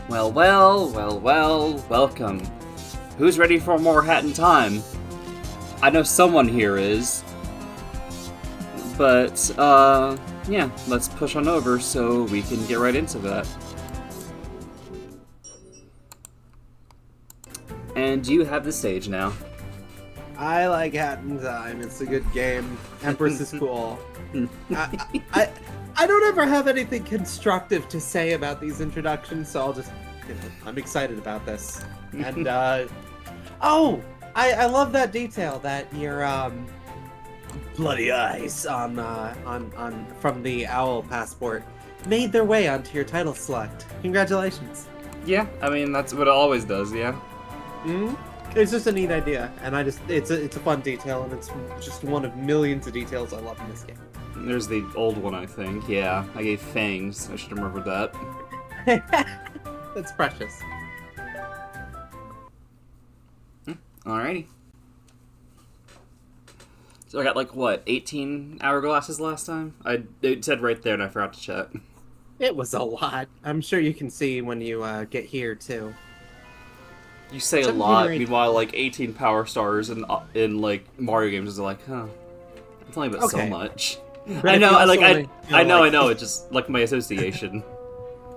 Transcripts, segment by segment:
Well, welcome. Who's ready for more Hat in Time? I know someone here is. But, yeah, let's push on over so we can get right into that. And you have the stage now. I like Hat in Time. It's a good game. Empress is cool. I don't ever have anything constructive to say about these introductions, so I'll just, I'm excited about this. And, oh! I love that detail that your, bloody eyes on from the owl passport made their way onto your title select. Congratulations. Yeah, I mean, that's what it always does, yeah. Mm-hmm. It's just a neat idea, and it's a fun detail, and it's just one of millions of details I love in this game. There's the old one, I think, yeah. I gave fangs. I should have remembered that. That's precious. Alrighty. So I got, like, what, 18 hourglasses last time? It said right there, and I forgot to check. It was a lot. I'm sure you can see when you get here, too. You say a lot, meanwhile, like, 18 power stars in like, Mario games is like, huh. It's only about so much. But I know, I know, it's just, like, my association.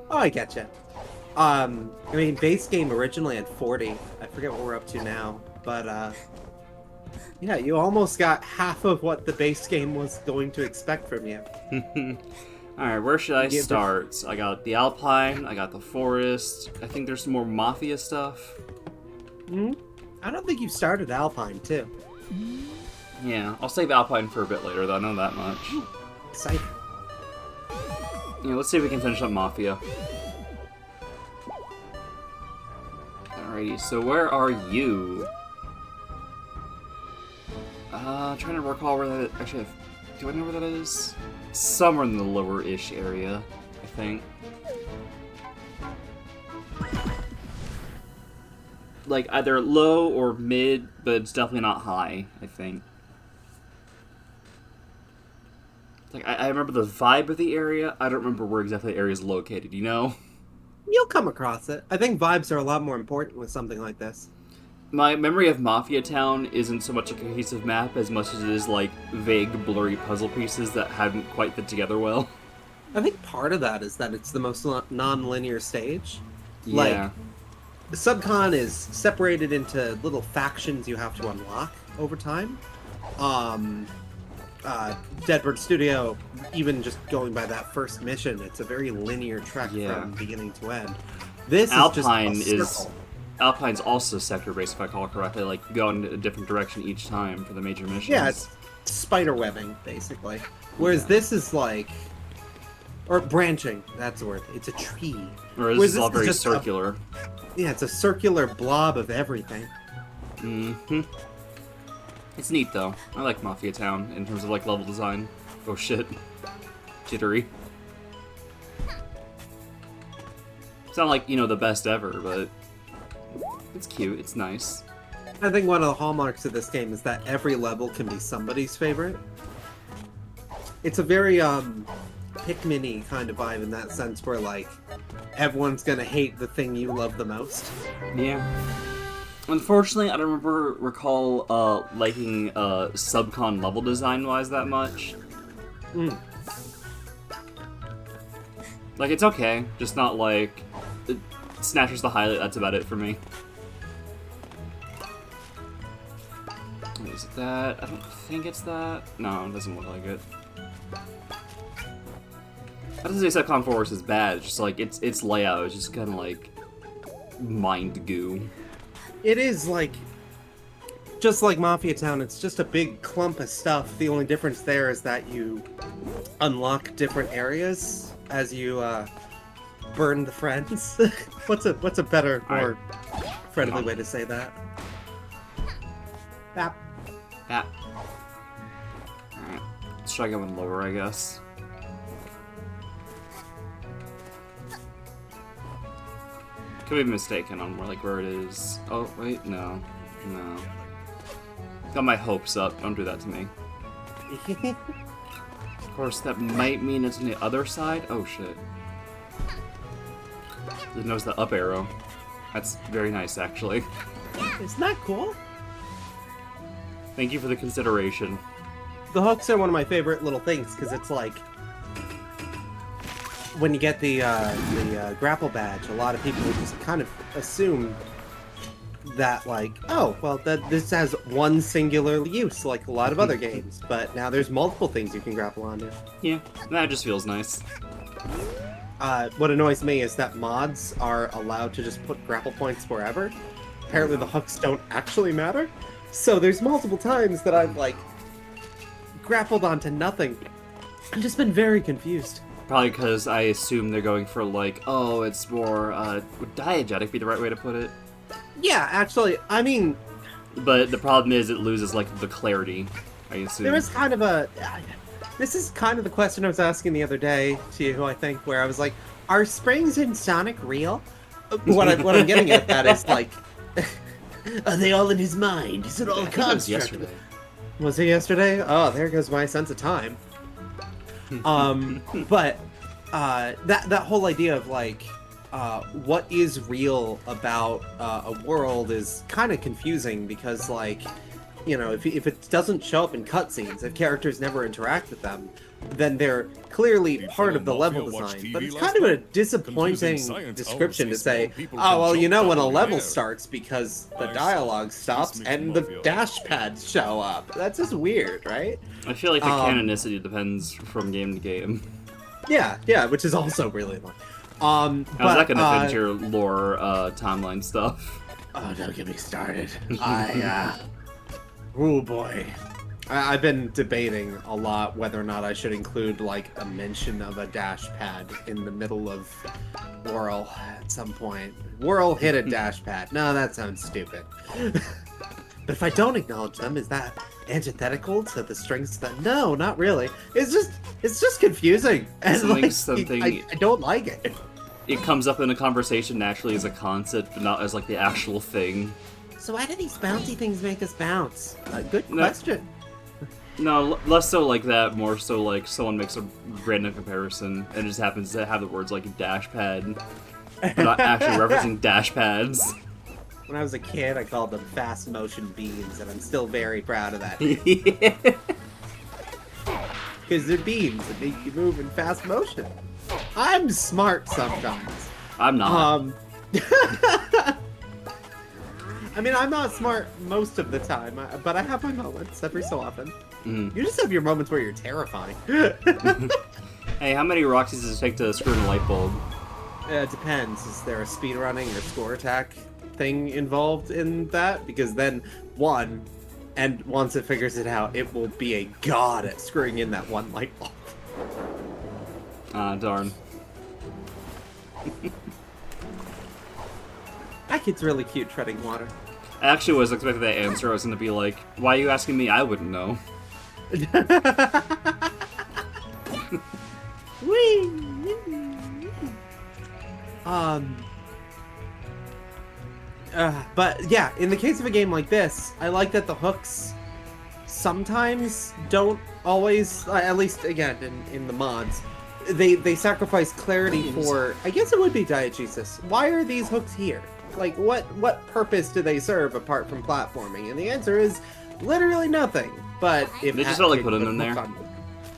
Oh, I getcha. I mean, base game originally had 40. I forget what we're up to now, but, yeah, you almost got half of what the base game was going to expect from you. Alright, where should I start? I got the Alpine, I got the Forest, I think there's some more Mafia stuff. I don't think you started Alpine, too. Yeah, I'll save Alpine for a bit later, though, I know that much. Exciting. Yeah, let's see if we can finish up Mafia. Alrighty, so where are you? Trying to recall where that is. Actually, do I know where that is? Somewhere in the lower-ish area, I think. Like, either low or mid, but it's definitely not high, I think. Like, I remember the vibe of the area, I don't remember where exactly the area is located, you know? You'll come across it. I think vibes are a lot more important with something like this. My memory of Mafia Town isn't so much a cohesive map as much as it is, like, vague, blurry puzzle pieces that hadn't quite fit together well. I think part of that is that it's the most non-linear stage. Yeah. Like, Subcon is separated into little factions you have to unlock over time. Deadbird Studio, even just going by that first mission, it's a very linear trek from beginning to end. This Alpine is just a circle. Alpine's also sector-based, if I call it correctly, like, go in a different direction each time for the major missions. Yeah, it's spider webbing, basically. Whereas this is like... Or branching, that's the word. It's a tree. Or this is all very circular. Yeah, it's a circular blob of everything. Mm-hmm. It's neat, though. I like Mafia Town in terms of, like, level design. Oh, shit. Jittery. It's not like, you know, the best ever, but it's cute. It's nice. I think one of the hallmarks of this game is that every level can be somebody's favorite. It's a very, Pikmin-y kind of vibe in that sense where, like, everyone's gonna hate the thing you love the most. Yeah. Unfortunately, I don't recall liking Subcon level design-wise that much. Like, it's okay, just not like... Snatcher's the highlight, that's about it for me. Is it that? I don't think it's that. No, it doesn't look like it. I doesn't say Subcon Forest is bad, it's just like, its layout is just kind of like... mind goo. It is, like... Just like Mafia Town, it's just a big clump of stuff. The only difference there is that you unlock different areas as you, burn the friends. What's a better, more friendly way to say that? Bap. Bap. Alright. Let's try going lower, I guess. Could be mistaken on where it is. Oh, wait, no. No. Got my hopes up. Don't do that to me. Of course, that might mean it's on the other side. Oh, shit. Didn't notice the up arrow. That's very nice, actually. Isn't that cool? Thank you for the consideration. The hooks are one of my favorite little things because it's like when you get the grapple badge, a lot of people just kind of assume that like, oh, well, this has one singular use like a lot of other games, but now there's multiple things you can grapple onto. Yeah, that just feels nice. What annoys me is that mods are allowed to just put grapple points wherever. Apparently the hooks don't actually matter. So there's multiple times that I've like grappled onto nothing. I've just been very confused. Probably because I assume they're going for like, oh, it's more, would diegetic be the right way to put it? Yeah, actually, I mean... But the problem is it loses, like, the clarity, I assume. There was kind of a... This is kind of the question I was asking the other day to you, I think, where I was like, are springs in Sonic real? What I'm getting at that is, like... Are they all in his mind? Is it all a construct? Yesterday. Was it yesterday? Oh, there goes my sense of time. But that whole idea of like what is real about a world is kind of confusing because like, you know, if it doesn't show up in cutscenes, if characters never interact with them, then they're clearly part of the level design. But it's kind of a disappointing description to say, oh, well, you know when a level starts because the dialogue stops and the dash pads show up. That's just weird, right? I feel like the canonicity depends from game to game. Yeah, which is also really annoying. How's that gonna fit into your lore timeline stuff? Oh, don't get me started. Oh boy. I've been debating a lot whether or not I should include, like, a mention of a dash pad in the middle of Whirl at some point. Whirl hit a dash pad. No, that sounds stupid. But if I don't acknowledge them, is that antithetical to the strings that... No, not really. It's just confusing. And, like, I don't like it. It comes up in a conversation naturally as a concept, but not as, like, the actual thing. So why do these bouncy things make us bounce? Good question. No, less so like that, more so like someone makes a random comparison and it just happens to have the words like dash pad, but not actually referencing dash pads. When I was a kid, I called them fast motion beams, and I'm still very proud of that. Because they're beams that make you move in fast motion. I'm smart sometimes. I'm not. I mean, I'm not smart most of the time, but I have my moments every so often. Mm. You just have your moments where you're terrifying. Hey, how many Roxys does it take to screw in a light bulb? It depends. Is there a speedrunning or score attack thing involved in that? Because then, and once it figures it out, it will be a god at screwing in that one light bulb. Ah, darn. That kid's really cute treading water. I actually was expecting that answer. I was going to be like, why are you asking me? I wouldn't know. Whee! But yeah, in the case of a game like this, I like that the hooks sometimes don't always, at least again in the mods, they sacrifice clarity for, I guess it would be diegesis. Why are these hooks here? Like, what purpose do they serve apart from platforming? And the answer is literally nothing. But if they just felt like putting them there.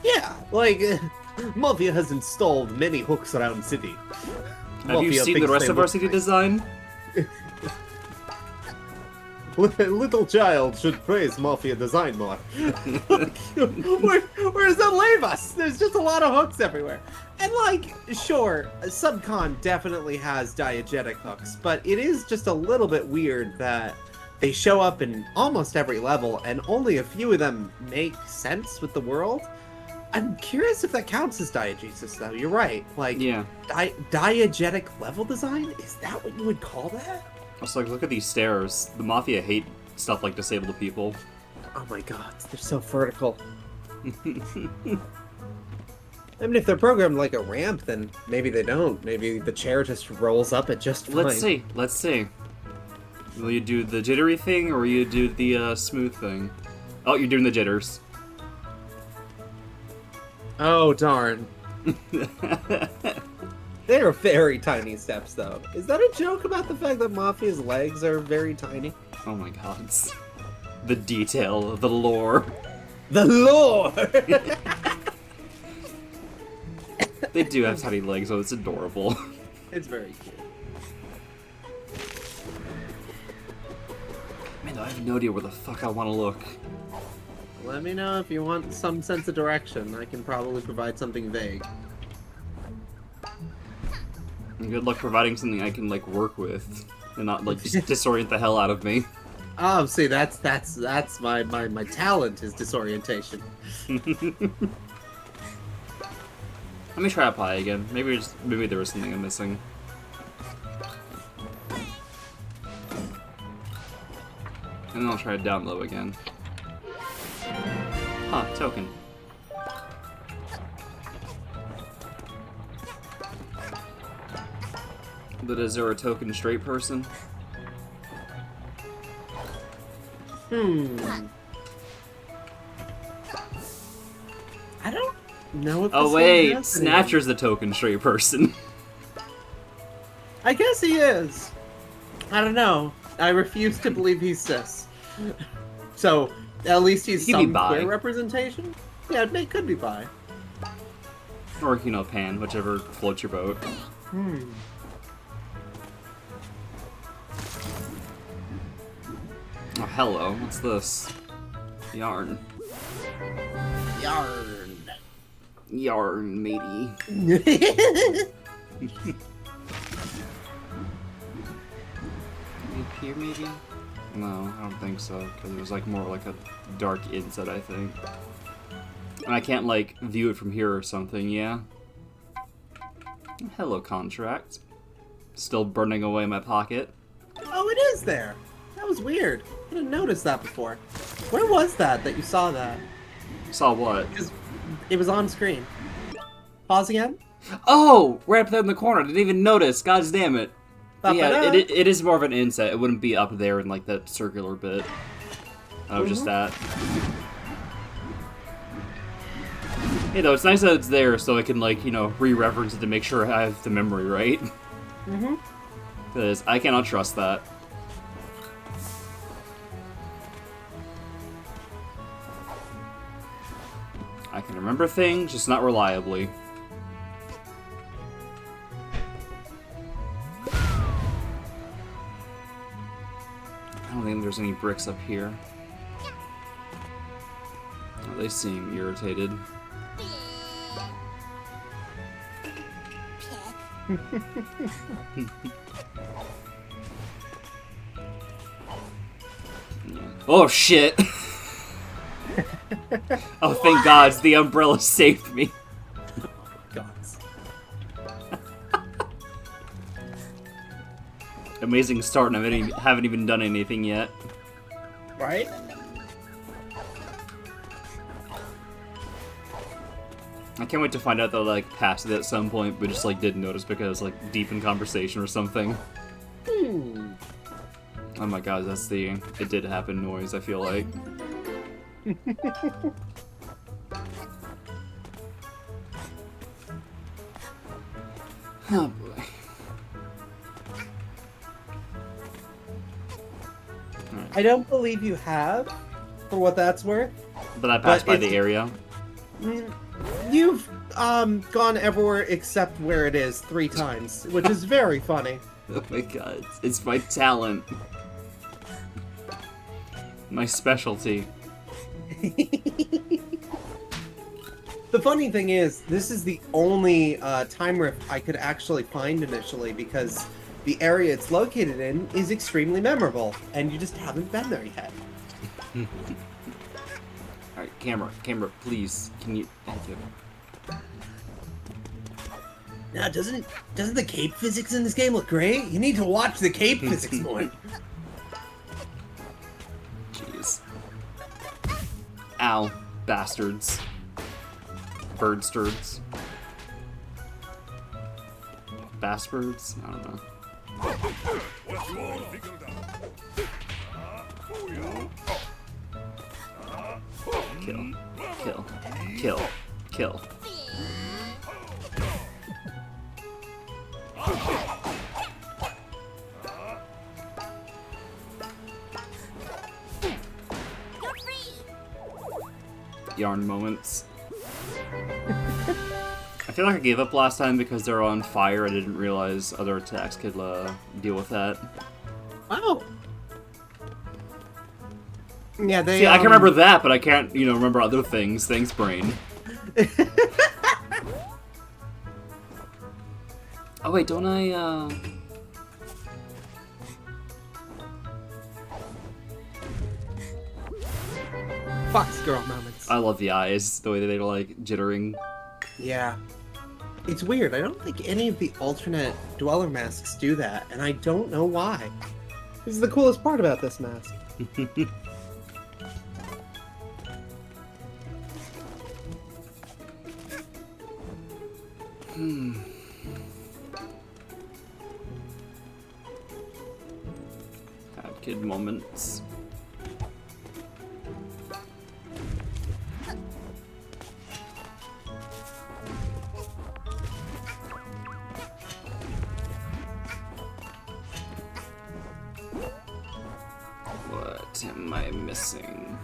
Yeah, like Mafia has installed many hooks around city. Have you seen the rest of our city design? Little child should praise Mafia design more. Where does that leave us? There's just a lot of hooks everywhere. And like, sure, Subcon definitely has diegetic hooks, but it is just a little bit weird that they show up in almost every level, and only a few of them make sense with the world. I'm curious if that counts as diegesis, though. You're right. Like, yeah. Diegetic level design? Is that what you would call that? Also, like, look at these stairs. The Mafia hate stuff like disabled people. Oh my god, they're so vertical. I mean, if they're programmed like a ramp, then maybe they don't. Maybe the chair just rolls up it just fine. Let's see. Will you do the jittery thing, or will you do the smooth thing? Oh, you're doing the jitters. Oh, darn. They are very tiny steps, though. Is that a joke about the fact that Mafia's legs are very tiny? Oh my god. The detail, the lore. The lore! They do have tiny legs, so it's adorable. It's very cute. Man, I have no idea where the fuck I want to look. Let me know if you want some sense of direction. I can probably provide something vague. And good luck providing something I can, like, work with. And not, like, just disorient the hell out of me. Oh, see, that's my talent is disorientation. Let me try a pie again. Maybe there was something I'm missing. And then I'll try it down low again. Huh, token. But is there a token straight person? I don't know if Oh wait, Snatcher's the token straight person. I guess he is. I don't know. I refuse to believe he's cis. So, at least he's He could be some bi. queer representation? Yeah, it could be bi. Or, you know, pan, whichever floats your boat. Oh, hello. What's this? Yarn. Yarn. Yarn, matey. Up here, maybe? No, I don't think so, because it was like more like a dark inset, I think. And I can't, like, view it from here or something, yeah? Hello, contract. Still burning away my pocket. Oh, it is there. That was weird. I didn't notice that before. Where was that you saw that? Saw what? It was on screen. Pause again? Oh! Right up there in the corner. I didn't even notice. God damn it. But yeah, Ba-ba-da. it is more of an inset. It wouldn't be up there in, like, that circular bit. Oh, just that. Hey, though, it's nice that it's there so I can, like, you know, re-reference it to make sure I have the memory right. Because I cannot trust that. I can remember things, just not reliably. I don't think there's any bricks up here. Oh, they seem irritated. Oh shit! Oh, thank God, the umbrella saved me. Gods. Amazing start, and I haven't even done anything yet. Right? I can't wait to find out that I, like, passed it at some point, but just, like, didn't notice because, like, deep in conversation or something. Oh my God, that's the "it did happen" noise, I feel like. Oh boy. I don't believe you have, for what that's worth. But I passed by it's- the area. You've gone everywhere except where it is 3 times, which is very funny. Oh my God, it's my talent. My specialty. The funny thing is, this is the only time rift I could actually find initially because the area it's located in is extremely memorable, and you just haven't been there yet. Alright, camera, please. Can you... Thank you. Now, doesn't the cape physics in this game look great? You need to watch the cape physics more. Jeez. Ow. Bastards. Birdsturds. Bassbirds? I don't know. Kill. Kill. Kill. Kill. Yarn moments. I feel like I gave up last time because they're on fire. I didn't realize other attacks could deal with that. Wow. Yeah, they. See, I can remember that, but I can't, remember other things. Thanks, brain. Oh wait, don't I? Fox girl moments. I love the eyes, the way that they're like jittering. Yeah. It's weird. I don't think any of the alternate Dweller masks do that, and I don't know why. This is the coolest part about this mask. Bad kid moments. What am I missing?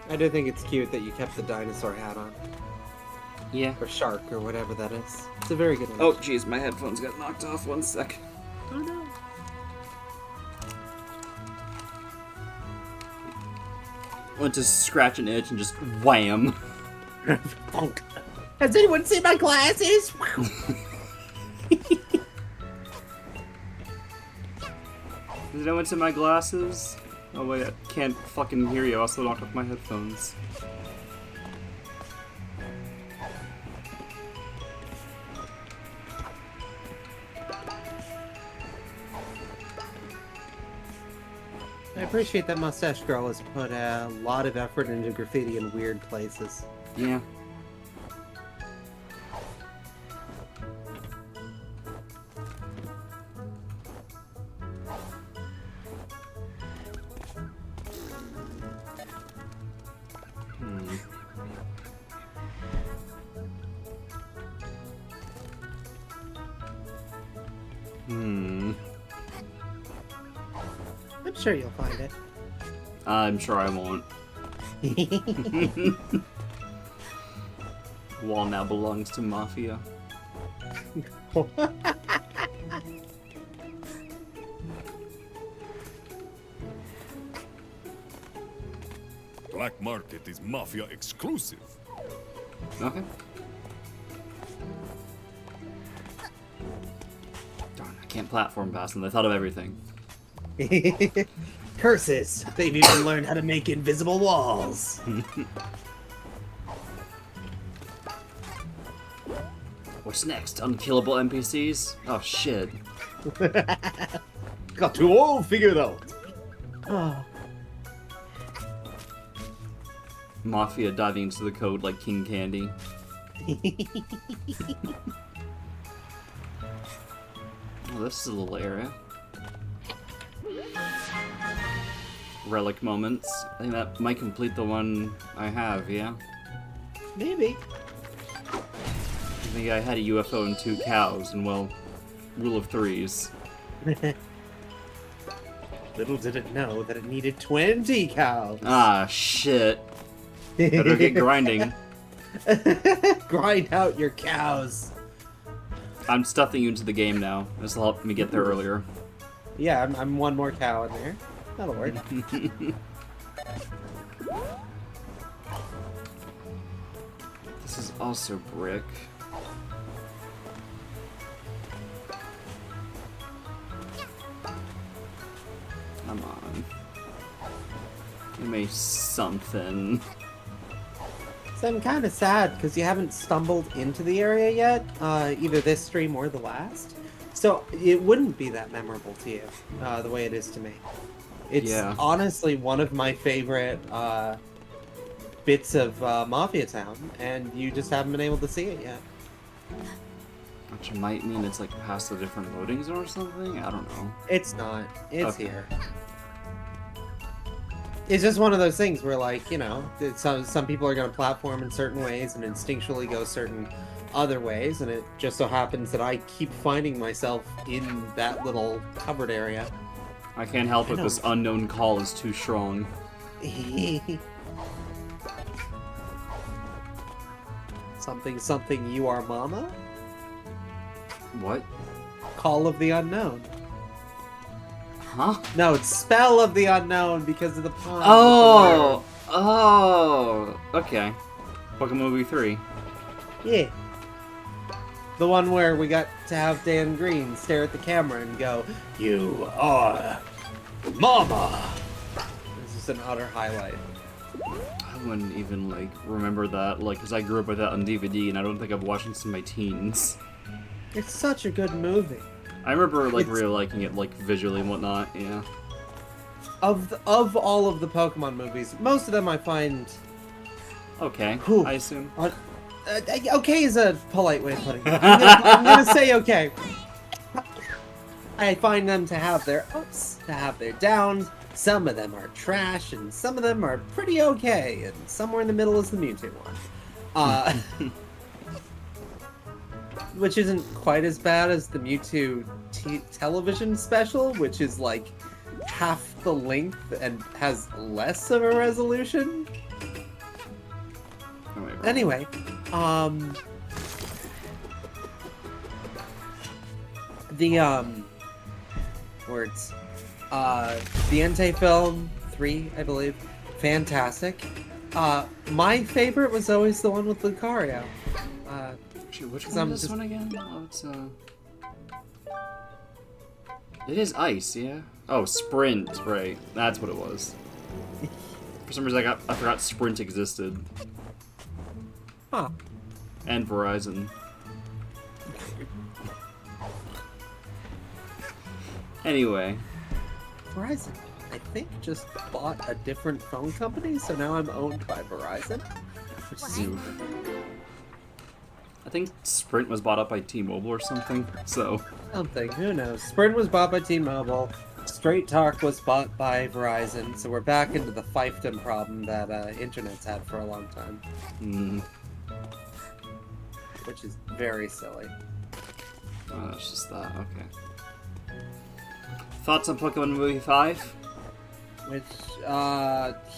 I do think it's cute that you kept the dinosaur hat on. Yeah. Or shark, or whatever that is. It's a very good one. Oh, jeez, my headphones got knocked off. 1 sec. Oh no. Went to scratch an itch and just wham. Bonk. Has anyone seen my glasses? Did I went to my glasses? Oh wait, I can't fucking hear you. I also knocked off my headphones. I appreciate that Mustache Girl has put a lot of effort into graffiti in weird places. Yeah. I'm sure you'll find it. I'm sure I won't. Wall now belongs to Mafia. Black Market is Mafia exclusive. Okay. Darn, I can't platform past them. They thought of everything. Curses! They've even learned how to make invisible walls. What's next? Unkillable NPCs? Oh shit. Got to all figured out. Oh. Mafia diving into the code like King Candy. Oh, this is a little area. Relic moments. I think that might complete the one I have, yeah? Maybe. I think I had a UFO and 2 cows, and well, rule of threes. Little did it know that it needed 20 cows. Ah, shit. Better get grinding. Grind out your cows. I'm stuffing you into the game now. This will help me get there earlier. Yeah, I'm one more cow in there. That'll work. This is also brick. Come on. Give me something. So I'm kind of sad because you haven't stumbled into the area yet, either this stream or the last. So it wouldn't be that memorable to you, the way it is to me. It's honestly one of my favorite bits of Mafia Town, and you just haven't been able to see it yet. Which might mean it's like past the different loading zone or something? I don't know. It's not. It's Okay. here. It's just one of those things where, like, you know, some people are going to platform in certain ways and instinctually go certain other ways, and it just so happens that I keep finding myself in that little covered area. I can't help I it, know. this unknown call is too strong. Something, you are mama? What? Call of the unknown. Huh? No, it's spell of the unknown because of the pun. with the Oh! Oh! Okay. Pokemon Movie 3. word. Yeah. The one where we got to have Dan Green stare at the camera and go, "You are mama." This is an utter highlight. I wouldn't even, like, remember that, like, because I grew up with that on DVD, and I don't think I've watched it since my teens. It's such a good movie. I remember, like, It's- really liking it, like, visually and whatnot, yeah. Of all of the Pokemon movies, most of them I find Okay, Whew. I assume. okay is a polite way of putting it. I'm gonna say okay. I find them to have their ups, to have their downs. Some of them are trash, and some of them are pretty okay, and somewhere in the middle is the Mewtwo one. Which isn't quite as bad as the Mewtwo television special, which is like half the length and has less of a resolution. Oh, wait, Anyway, the words, the Entei film 3, I believe, fantastic. My favorite was always the one with Lucario. Actually, which 'cause one I'm is this just- one again? Oh, it's, It is Ice, yeah? Oh, Sprint, right. That's what it was. For some reason, I forgot Sprint existed. Huh. And Verizon. Anyway. Verizon, I think, just bought a different phone company, so now I'm owned by Verizon. Which is Oof. I think Sprint was bought up by T-Mobile or something, so... something, who knows. Sprint was bought by T-Mobile. Straight Talk was bought by Verizon, so we're back into the fiefdom problem that internet's had for a long time, which is very silly. Oh, that's just that, okay. Thoughts on Pokemon Movie 5? Which,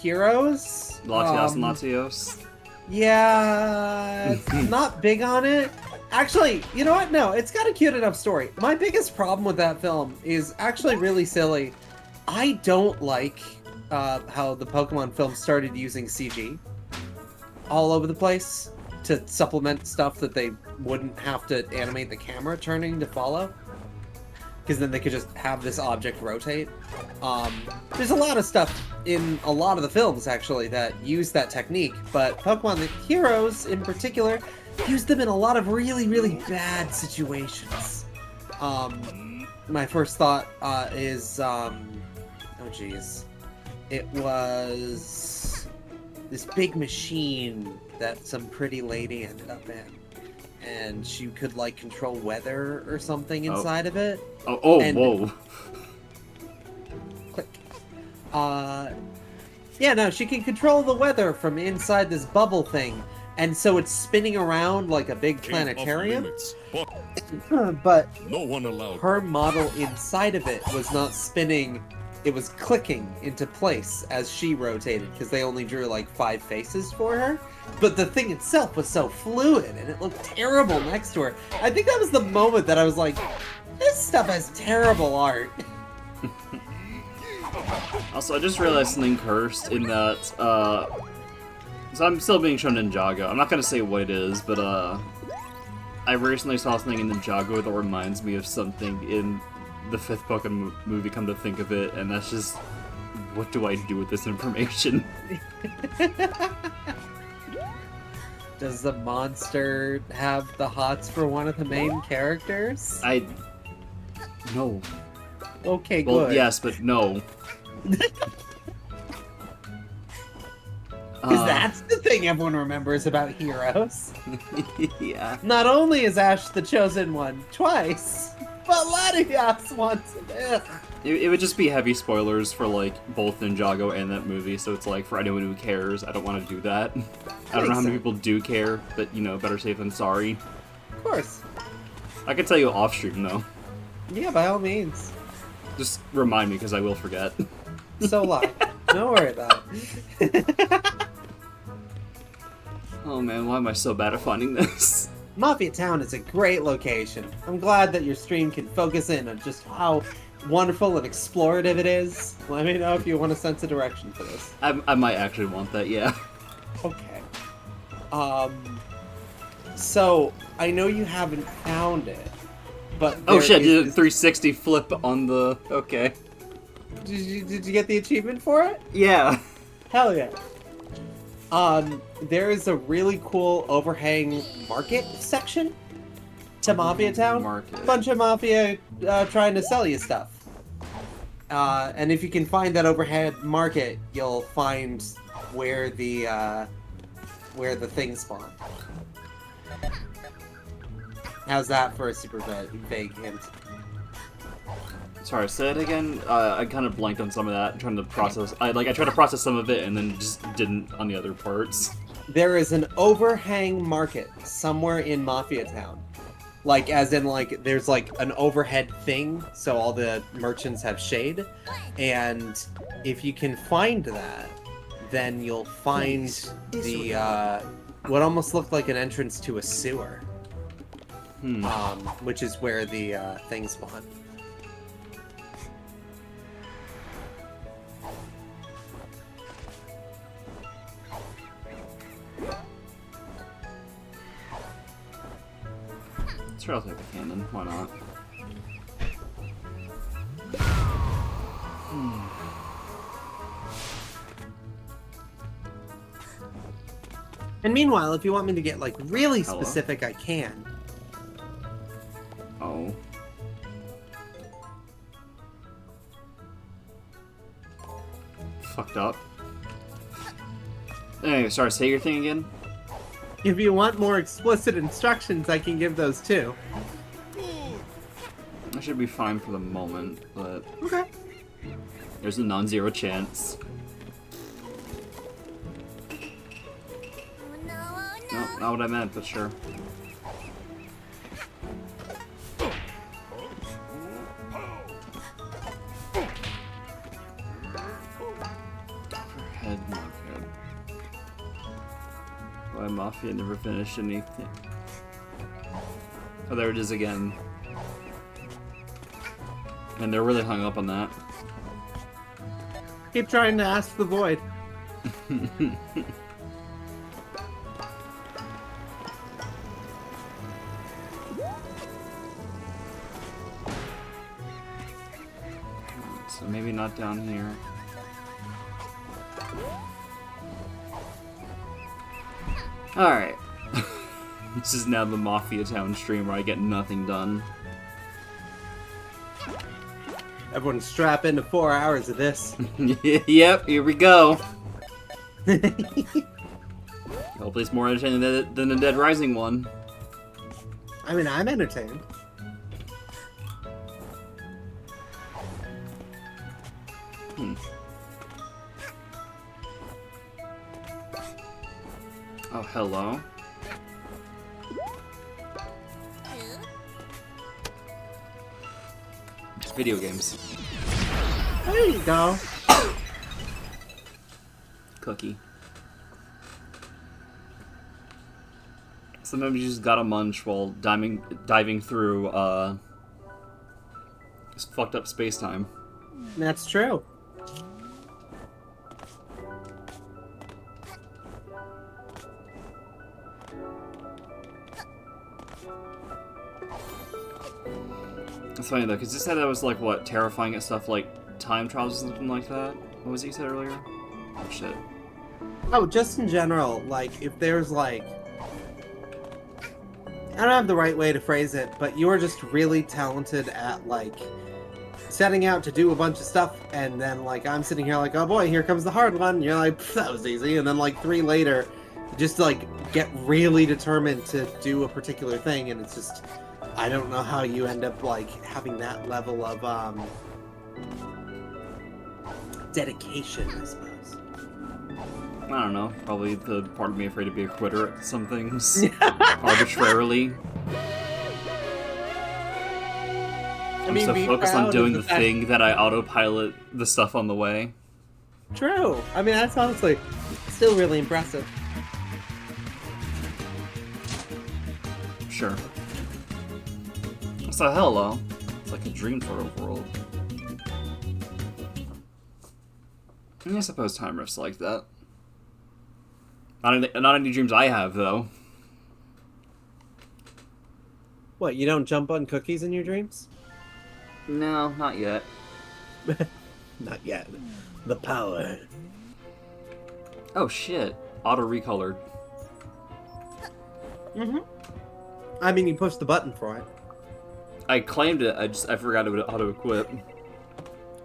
Heroes? Latios and Latios? Yeah, not big on it. Actually, you know what? No, it's got a cute enough story. My biggest problem with that film is actually really silly. I don't like how the Pokemon film started using CG all over the place to supplement stuff that they wouldn't have to animate the camera turning to follow. Because then they could just have this object rotate. There's a lot of stuff in a lot of the films, actually, that use that technique, but Pokemon the Heroes, in particular, use them in a lot of really, really bad situations. My first thought is, oh geez. It was this big machine that some pretty lady ended up in. And she could, like, control weather or something inside of it. Oh, And- whoa. Click. Yeah, no, she can control the weather from inside this bubble thing. And so it's spinning around like a big Game of planetarium. limits, but But no one allowed. her model inside of it was not spinning. It was clicking into place as she rotated, because they only drew like 5 faces for her. But the thing itself was so fluid, and it looked terrible next to her. I think that was the moment that I was like, this stuff has terrible art. Also, I just realized something cursed in that, so I'm still being shown Ninjago. I'm not gonna say what it is, but, I recently saw something in Ninjago that reminds me of something in the 5th Pokemon movie, come to think of it, and that's just, what do I do with this information? Does the monster have the hots for one of the main characters? No. Okay, Well, good. yes, but no. Because that's the thing everyone remembers about Heroes. Yeah. Not only is Ash the chosen one twice, but Latias once. Ugh. It would just be heavy spoilers for, like, both Ninjago and that movie, so it's like, for anyone who cares, I don't want to do that. I don't know how many people do care, but, you know, better safe than sorry. Of course. I can tell you off stream, though. Yeah, by all means. Just remind me, because I will forget. So luck. Don't worry about it. Oh man, why am I so bad at finding this? Mafia Town is a great location. I'm glad that your stream can focus in on just how wonderful and explorative it is. Let me know if you want to sense a direction for this. I might actually want that, yeah. Okay. So, I know you haven't found it, but Oh shit, I did a this... 360 flip on the... Okay. Did you get the achievement for it? Yeah. Hell yeah. There is a really cool overhang market section to Mafia Town. Market. Bunch of Mafia trying to sell you stuff. And if you can find that overhead market, you'll find where the things spawn. How's that for a super vague hint? Sorry, say it again. I kind of blanked on some of that, trying to process. I tried to process some of it and then just didn't on the other parts. There is an overhang market somewhere in Mafia Town. Like, as in, like, there's, like, an overhead thing, so all the merchants have shade. And if you can find that, then you'll find the, what almost looked like an entrance to a sewer. Which is where the, things spawn. Sure, I'll take the cannon. Why not? And meanwhile, if you want me to get, like, really Hello? specific, I can. Oh. Fucked up. Anyway, sorry, say your thing again? If you want more explicit instructions, I can give those too. I should be fine for the moment, but... Okay. There's a non-zero chance. No, not what I meant, but sure. Head market. Why Mafia never finished anything? Oh, there it is again. And they're really hung up on that. Keep trying to ask the void. So maybe not down here. Alright. This is now the Mafia Town stream where I get nothing done. Everyone strap into 4 hours of this. Yep, here we go. Hopefully it's more entertaining than the Dead Rising one. I mean, I'm entertained. Oh, hello. It's video games. There you go. Cookie. Sometimes you just gotta munch while diving through this fucked up space-time. That's true. It's funny though, because you said that was like what, terrifying at stuff like time trials or something like that? What was it you said earlier? Oh shit. Oh, just in general, like, if there's like... I don't have the right way to phrase it, but you're just really talented at, like, setting out to do a bunch of stuff, and then like I'm sitting here like, oh boy, here comes the hard one. And you're like, that was easy, and then like 3 later, just like get really determined to do a particular thing, and it's just, I don't know how you end up like having that level of dedication, I suppose. I don't know. Probably the part of me afraid to be a quitter at some things arbitrarily. I'm so focused on doing the thing that I autopilot the stuff on the way. True. I mean, that's honestly still really impressive. Sure. So hello. It's like a dream sort of world. I suppose time rift's like that. Not any dreams I have, though. What, you don't jump on cookies in your dreams? No, not yet. Not yet. The power. Oh shit. Auto-recolored. Mm-hmm. I mean, you push the button for it. I claimed it, I forgot it would auto-equip.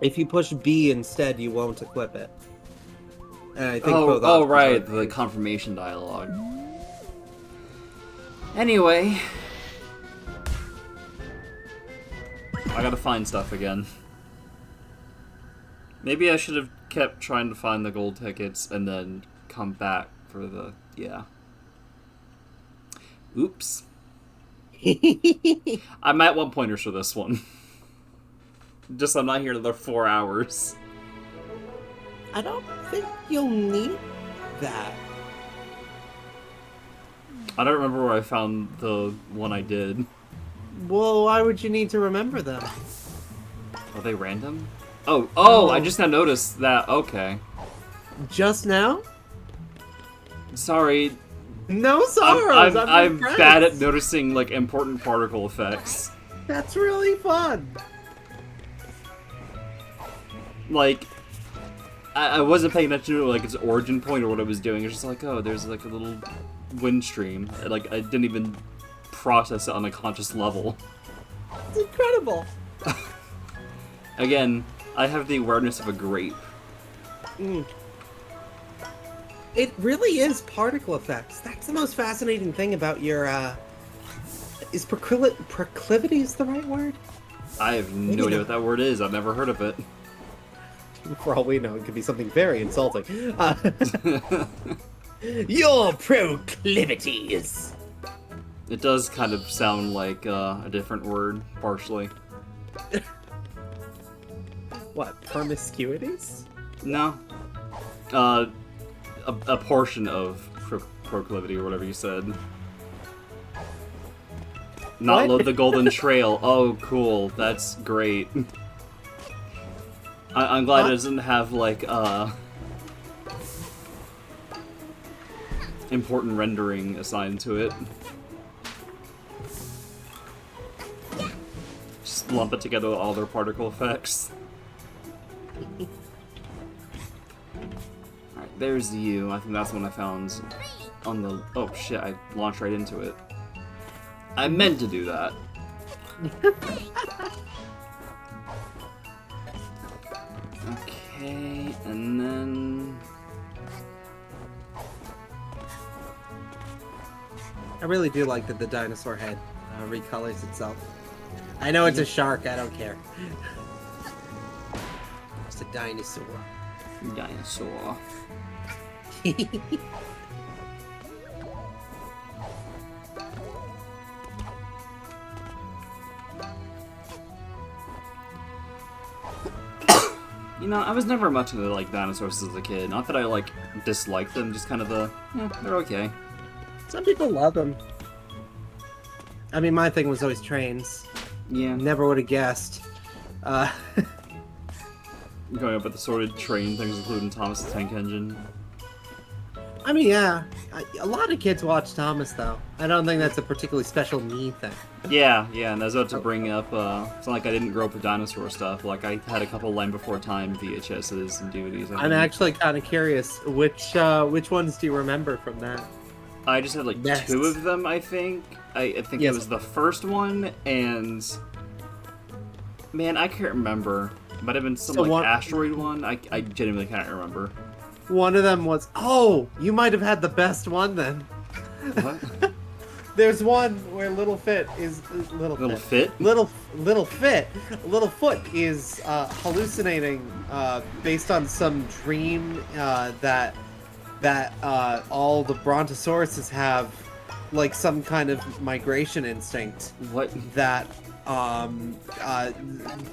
If you push B instead, you won't equip it. And I think oh right, the confirmation dialogue. Anyway. I gotta find stuff again. Maybe I should have kept trying to find the gold tickets and then come back for the... yeah. Oops. I might want pointers for this one. Just I'm not here another 4 hours. I don't think you'll need that. I don't remember where I found the one I did. Well, why would you need to remember them? Are they random? Oh, I just now noticed that. Okay. Just now? Sorry. No sorrows. I'm bad at noticing like important particle effects. That's really fun. Like, I wasn't paying attention to like its origin point or what it was doing. It's just like, oh, there's like a little wind stream. Like I didn't even process it on a conscious level. It's incredible. Again, I have the awareness of a grape. Mm. It really is particle effects. That's the most fascinating thing about your, is proclivity is the right word? I have no idea what that word is. I've never heard of it. For all we know, it could be something very insulting. Your proclivities! It does kind of sound like a different word, partially. What, promiscuities? No. A portion of proclivity, or whatever you said. Not What? load the golden trail. Oh, cool. That's great. I'm glad it doesn't have, like, important rendering assigned to it. Just lump it together with all their particle effects. Alright, there's you. I think that's the one I found on the... Oh, shit, I launched right into it. I meant to do that. Okay, and then... I really do like that the dinosaur head recolors itself. I know it's a shark, I don't care. It's a dinosaur. Dinosaur. You know, I was never much into, like, dinosaurs as a kid. Not that I, like, disliked them, just kind of they're okay. Some people love them. I mean, my thing was always trains. Yeah. Never would have guessed. Going up with the sorted train things, including Thomas the Tank Engine. I mean, yeah. A lot of kids watch Thomas, though. I don't think that's a particularly special me thing. Yeah, and I was about to bring up, it's not like I didn't grow up with dinosaur stuff. Like, I had a couple Land Before Time VHSs and DVDs. I'm actually kind of curious, which ones do you remember from that? I just had, like, Next. 2 of them, I think. I think Yes. it was the first one, and... Man, I can't remember. Might have been some So like what- asteroid one. I genuinely can't remember. One of them was... Oh! You might have had the best one, then. What? There's one where Littlefoot is... Little fit? Littlefoot is hallucinating based on some dream that all the Brontosauruses have, like, some kind of migration instinct. What? That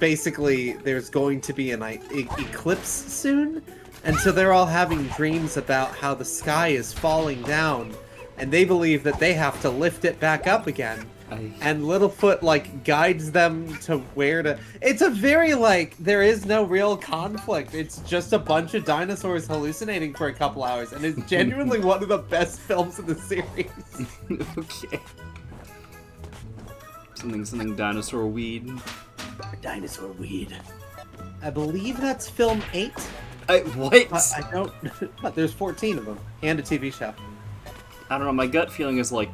basically there's going to be an eclipse soon, and so they're all having dreams about how the sky is falling down, and they believe that they have to lift it back up again. And Littlefoot, like, guides them to where to... It's a very, like, there is no real conflict. It's just a bunch of dinosaurs hallucinating for a couple hours, and it's genuinely one of the best films in the series. Okay. Something dinosaur weed. Dinosaur weed. I believe that's film 8. What? I don't... There's 14 of them, and a TV show. I don't know, my gut feeling is like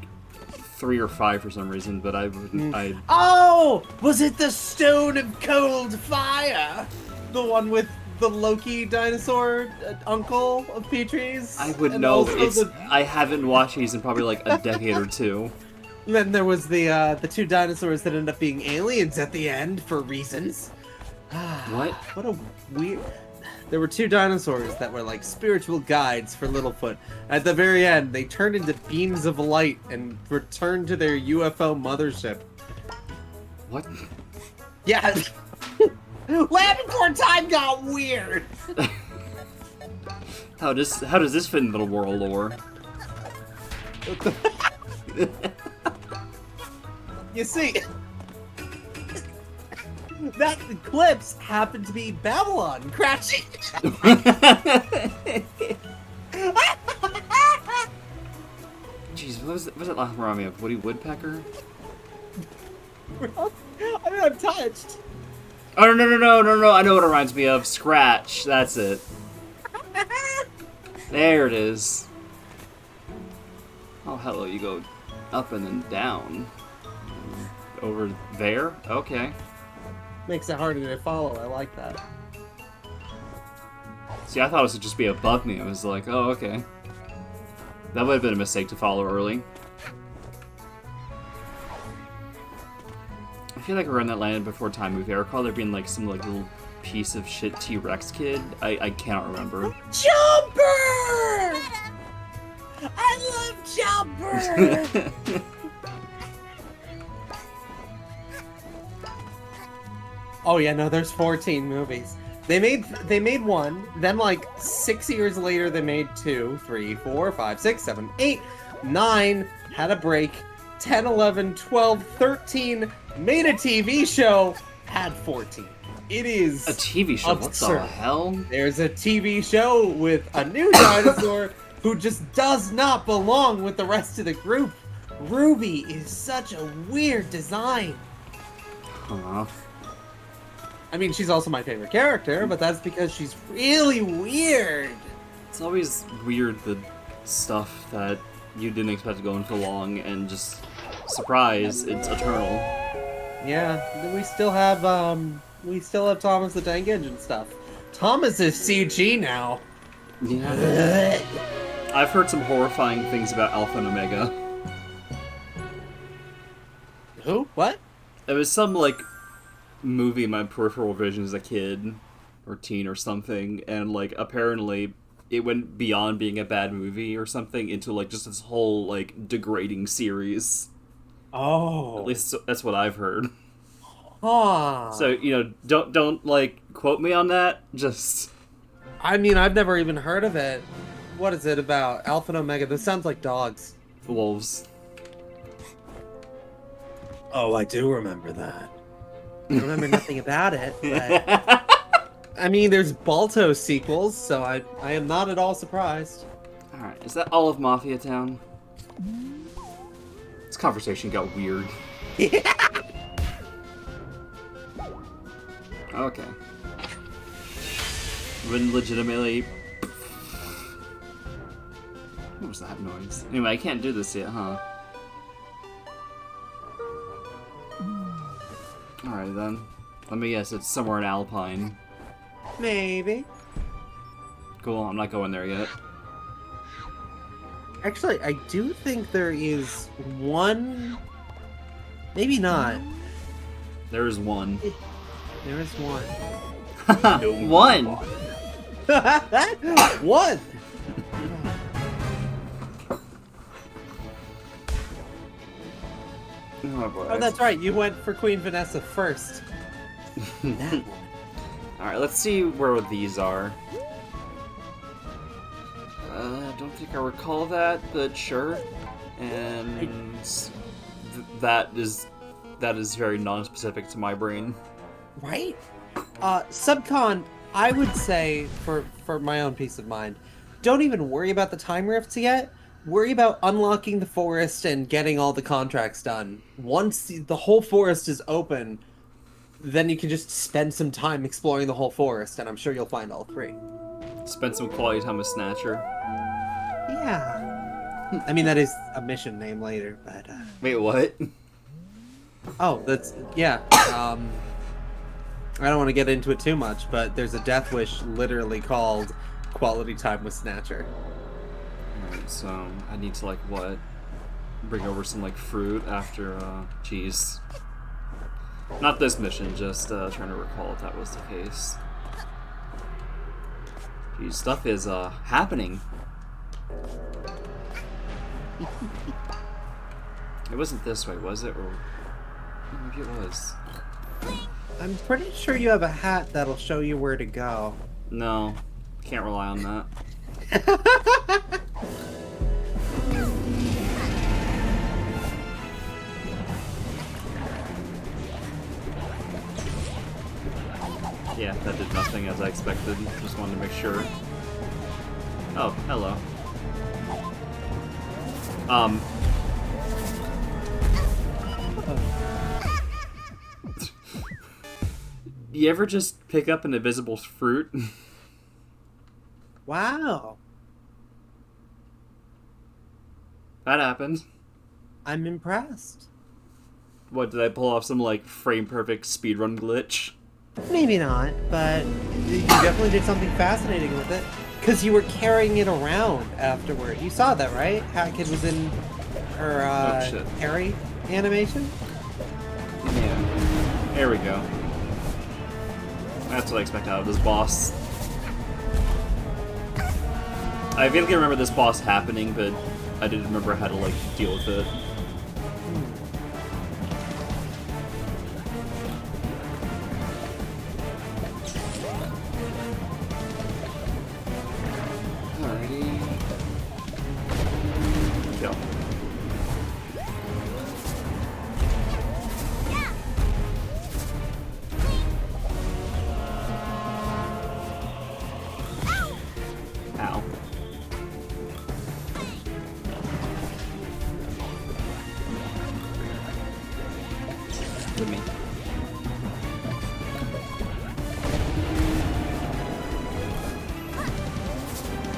3 or 5 for some reason, but I wouldn't... Oh! Was it the Stone of Cold Fire? The one with the Loki dinosaur uncle of Petrie's? I would And know. also I haven't watched these in probably like a decade or two. Then there was the two dinosaurs that ended up being aliens at the end for reasons. What? What a weird... There were two dinosaurs that were like spiritual guides for Littlefoot. At the very end, they turned into beams of light and returned to their UFO mothership. What? Yeah. Land Before Time got weird. How does this fit into the world lore? You see, that eclipse happened to be Babylon crashing. Jeez, what was that last one remind me of? Woody Woodpecker? I mean, I'm touched. Oh no! I know what it reminds me of. Scratch. That's it. There it is. Oh, hello. You go up and then down. Over there? Okay. Makes it harder to follow. I like that. See, I thought it would just be above me. I was like, oh, okay. That would have been a mistake to follow early. I feel like around that Land Before Time movie, I recall there being like some like little piece of shit T-Rex kid. I cannot remember. Jumper! I love Jumper! Oh yeah, no, there's 14 movies. They made one, then like 6 years later they made 2, 3, 4, 5, 6, 7, 8, 9, had a break, 10, 11, 12, 13, made a TV show, had 14. It is a TV show? absurd. What the hell? There's a TV show with a new dinosaur who just does not belong with the rest of the group. Ruby is such a weird design. Huh. I mean, she's also my favorite character, but that's because she's really weird. It's always weird, the stuff that you didn't expect to go into long, and just surprise, it's eternal. Yeah, we still have Thomas the Tank Engine stuff. Thomas is CG now. Yeah. I've heard some horrifying things about Alpha and Omega. Who? What? There was some like movie in my peripheral vision as a kid or teen or something, and like apparently it went beyond being a bad movie or something into like just this whole like degrading series. Oh. At least that's what I've heard. Huh. So, you know, don't like quote me on that. Just I mean, I've never even heard of it. What is it about? Alpha and Omega. This sounds like dogs. wolves. Oh, I do remember that. I remember nothing about it, but... I mean, there's Balto sequels, so I am not at all surprised. Alright, is that all of Mafia Town? This conversation got weird. Okay. When legitimately... What was that noise? Anyway, I can't do this yet, huh? Alright then. Let me guess, it's somewhere in Alpine. Maybe. Cool, I'm not going there yet. Actually, I do think there is one... Maybe not. There is one. There is one. One! One! Oh boy. Oh, that's right. You went for Queen Vanessa first. That one. Alright, let's see where these are. I don't think I recall that, but sure. And that is very non-specific to my brain. Right? Subcon, I would say, for my own peace of mind, don't even worry about the time rifts yet. Worry about unlocking the forest and getting all the contracts done. Once the whole forest is open, then you can just spend some time exploring the whole forest, and I'm sure you'll find all 3. Spend some quality time with Snatcher. Yeah. I mean, that is a mission name later, but... Wait, what? Oh, that's... Yeah. I don't want to get into it too much, but there's a death wish literally called Quality Time with Snatcher. Alright, so I need to, like, what? Bring over some, like, fruit after, Jeez. Not this mission, just, trying to recall if that was the case. Geez, stuff is, happening. It wasn't this way, was it? Or maybe it was. I'm pretty sure you have a hat that'll show you where to go. No, can't rely on that. Yeah, that did nothing as I expected. Just wanted to make sure. Oh, hello. You ever just pick up an invisible fruit? Wow. That happened. I'm impressed. What, did I pull off some, like, frame-perfect speedrun glitch? Maybe not, but you definitely did something fascinating with it. Because you were carrying it around afterward. You saw that, right? Hackett was in her carry animation? Yeah. There we go. That's what I expect out of this boss. I vaguely remember this boss happening, but I didn't remember how to, like, deal with it. Alrighty. Kill. Ow. With me.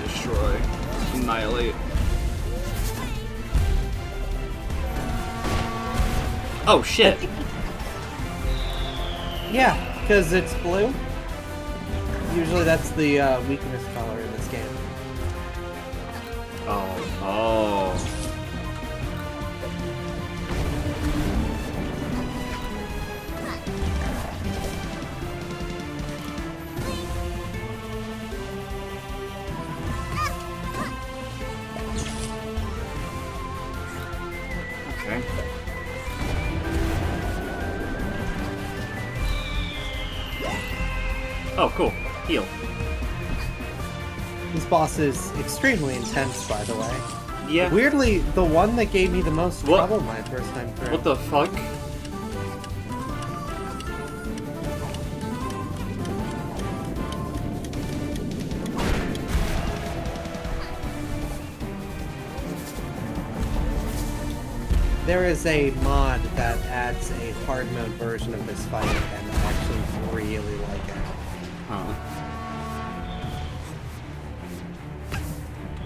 Destroy. Annihilate. Oh shit! Yeah, because it's blue. Usually that's the weakness color in this game. Oh. Okay. Oh, cool. Heal. This boss is extremely intense, by the way. Yeah. Weirdly, the one that gave me the most What? trouble my first time through. What the fuck? There is a mod that adds a hard mode version of this fight, and I actually really like it. Huh.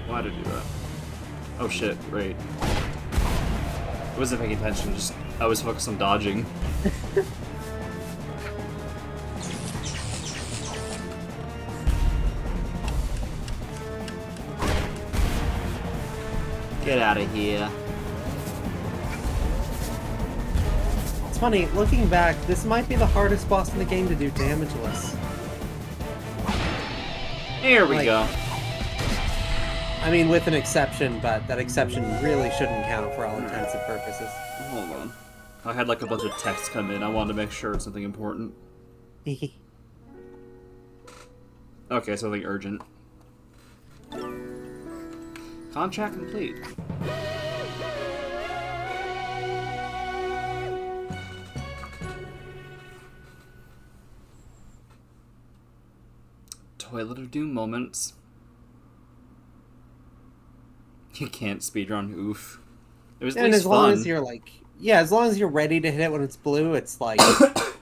Why'd I do that? Oh shit, right. I wasn't paying attention, just I was focused on dodging. Get out of here. It's funny, looking back, this might be the hardest boss in the game to do damageless. Here we Like, go. I mean, with an exception, but that exception really shouldn't count for all intents and purposes. Hold on. I had like a bunch of text come in. I wanted to make sure it's something important. Okay, something urgent. Contract complete. Toilet of Doom moments. You can't speedrun, oof. It was at And least as long fun. as you're like, yeah, as long as you're ready to hit it when it's blue, it's like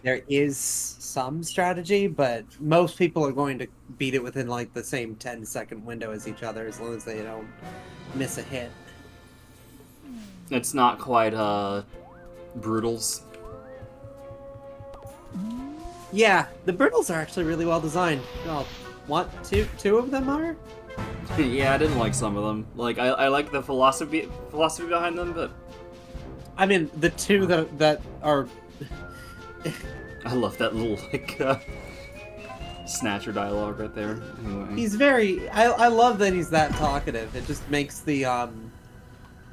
there is some strategy, but most people are going to beat it within like the same 10-second window as each other, as long as they don't miss a hit. It's not quite Brutals. Yeah, the Brittles are actually really well designed. Well, two of them are? Yeah, I didn't like some of them. Like I like the philosophy behind them, but I mean, the two that are. I love that little like snatcher dialogue right there. Anyway. He's very. I love that he's that talkative. It just makes the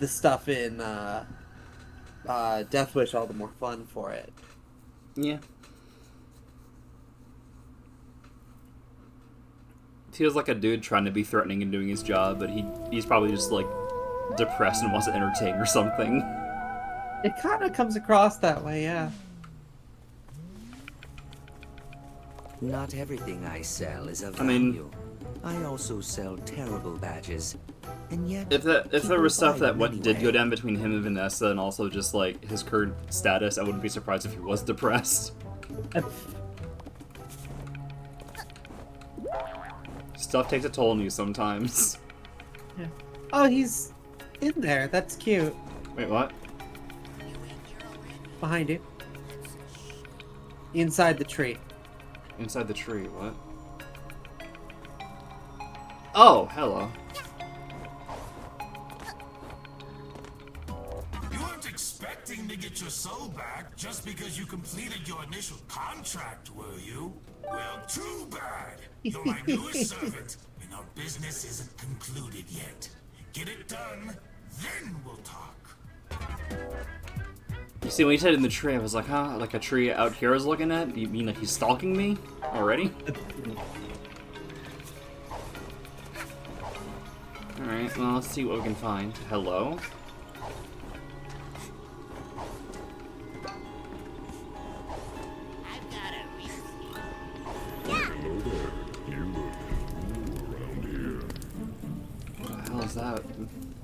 stuff in Death Wish all the more fun for it. Yeah. Feels like a dude trying to be threatening and doing his job, but he's probably just like depressed and wants to entertain or something. It kind of comes across that way, yeah. Not everything I sell is of I mean- value. I also sell terrible badges. And yet, If there was stuff buy that them did go anyway. down between him and Vanessa, and also just like his current status, I wouldn't be surprised if he was depressed. Stuff takes a toll on you sometimes. Yeah. Oh, he's in there. That's cute. Wait, what? Behind you. Inside the tree. Inside the tree, what? Oh, hello. You weren't expecting to get your soul back just because you completed your initial contract, were you? Well, too bad. You're my newest servant, and our business isn't concluded yet. Get it done, then we'll talk. You see, when you said in the tree, I was like, huh? Like a tree out here I was looking at? You mean like he's stalking me? Already? Alright, well, let's see what we can find. Hello? What the hell is that?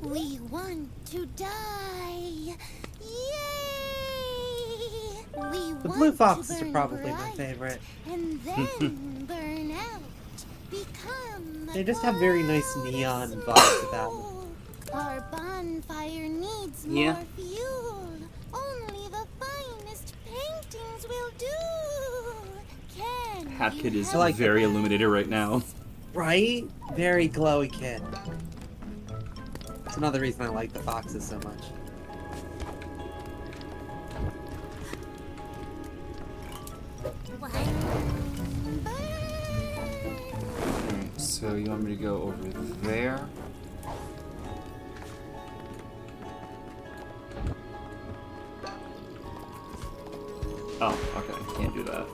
We want to die. Yay! We The want blue to foxes are burn probably my bright favorite. And then burn out. Become They just have very nice neon vibes about them. Our bonfire needs Yeah. more fuel. Only the finest paintings will do. Can Hat you Kid is I like very illuminated right now. Right? Very glowy kid. That's another reason I like the foxes so much. Alright, so you want me to go over there? Oh, okay, can't do that.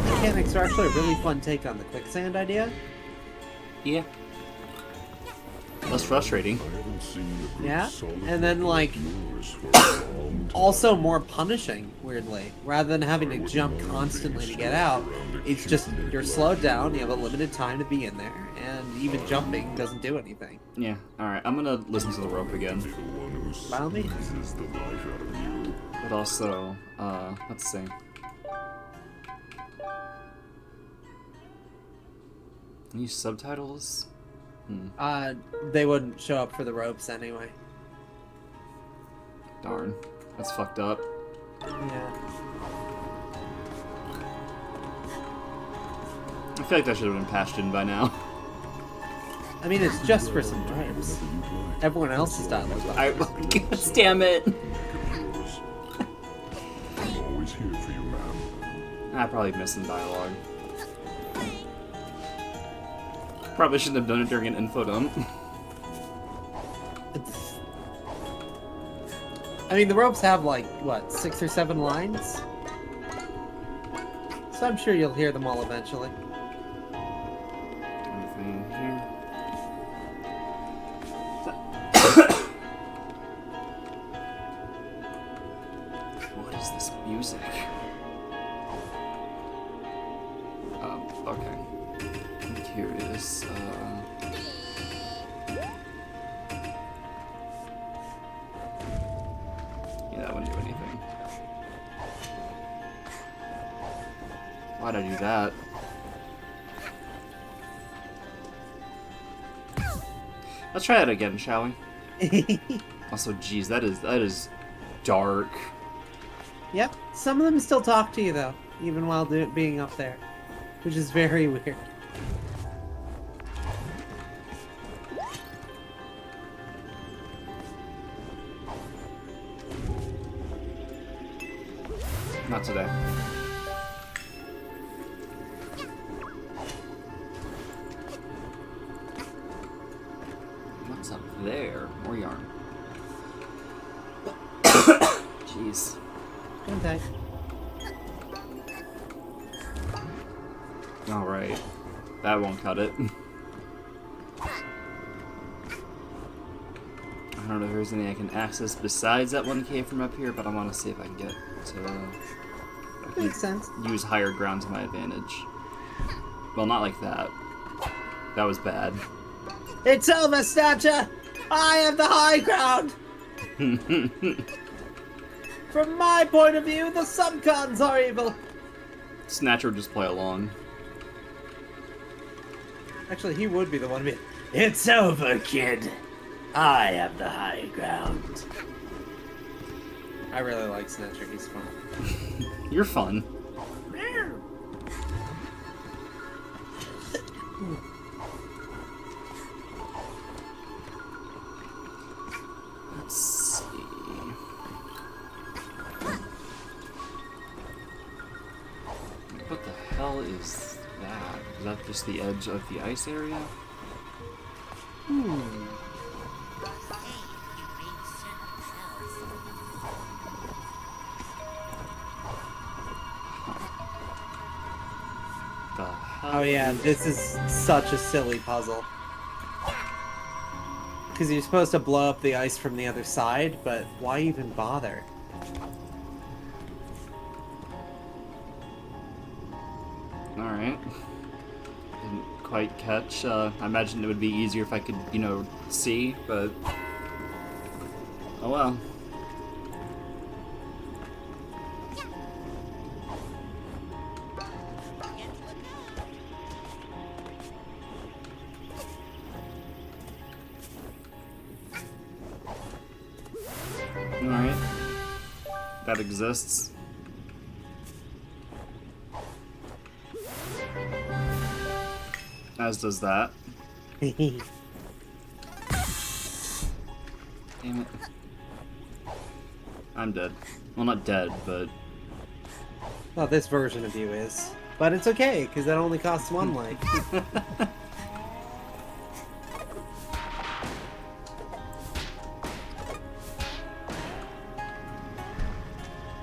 Mechanics are actually a really fun take on the quicksand idea. Yeah. Less frustrating. Yeah? And then, like, also more punishing, weirdly. Rather than having to jump constantly to get out, it's just you're slowed down, you have a limited time to be in there, and even jumping doesn't do anything. Yeah, alright, I'm gonna listen to the rope again. By all means. But also, let's see. Any subtitles? They wouldn't show up for the ropes anyway. Darn. That's fucked up. Yeah. feel like that should have been patched in by now. I mean, it's just for some ropes. Everyone else's dialogue. God damn it! I'm always here for you, ma'am. I probably missed some dialogue. Probably shouldn't have done it during an info dump. I mean, the ropes have like, what, 6 or 7 lines? So I'm sure you'll hear them all eventually. Anything here? What is this music? Okay. I'm curious. Yeah, that wouldn't do anything. Why'd I do that? Let's try that again, shall we? Also, geez, that is dark. Yep, some of them still talk to you though, even while being up there, which is very weird. Not today. What's up there? More yarn. Jeez. Okay. Alright. That won't cut it. I don't know if there's anything I can access besides that 1K from up here, but I want to see if I can get to... I can Makes sense. use higher ground to my advantage. Well, not like that. That was bad. It's over, Snatcher! I have the high ground! From my point of view, the subcons are evil! Snatcher would just play along. Actually, he would be the one to be... It's over, kid! I have the high ground. I really like Snatcher, he's fun. You're fun. Let's see. What the hell is that? Is that just the edge of the ice area? The hell? Oh yeah, this is such a silly puzzle. Because you're supposed to blow up the ice from the other side, but why even bother? Alright. Didn't quite catch. I imagined it would be easier if I could, you know, see, but... Oh well. Alright. That exists. As does that. Damn it. I'm dead. Well, not dead, but... Well, this version of you is. But it's okay, because that only costs 1 life.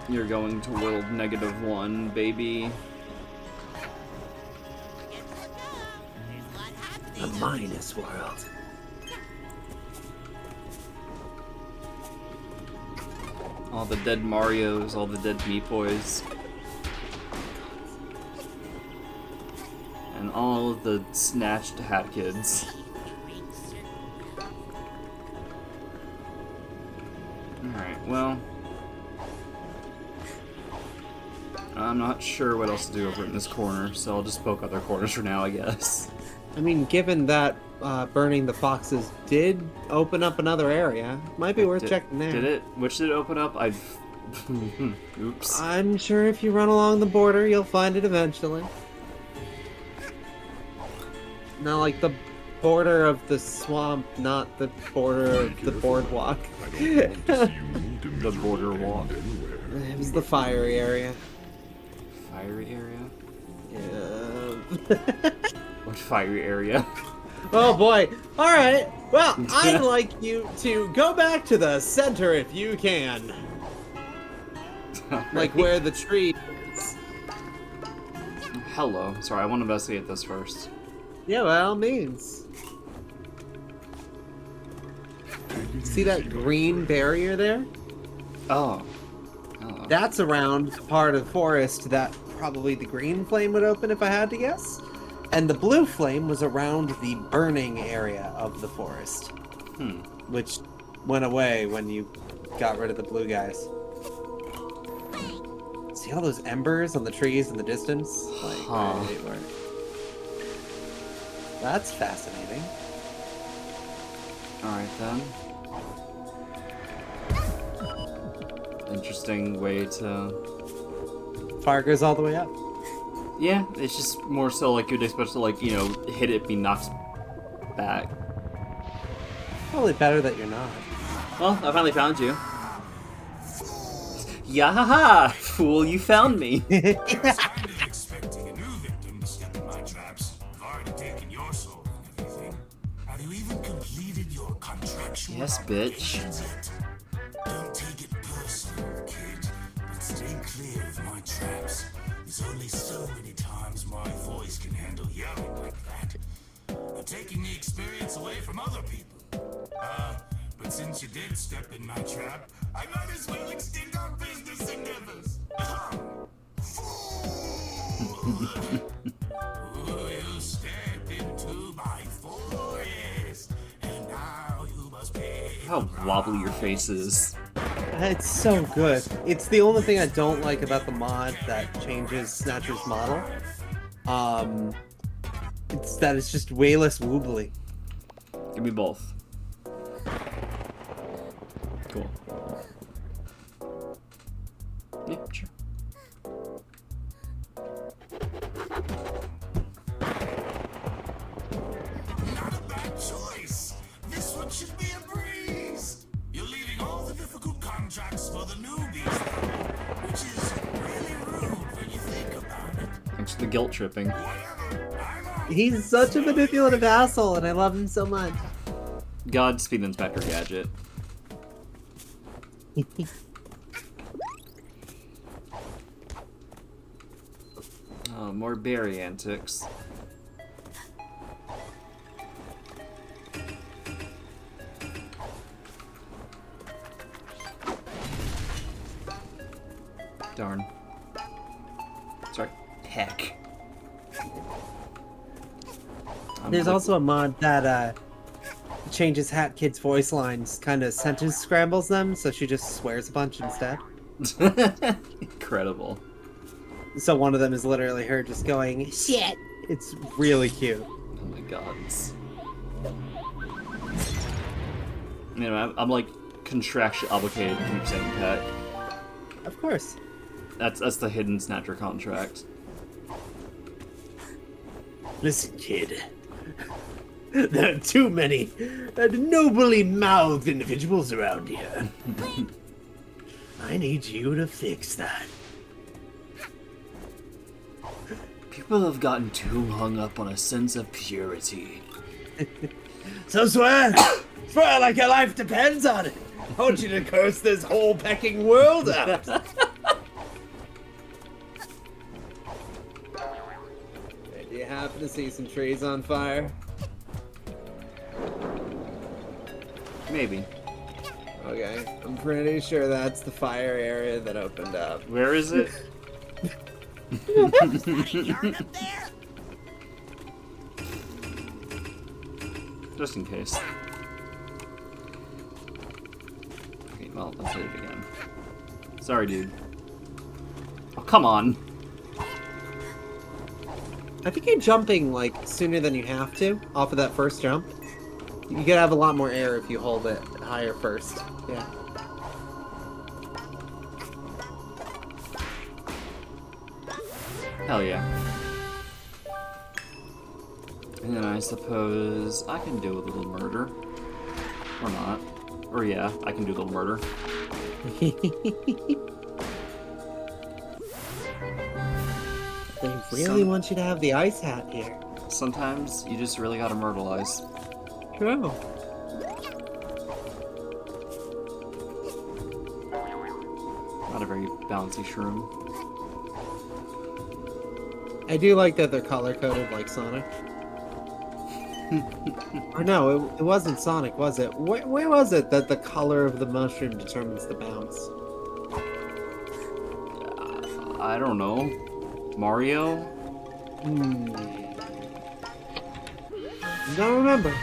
You're going to world -1, baby. A minus world. All the dead Marios, all the dead Meat Boys. And all of the snatched Hat Kids. Alright, well... I'm not sure what else to do over in this corner, so I'll just poke other corners for now, I guess. I mean, given that burning the foxes did open up another area, might be worth checking there. Did it? Which did it open up? Oops. I'm sure if you run along the border, you'll find it eventually. No, like the border of the swamp, not the border of the boardwalk. I don't want to see you meet a The border miserable walk. end anywhere. It was the fiery area. Fiery area? Yeah. What fiery area? Oh boy. Alright. Well, I'd like you to go back to the center if you can. Like where the tree is. Hello. Sorry, I want to investigate this first. Yeah, by all means. See that green barrier there? Oh. Oh. That's around the part of the forest that probably the green flame would open if I had to guess. And the blue flame was around the burning area of the forest. Which went away when you got rid of the blue guys. See all those embers on the trees in the distance? Like, Huh. where- That's fascinating. Alright then. Interesting way to... Fire goes all the way up. Yeah, it's just more so like you'd expect to, like, you know, hit it, be knocked back. Probably better that you're not. Well, I finally found you. Yahaha! Fool, you found me! I was kind of expecting a new victim to step in my traps. I've already taken your soul and everything. Have you even completed your contractual Yes, bitch. obligations yet? Don't take it personal, kid, but stay clear of my traps. There's only so many times my voice can handle yelling like that. I'm taking the experience away from other people. But since you did step in my trap, I might as well extend our business endeavors. Ooh, you stepped into my forest, and now you must pay. How wobbly your face is. It's so good. It's the only thing I don't like about the mod that changes Snatcher's model. It's that it's just way less woobly. Give me both. Cool. Yeah, sure. Not a bad choice. This one should be a breeze. You're leaving all the difficult contracts for the newbies, though, which is really rude when you think about it. Thanks for the guilt tripping. Whatever. I'm on. He's such a manipulative asshole, and I love him so much. Godspeed, Inspector Gadget. Oh, more berry antics. Darn. Sorry. Heck. There's also a mod that changes Hat Kid's voice lines, kind of sentence scrambles them, so she just swears a bunch instead. Incredible. So one of them is literally her just going, shit! It's really cute. Oh my gods. You know, I'm like contractually obligated to keep saying pet. Of course. That's the hidden Snatcher contract. Listen, kid. There are too many nobly mouthed individuals around here. I need you to fix that. People have gotten too hung up on a sense of purity. So swear! Swear like your life depends on it! I want you to curse this whole Pecking world out! Do you happen to see some trees on fire? Maybe. Okay, I'm pretty sure that's the fire area that opened up. Where is it? Just in case. Okay, well, let's hit it again. Sorry, dude. Oh, come on. I think you're jumping, like, sooner than you have to, off of that first jump. You could have a lot more air if you hold it higher first. Yeah. Hell yeah. And then I suppose I can do a little murder. Or not. Or yeah, I can do a little murder. They really want you to have the ice hat here. Sometimes you just really gotta myrtleize. True. Not a very bouncy shroom. I do like that they're color-coded like Sonic. Or no, it wasn't Sonic, was it? Where was it that the color of the mushroom determines the bounce? I don't know. Mario? Don't remember.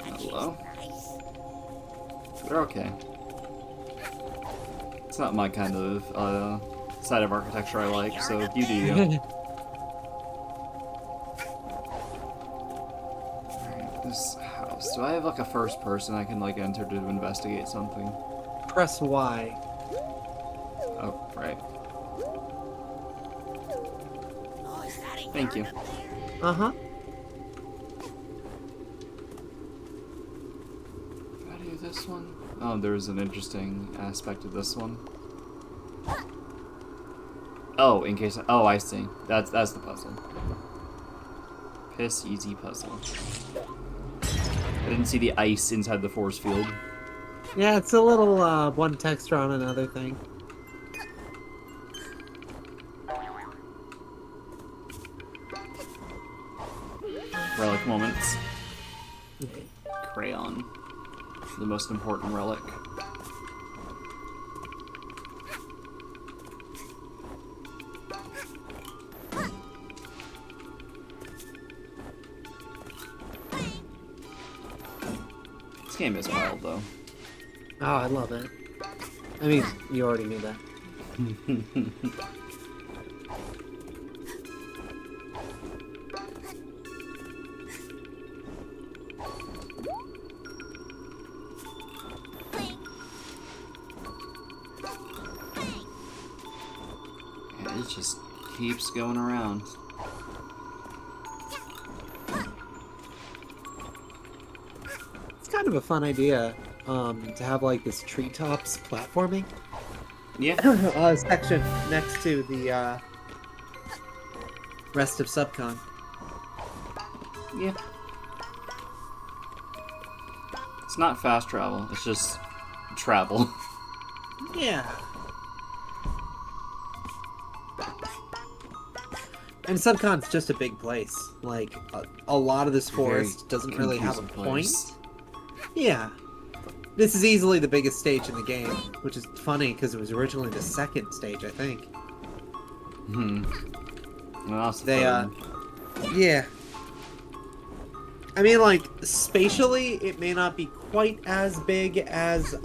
Hello? They're okay. It's not my kind of side of architecture I like, so you do you. Alright, this house. Do I have like a first person I can like enter to investigate something? Press Y. Oh, right. Thank you. Uh-huh. Did I do this one? Oh, there's an interesting aspect of this one. Oh, in case oh, I see. That's the puzzle. Piss easy puzzle. I didn't see the ice inside the force field. Yeah, it's a little one texture on another thing. Relic moments. Crayon. The most important relic. This game is wild, though. Oh, I love it. I mean, you already knew that. Yeah, it just keeps going around. It's kind of a fun idea, to have like this treetops platforming. Yeah. Section next to the rest of Subcon. Yeah. It's not fast travel, it's just travel. Yeah. And Subcon's just a big place. Like, a lot of this forest doesn't really have a point. Yeah. This is easily the biggest stage in the game, which is funny because it was originally the second stage, I think. Well, yeah. I mean, like, spatially, it may not be quite as big as,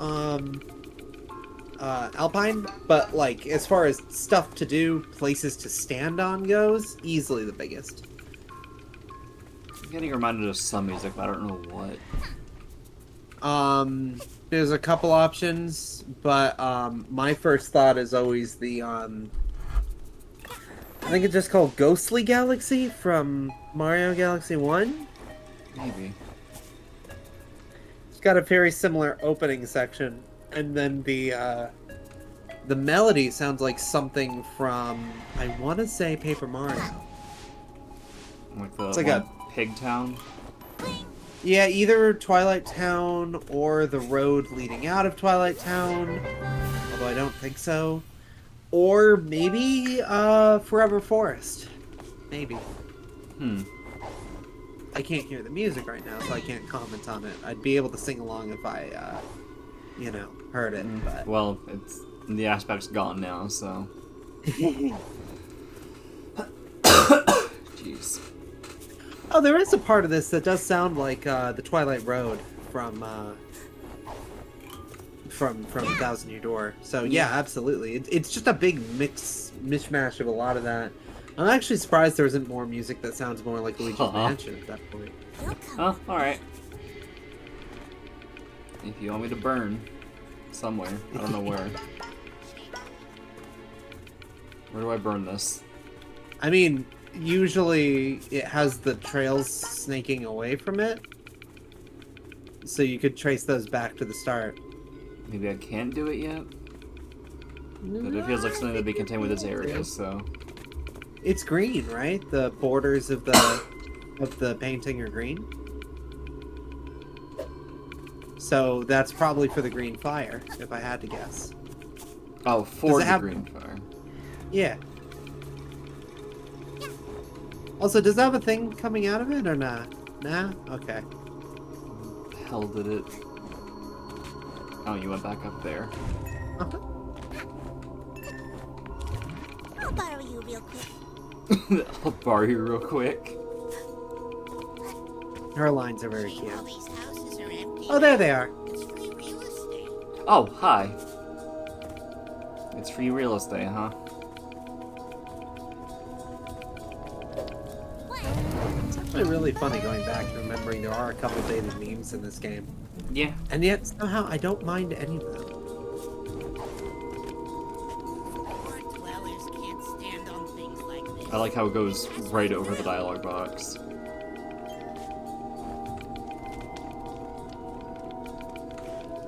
Alpine, but, like, as far as stuff to do, places to stand on goes, easily the biggest. I'm getting reminded of some music, but I don't know what. There's a couple options, but, my first thought is always the, I think it's just called Ghostly Galaxy from Mario Galaxy 1? Maybe. It's got a very similar opening section, and then the melody sounds like something from, I want to say, Paper Mario. Like the It's like one Pig Town? Yeah, either Twilight Town or the road leading out of Twilight Town, although I don't think so. Or maybe Forever Forest. Maybe. I can't hear the music right now, so I can't comment on it. I'd be able to sing along if I, you know, heard it. But... Well, it's the aspect's gone now, so. Jeez. Oh, there is a part of this that does sound like the Twilight Road from Thousand Year Door. So yeah, absolutely. It's just a big mishmash of a lot of that. I'm actually surprised there isn't more music that sounds more like Luigi's Mansion at that point. Oh, alright. If you want me to burn Somewhere. I don't know where. Where do I burn this? I mean, usually it has the trails snaking away from it. So you could trace those back to the start. Maybe I can't do it yet? But it feels like something that'd be contained with this area, so... It's green, right? The borders of the painting are green. So that's probably for the green fire, if I had to guess. Oh, for the have... green fire. Yeah. Also, does it have a thing coming out of it or not? Nah? Okay. The hell did it? Oh, you went back up there. I'll borrow you real quick. I'll borrow you real quick. Her lines are very cute. All these houses are empty. Oh, there they are. It's free real estate. Oh, hi. It's free real estate, huh? It's actually really funny going back and remembering there are a couple dated memes in this game. Yeah. And yet, somehow, I don't mind any of them. Poor dwellers can't stand on things like this. I like how it goes right over the dialogue box.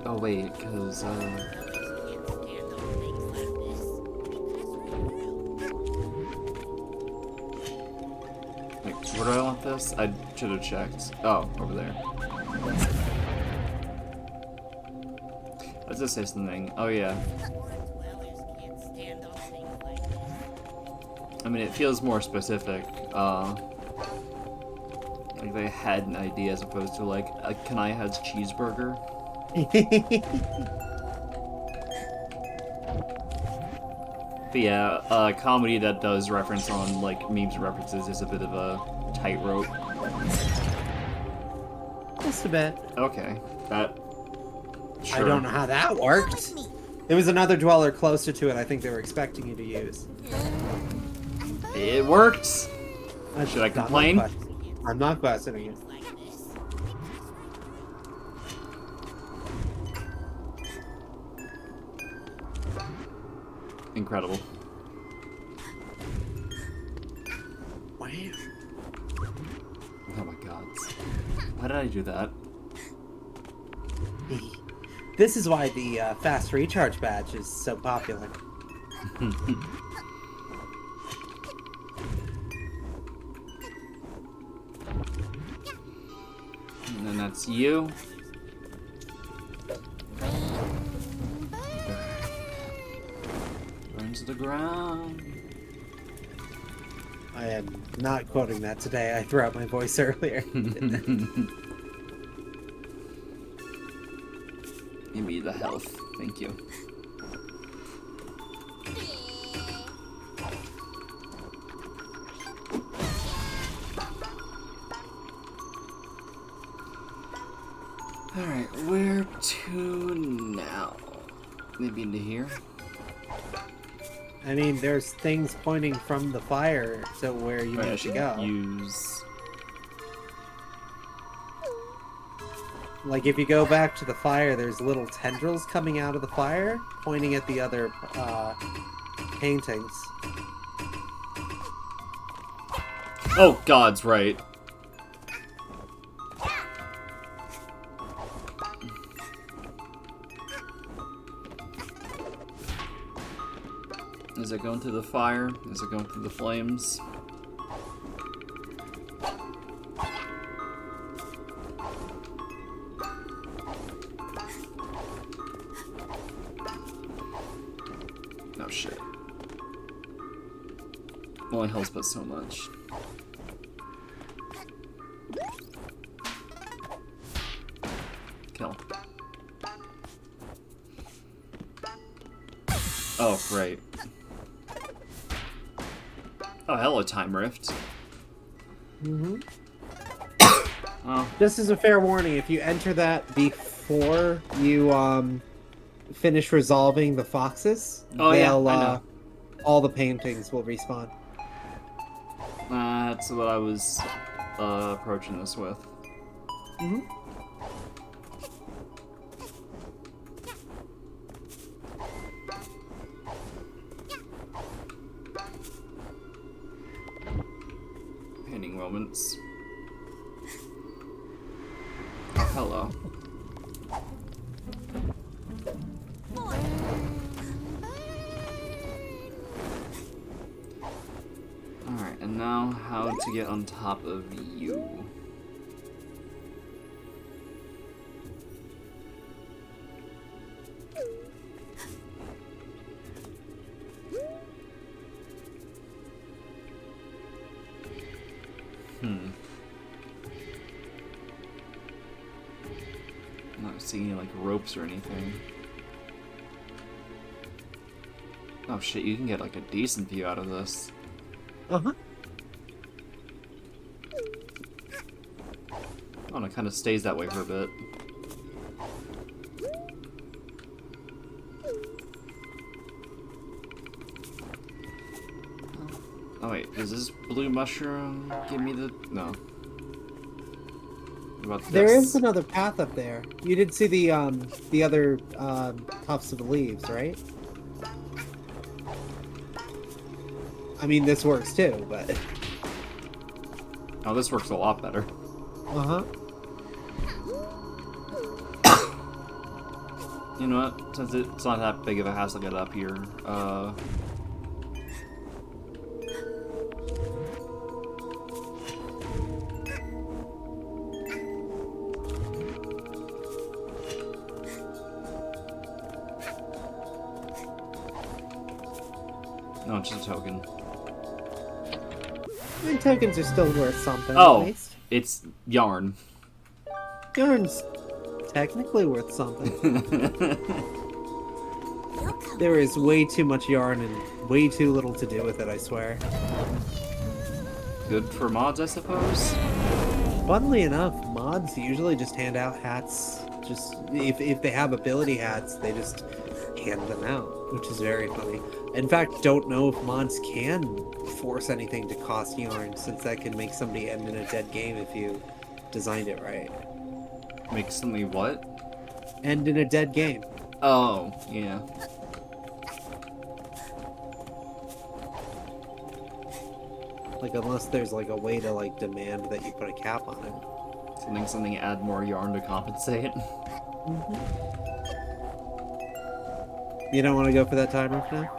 Oh wait, because Dwellers can't stand on things like this. like, where do I want this? I should have checked. Oh, over there. Let's just say something. Oh yeah. Poor dwellers can't stand on things like this. I mean, it feels more specific. Like they had an idea as opposed to like a Can I Has cheeseburger. But yeah, comedy that does reference on like memes and references is a bit of a tightrope. Just a bit. Okay, that. Sure. I don't know how that worked. There was another dweller closer to it I think they were expecting you to use. It worked. Should I complain? I'm not questioning it. Like this. Incredible. Wow. Oh my god. Why did I do that? This is why the fast recharge badge is so popular. And then that's you. Burn to the ground. I am not quoting that today. I threw out my voice earlier. Give me the health. Thank you. Alright, where to now? Maybe into here? I mean, there's things pointing from the fire to where you Right, I need to should go. use... Like, if you go back to the fire, there's little tendrils coming out of the fire, pointing at the other paintings. Oh, God's right. Is it going through the fire? Is it going through the flames? Oh shit. Only helps but so much. Kill. Oh, great. Oh, hello, Time Rift. Mm-hmm. Oh, Just as a fair warning, if you enter that before you finish resolving the foxes, Oh, yeah, I they'll know. all the paintings will respawn. that's what I was approaching this with. Mm-hmm. moments. Oh, hello. Alright, and now how to get on top of you. Not seeing any like ropes or anything. Oh shit, you can get like a decent view out of this. Uh-huh. Oh, and it kind of stays that way for a bit. Oh wait, does this blue mushroom give me the... no. What about this? There is another path up there. You did see the other tufts of leaves, right? I mean, this works too, but... Oh, this works a lot better. Uh-huh. You know what? Since it's not that big of a hassle to get up here, no, it's just a token. I mean, tokens are still worth something, at Oh, least. it's yarn. Yarn's technically worth something. There is way too much yarn and way too little to do with it, I swear. Good for mods, I suppose? Funnily enough, mods usually just hand out hats. Just if they have ability hats, they just hand them out, which is very funny. In fact, don't know if mods can force anything to cost yarn, since that can make somebody end in a dead game if you designed it right. Make something what? End in a dead game. Oh, yeah. Like, unless there's like a way to like demand that you put a cap on it. Something, add more yarn to compensate. You don't want to go for that timer for now?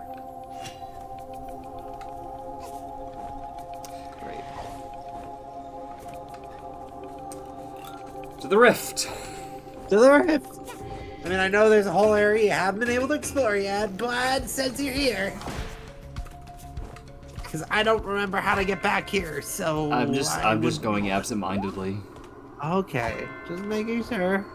Great. To the rift! To the rift! I mean, I know there's a whole area you haven't been able to explore yet, but since you're here... Because I don't remember how to get back here, so... I'm just going absent-mindedly. Okay, just making sure.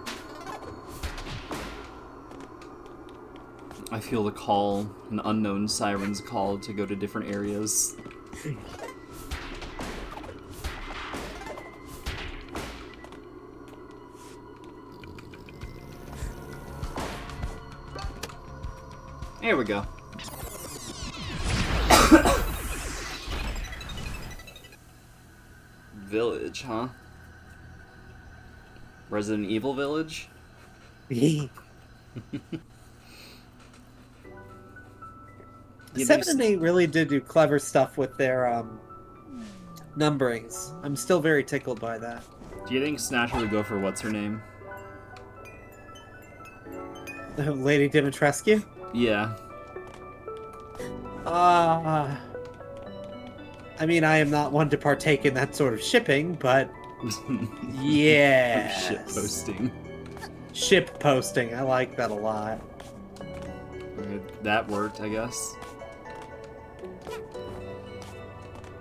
I feel the call, an unknown siren's call to go to different areas. Here we go. Village, huh? Resident Evil Village? Yeah, 7 and 8 really did do clever stuff with their numberings. I'm still very tickled by that. Do you think Snatcher would go for what's her name? Lady Dimitrescu? Yeah. I mean, I am not one to partake in that sort of shipping, but yeah. Shit posting. Ship posting. I like that a lot. Okay, that worked, I guess.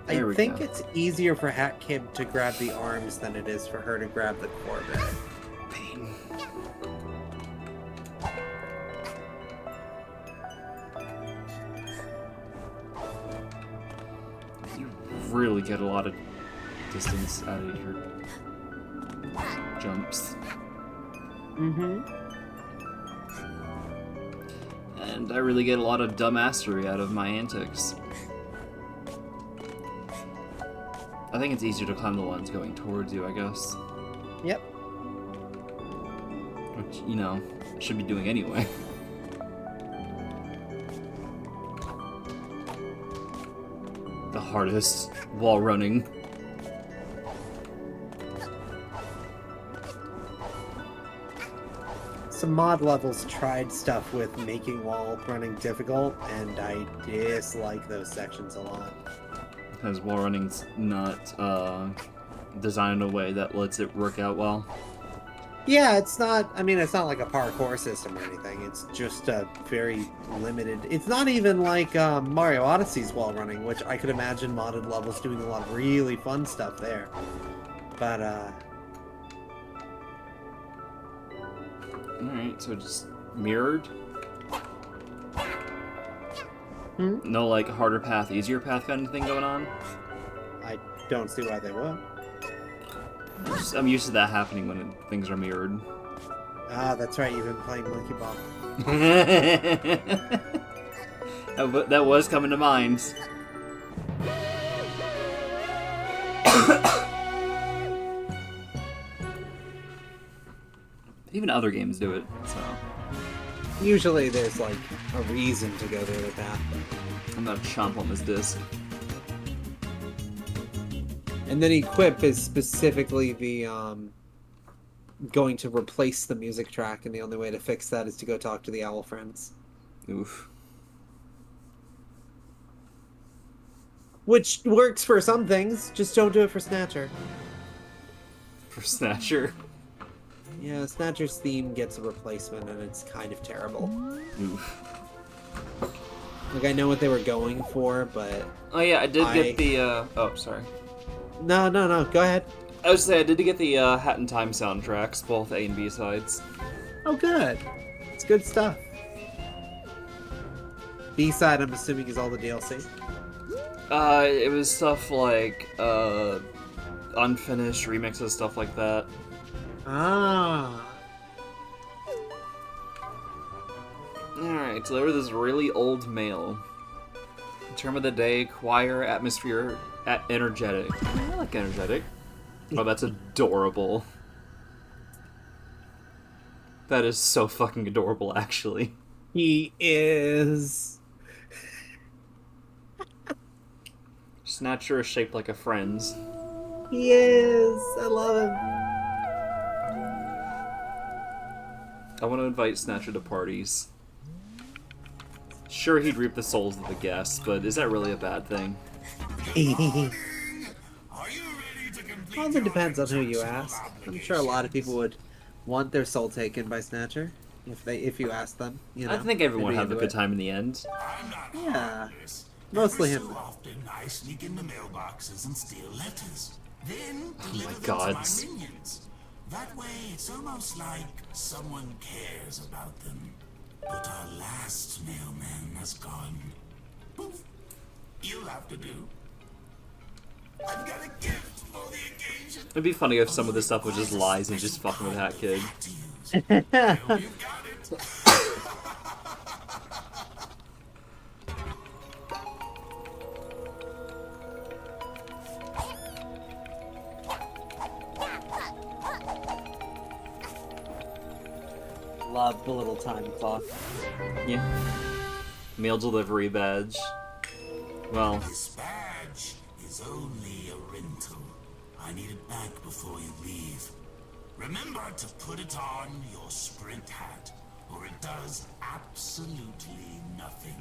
I There we think go. it's easier for Hat Kid to grab the arms than it is for her to grab the core bit. Pain. You really get a lot of distance out of your jumps. Mm-hmm. And I really get a lot of dumbassery out of my antics. I think it's easier to climb the ones going towards you, I guess. Yep. Which, you know, should be doing anyway. The hardest while running. some mod levels tried stuff with making wall running difficult, and I dislike those sections a lot. Because wall running's not designed in a way that lets it work out well. Yeah, it's not. I mean, it's not like a parkour system or anything. It's just a very limited. It's not even like Mario Odyssey's wall running, which I could imagine modded levels doing a lot of really fun stuff there. But Alright, so just mirrored? Hmm? No, like, harder path, easier path kind of thing going on? I don't see why they would. I'm used to that happening when things are mirrored. Ah, that's right. You've been playing Monkey Ball. That was coming to mind. Even other games do it, so... Usually there's like a reason to go the other path. I'm gonna chomp on this disc. And then equip is specifically the going to replace the music track, and the only way to fix that is to go talk to the owl friends. Oof. Which works for some things, just don't do it for Snatcher. For Snatcher. Yeah, Snatcher's theme gets a replacement, and it's kind of terrible. Oof. Like, I know what they were going for, but... Oh yeah, I did get the, oh, sorry. No, go ahead. I was saying, I did get the Hat in Time soundtracks, both A and B sides. Oh, good. It's good stuff. B-side, I'm assuming, is all the DLC. It was stuff like, unfinished remixes, stuff like that. Ah. Alright, so there was this really old mail. Term of the day, choir, atmosphere, energetic. I like energetic. Oh, that's adorable. That is so fucking adorable, actually. He is... Snatcher is shaped like a friend's. He is! I love him. I want to invite Snatcher to parties. Sure, he'd reap the souls of the guests, but is that really a bad thing? Well, it depends on who you ask. I'm sure a lot of people would want their soul taken by Snatcher if you ask them. You know, I think everyone they'd be had a into good it. time in the end. Yeah, mostly him. So often I sneak in the mailboxes and steal letters. Then deliver them gods. to my minions. That way, it's almost like someone cares about them. But our last mailman has gone. Poof. You'll have to do. I've got a gift for the occasion. It'd be funny if some of this stuff was just lies and just fucking with Hat Kid. I hope you've got it. Love the little time clock. Yeah. Mail delivery badge. Well, This badge is only a rental. I need it back before you leave. Remember to put it on your sprint hat, or it does absolutely nothing.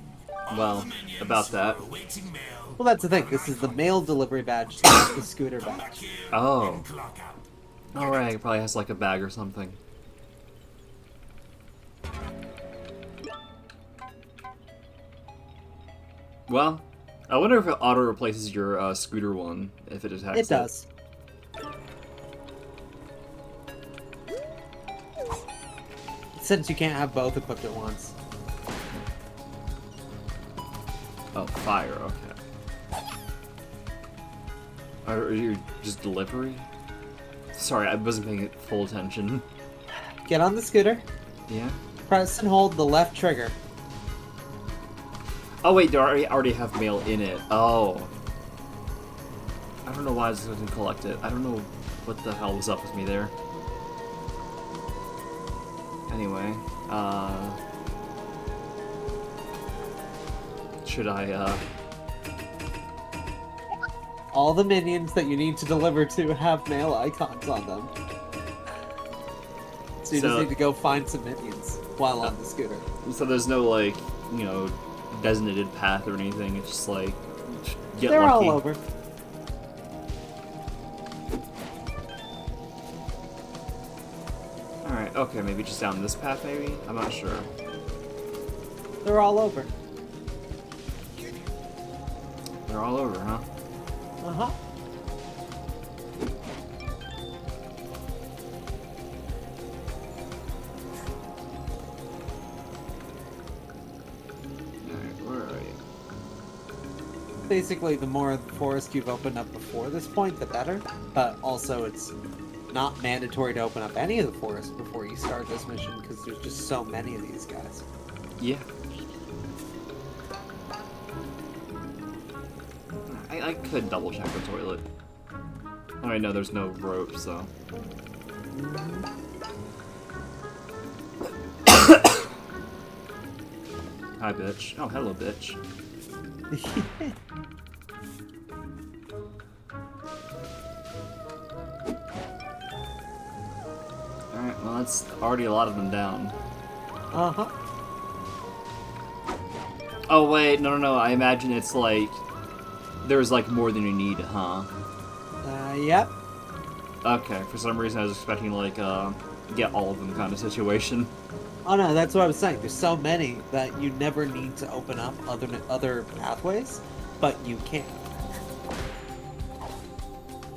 All Well, the minions about who that. are awaiting mail Well, that's the thing. This is the mail delivery badge, not the scooter come back badge. here Oh. and clock out. alright, it probably has like a bag or something. Well, I wonder if it auto replaces your scooter one if it attacks It does. Since you can't have both equipped at once. Oh, fire, okay. Are you just delivery? Sorry, I wasn't paying full attention. Get on the scooter, Yeah? press and hold the left trigger. Oh wait, they already have mail in it. Oh. I don't know why I was going to collect it. I don't know what the hell was up with me there. Anyway, should I, All the minions that you need to deliver to have mail icons on them. So you So- just need to go find some minions. while on the scooter. So there's no, like, you know, designated path or anything. It's just like, get They're lucky. all over. Alright, okay, maybe just down this path, maybe? I'm not sure. They're all over. They're all over, huh? Uh-huh. Alright, where are you? Basically, the more forest you've opened up before this point, the better. But also, it's not mandatory to open up any of the forest before you start this mission, because there's just so many of these guys. Yeah. I could double check the toilet. Oh, I know there's no rope, so. Hi, bitch. Oh, hello, bitch. Alright, well, that's already a lot of them down. Uh-huh. Oh, wait, no, I imagine it's like. There's like more than you need, huh? Yep. Okay, for some reason I was expecting like, get all of them kind of situation. Oh no, that's what I was saying. There's so many that you never need to open up other pathways, but you can.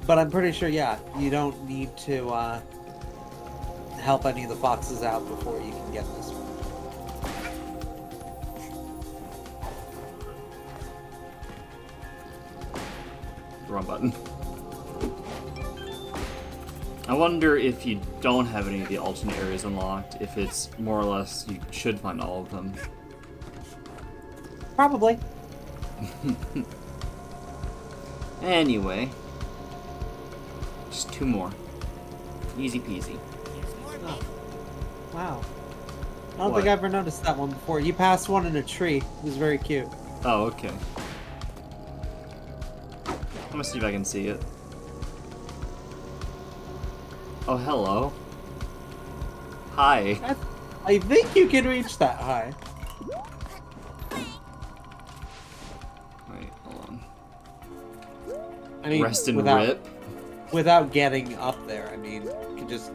But I'm pretty sure, yeah, you don't need to help any of the foxes out before you can get this one. Wrong button. I wonder if you don't have any of the alternate areas unlocked, if it's more or less you should find all of them. Probably. Anyway. Just 2 more. Easy peasy. Here's more, Oh. baby. Wow. I don't What? think I ever noticed that one before. You passed one in a tree. It was very cute. Oh, okay. I'm gonna see if I can see it. Oh, hello. Hi. I think you can reach that high. Wait, hold on. I mean, Rest and without, rip. without getting up there. I mean, you can just,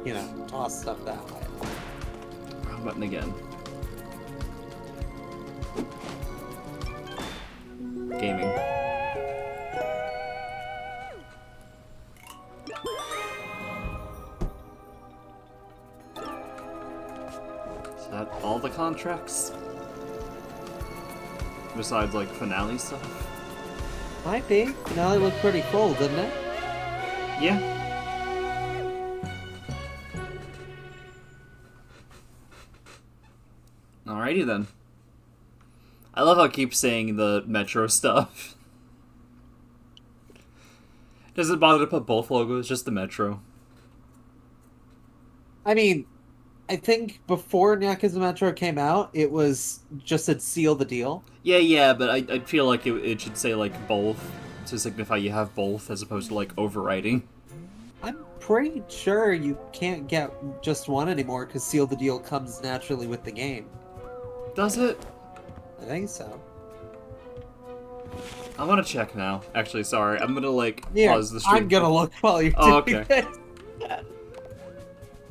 you know, toss stuff that way. Wrong button again. Gaming. Is that all the contracts? Besides, like, finale stuff? Might be. Now it looked pretty full, didn't it? Yeah. Alrighty then. I love how it keeps saying the Metro stuff. Does it bother to put both logos, just the Metro? I mean, I think before Yakuza Metro came out, it was just said seal the deal. Yeah, but I feel like it should say, like, both, to signify you have both, as opposed to, like, overwriting. I'm pretty sure you can't get just one anymore because seal the deal comes naturally with the game. Does it? I think so. I want to check now. Actually, sorry. I'm gonna, like, Yeah, pause the stream. I'm gonna look while you're Oh, doing okay. this.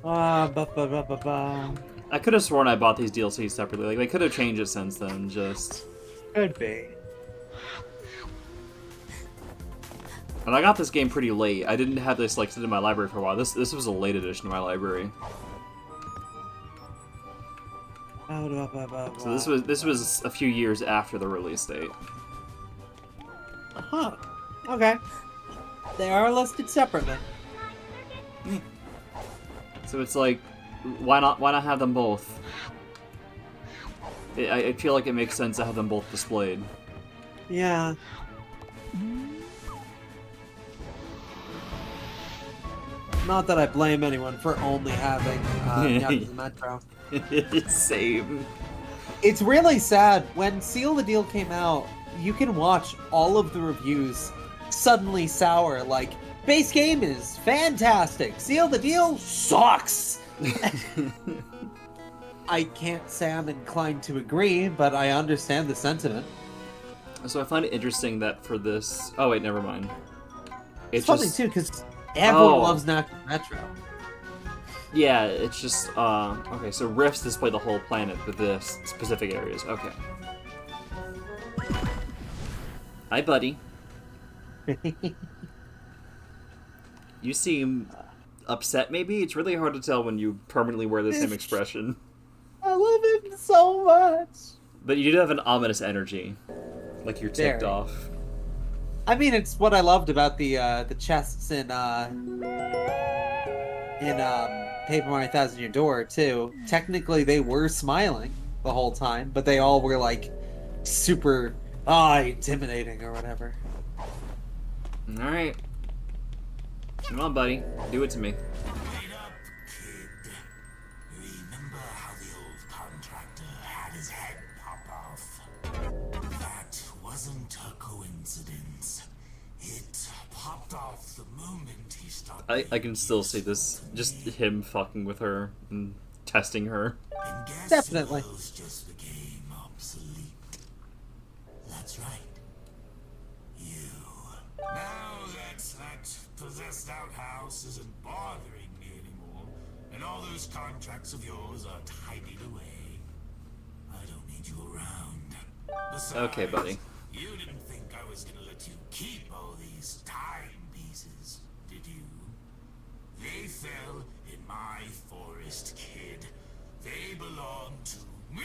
Ba-ba-ba-ba-ba. I could have sworn I bought these DLCs separately. Like, they could have changed it since then, just... Could be. And I got this game pretty late. I didn't have this, like, sit in my library for a while. This was a late edition of my library. So this was a few years after the release date. Huh. Okay. They are listed separately. So it's like, why not have them both? I feel like it makes sense to have them both displayed. Yeah. Not that I blame anyone for only having Yakuza Metro. Same. It's really sad. When Seal the Deal came out, you can watch all of the reviews suddenly sour, like, base game is fantastic, Seal the Deal sucks! I can't say I'm inclined to agree, but I understand the sentiment. So I find it interesting that for this... Oh, wait, never mind. It's funny, too, because everyone loves National Metro. Yeah, it's just, okay, so rifts display the whole planet, but the specific areas. Okay. Hi, buddy. You seem upset, maybe? It's really hard to tell when you permanently wear the same expression. I love him so much. But you do have an ominous energy. Like you're ticked off. I mean, it's what I loved about the chests in Paper Mario Thousand Year Door, too. Technically, they were smiling the whole time, but they all were, like, super, intimidating or whatever. Alright. Come on, buddy. Do it to me. Wait up, kid. Remember how the old contractor had his head pop off? That wasn't a coincidence. It popped off the moment he stopped. I can still see this. Just him fucking with her and testing her. And guess Definitely. who else just became obsolete? That's right. You. Now that possessed outhouse isn't bothering me anymore, and all those contracts of yours are tidied away, I don't need you around. Besides, Okay, buddy. You didn't think I was gonna let you keep all these timepieces, did you? They fell in my forest, kid. They belong to me.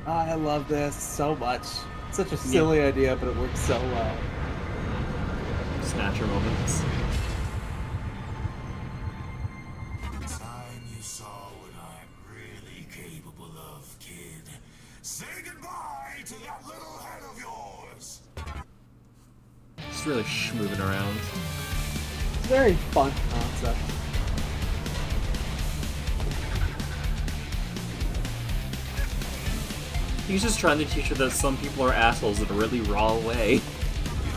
I love this so much. It's such a silly idea, but it works so well. Snatcher moments. Time you saw what I'm really capable of, kid. Say goodbye to that little head of yours. Just really moving around. It's a very fun concept. He's just trying to teach her that some people are assholes in a really raw way.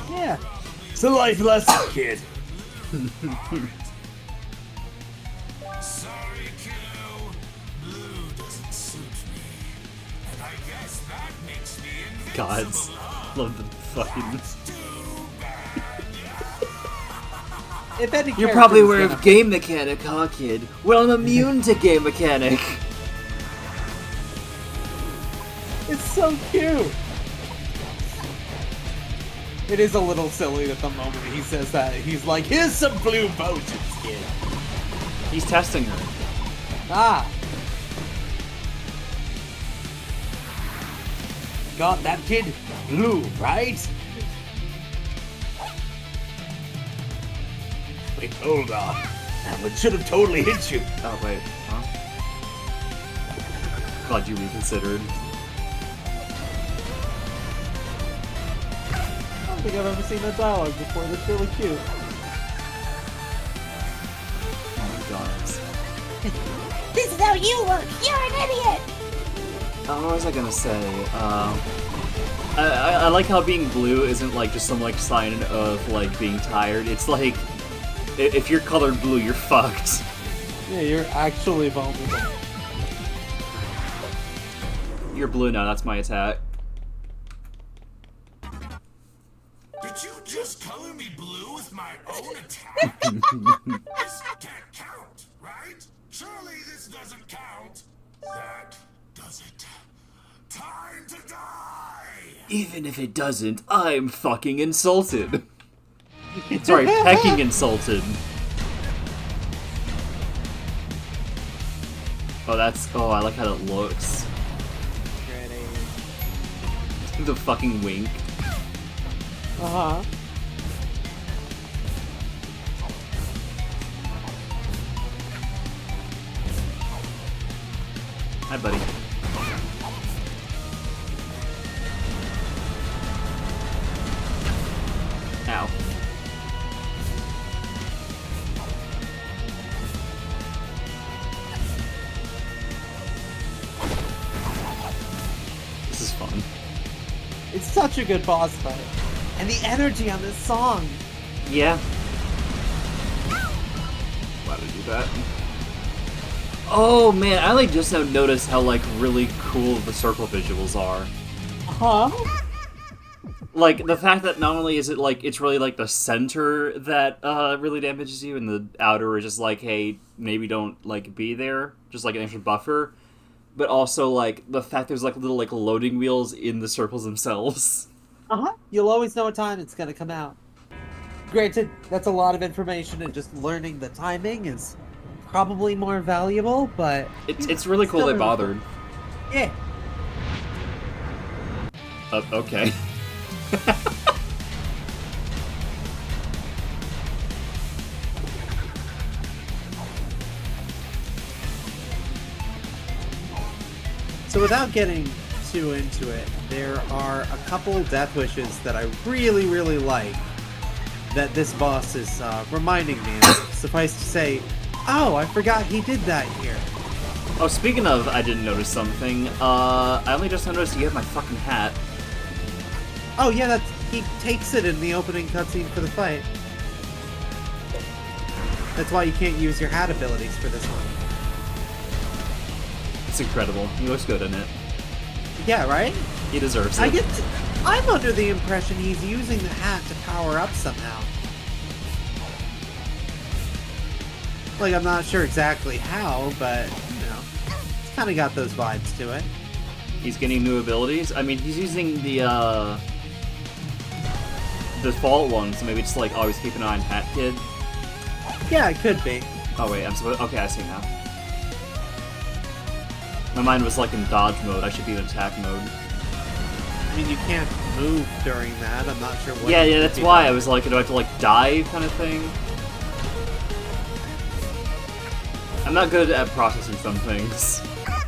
Yeah. It's a life lesson, kid. Sorry, kiddo. Blue doesn't suit me. And I guess that makes me invincible. Gods. Love the fucking... If any You're character probably was aware gonna- of Game Mechanic, huh, kid? Well, I'm immune to Game Mechanic. It's so cute. It is a little silly at the moment he says that. He's like, here's some blue potions, kid. He's testing her. Ah. Got that, kid? Blue, right? Wait, hold on. That one should have totally hit you. Oh, wait. Huh? Glad you reconsidered. I don't think I've ever seen that dialogue before. That's really cute. Oh my god. This is how you look! You're an idiot! What was I gonna say? I like how being blue isn't like just some like sign of like being tired. It's like if you're colored blue, you're fucked. Yeah, you're actually vulnerable. You're blue now. That's my attack. Did you just color me blue with my own attack? This can't count, right? Surely this doesn't count. That does it. Time to die! Even if it doesn't, I'm fucking insulted. Sorry, Pecking insulted. Oh, that's... Oh, I like how that looks. The fucking wink. Uh-huh. Hi, buddy. Ow. This is fun. It's such a good boss fight. And the energy on this song. Yeah. Why did I do that? Oh man, I like just now noticed how like really cool the circle visuals are. Huh? Like the fact that not only is it like it's really like the center that really damages you, and the outer is just like, hey, maybe don't like be there, just like an extra buffer. But also like the fact there's like little like loading wheels in the circles themselves. You'll always know what time it's gonna come out. Granted, that's a lot of information, and just learning the timing is probably more valuable, but It's really cool still they really bothered. cool. Yeah. Okay. So without getting too into it, there are a couple death wishes that I really, really like that this boss is reminding me of. Suffice to say, oh, I forgot he did that here. Oh, speaking of, I didn't notice something. I only just noticed you have my fucking hat. Oh yeah, he takes it in the opening cutscene for the fight. That's why you can't use your hat abilities for this one. It's incredible. He looks good in it. Yeah, right? He deserves it. I'm under the impression he's using the hat to power up somehow. Like, I'm not sure exactly how, but, you know, it's kind of got those vibes to it. He's getting new abilities. I mean, he's using the default one, so maybe just like always keep an eye on Hat Kid. Yeah, it could be. Oh wait, I'm supposed. Okay, I see now. My mind was like in dodge mode. I should be in attack mode. I mean, you can't move during that. I'm not sure what. Yeah, that's why I was like, do I have to like dive kind of thing? I'm not good at processing some things.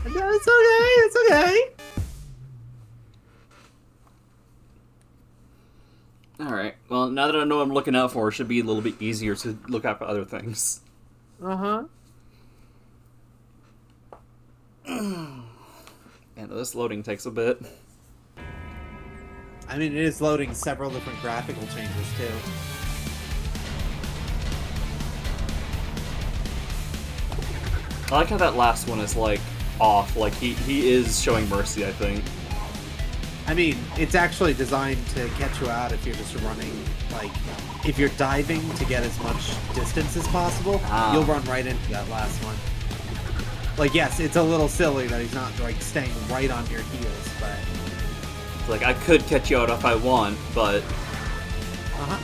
No, it's okay. It's okay. Alright, well, now that I know what I'm looking out for, it should be a little bit easier to look out for other things. Uh-huh. Man, this loading takes a bit. I mean, it is loading several different graphical changes, too. I like how that last one is, like, off. Like, he is showing mercy, I think. I mean, it's actually designed to catch you out if you're just running, like, if you're diving to get as much distance as possible, you'll run right into that last one. Like, yes, it's a little silly that he's not, like, staying right on your heels, but... It's like, I could catch you out if I want, but... Uh-huh.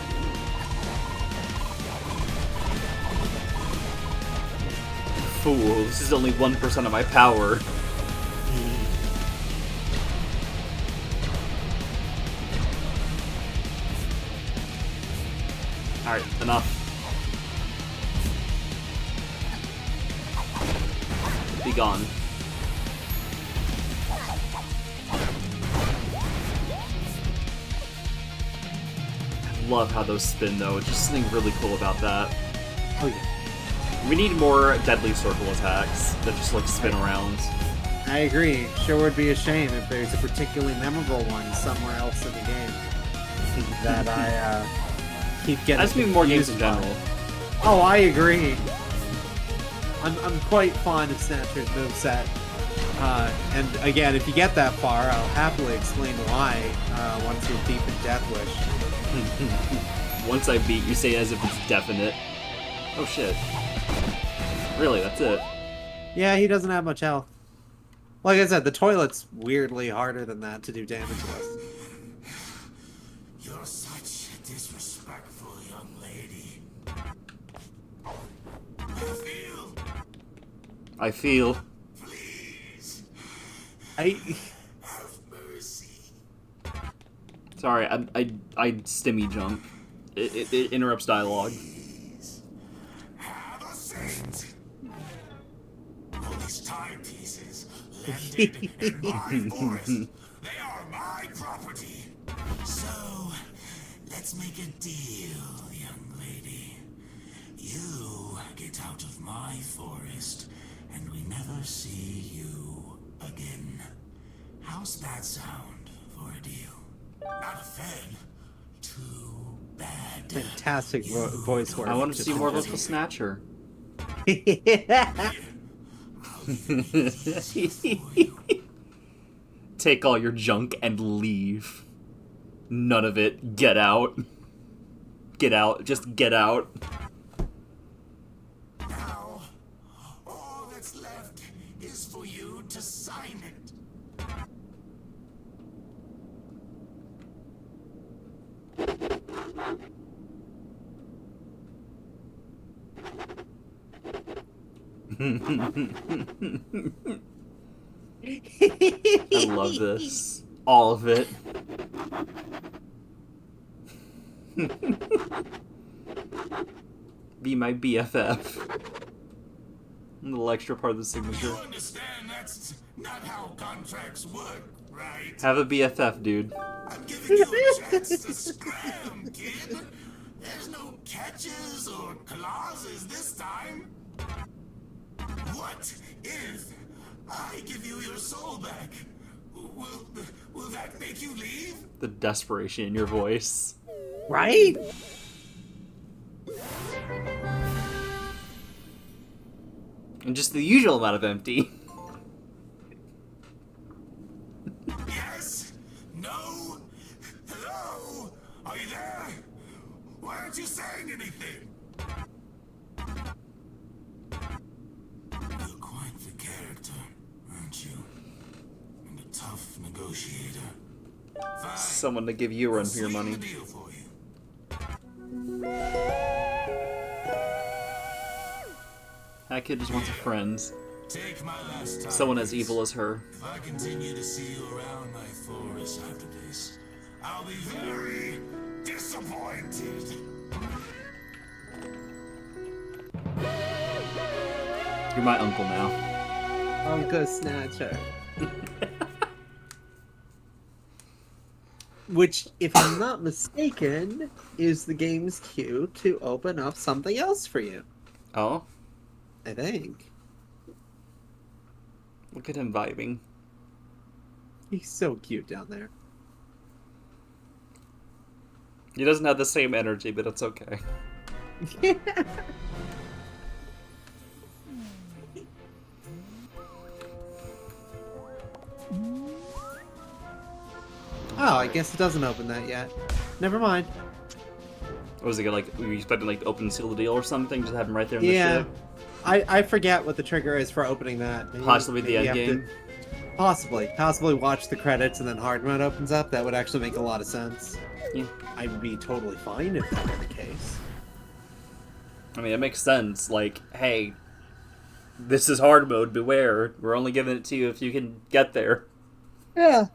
Fool, this is only 1% of my power. Alright, enough. Be gone. I love how those spin, though. It's just something really cool about that. Oh, yeah. We need more deadly circle attacks that just, like, spin around. I agree. Sure would be a shame if there's a particularly memorable one somewhere else in the game that I, keep getting. I just mean more games in general. Oh, I agree. I'm quite fond of Snatcher's moveset. And again, if you get that far, I'll happily explain why once you're deep in Death Wish. Once I beat, you say it as if it's definite. Oh shit. Really, that's it. Yeah, he doesn't have much health. Like I said, the toilet's weirdly harder than that to do damage with. You're such a disrespectful young lady. I feel. Please, I have mercy. Sorry, I stimmy jump. It interrupts dialogue. Have a seat. All these timepieces landed in my forest. They are my property. So, let's make a deal, young lady. You get out of my forest, and we never see you again. How's that sound for a deal? Not a fan. Too bad. Fantastic voice work. I want to Just see more of amazing. the Snatcher. Take all your junk and leave. None of it. Get out. Get out. Just get out. Now, all that's left is for you to sign it. I love this. All of it. Be my BFF. A little extra part of the signature. You understand that's not how contracts work, right? Have a BFF, dude. I'm giving you a chance to scram, kid. There's no catches or clauses this time. What if I give you your soul back? Will that make you leave? The desperation in your voice. Right? And just the usual amount of empty. Yes? No? Hello? Are you there? Why aren't you saying anything? You're quite the character, aren't you? And a tough negotiator. Fine. Someone to give you a run for your Sweeten money. the deal for you. That kid just wants a friend. Take my last time. Someone as evil as her. If I continue to see you around my forest after this, I'll be very disappointed. You're my uncle now. Uncle Snatcher. Which, if I'm not mistaken, is the game's cue to open up something else for you. Oh? I think. Look at him vibing. He's so cute down there. He doesn't have the same energy, but it's okay. Oh, I guess it doesn't open that yet. Never mind. What was it like? Were you expecting like to open and seal the deal or something? Just have him right there in the Yeah. ship? I forget what the trigger is for opening that. Maybe- Possibly the maybe end you have game. to- Possibly watch the credits and then hard mode opens up. That would actually make a lot of sense. Yeah. I would be totally fine if that were the case. I mean, it makes sense. Like, hey, this is hard mode. Beware. We're only giving it to you if you can get there. Yeah.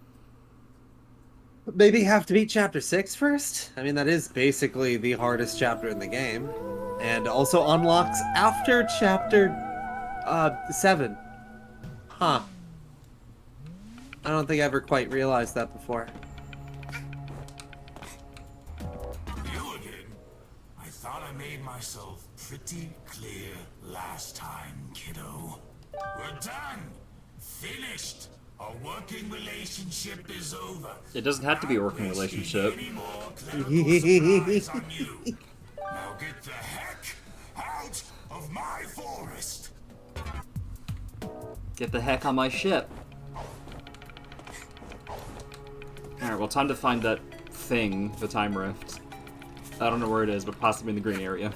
Maybe have to beat chapter 6 first? I mean, that is basically the hardest chapter in the game. And also unlocks after chapter 7. Huh. I don't think I ever quite realized that before. You again? I thought I made myself pretty clear last time, kiddo. We're done. Finished. Our working relationship is over. It doesn't have to be a working Not wasting relationship. any more clerical supplies on you. Now get the heck out of my forest. Get the heck on my ship. Alright, well, time to find that thing, the time rift. I don't know where it is, but possibly in the green area.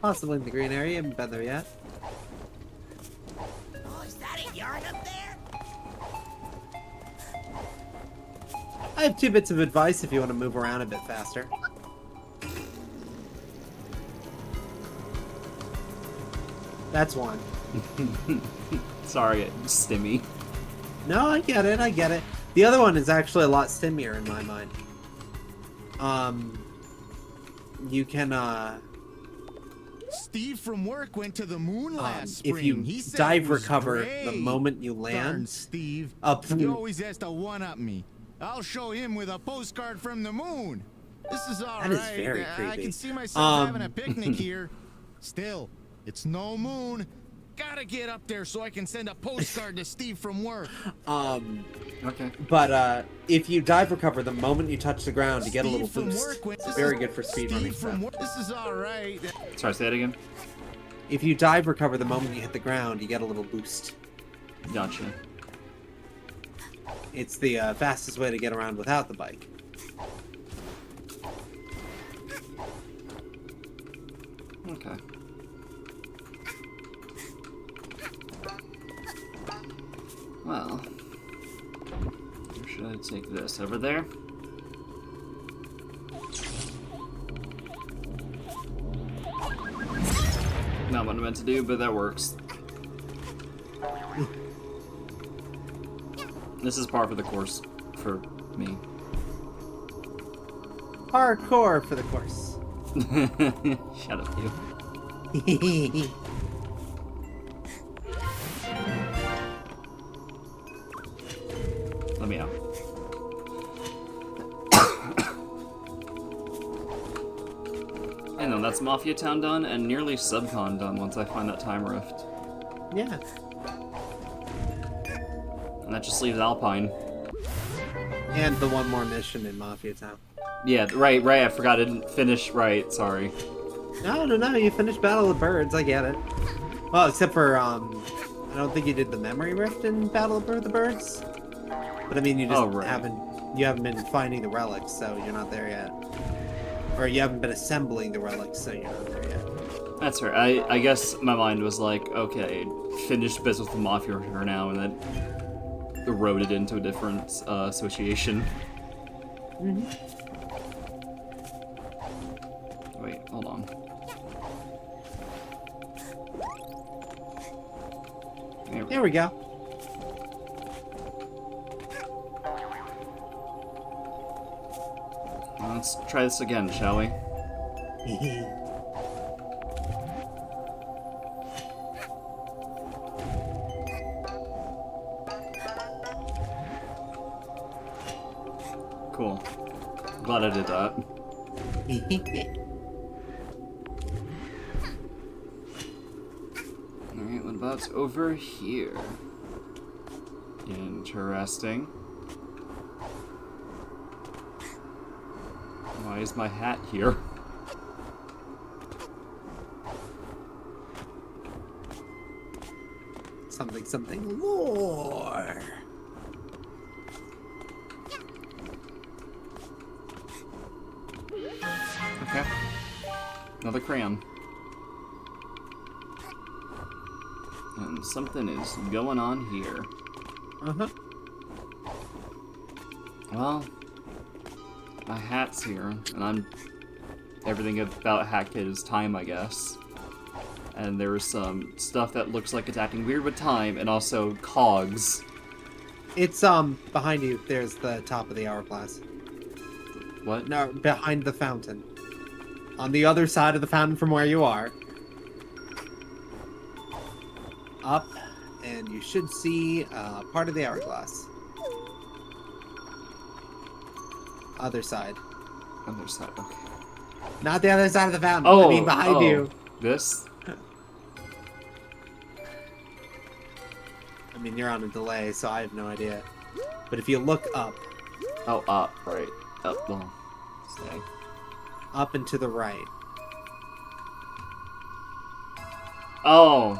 Possibly in the green area. Haven't been there yet. Oh, is that a yarn up there? I have 2 bits of advice if you want to move around a bit faster. That's one. Sorry, Stimmy. No, I get it. I get it. The other one is actually a lot stimmier in my mind. You can, Steve from work went to the moon last spring. if you He said dive it was recover great. the moment you Darn land, Steve. up. He always has to one-up me. I'll show him with a postcard from the moon. This is all That right. is very I creepy. can see myself having a picnic here. Still, it's no moon. Gotta get up there so I can send a postcard to Steve from work. Okay. But if you dive recover the moment you touch the ground, you get a little Steve from boost. work went- It's very good for speedrunning Steve from stuff. work. This is all right. Sorry, say that again. If you dive recover the moment you hit the ground, you get a little boost. Gotcha. It's the fastest way to get around without the bike. Okay. Well, where should I take this? Over there? Not what I meant to do, but that works. This is par for the course for me. Hardcore for the course. Shut up, you. Let me out. And then that's Mafia Town done, and nearly Subcon done once I find that time rift. Yeah. And that just leaves Alpine. And the one more mission in Mafia Town. Yeah, right, I forgot I didn't finish, right, sorry. No, you finished Battle of the Birds, I get it. Well, except for, I don't think you did the memory rift in Battle of the Birds. But I mean, you just haven't been finding the relics, so you're not there yet. Or you haven't been assembling the relics, so you're not there yet. That's right, I guess my mind was like, okay, finish business with the Mafia for now, and then eroded into a different association. Mm-hmm. Wait, hold on. There we go. Let's try this again, shall we? Cool. Glad I did that. Alright, what about over here? Interesting. Why is my hat here? Something lore. Okay. Another crayon. And something is going on here. Uh-huh. Well, my hat's here, and everything about Hat Kid is time, I guess. And there is some stuff that looks like it's acting weird with time, and also cogs. It's, behind you, there's the top of the hourglass. What? No, behind the fountain. On the other side of the fountain from where you are. Up, and you should see, part of the hourglass. Other side. Other side, okay. Not the other side of the fountain. Oh, I mean behind you. This? I mean, you're on a delay, so I have no idea. But if you look up. Oh, up, right. Up, well, stay. Up and to the right. Oh!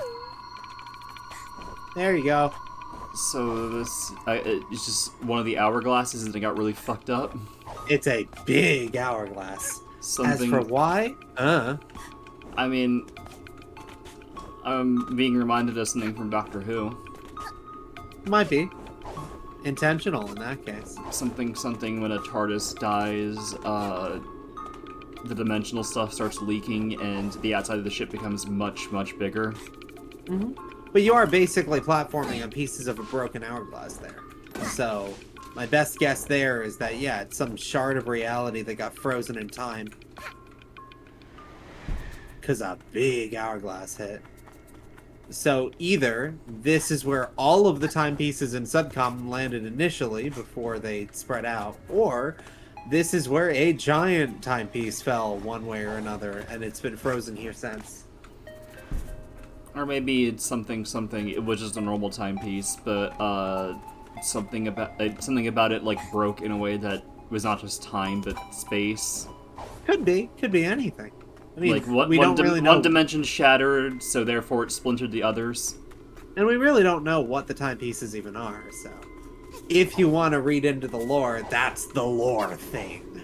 There you go. So this, it's just one of the hourglasses and it got really fucked up? It's a big hourglass. Something... As for why? I mean, I'm being reminded of something from Doctor Who. Might be. Intentional in that case. Something when a TARDIS dies, the dimensional stuff starts leaking and the outside of the ship becomes much, much bigger. Mm-hmm. But you are basically platforming on pieces of a broken hourglass there. So, my best guess there is that, yeah, it's some shard of reality that got frozen in time. Because a big hourglass hit. So, either this is where all of the timepieces in Subcom landed initially before they spread out, or this is where a giant timepiece fell one way or another, and it's been frozen here since. Or maybe it's something, it was just a normal timepiece, but, something about it, like, broke in a way that was not just time, but space. Could be anything. I mean, Like, we don't really know. One dimension shattered, so therefore it splintered the others. And we really don't know what the timepieces even are, so... If you want to read into the lore, that's the lore thing.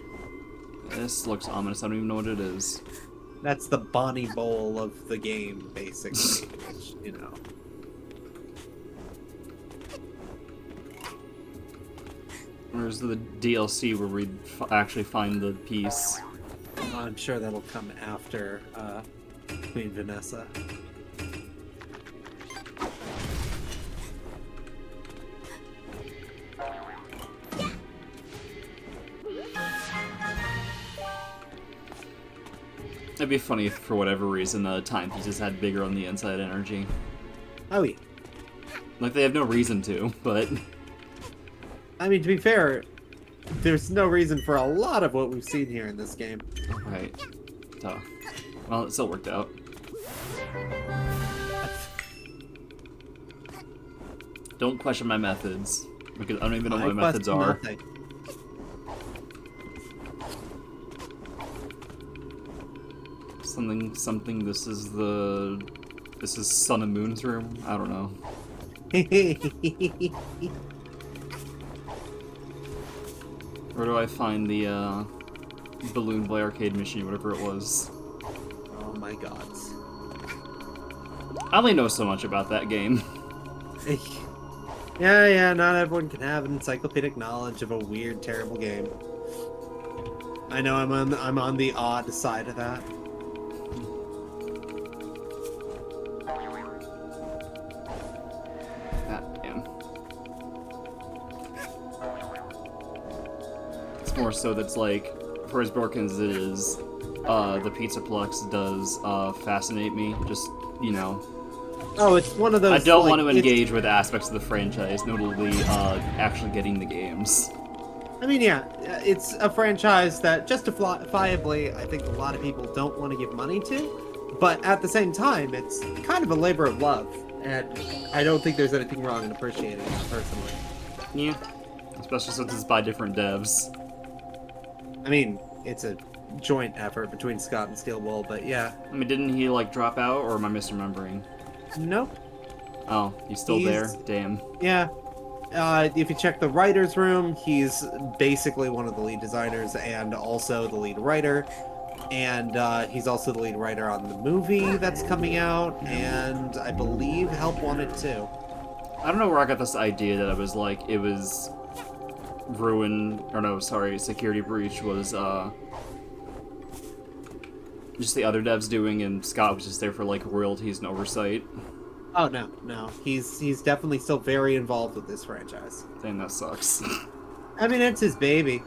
This looks ominous, I don't even know what it is. That's the Bonnie Bowl of the game, basically, which, you know... Where's the DLC where we actually find the piece? I'm sure that'll come after Queen Vanessa. It'd be funny if, for whatever reason, the timepieces had bigger on the inside energy. Oh, yeah. Like, they have no reason to, but... I mean, to be fair, there's no reason for a lot of what we've seen here in this game. Right. Duh. Well, it still worked out. Don't question my methods, because I don't even know what my methods are. Nothing. Something, this is Sun and Moon's room? I don't know. Where do I find the, Balloon Boy arcade machine, whatever it was? Oh my gods. I only know so much about that game. Yeah, not everyone can have an encyclopedic knowledge of a weird, terrible game. I know I'm on the odd side of that. More so that's like, for as broken as it is, the Pizzaplex does fascinate me. Just, you know. Oh, it's one of those. I don't want to engage with aspects of the franchise, notably actually getting the games. I mean, yeah, it's a franchise that justifiably, I think a lot of people don't want to give money to, but at the same time, it's kind of a labor of love, and I don't think there's anything wrong in appreciating it personally. Yeah, especially since it's by different devs. I mean, it's a joint effort between Scott and Steel Wool, but yeah. I mean, didn't he, like, drop out, or am I misremembering? Nope. Oh, he's still there? Damn. Yeah. If you check the writer's room, he's basically one of the lead designers and also the lead writer. And he's also the lead writer on the movie that's coming out, and I believe helped on it too. I don't know where I got this idea that it was Security Breach was, just the other devs doing, and Scott was just there for, like, royalties and oversight. Oh, no. He's definitely still very involved with this franchise. Dang, that sucks. I mean, it's his baby.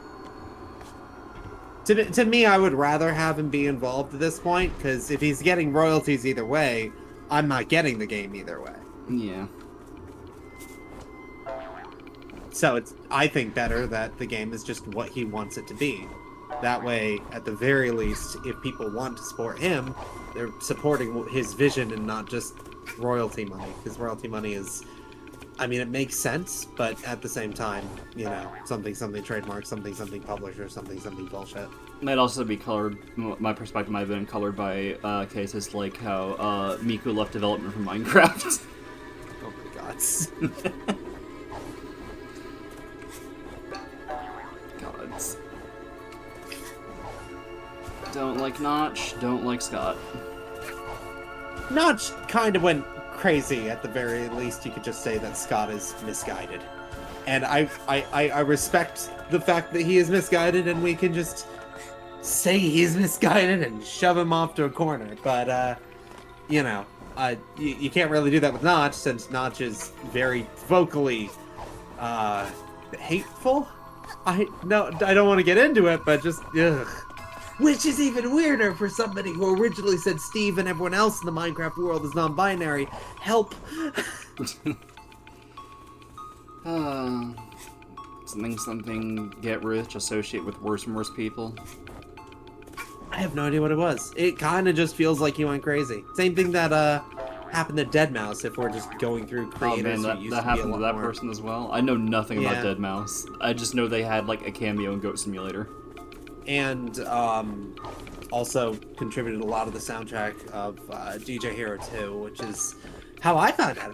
To me, I would rather have him be involved at this point, because if he's getting royalties either way, I'm not getting the game either way. Yeah. So it's, I think, better that the game is just what he wants it to be. That way, at the very least, if people want to support him, they're supporting his vision and not just royalty money. Because royalty money is, I mean, it makes sense, but at the same time, you know, something trademark, something publisher, something bullshit. Might also be colored, my perspective might have been colored by cases like how Miku left development for Minecraft. Oh my god. Gods. Don't like Notch, don't like Scott. Notch kind of went crazy. At the very least, you could just say that Scott is misguided. And I respect the fact that he is misguided, and we can just say he's misguided and shove him off to a corner. But, you know, you can't really do that with Notch, since Notch is very vocally hateful. I don't want to get into it, but just ugh. Which is even weirder for somebody who originally said Steve and everyone else in the Minecraft world is non-binary. Help. Something get rich, associate with worse and worse people. I have no idea what it was. It kind of just feels like he went crazy. Same thing that happened to Deadmau5 if we're just going through Oh creators man, who used that to be a happened lot to that more. person as well. I know nothing Yeah. about Deadmau5. I just know they had like a cameo in Goat Simulator. And also contributed a lot of the soundtrack of DJ Hero 2, which is how I found out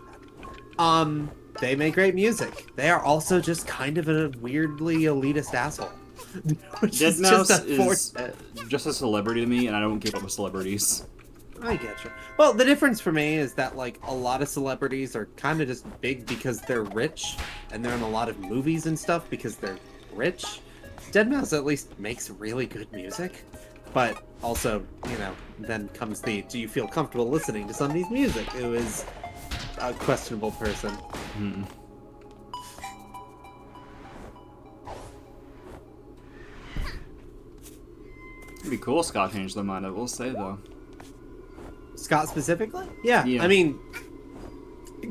about it. They make great music. They are also just kind of a weirdly elitist asshole. Which is just Deadmau5 is unfortunate. just a celebrity to me, and I don't keep up with celebrities. I get you. Well, the difference for me is that like a lot of celebrities are kind of just big because they're rich, and they're in a lot of movies and stuff because they're rich. Deadmau5 at least makes really good music, but also, you know, then comes the do you feel comfortable listening to somebody's music who is a questionable person. It'd be cool if Scott changed their mind, I will say, though. Scott specifically? Yeah. Yeah. I mean,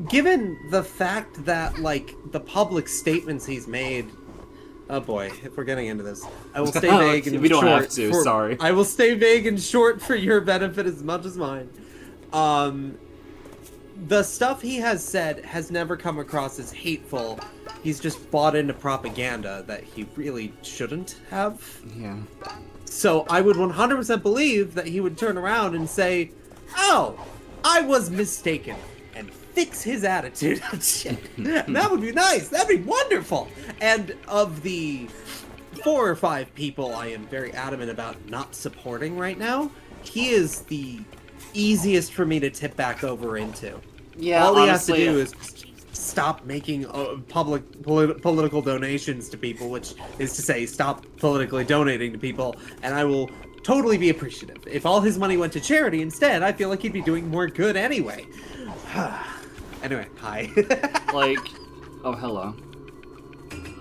given the fact that, like, the public statements he's made... Oh boy, if we're getting into this. I will stay vague and We don't short. have to, sorry. I will stay vague and short for your benefit as much as mine. The stuff he has said has never come across as hateful. He's just bought into propaganda that he really shouldn't have. Yeah. So I would 100% believe that he would turn around and say, "Oh, I was mistaken," and fix his attitude on shit. That would be nice. That'd be wonderful. And of the 4 or 5 people I am very adamant about not supporting right now, he is the easiest for me to tip back over into. Yeah, All he honestly, has to do is stop making political donations to people, which is to say stop politically donating to people, and I will totally be appreciative. If all his money went to charity instead, I feel like he'd be doing more good anyway. Anyway, hi. like, oh, hello.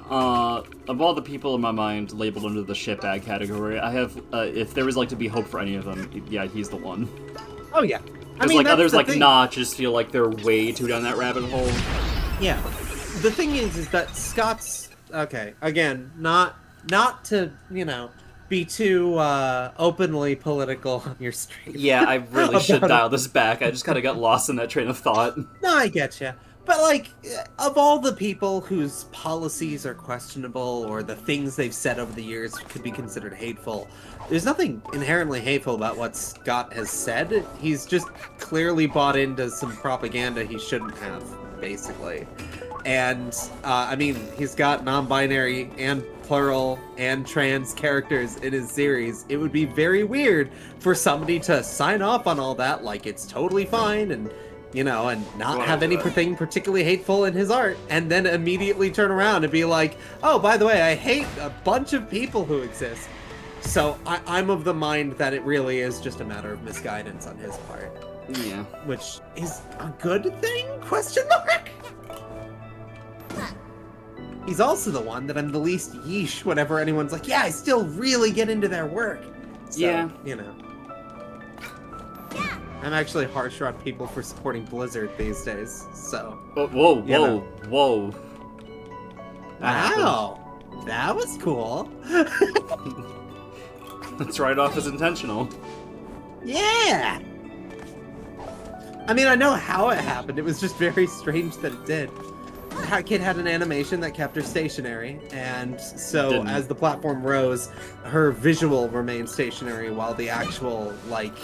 Of all the people in my mind labeled under the shitbag category, I have, if there was like to be hope for any of them, yeah, he's the one. Oh yeah. Because like others like not just feel like they're way too down that rabbit hole. Yeah. The thing is that Scott's okay. Again, not to be too openly political on your stream. Yeah, I really should dial this back. I just kind of got lost in that train of thought. No, I get you. But like, of all the people whose policies are questionable or the things they've said over the years could be considered hateful, there's nothing inherently hateful about what Scott has said. He's just clearly bought into some propaganda he shouldn't have, basically. And, I mean, he's got non-binary and plural and trans characters in his series. It would be very weird for somebody to sign off on all that like it's totally fine and and not have anything particularly hateful in his art, and then immediately turn around and be like, oh, by the way, I hate a bunch of people who exist. So I'm of the mind that it really is just a matter of misguidance on his part. Yeah. Which is a good thing? Question mark? He's also the one that I'm the least yeesh whenever anyone's like, yeah, I still really get into their work. So, yeah. I'm actually harsher on people for supporting Blizzard these days, so... Whoa. Wow! That was cool. That's right off as intentional. Yeah! I mean, I know how it happened. It was just very strange that it did. That kid had an animation that kept her stationary, and so as the platform rose, her visual remained stationary while the actual, like...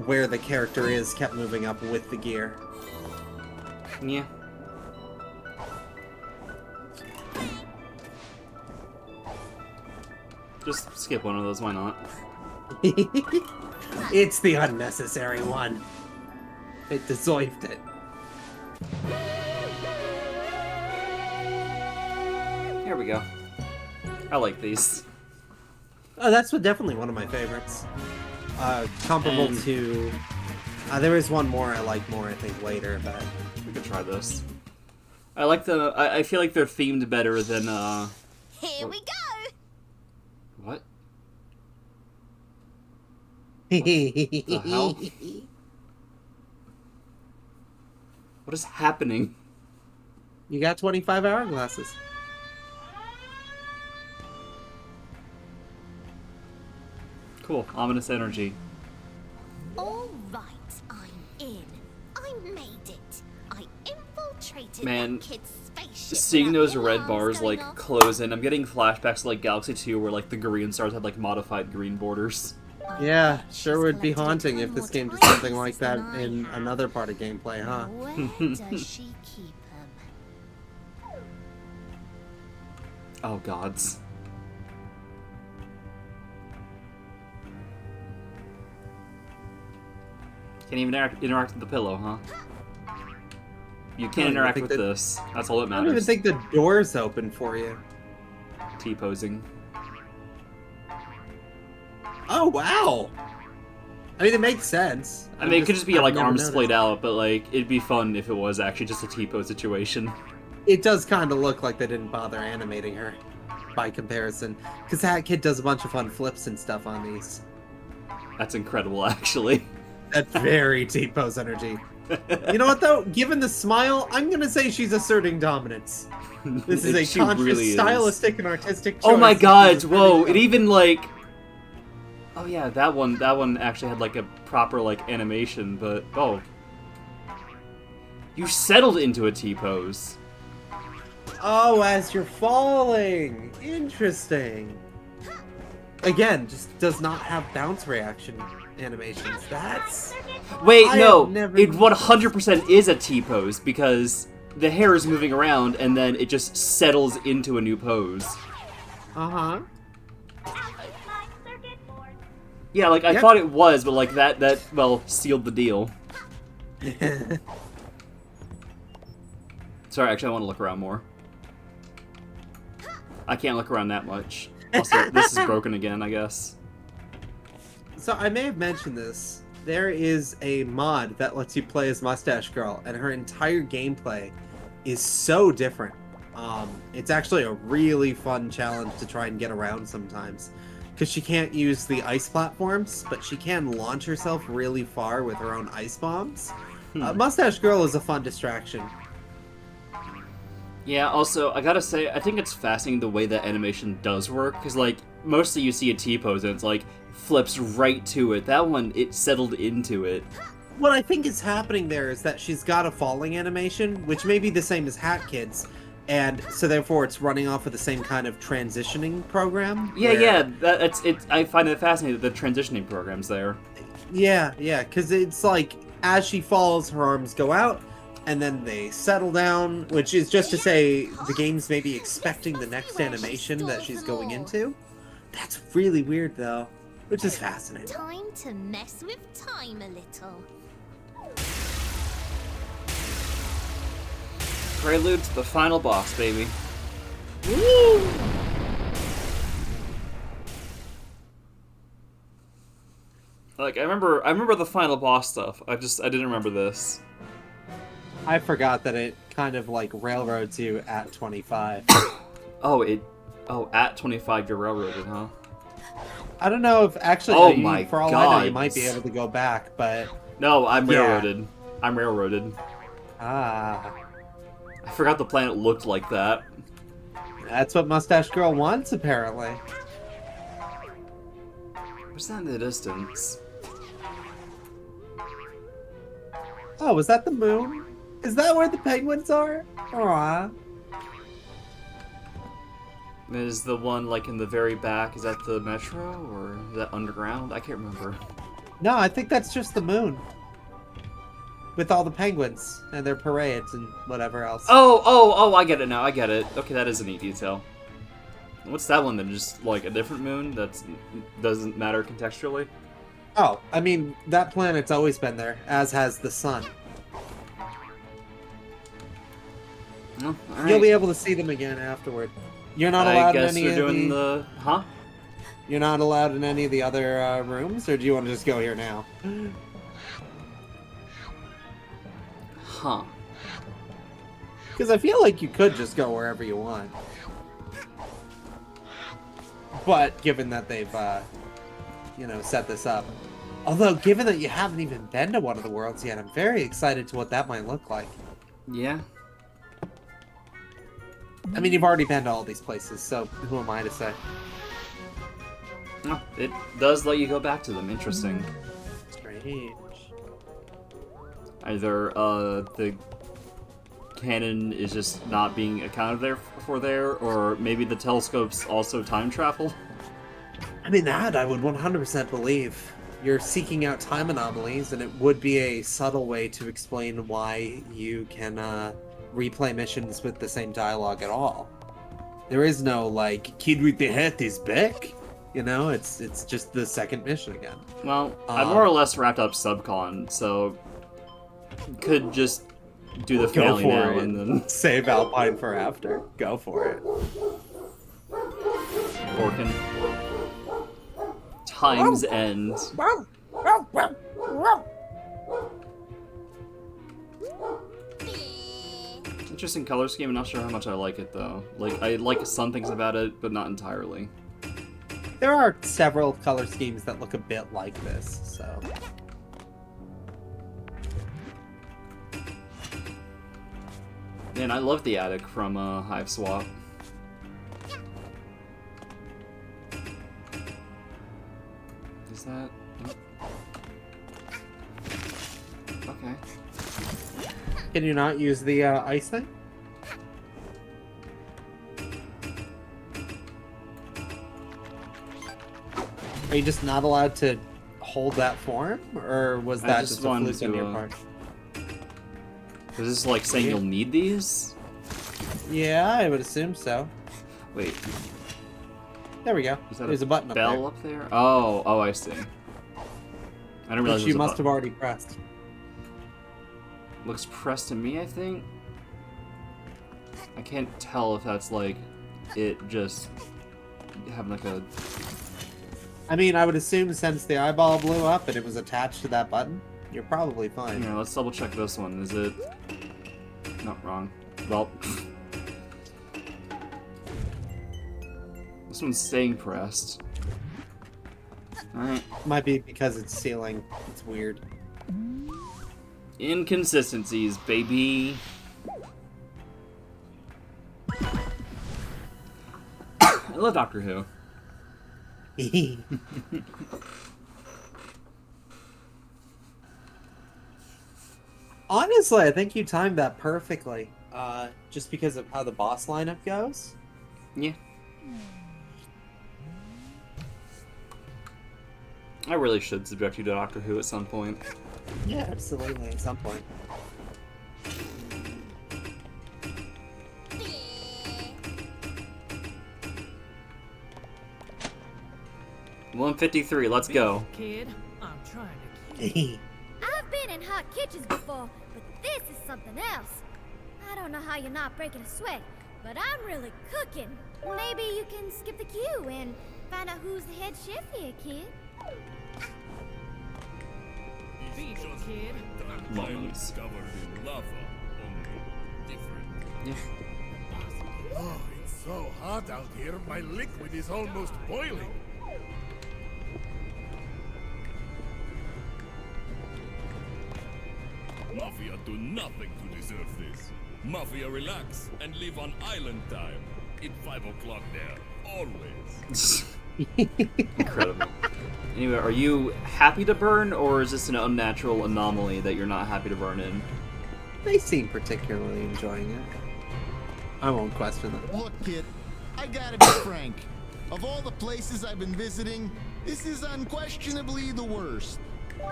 where the character is kept moving up with the gear. Yeah. Just skip one of those, why not? It's the unnecessary one. It deserved it. Here we go. I like these. Oh, that's definitely one of my favorites. Comparable to... there is one more I like more, I think, later, but... We could try this. I like the... I feel like they're themed better than, Here we go! What? The hell? What is happening? You got 25 hourglasses. Cool. Ominous energy. All right, I'm in. it. I infiltrated Man, that kid's spaceship. seeing without those any red alarms bars going like off. close in, I'm getting flashbacks to like Galaxy 2 where like the green stars had like modified green borders. I Yeah, bet sure she's would be collected a haunting ton if this more game did something timepieces like that than I in have. another part of gameplay, huh? Now, where does she keep them? Oh gods. Can't even interact with the pillow, huh? You I don't can't even interact think with that- this. That's all that I don't even matters. think the door's open for you. T-posing. Oh, wow! I mean, it makes sense. I mean, it could just be like I've never arms noticed. splayed out, but like it'd be fun if it was actually just a T-pose situation. It does kind of look like they didn't bother animating her, by comparison. Because that kid does a bunch of fun flips and stuff on these. That's incredible, actually. That's very T-pose energy. You know what, though? Given the smile, I'm gonna say she's asserting dominance. This is a She conscious, really is. stylistic, and artistic choice. Oh my She's god! asserting Whoa! It dominance. even like. Oh yeah, that one actually had like a proper like animation, but oh. You settled into a T-pose. Oh, as you're falling! Interesting. Again, just does not have bounce reaction animations. That's... Wait, I no! have never It 100% is a T-pose because the hair is moving around and then it just settles into a new pose. Uh-huh. Yeah, like I Yep. thought it was, but like that well sealed the deal. Sorry, actually I want to look around more. I can't look around that much. Also, this is broken again, I guess. So I may have mentioned this. There is a mod that lets you play as Mustache Girl, and her entire gameplay is so different. It's actually a really fun challenge to try and get around sometimes. Because she can't use the ice platforms, but she can launch herself really far with her own ice bombs. Mustache Girl is a fun distraction. Yeah, also, I gotta say, I think it's fascinating the way that animation does work, because, like, mostly you see a T-pose and it's, like, flips right to it. That one, it settled into it. What I think is happening there is that she's got a falling animation, which may be the same as Hat Kids, and so therefore it's running off of the same kind of transitioning program. Yeah, where- yeah, that's it. I find it fascinating that the transitioning program's there. Yeah, because it's like, as she falls, her arms go out, and then they settle down, which is just to say the game's maybe expecting the next animation that she's going into. That's really weird, though, which is fascinating. Time to mess with time a little. Prelude to the final boss, baby. Woo! Like, I remember the final boss stuff. I didn't remember this. I forgot that it kind of like railroads you at 25. Oh, at 25 you're railroaded, huh? I don't know if actually, Oh my for all I know, you God. might be able to go back, but No, I'm Yeah. railroaded. I'm railroaded. ah, I forgot the planet looked like that. that's what Mustache Girl wants, apparently. What's that in the distance? Oh, was that the moon? Is that where the penguins are? Aww. Is the one, like, in the very back, is that the metro, or is that underground? I can't remember. No, I think that's just the moon. With all the penguins and their parades and whatever else. Oh, I get it now, I get it. Okay, that is a neat detail. What's that one then? Just, like, a different moon that doesn't matter contextually? Oh, I mean, that planet's always been there, as has the sun. No, You'll be able to see them again afterward. You're not I allowed in guess any we're of doing the... Huh? You're not allowed in any of the other rooms, or do you want to just go here now? Huh. Because I feel like you could just go wherever you want. But given that they've, set this up. Although, given that you haven't even been to one of the worlds yet, I'm very excited to what that might look like. Yeah. I mean, you've already been to all these places, so who am I to say? Oh, it does let you go back to them. Interesting. Strange. Either the cannon is just not being accounted for there, or maybe the telescope's also time travel. I mean, that I would 100% believe. You're seeking out time anomalies, and it would be a subtle way to explain why you can replay missions with the same dialogue at all. There is no, like, kid with the hat is back. You know, it's just the second mission again. Well, I more or less wrapped up Subcon, so could just do the Go finale for now it. and then Save Alpine for after. Go for it. Orkin. Time's End. Interesting color scheme. I'm not sure how much I like it though. Like, I like some things about it, but not entirely. There are several color schemes that look a bit like this, so. Man, I love the attic from Hive Swap. Is that? Okay. Can you not use the ice thing? Are you just not allowed to hold that form? Or was I that just just a wanted fluke on to, your part? Is this like saying you'll need these? Yeah, I would assume so. Wait, There we go. is that There's a button up bell there. up there? Oh, I see. I didn't realize Which it you was a must have already pressed. Looks pressed to me, I think. I can't tell if that's like it just having like a. I mean, I would assume since the eyeball blew up and it was attached to that button, you're probably fine. Yeah, let's double check this one. Is it? Not wrong. Well, this one's staying pressed. Alright. Might be because it's sealing. It's weird. Inconsistencies, baby. I love Doctor Who. Honestly, I think you timed that perfectly. Just because of how the boss lineup goes. Yeah. I really should subject you to Doctor Who at some point. Yeah, absolutely. At some point. $153. Let's go. Kid, I'm trying to keep. I've been in hot kitchens before, but this is something else. I don't know how you're not breaking a sweat, but I'm really cooking. Maybe you can skip the queue and find out who's the head chef here, kid. Beat it, kid. Moments. Yeah. Oh, it's so hot out here. My liquid is almost boiling. Mafia do nothing to deserve this. Mafia relax and live on island time. It's 5 o'clock there, always. Incredible. Anyway, are you happy to burn, or is this an unnatural anomaly that you're not happy to burn in? They seem particularly enjoying it. I won't question them. Look, kid, I gotta be frank. Of all the places I've been visiting, this is unquestionably the worst.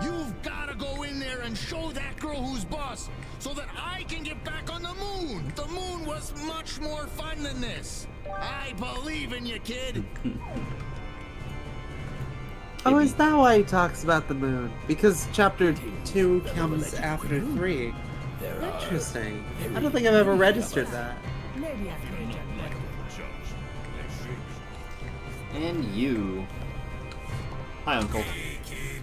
You've gotta go in there and show that girl who's boss, so that I can get back on the moon. The moon was much more fun than this. I believe in you, kid. Oh, is that why he talks about the moon? Because chapter 2 comes after 3. Interesting. I don't think I've ever registered that. Maybe I can get better. And you. Hi, Uncle. Hey, kid.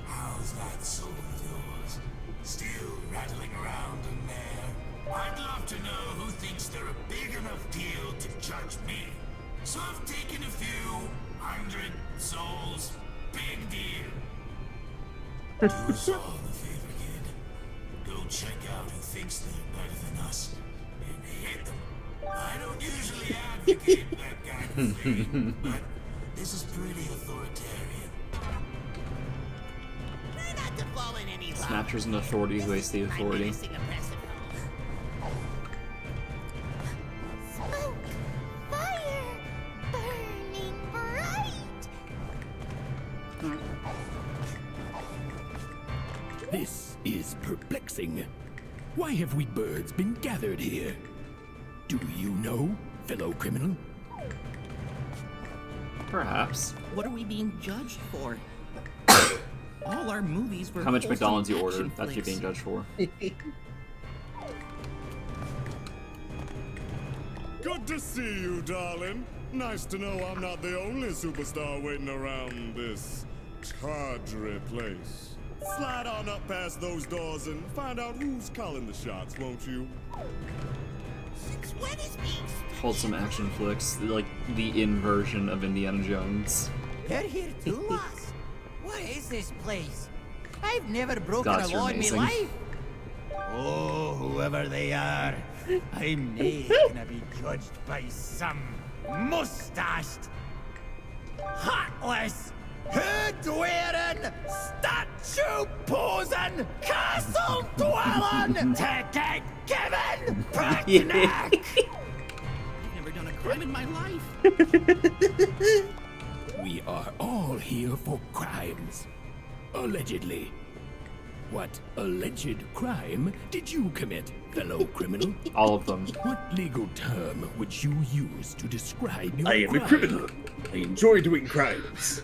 How's that soul of yours? Still rattling around in there? I'd love to know who thinks they're a big enough deal to judge me. So I've taken a few 100 souls. Big deal. Do us all a favor, kid. Go check out who thinks they're better than us and hit them. I don't usually advocate that kind of thing, but this is pretty authoritarian. Try not to fallen any longer. Snatcher's an authority who hates the authority. I'm menacing oppressive foe. Smoke! Fire! Burning bright! This is perplexing. Why have we birds been gathered here? Do you know, fellow criminal? Perhaps. What are we being judged for? All our movies were How much wholesome McDonald's you action ordered? That's you flicks. being judged for. Good to see you, darling. Nice to know I'm not the only superstar waiting around this tawdry place. Slide on up past those doors and find out who's calling the shots, won't you? Since when is being Wholesome action flicks, like the inversion of Indiana Jones. You're here too, lass. What is this place? I've never broken Gods, a you're law in my amazing. life. Oh, whoever they are, I'm not gonna be judged by some mustached, heartless, hood-wearing, statue-posing, castle-dwelling, ticket-giving picnic! I've never done a crime in my life. We are all here for crimes. Allegedly. What alleged crime did you commit, fellow criminal? All of them. What legal term would you use to describe your I am a crime? criminal. I enjoy doing crimes.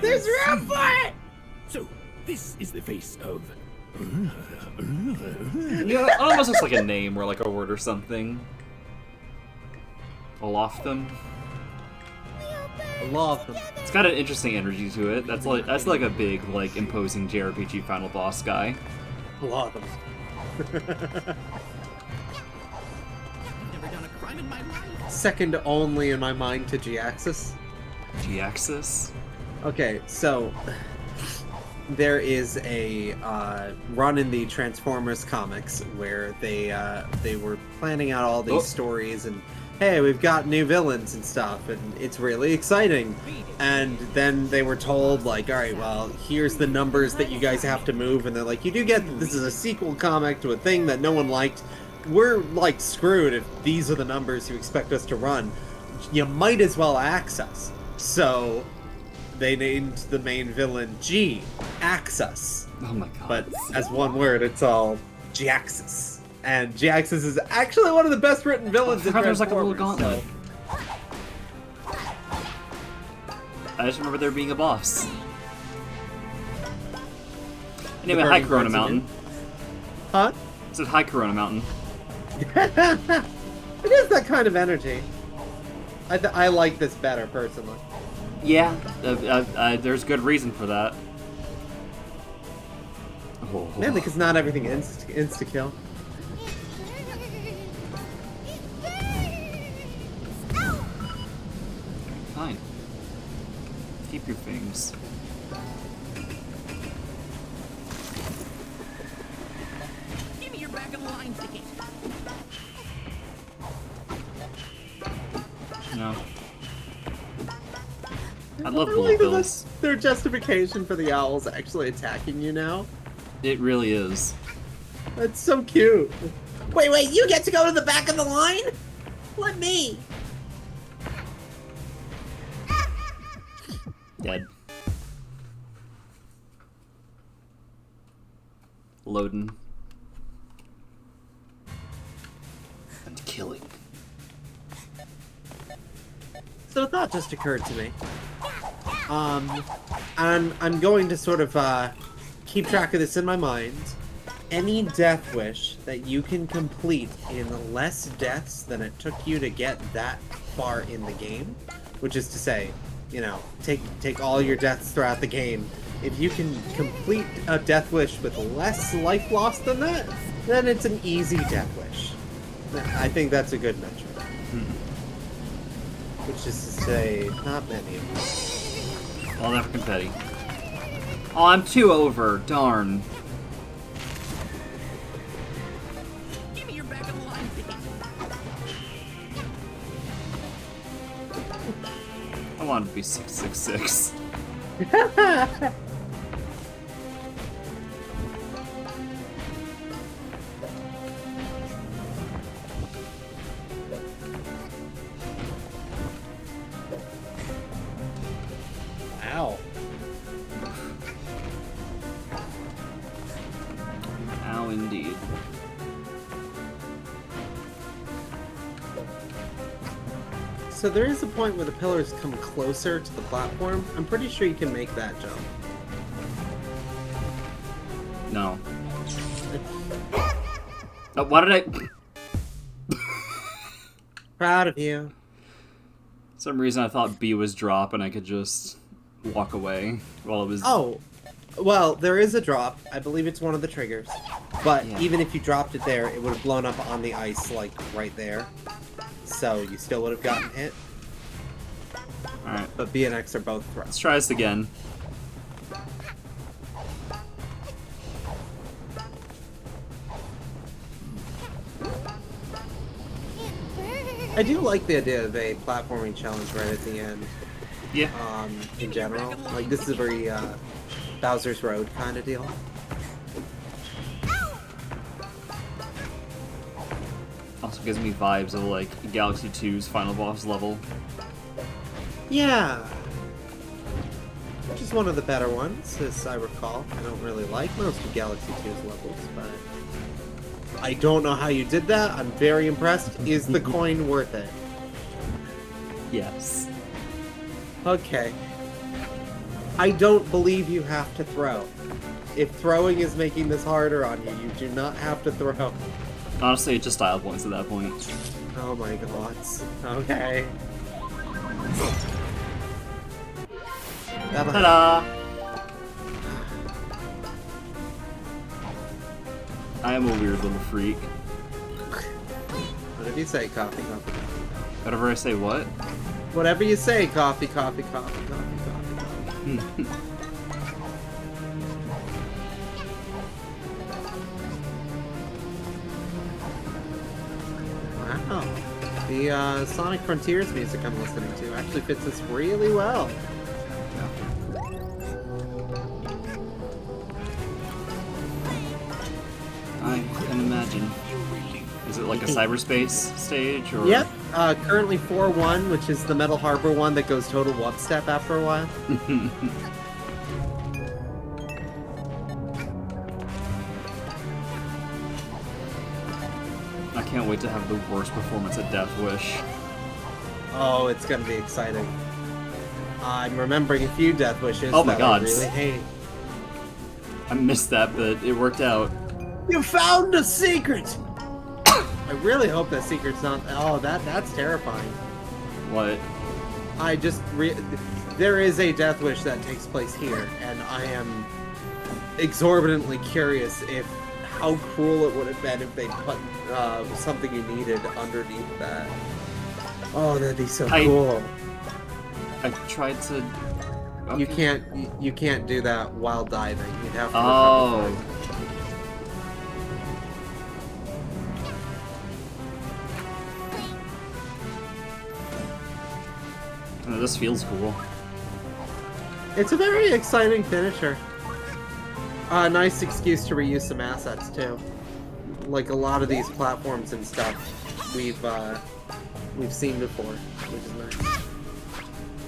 There's room for it! So, this is the face of... Yeah, it almost looks like a name or like a word or something. Oloftham. Oloftham. It's got an interesting energy to it. That's like a big, like, imposing JRPG final boss guy. Oloftham. I've never done a crime in my life. Second only in my mind to G-Axis. G-Axis? Okay, so there is a run in the Transformers comics where they were planning out all these stories and hey, we've got new villains and stuff and it's really exciting. And then they were told like, all right, well, here's the numbers that you guys have to move, and they're like, you do get that this is a sequel comic to a thing that no one liked. We're like screwed if these are the numbers you expect us to run. You might as well access. So they named the main villain G, Axis. Oh my god. But as one word, it's all G-Axis. And G-Axis is actually one of the best written villains in There's like a little Transformers, gauntlet. I just remember there being a boss. Anyway, hi burning Corona birds Mountain. Huh? I said hi Corona Mountain. It is that kind of energy. I like this better, personally. Yeah, there's good reason for that. Oh. Yeah, because not everything insta-kill. Fine. Keep your things. Give me your back of the line ticket. No. I love I bullet like that bills. that's their justification for the owls actually attacking you now. It really is. That's so cute. Wait, you get to go to the back of the line? Let me. Dead. Loading. And killing. So a thought just occurred to me. I'm going to sort of keep track of this in my mind. Any death wish that you can complete in less deaths than it took you to get that far in the game, which is to say, you know, take all your deaths throughout the game. If you can complete a death wish with less life loss than that, then it's an easy death wish. I think that's a good metric. Which is to say, not many of them. All African petty. Oh, I'm 2 over. Darn. Give me your back of the line ticket. want it to be 666. Ow. Ow, indeed. So there is a point where the pillars come closer to the platform. I'm pretty sure you can make that jump. No. Oh, why did I... Proud of you. For some reason I thought B was drop and I could just walk away while it was... Oh, well, there is a drop. I believe it's one of the triggers. But Yeah. even if you dropped it there, it would have blown up on the ice, like, right there. So you still would have gotten hit. Alright. But B and X are both throws. Let's try this again. I do like the idea of a platforming challenge right at the end. Yeah. In general. Like, this is a very, Bowser's Road kind of deal. Also gives me vibes of, like, Galaxy 2's final boss level. Yeah. Which is one of the better ones, as I recall. I don't really like most of Galaxy 2's levels, but... I don't know how you did that. I'm very impressed. Is the coin worth it? Yes. Okay. I don't believe you have to throw. If throwing is making this harder on you, you do not have to throw. Honestly, it's just style points at that point. Oh my god. Okay. Ta-da! I am a weird little freak. Whatever you say, coffee, coffee. Whatever I say, what? Whatever you say, coffee, coffee, coffee, coffee, coffee, coffee. Wow. The Sonic Frontiers music I'm listening to actually fits this really well. I can imagine. Is it like a cyberspace stage, or? Yep. Currently 4-1, which is the Metal Harbor one that goes total one-step after a while. I can't wait to have the worst performance at Death Wish. Oh, it's gonna be exciting. I'm remembering a few Death Wishes Oh my that god. I really hate. I missed that, but it worked out. You found a secret! I really hope that secret's not... Oh, that's terrifying. What? I just... There is a Death Wish that takes place here, and I am exorbitantly curious if how cruel it would have been if they put something you needed underneath that. Oh, that'd be so cool. I tried to... Okay. You can't do that while diving. You'd have to... Oh. Oh, this feels cool. It's a very exciting finisher. Nice excuse to reuse some assets too. Like a lot of these platforms and stuff, we've seen before, which is nice.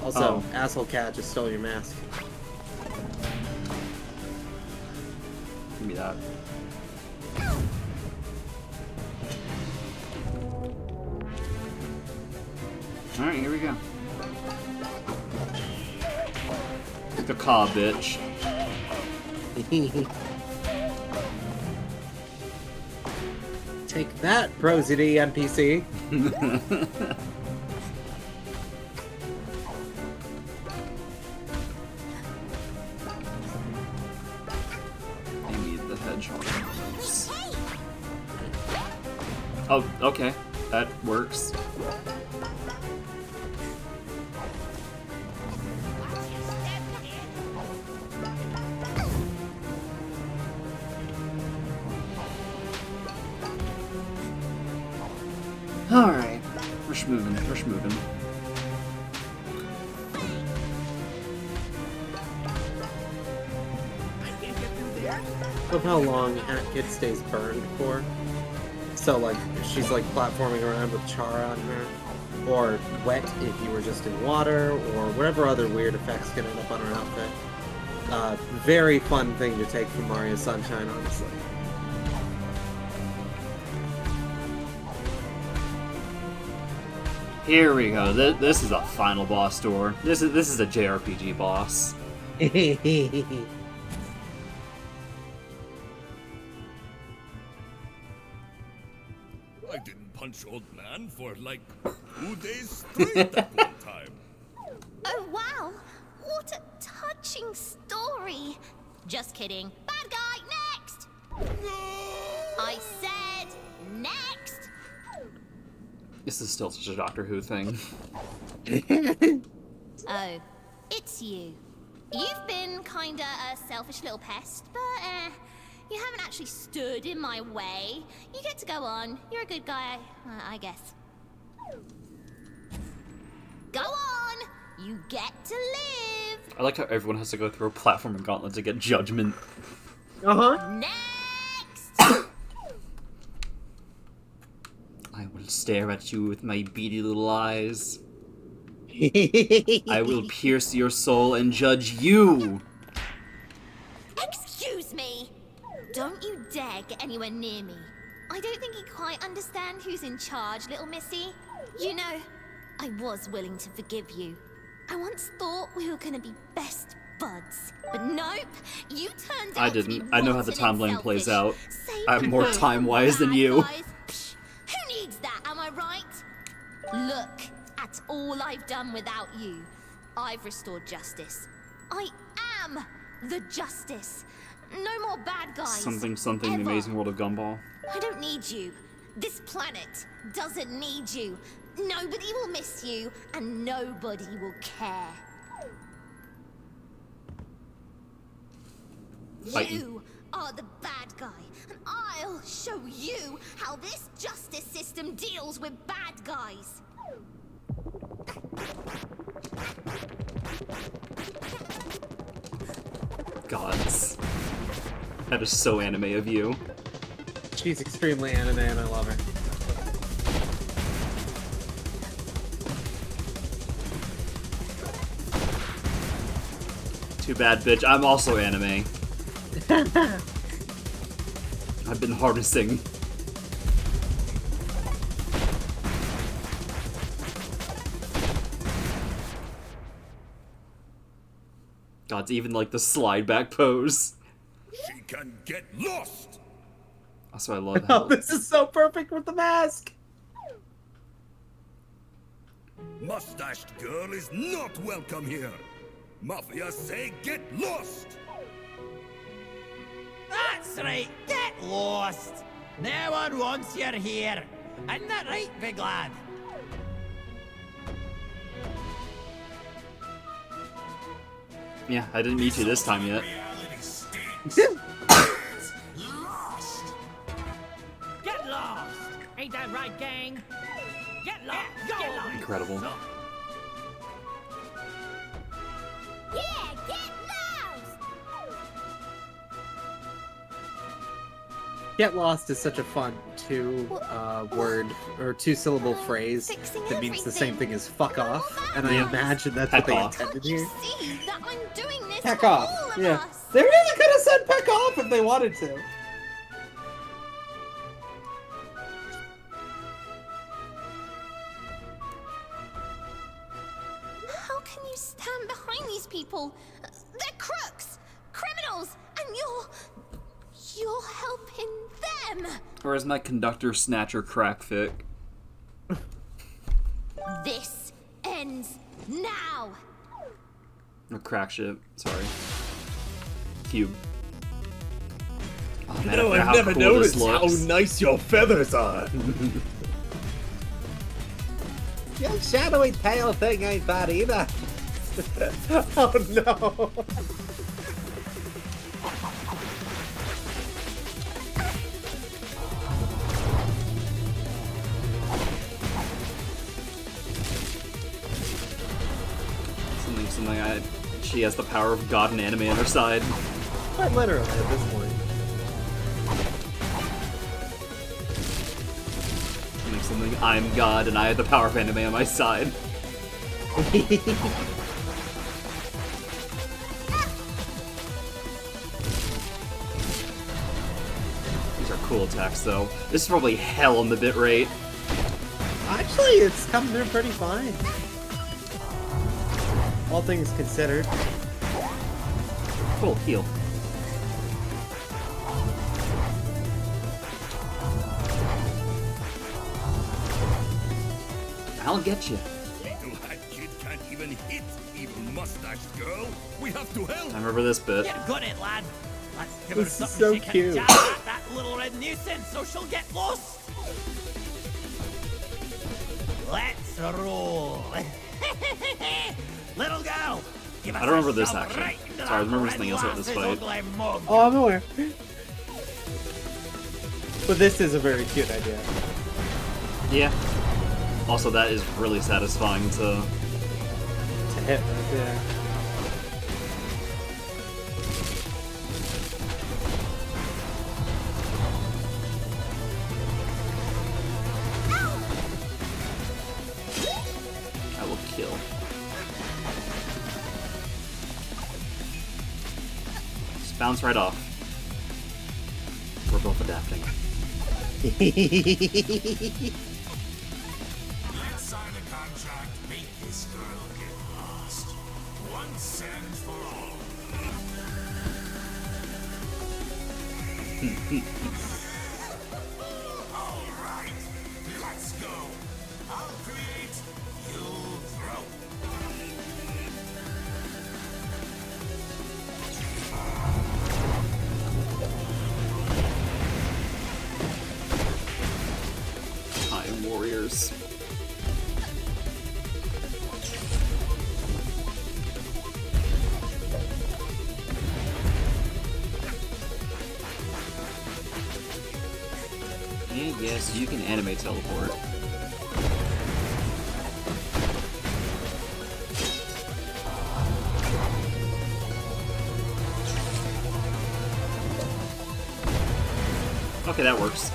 Also, asshole cat just stole your mask. Give me that. Alright, here we go. The caw, bitch. Take that, Prosody NPC. I need the hedgehog. Oh, okay. That works. Alright. We're schmoving. Love how long Hat Kid stays burned for. So, like, she's like platforming around with char on her. Or wet if you were just in water, or whatever other weird effects can end up on her outfit. Very fun thing to take from Mario Sunshine, honestly. Here we go. This is a final boss door. This is a JRPG boss. I didn't punch old man for like 2 days straight at one time. Oh wow, what a touching story. Just kidding. Bad guy, next! I said next! This is still such a Doctor Who thing. Oh, it's you. You've been kinda a selfish little pest, but you haven't actually stood in my way. You get to go on. You're a good guy, I guess. Go on! You get to live! I like how everyone has to go through a platforming gauntlet to get judgment. Next! I will stare at you with my beady little eyes. I will pierce your soul and judge you! Excuse me! Don't you dare get anywhere near me. I don't think you quite understand who's in charge, little missy. You know, I was willing to forgive you. I once thought we were gonna be best buds. But nope, you turned out to be I know how the rotten and timeline plays out. Same I have more thing, time-wise than bad you. guys. Psh, who needs that, am I right? Look at all I've done without you. I've restored justice. I am the justice. No more bad guys. Something, the ever. Amazing World of Gumball. I don't need you. This planet doesn't need you. Nobody will miss you, and nobody will care. You are the bad guy, and I'll show you how this justice system deals with bad guys. Gods. That is so anime of you. She's extremely anime and I love her. Too bad, bitch. I'm also anime. I've been harnessing. God's even like the slide back pose. She can get lost. That's what I love. How This is so perfect with the mask. Mustached girl is not welcome here. Mafia say get lost. That's right, get lost. No one wants you here. Isn't that right, big lad? Yeah, I didn't meet you this time yet. Lost. Get lost! Ain't that right, gang? Get lost! Get lost! Incredible. Yeah, get lost! Get lost is such a fun word or two-syllable phrase that means the same thing as fuck off, and I imagine that's what they intended here. See that I'm doing this Peck for off. all of Yeah. us. They really could have said peck off if they wanted to. How can you stand behind these people? They're crooks, criminals, and you're helping them. Or is my conductor snatcher crack fic? This ends now. Or crack shit. Sorry. Cube. Oh, man, You know, how I've never cool this noticed how looks. nice your feathers are. Your shadowy tail thing ain't bad either. Oh no. Something she has the power of God and anime on her side. Quite literally at this point. Doing something, I'm God, and I have the power of anime on my side. These are cool attacks, though. This is probably hell on the bit rate. Actually, it's coming through pretty fine. All things considered. Cool, heal. I'll get you. Little hat kid can't even hit evil mustached girl. We have to help. I remember this bit. You've got it, lad. Let's give This her is something so she can cute. jab at, that little red nuisance, so she'll get lost. Let's roll. Little girl, give us I don't remember a this shove actually. right into Sorry, I remember that something else about this lass's fight. ugly mug. Oh, I'm aware. But this is a very cute idea. Yeah. Also, that is really satisfying to hit right there. I will kill. Just bounce right off. We're both adapting. Let's sign a contract, make this girl get lost. Once and for all. Alright, let's go. I'll create, you'll throw. Time Warriors. And yes, you can anime teleport. Okay, that works.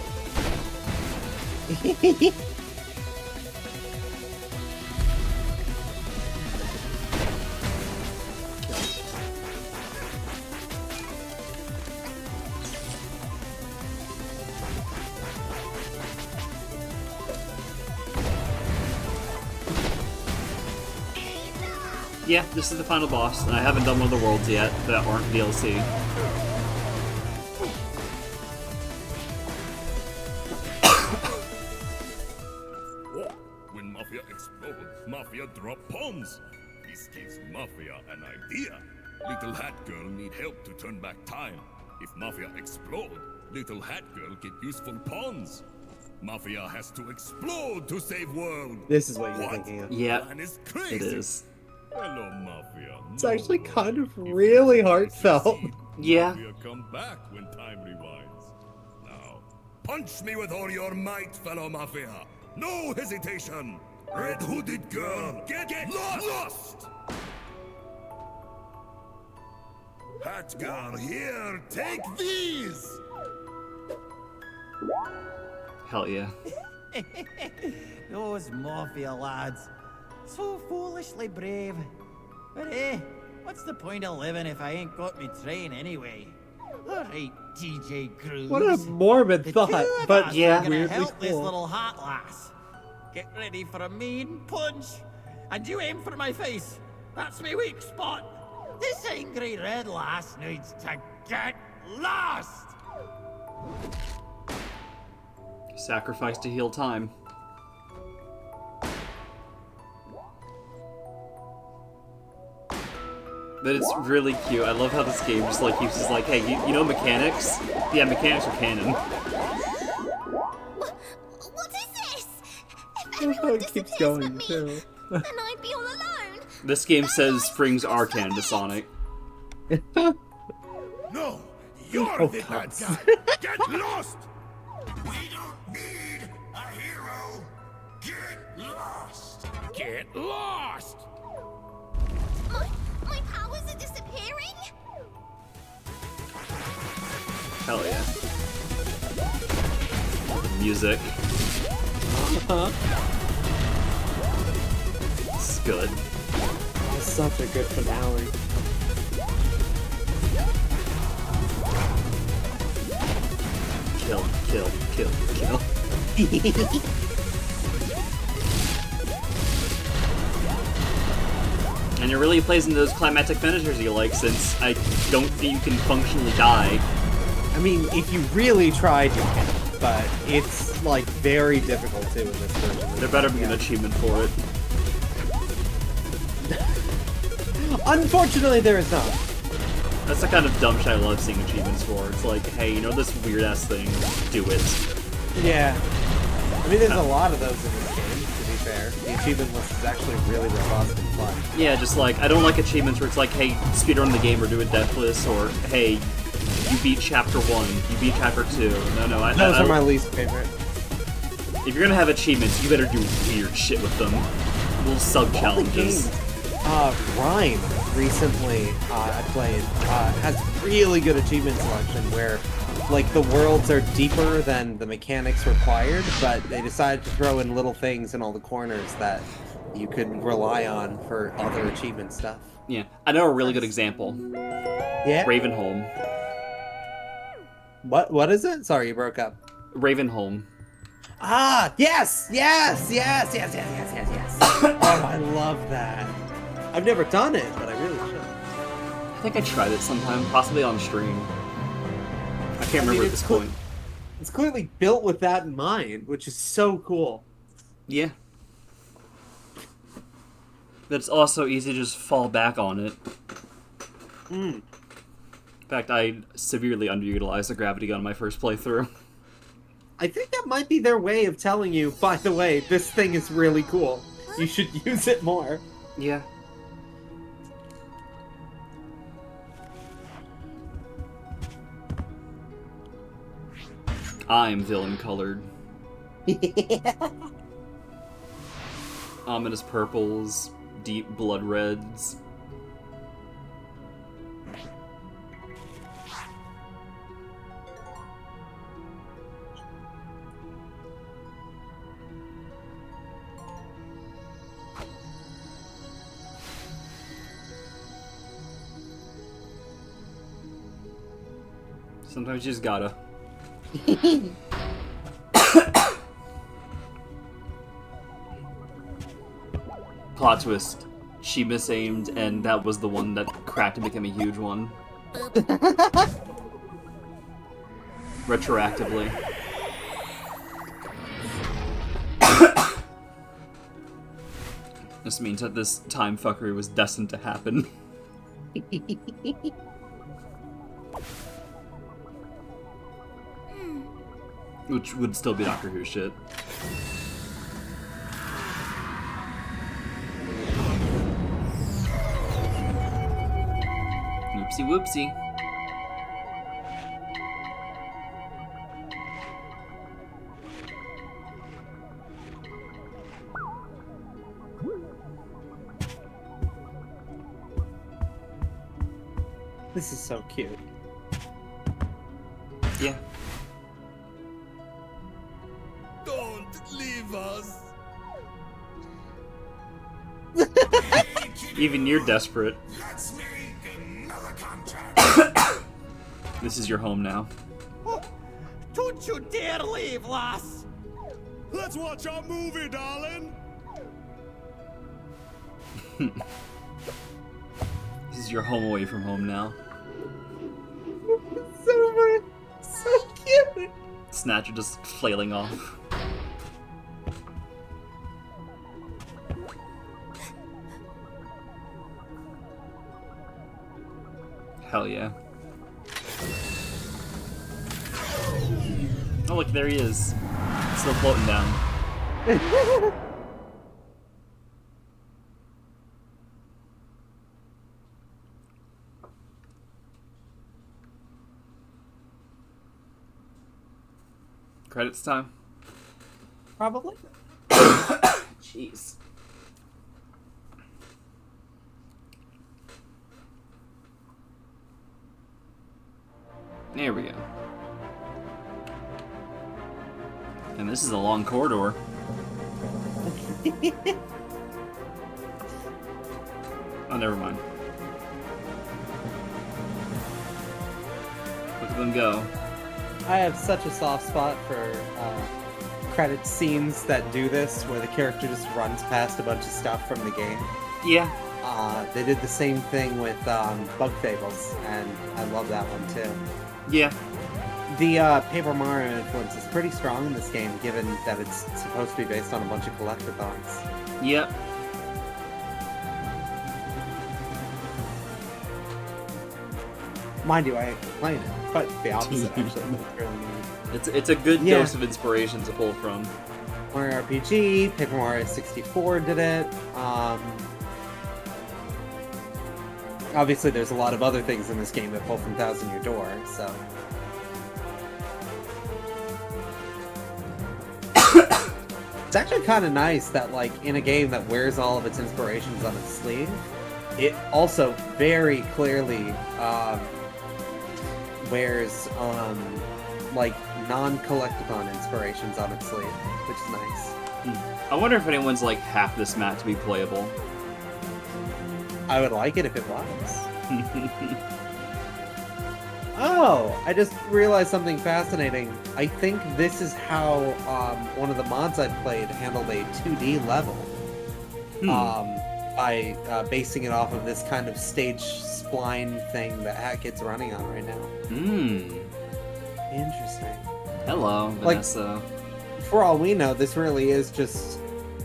Yeah, this is the final boss, and I haven't done one of the worlds yet that aren't DLC. When Mafia explodes, Mafia drop bombs. This gives Mafia an idea. Little Hat Girl need help to turn back time. If Mafia explode, Little Hat Girl get useful pawns. Mafia has to explode to save world. This is what you're thinking of. Yeah, Plan is crazy. it is. Hello, Mafia. It's actually kind of really heartfelt. Yeah. Mafia come back when time rewinds. Now, punch me with all your might, fellow Mafia. No hesitation. Red hooded girl, get lost. Hat girl, here, take these. Hell yeah. Those Mafia lads. So foolishly brave. But what's the point of living if I ain't got me train anyway? Alright, DJ Cruz. What a morbid The thought, two of but us yeah, are gonna weirdly help this cool. little hat lass. Get ready for a mean punch. And you aim for my face. That's my weak spot. This angry red lass needs to get lost. Sacrifice to heal time. But it's really cute. I love how this game just like uses like, hey, you know mechanics? Yeah, mechanics are canon. What is this? If I love how everyone it keeps disappears going but me, too. then I'd be all alone. This game says springs are canon to Sonic. No, you're Oh, the God. bad guy. Get lost. We don't need a hero. Get lost. Get lost. My powers are disappearing? Hell yeah. Music. It's good. It's such a good finale. Kill, kill, kill, kill. And it really plays into those climactic finishers you like, since I don't think you can functionally die. I mean, if you really tried, you can, but it's, like, very difficult to in this version. There better be an achievement for it. Unfortunately, there is not. That's the kind of dumb shit I love seeing achievements for. It's like, hey, you know this weird-ass thing? Do it. Yeah. I mean, there's a lot of those in this game, to be fair. The achievement list is actually really robust and fun. Yeah, just like, I don't like achievements where it's like, hey, speedrun the game or do a deathless, or hey, you beat chapter 1, you beat chapter 2. No, Those are my least favorite. If you're gonna have achievements, you better do weird shit with them. Little sub-challenges. Rhyme recently I played has really good achievement selection where like the worlds are deeper than the mechanics required, but they decided to throw in little things in all the corners that you could rely on for other achievement stuff. Yeah, I know a really good example. Yeah? Ravenholm. What is it? Sorry, you broke up. Ravenholm. Ah, yes! Yes! Oh, I love that. I've never done it, but I really should. I think I tried it sometime, possibly on stream. I can't remember at this point. It's clearly built with that in mind, which is so cool. Yeah. But it's also easy to just fall back on it. In fact, I severely underutilized the gravity gun in my first playthrough. I think that might be their way of telling you, by the way, this thing is really cool. You should use it more. Yeah. I'm villain-colored. Ominous purples, deep blood reds. Sometimes you just gotta. Plot twist. She misaimed, and that was the one that cracked and became a huge one. Retroactively. This means that this time fuckery was destined to happen. Which would still be Doctor Who shit. Whoopsie whoopsie. This is so cute. Yeah. Don't leave us. Even you're desperate. Let's make another contract. This is your home now. Oh, don't you dare leave, lass! Let's watch our movie, darling. This is your home away from home now. So cute. Snatcher just flailing off. Hell yeah. Oh look, there he is. Still floating down. Credits time? Probably. Jeez. There we go. And this is a long corridor. Oh, never mind. Look at them go. I have such a soft spot for credit scenes that do this, where the character just runs past a bunch of stuff from the game. Yeah. They did the same thing with Bug Fables, and I love that one too. Yeah. The Paper Mario influence is pretty strong in this game, given that it's supposed to be based on a bunch of collectathons. Yep. Mind you, I ain't complaining, but the opposite actually. It's really neat. It's a good dose of inspiration to pull from. Mario RPG, Paper Mario 64 did it. Obviously, there's a lot of other things in this game that pull from Thousand Year Door, so. It's actually kind of nice that, like, in a game that wears all of its inspirations on its sleeve, it also very clearly wears, like, non-collectathon inspirations on its sleeve, which is nice. I wonder if anyone's, like, hacked this map to be playable. I would like it if it was. Oh, I just realized something fascinating. I think this is how one of the mods I played handled a 2D level. By basing it off of this kind of stage spline thing that HackKid's running on right now. Interesting. Hello, Vanessa. Like, for all we know, this really is just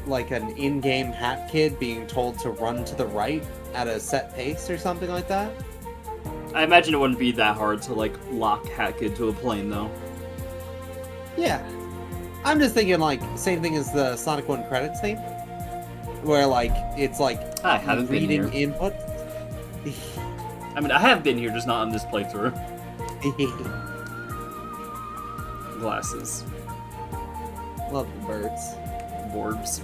like an in-game HackKid being told to run to the right at a set pace or something like that. I imagine it wouldn't be that hard to, like, lock HackKid to a plane, though. Yeah. I'm just thinking, like, same thing as the Sonic 1 credits theme. Where, like, it's like I haven't been here. reading input. I mean, I have been here, just not on this playthrough. Glasses. Love the birds. Borbs.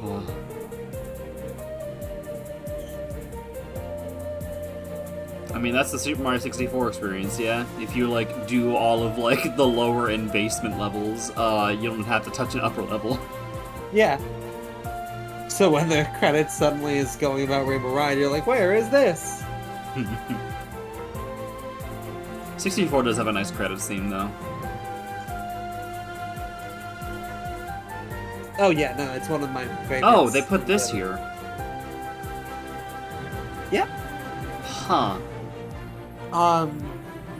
Oh. I mean, that's the Super Mario 64 experience, yeah? If you, like, do all of, like, the lower and basement levels, you don't have to touch an upper level. Yeah. So when the credits suddenly is going about Rainbow Ride, you're like, where is this? 64 does have a nice credits theme, though. Oh yeah, no, it's one of my favorites. Oh, they put this here. Yep. Huh.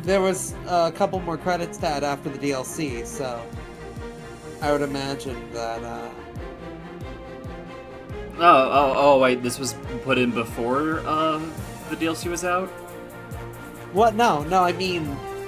There was a couple more credits to add after the DLC, so I would imagine that, Oh, wait, this was put in before, the DLC was out? What? No, I mean,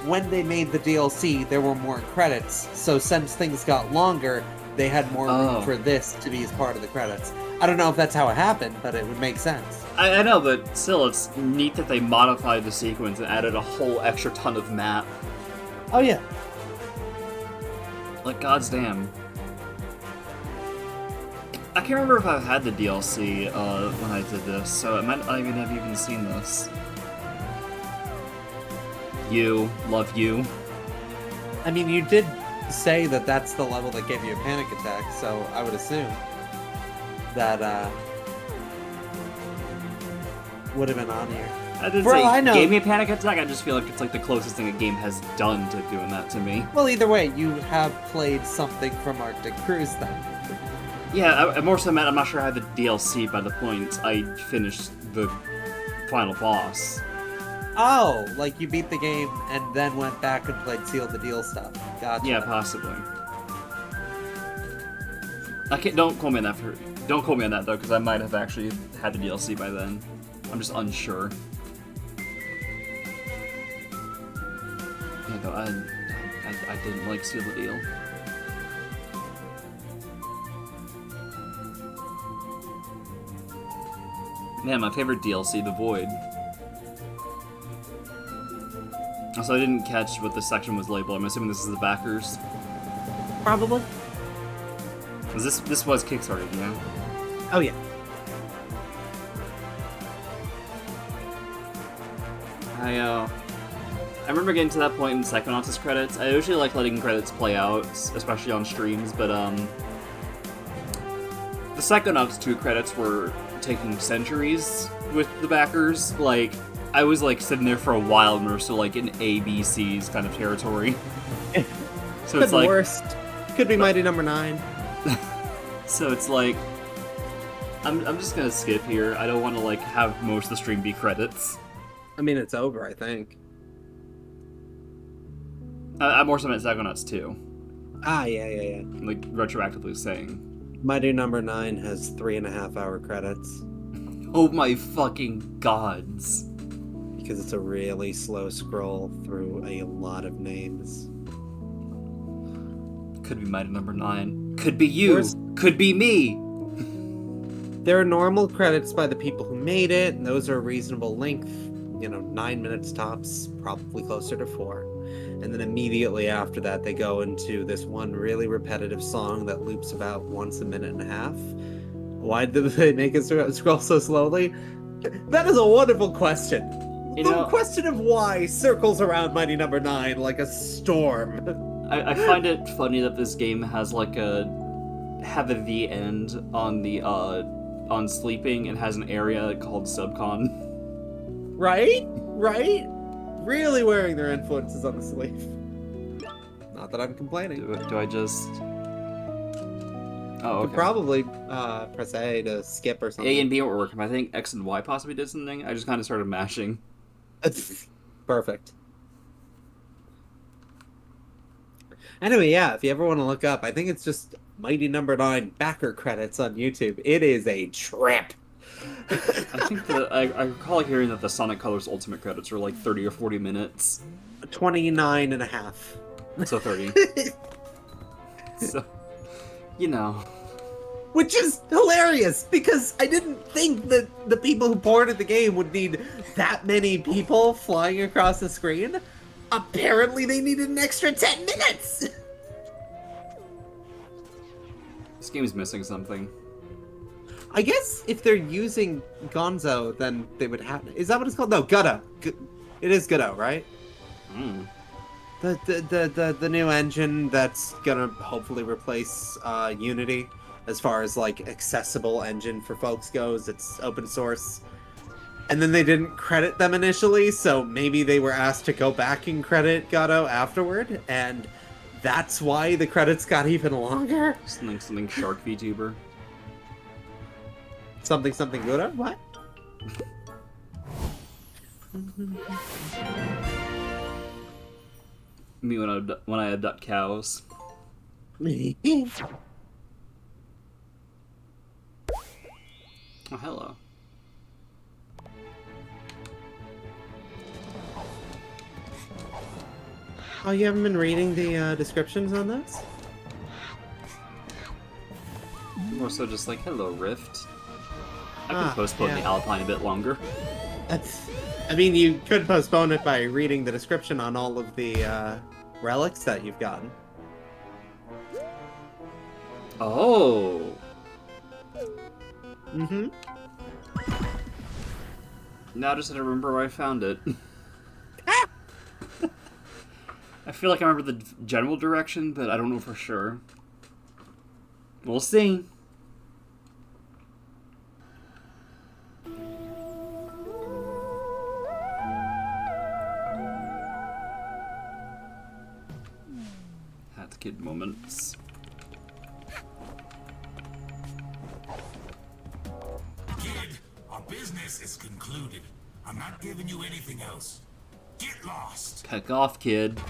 when they made the DLC, there were more credits, so since things got longer, they had more room for this to be as part of the credits. I don't know if that's how it happened, but it would make sense. I know, but still, it's neat that they modified the sequence and added a whole extra ton of map. Oh, yeah. Like, god's damn. I can't remember if I've had the DLC when I did this, so I might not even have even seen this. You. Love you. I mean, you did say that that's the level that gave you a panic attack, so I would assume that, would have been on here. I didn't say it gave me a panic attack, I just feel like it's like the closest thing a game has done to doing that to me. Well, either way, you have played something from Arctic Cruise then. Yeah, I more so meant I'm not sure I had the DLC by the point I finished the final boss. Oh, like you beat the game and then went back and played Seal the Deal stuff. Gotcha. Yeah, possibly. Don't quote me on that don't quote me on that though, because I might have actually had the DLC by then. I'm just unsure. Yeah, no, I didn't like Seal the Deal. Man, my favorite DLC, The Void. Also, I didn't catch what this section was labeled. I'm assuming this is the backers. Probably. This was Kickstarted, you know? Oh yeah. I remember getting to that point in Psychonauts' credits. I usually like letting credits play out, especially on streams, but the Psychonauts 2 credits were taking centuries with the backers. Like, I was like sitting there for a while and we were still like in ABC's kind of territory. So Could it's like worst. Could be Mighty Number 9. So it's like I'm just gonna skip here. I don't want to like have most of the stream be credits. I mean, it's over, I think. I'm more so meant Psychonauts 2. Ah, yeah. Like, retroactively saying. Mighty Number 9 has 3.5-hour credits. Oh my fucking gods. Because it's a really slow scroll through a lot of names. Could be Mighty Number 9. Could be you. Could be me. There are normal credits by the people who made it, and those are a reasonable length. 9 minutes tops, probably closer to 4. And then immediately after that, they go into this one really repetitive song that loops about once a minute and a half. Why did they make it scroll so slowly? That is a wonderful question. The question of why circles around Mighty Number 9 like a storm. I find it funny that this game has like have a V end on the on sleeping and has an area called Subcon. Right? Really wearing their influences on the sleeve. Not that I'm complaining. Do I just... Oh, okay. Probably press A to skip or something. A and B were working. I think X and Y possibly did something. I just kind of started mashing. Perfect. Anyway, yeah, if you ever want to look up, I think it's just Mighty Number 9 backer credits on YouTube. It is a trip. I think I recall hearing that the Sonic Colors Ultimate credits were like 30 or 40 minutes. 29 and a half. So 30. So, Which is hilarious, because I didn't think that the people who ported the game would need that many people flying across the screen. Apparently they needed an extra 10 minutes! This game's missing something. I guess if they're using Gonzo, then they would have... Is that what it's called? No, Gutto. It is Gutto, right? Mm. The new engine that's gonna hopefully replace Unity as far as like accessible engine for folks goes. It's open source. And then they didn't credit them initially, so maybe they were asked to go back and credit Gutto afterward, and that's why the credits got even longer. Something Shark VTuber. Something Gutto? What? Me when I abduct cows. Oh, hello. Oh, you haven't been reading the descriptions on this? More so just like, hello, Rift. I can postpone the Alpine a bit longer. I mean, you could postpone it by reading the description on all of the relics that you've gotten. Oh. Mm-hmm. Now I just had to remember where I found it. I feel like I remember the general direction, but I don't know for sure. We'll see. Had the kid moments. Kid, our business is concluded. I'm not giving you anything else. Get lost. Heck off, kid.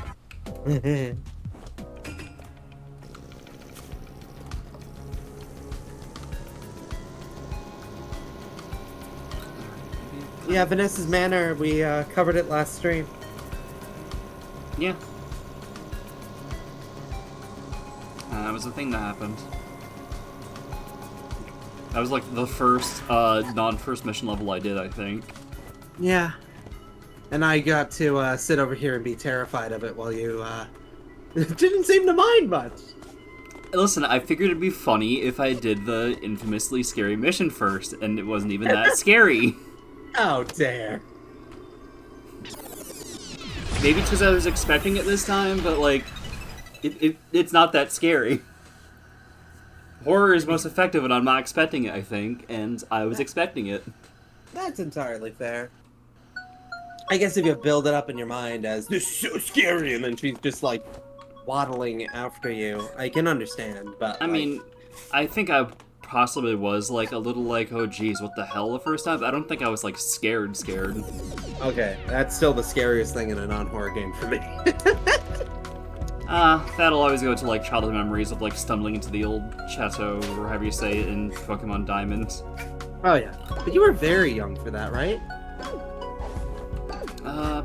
Yeah, Vanessa's Manor, we covered it last stream. Yeah. That was the thing that happened. That was like the first, non-first mission level I did, I think. Yeah. And I got to sit over here and be terrified of it while you didn't seem to mind much. Listen, I figured it'd be funny if I did the infamously scary mission first, and it wasn't even that scary. Oh, dare. Maybe it's because I was expecting it this time, but like, it's not that scary. Horror is most effective when I'm not expecting it, I think, and I was expecting it. That's entirely fair. I guess if you build it up in your mind as, this is so scary, and then she's just like waddling after you, I can understand, but I like... mean, I think I possibly was like a little like, oh geez, what the hell the first time? I don't think I was like scared. Okay, that's still the scariest thing in a non-horror game for me. That'll always go to like childhood memories of like stumbling into the old chateau, or however you say it in Pokemon Diamond. Oh yeah, but you were very young for that, right?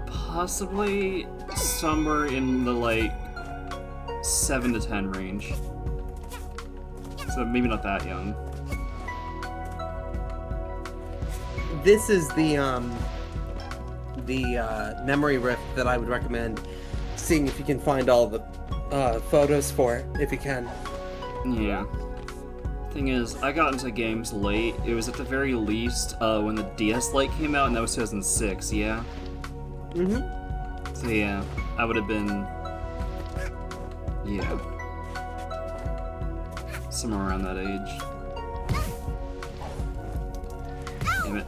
Possibly somewhere in the like 7 to 10 range. So maybe not that young. This is the memory rift that I would recommend seeing if you can find all the photos for, if you can. Yeah. Thing is, I got into games late. It was at the very least when the DS Lite came out, and that was 2006, yeah? Mm-hmm. So yeah, I would have been... yeah. Somewhere around that age. Damn it.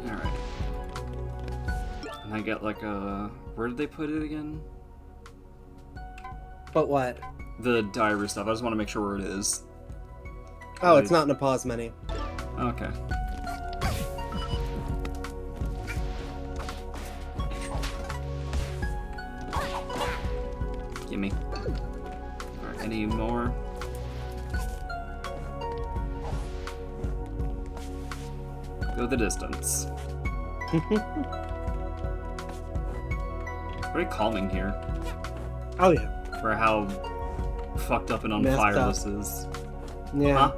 Alright. And I get like a... where did they put it again? But what? The diary stuff. I just want to make sure where it is. Oh, it's not in a pause menu. Okay. Gimme. Alright, any more? Go the distance. Very calming here. Oh yeah. For how fucked up and on Messed fire up. this is. Yeah. Huh?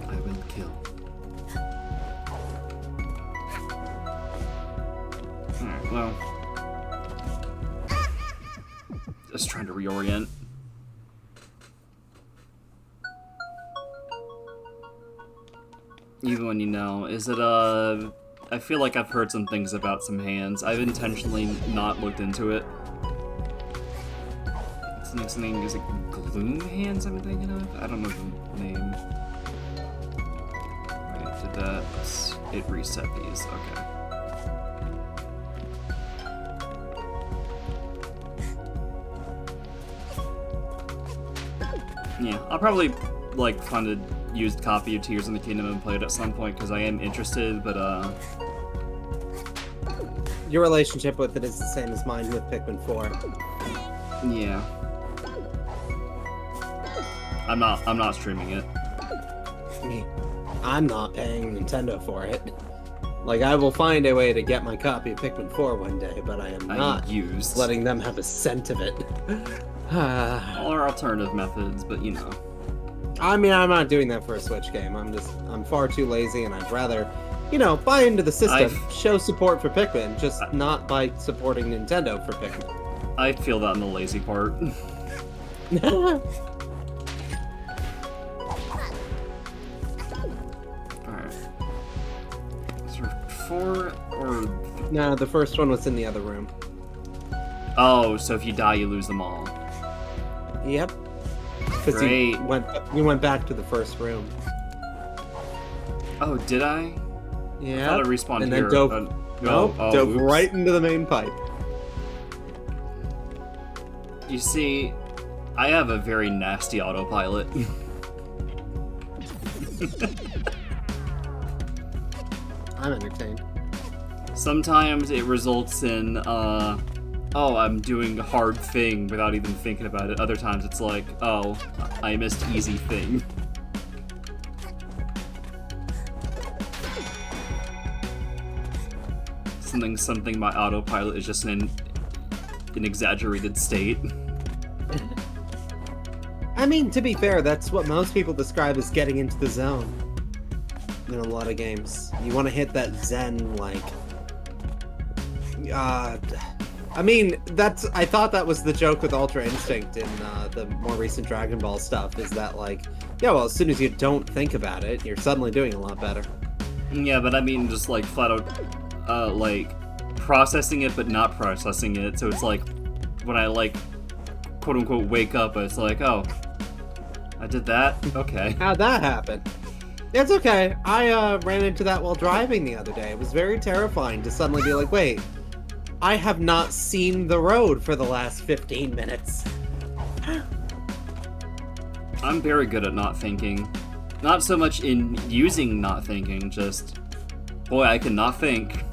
I will kill. Alright, well. Just trying to reorient. Even when you know, is it I feel like I've heard some things about some hands. I've intentionally not looked into it. Something, is it Gloom Hands I'm thinking of? I don't know the name. Wait, did that... it reset these, okay. Yeah, I'll probably, like, find a used copy of Tears in the Kingdom and play it at some point, because I am interested, but, Your relationship with it is the same as mine with Pikmin 4. yeah. I'm not streaming it. I'm not paying Nintendo for it. Like, I will find a way to get my copy of Pikmin 4 one day, but I am not letting them have a cent of it. Or alternative methods, but you know. I mean, I'm not doing that for a Switch game. I'm far too lazy, and I'd rather, you know, buy into the system, show support for Pikmin, just not by supporting Nintendo for Pikmin. I feel that in the lazy part. Alright. Is there 4 or... No, the first one was in the other room. Oh, so if you die, you lose them all. Yep. Because you went back to the first room. Oh, did I? Yeah. I thought I respawned and here. then dove, dove right into the main pipe. You see, I have a very nasty autopilot. I'm entertained. Sometimes it results in, oh, I'm doing a hard thing without even thinking about it. Other times it's like, oh, I missed easy thing. Something my autopilot is just in an exaggerated state. I mean, to be fair, that's what most people describe as getting into the zone. In a lot of games. You want to hit that zen, like... I mean, I thought that was the joke with Ultra Instinct in the more recent Dragon Ball stuff, is that, like, yeah, well, as soon as you don't think about it, you're suddenly doing a lot better. Yeah, but I mean, just, like, flat out, like, processing it but not processing it, so it's like, when I, like, quote-unquote wake up, it's like, oh, I did that? Okay. How'd that happen? It's okay. I ran into that while driving the other day. It was very terrifying to suddenly be like, wait, I have not seen the road for the last 15 minutes. I'm very good at not thinking. Not so much in using not thinking, just, boy, I can not think.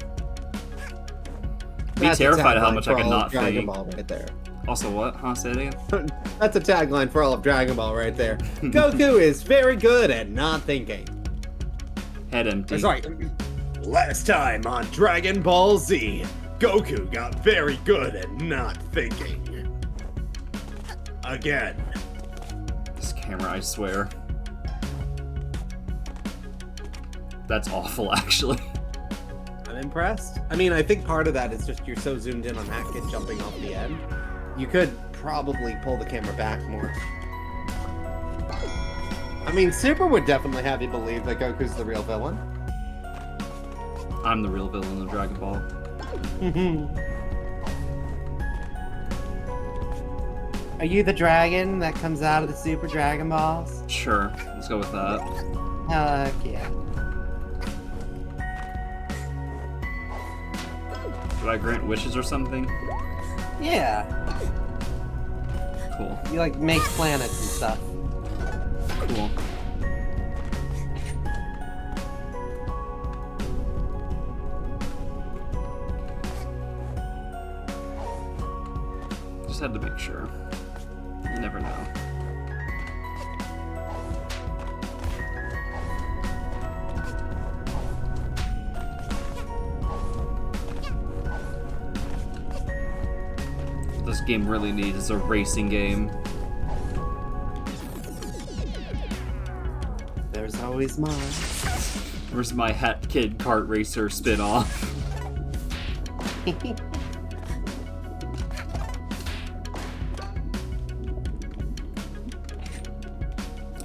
Be terrified of how much I can not Dragon think. Ball right there. Also, what? Huh? Say it again? That's a tagline for all of Dragon Ball right there. Goku is very good at not thinking. Head empty. Sorry. Last time on Dragon Ball Z, Goku got very good at not thinking. Again. This camera, I swear. That's awful, actually. I'm impressed. I mean, I think part of that is just you're so zoomed in on that kid jumping off the end. You could probably pull the camera back more. I mean, Super would definitely have you believe that Goku's the real villain. I'm the real villain of Dragon Ball. Are you the dragon that comes out of the Super Dragon Balls? Sure, let's go with that. Heck yeah. Do I grant wishes or something? Yeah. Cool. You, like, make planets and stuff. Cool. Just had to make sure. You never know. What this game really needs is a racing game. There's always mine. Where's my Hat Kid Kart Racer spin-off?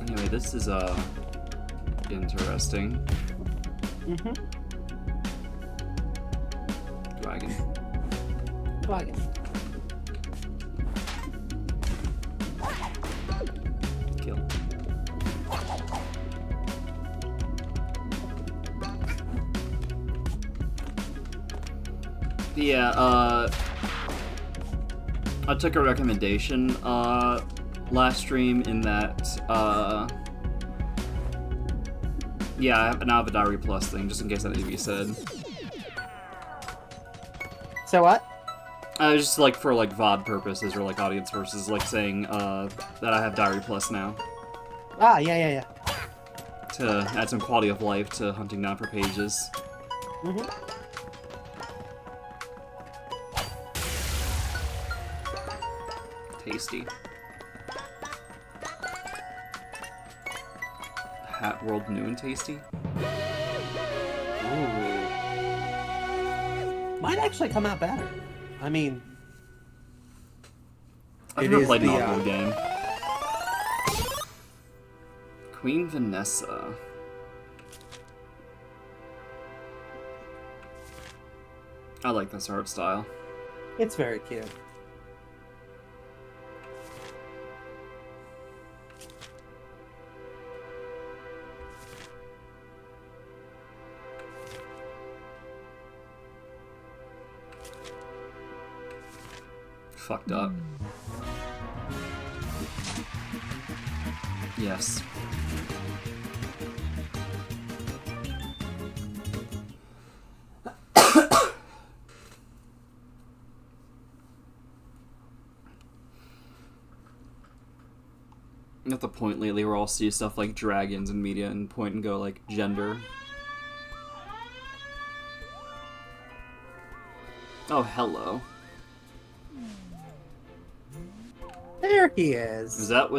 Anyway, this is interesting. Dragon. Kill. Yeah, I took a recommendation, last stream in that, yeah, I now have a Diary Plus thing, just in case that needed to be said. So what? Just like for like VOD purposes or like audience purposes, like saying, that I have Diary Plus now. Ah, yeah. To add some quality of life to hunting down for pages. Tasty. Hat World new and tasty. Ooh. Might actually come out better. I mean, I've never played an old game. Queen Vanessa. I like this art style. It's very cute. Fucked up. Yes. At the point lately where I'll see stuff like dragons in media and point and go like gender. Oh, hello. There he is. Was that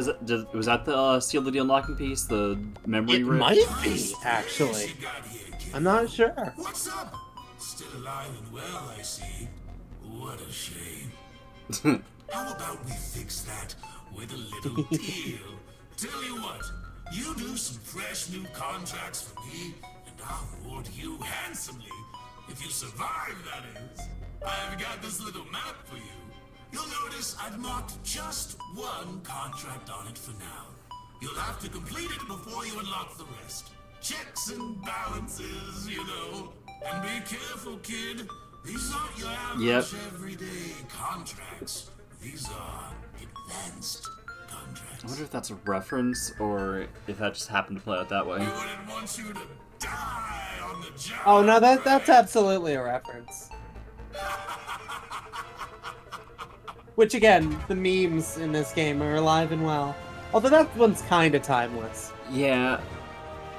the Seal of the Unlocking piece? The memory It rip? might be, actually. I'm not sure. What's up? Still alive and well, I see. What a shame. How about we fix that with a little deal? Tell you what, you do some fresh new contracts for me, and I'll reward you handsomely. If you survive, that is. I've got this little map for you. You'll notice I've marked just one contract on it for now. You'll have to complete it before you unlock the rest. Checks and balances, you know. And be careful, kid. These aren't your average everyday contracts. These are advanced contracts. I wonder if that's a reference or if that just happened to play out that way. We wouldn't want you to die on the job. Oh no, that's absolutely a reference. Which again, the memes in this game are alive and well. Although that one's kinda timeless. Yeah,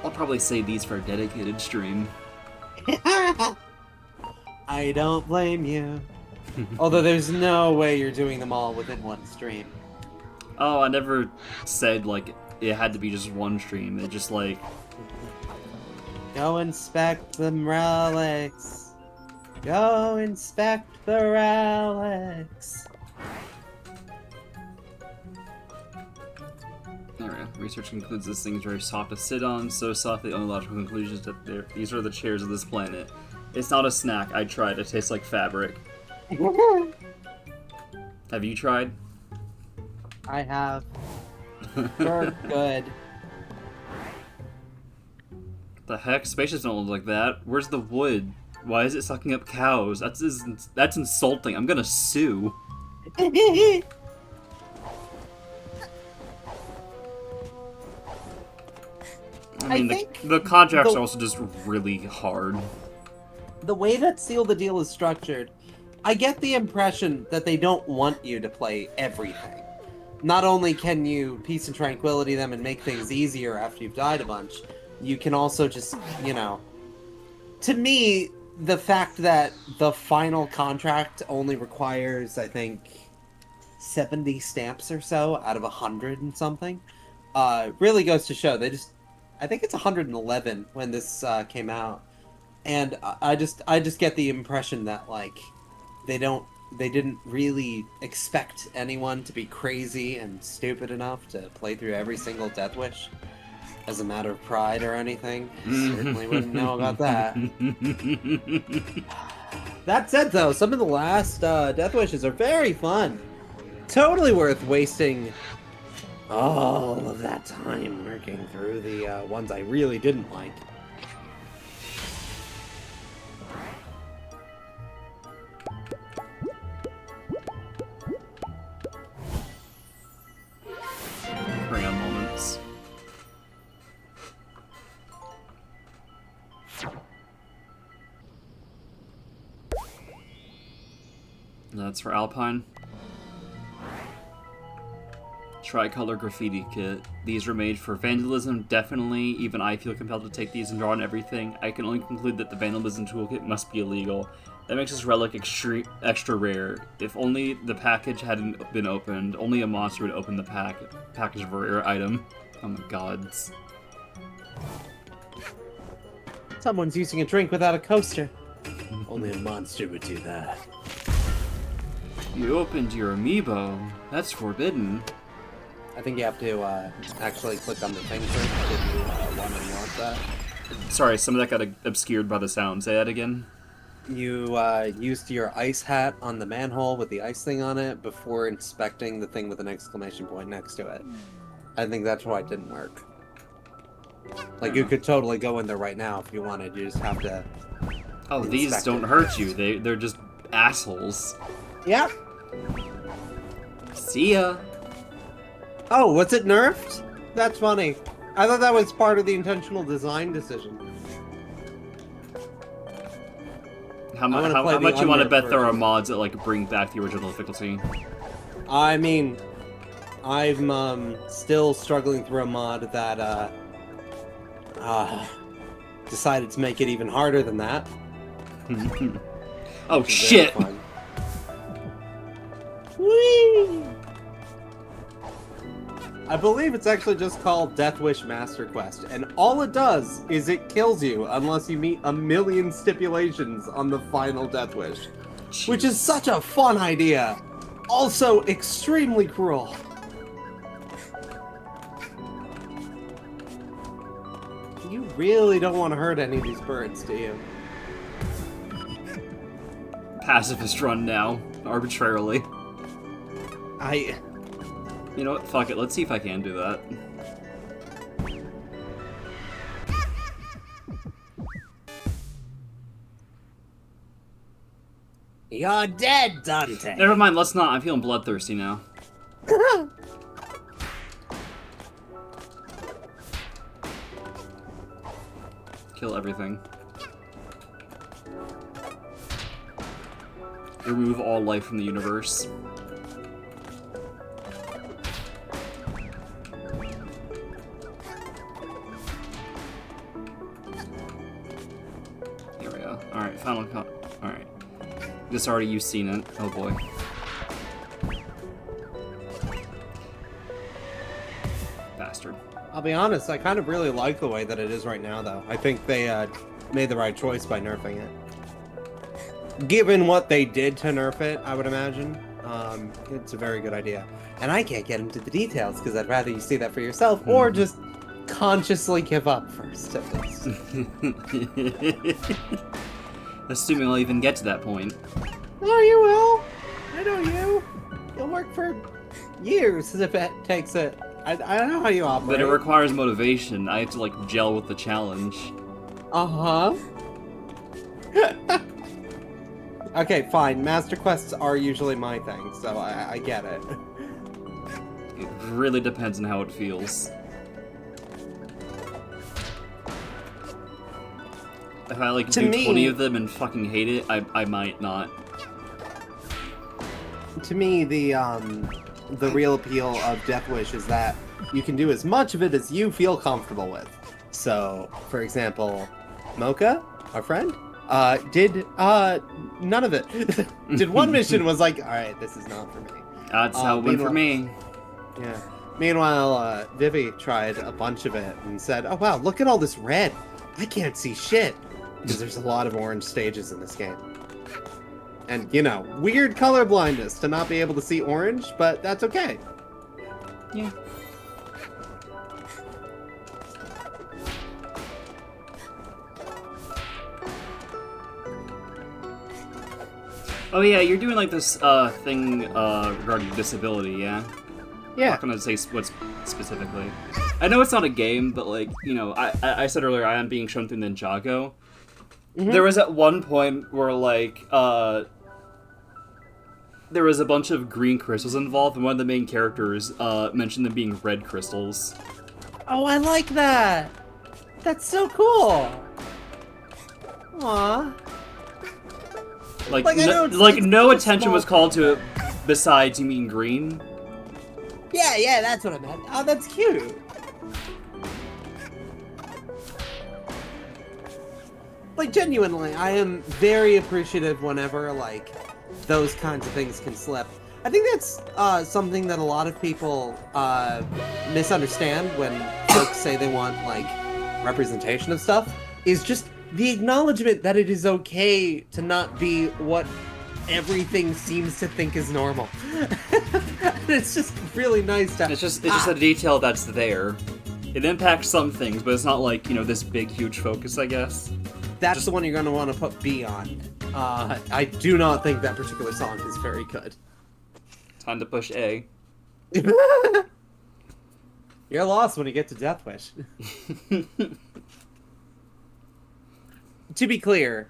I'll probably save these for a dedicated stream. I don't blame you. Although there's no way you're doing them all within one stream. Oh, I never said, like, it had to be just one stream. It just, like... Go inspect the relics. Go inspect the relics. Alright, research concludes this thing is very soft to sit on, so soft the only logical conclusion is that these are the chairs of this planet. It's not a snack. I tried. It tastes like fabric. Have you tried? I have. They're good. The heck? Spaceships don't look like that. Where's the wood? Why is it sucking up cows? That's insulting. I'm gonna sue. I mean, the contracts are also just really hard. The way that Seal the Deal is structured, I get the impression that they don't want you to play everything. Not only can you peace and tranquility them and make things easier after you've died a bunch, you can also just, you know... To me, the fact that the final contract only requires, I think, 70 stamps or so out of 100 and something, really goes to show. They just... I think it's 111 when this came out. And I just get the impression that, like, they didn't really expect anyone to be crazy and stupid enough to play through every single Death Wish as a matter of pride or anything. Certainly wouldn't know about that. That said, though, some of the last Death Wishes are very fun. Totally worth wasting all of that time working through the ones I really didn't like. Bring on moments. That's for Alpine. Tricolor graffiti kit. These were made for vandalism, definitely. Even I feel compelled to take these and draw on everything. I can only conclude that the vandalism toolkit must be illegal. That makes this relic extra rare. If only the package hadn't been opened, only a monster would open the package of a rare item. Oh my gods. Someone's using a drink without a coaster. Only a monster would do that. You opened your amiibo. That's forbidden. I think you have to actually click on the thing first if you want to want that. Sorry, some of that got obscured by the sound. Say that again. You used your ice hat on the manhole with the ice thing on it before inspecting the thing with an exclamation point next to it. I think that's why it didn't work. Like, you could totally go in there right now if you wanted. You just have to... Oh, these don't hurt you. They're just assholes. Yeah. See ya. Oh, was it nerfed? That's funny. I thought that was part of the intentional design decision. How much you want to bet there are mods that like bring back the original difficulty? I mean, I'm still struggling through a mod that decided to make it even harder than that. Oh shit! Whee! I believe it's actually just called Death Wish Master Quest, and all it does is it kills you unless you meet 1,000,000 stipulations on the final Death Wish. which is such a fun idea. Also extremely cruel. You really don't want to hurt any of these birds, do you? Pacifist run now, arbitrarily. You know what? Fuck it. Let's see if I can do that. You're dead, Dante. Never mind. Let's not. I'm feeling bloodthirsty now. Kill everything. Remove all life from the universe. Here we go. Alright, final cut. Alright. This already, you've seen it. Oh boy. Bastard. I'll be honest, I kind of really like the way that it is right now, though. I think they made the right choice by nerfing it. Given what they did to nerf it, I would imagine, it's a very good idea. And I can't get into the details, because I'd rather you see that for yourself, or just consciously give up first, at least. Assuming I'll even get to that point. Oh, you will. I know you. You'll work for years if it takes it. I know how you operate. But it requires motivation. I have to, like, gel with the challenge. Uh-huh. Okay, fine. Master quests are usually my thing, so I get it. It really depends on how it feels. If I, like, do 20 of them and fucking hate it, I might not. To me, the real appeal of Death Wish is that you can do as much of it as you feel comfortable with. So, for example, Mocha, our friend, did none of it. Did one mission, was like, alright, this is not for me. That's how it went for me. Yeah. Meanwhile, Vivi tried a bunch of it and said, oh wow, look at all this red. I can't see shit. Because there's a lot of orange stages in this game. And, you know, weird color blindness to not be able to see orange, but that's okay. Yeah. Oh yeah, you're doing like this thing regarding disability, yeah? Yeah. I'm not gonna say what specifically. I know it's not a game, but like, you know, I said earlier I am being shown through Ninjago. Mm-hmm. There was at one point where like there was a bunch of green crystals involved, and one of the main characters mentioned them being red crystals. Oh, I like that! That's so cool! Aww. Like no attention was called to it besides you mean green. Yeah, that's what I meant. Oh, that's cute. Like, genuinely, I am very appreciative whenever, like, those kinds of things can slip. I think that's something that a lot of people misunderstand when folks say they want, like, representation of stuff, is just the acknowledgement that it is okay to not be what everything seems to think is normal. It's just really nice to... It's just a detail that's there. It impacts some things, but it's not like, you know, this big, huge focus, I guess. That's the one you're going to want to put B on. I do not think that particular song is very good. Time to push A. You're lost when you get to Death Wish. To be clear,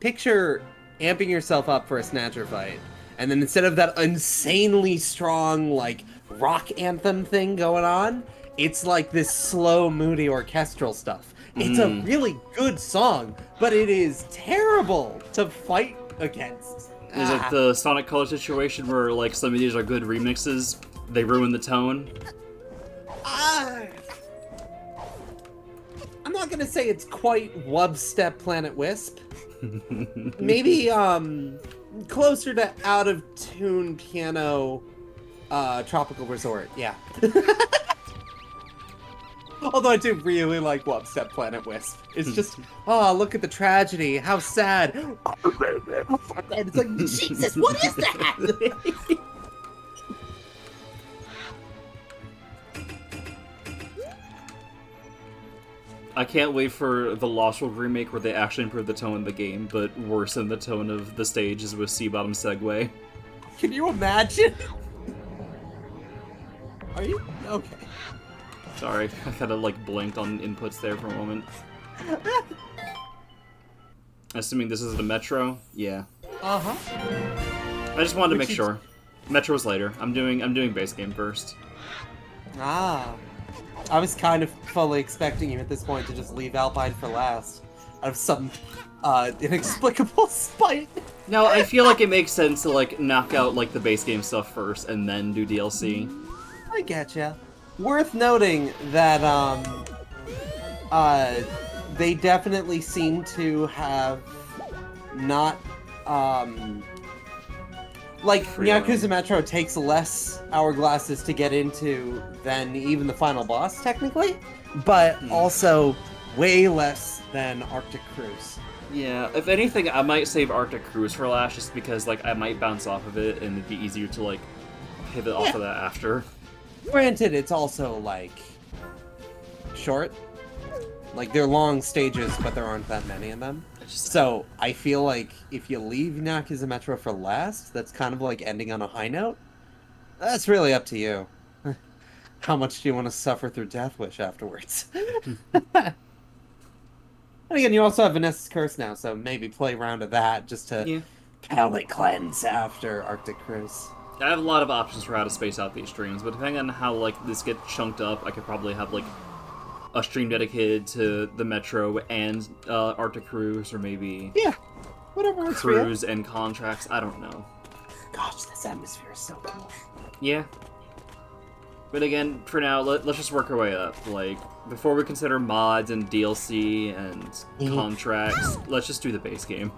picture amping yourself up for a Snatcher fight, and then instead of that insanely strong, like, rock anthem thing going on, it's like this slow, moody orchestral stuff. It's a really good song, but it is terrible to fight against. Is it the Sonic Color situation where, like, some of these are good remixes, they ruin the tone? I'm not gonna say it's quite Wubstep Planet Wisp. Maybe, closer to out-of-tune piano, Tropical Resort, yeah. Although I do really like One Step Planet Wisp. It's just, oh, look at the tragedy. How sad. And it's like, Jesus, what is that? I can't wait for the Lost World remake where they actually improve the tone of the game, but worsen the tone of the stages with Sea Bottom Segway. Can you imagine? Are you? Okay. Sorry, I kind of like blinked on inputs there for a moment. Assuming this is the Metro? Yeah. Uh-huh. I just wanted to make sure. Metro's later. I'm doing base game first. Ah. I was kind of fully expecting you at this point to just leave Alpine for last. Out of some inexplicable spite. No, I feel like it makes sense to like knock out like the base game stuff first and then do DLC. I getcha. Worth noting that they definitely seem to have not like Yakuza Metro takes less hourglasses to get into than even the final boss technically, but also way less than Arctic Cruise. Yeah, if anything, I might save Arctic Cruise for last just because like I might bounce off of it and it'd be easier to like pivot off of that after. Granted, it's also like short. Like they're long stages, but there aren't that many of them. So I feel like if you leave Yakuza Metro for last, that's kind of like ending on a high note. That's really up to you. How much do you want to suffer through Death Wish afterwards? And again, you also have Vanessa's Curse now, so maybe play a round of that just to palate cleanse after Arctic Cruise. I have a lot of options for how to space out these streams, but depending on how like this gets chunked up, I could probably have like a stream dedicated to the Metro and Arctic Cruise, or maybe whatever works for Cruise you. and Contracts. I don't know. Gosh, this atmosphere is so cool. Yeah. But again, for now, let's just work our way up. Like, before we consider mods and DLC and contracts, let's just do the base game.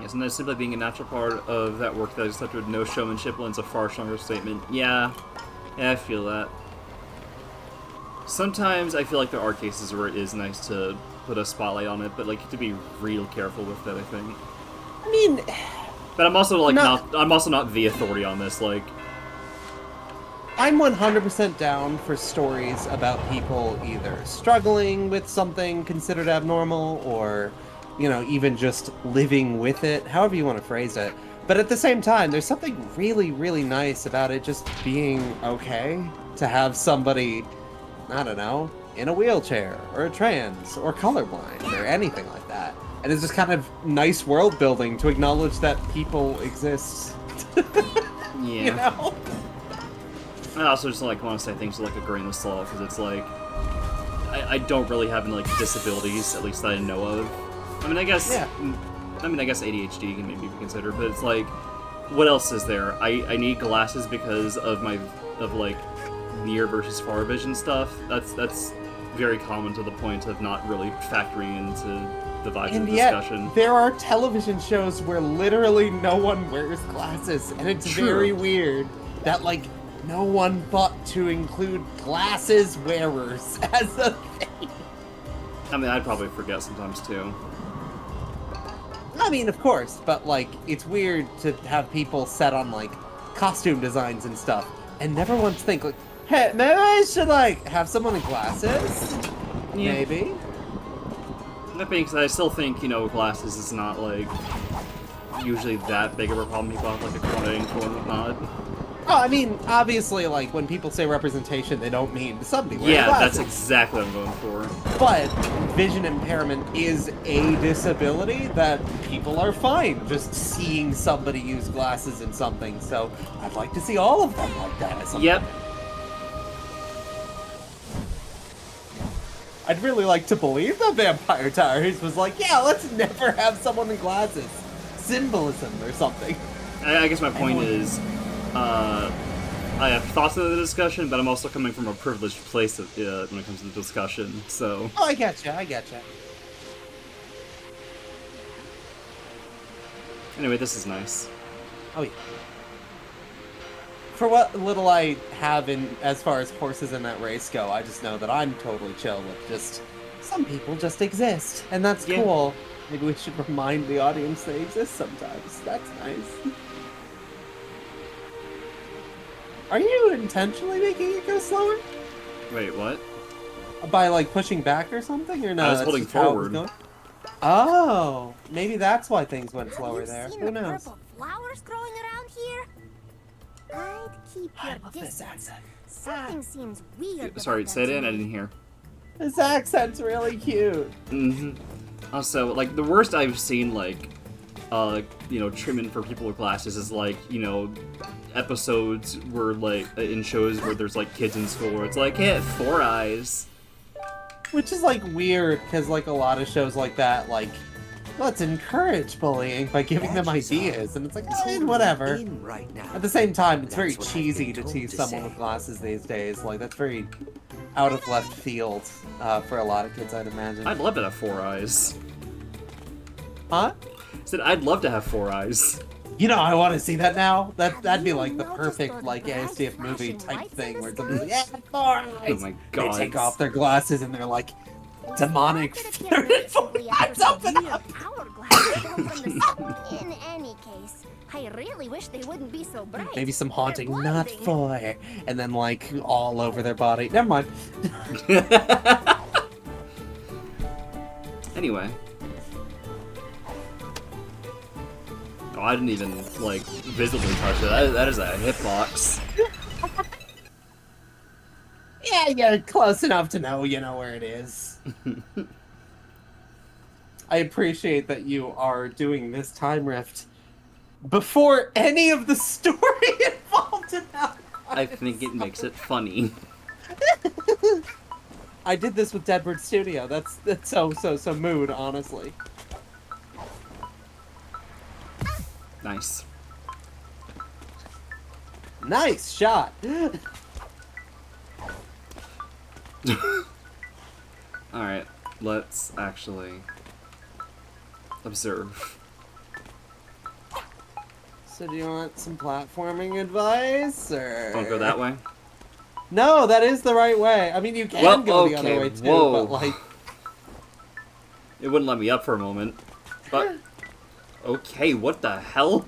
Yes, and then simply being a natural part of that work that is accepted with no showmanship lends a far stronger statement. Yeah, I feel that. Sometimes I feel like there are cases where it is nice to put a spotlight on it, but like you have to be real careful with that, I think. I mean, but I'm also like I'm also not the authority on this. Like, I'm 100% down for stories about people either struggling with something considered abnormal or, you know, even just living with it, however you want to phrase it. But at the same time, there's something really, really nice about it just being okay to have somebody, I don't know, in a wheelchair or a trans or colorblind or anything like that. And it's just kind of nice world building to acknowledge that people exist. yeah. You know? I also just like want to say things with like a grain of salt, because it's like I don't really have any like disabilities, at least that I know of. I mean, I guess ADHD can maybe be considered, but it's like, what else is there? I need glasses because of like near versus far vision stuff. That's very common to the point of not really factoring into the vibes of the discussion. There are television shows where literally no one wears glasses, and it's very weird that like no one thought to include glasses wearers as a thing. I mean, I'd probably forget sometimes too. I mean, of course, but like it's weird to have people set on like costume designs and stuff and never once think like, hey, maybe I should like have someone in glasses? Yeah. Maybe. That being said, I still think, you know, glasses is not like usually that big of a problem. People have like a cornea and whatnot. Oh, I mean, obviously, like, when people say representation, they don't mean somebody wearing glasses. That's exactly what I'm going for. But vision impairment is a disability that people are fine just seeing somebody use glasses in something, so I'd like to see all of them like that. Yep. I'd really like to believe that Vampire Diaries was like, yeah, let's never have someone in glasses. Symbolism or something. I guess my point is, I have thoughts of the discussion, but I'm also coming from a privileged place when it comes to the discussion, so... Oh, I getcha. Anyway, this is nice. Oh yeah. For what little I have in as far as horses in that race go, I just know that I'm totally chill with just some people just exist, and that's cool. Maybe we should remind the audience they exist sometimes. That's nice. Are you intentionally making it go slower? Wait, what? By like pushing back or something, or no? I was that's holding just how it was forward. going? Oh, maybe that's why things went slower there. Who knows? Purple flowers growing around here? I'd keep your distance. Something seems weird. Sorry, about say it them in. to I me. didn't hear. This accent's really cute. Mm-hmm. Also, like, the worst I've seen, like, you know, treatment for people with glasses is, like, you know, episodes where, like, in shows where there's, like, kids in school where it's like, hey, 4 eyes. Which is, like, weird, because, like, a lot of shows like that, like, let's encourage bullying by giving them ideas, and it's like, whatever. Right now. At the same time, it's very That's what I've cheesy been to told tease to someone say. with glasses these days. Like, that's very out of left field for a lot of kids, I'd imagine. I'd love to have 4 eyes. Huh? I said, I'd love to have 4 eyes. You know, I want to see that now. That'd be like the perfect like ASDF movie type thing where somebody's like, yeah, 4 eyes. Oh my god. They take off their glasses and they're like demonic. Eyes open up. In any case, I really wish they wouldn't be so bright. Maybe some haunting, not 4, and then like all over their body. Never mind. Anyway. Oh, I didn't even, like, visibly touch it. That is a hitbox. Yeah, you're close enough to know you know where it is. I appreciate that you are doing this time rift before any of the story involved in that. I think it makes it funny. I did this with Deadbird Studio. That's so mood, honestly. Nice. Nice shot. Alright, let's actually observe. So do you want some platforming advice, or... Don't go that way? No, that is the right way. I mean, you can go the other way, too, whoa. but, like... It wouldn't let me up for a moment. But... Okay, what the hell?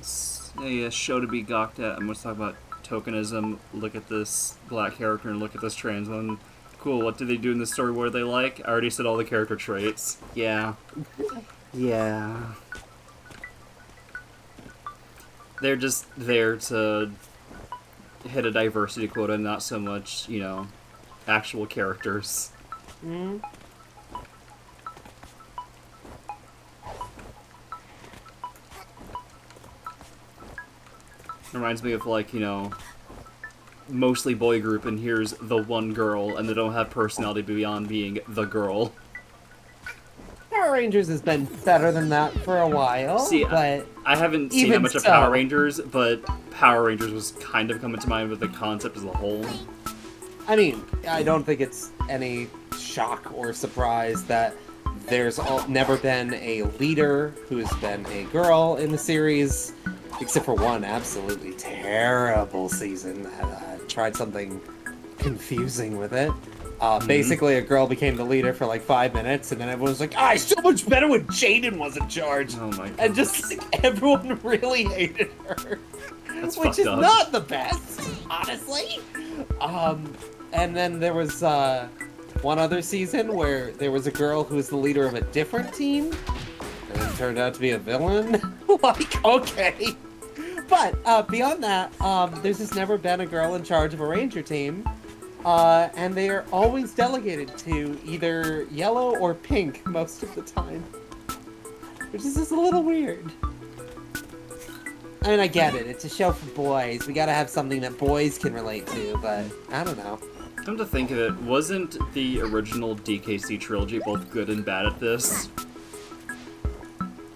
It's a show to be gawked at. I'm going to talk about tokenism. Look at this black character and look at this trans one. Cool, what do they do in the story? What do they like? I already said all the character traits. Yeah. Yeah. They're just there to hit a diversity quota, not so much, you know, actual characters. Mm. Reminds me of, like, you know, mostly boy group, and here's the one girl, and they don't have personality beyond being the girl. Power Rangers has been better than that for a while. See, but I haven't seen that much of Power Rangers, but Power Rangers was kind of coming to mind with the concept as a whole. I mean, I don't think it's any shock or surprise that there's never been a leader who's been a girl in the series, except for one absolutely terrible season that tried something confusing with it. Basically, a girl became the leader for like 5 minutes, and then everyone was like, it's so much better when Jaden was in charge. Oh my god. And just like, everyone really hated her. That's which is fucked up. not the best, honestly. And then there was one other season where there was a girl who was the leader of a different team, and it turned out to be a villain. Like, okay. But beyond that, there's just never been a girl in charge of a ranger team. And they are always delegated to either yellow or pink most of the time. Which is just a little weird. I mean, I get it. It's a show for boys. We gotta have something that boys can relate to, but I don't know. Come to think of it, wasn't the original DKC trilogy both good and bad at this?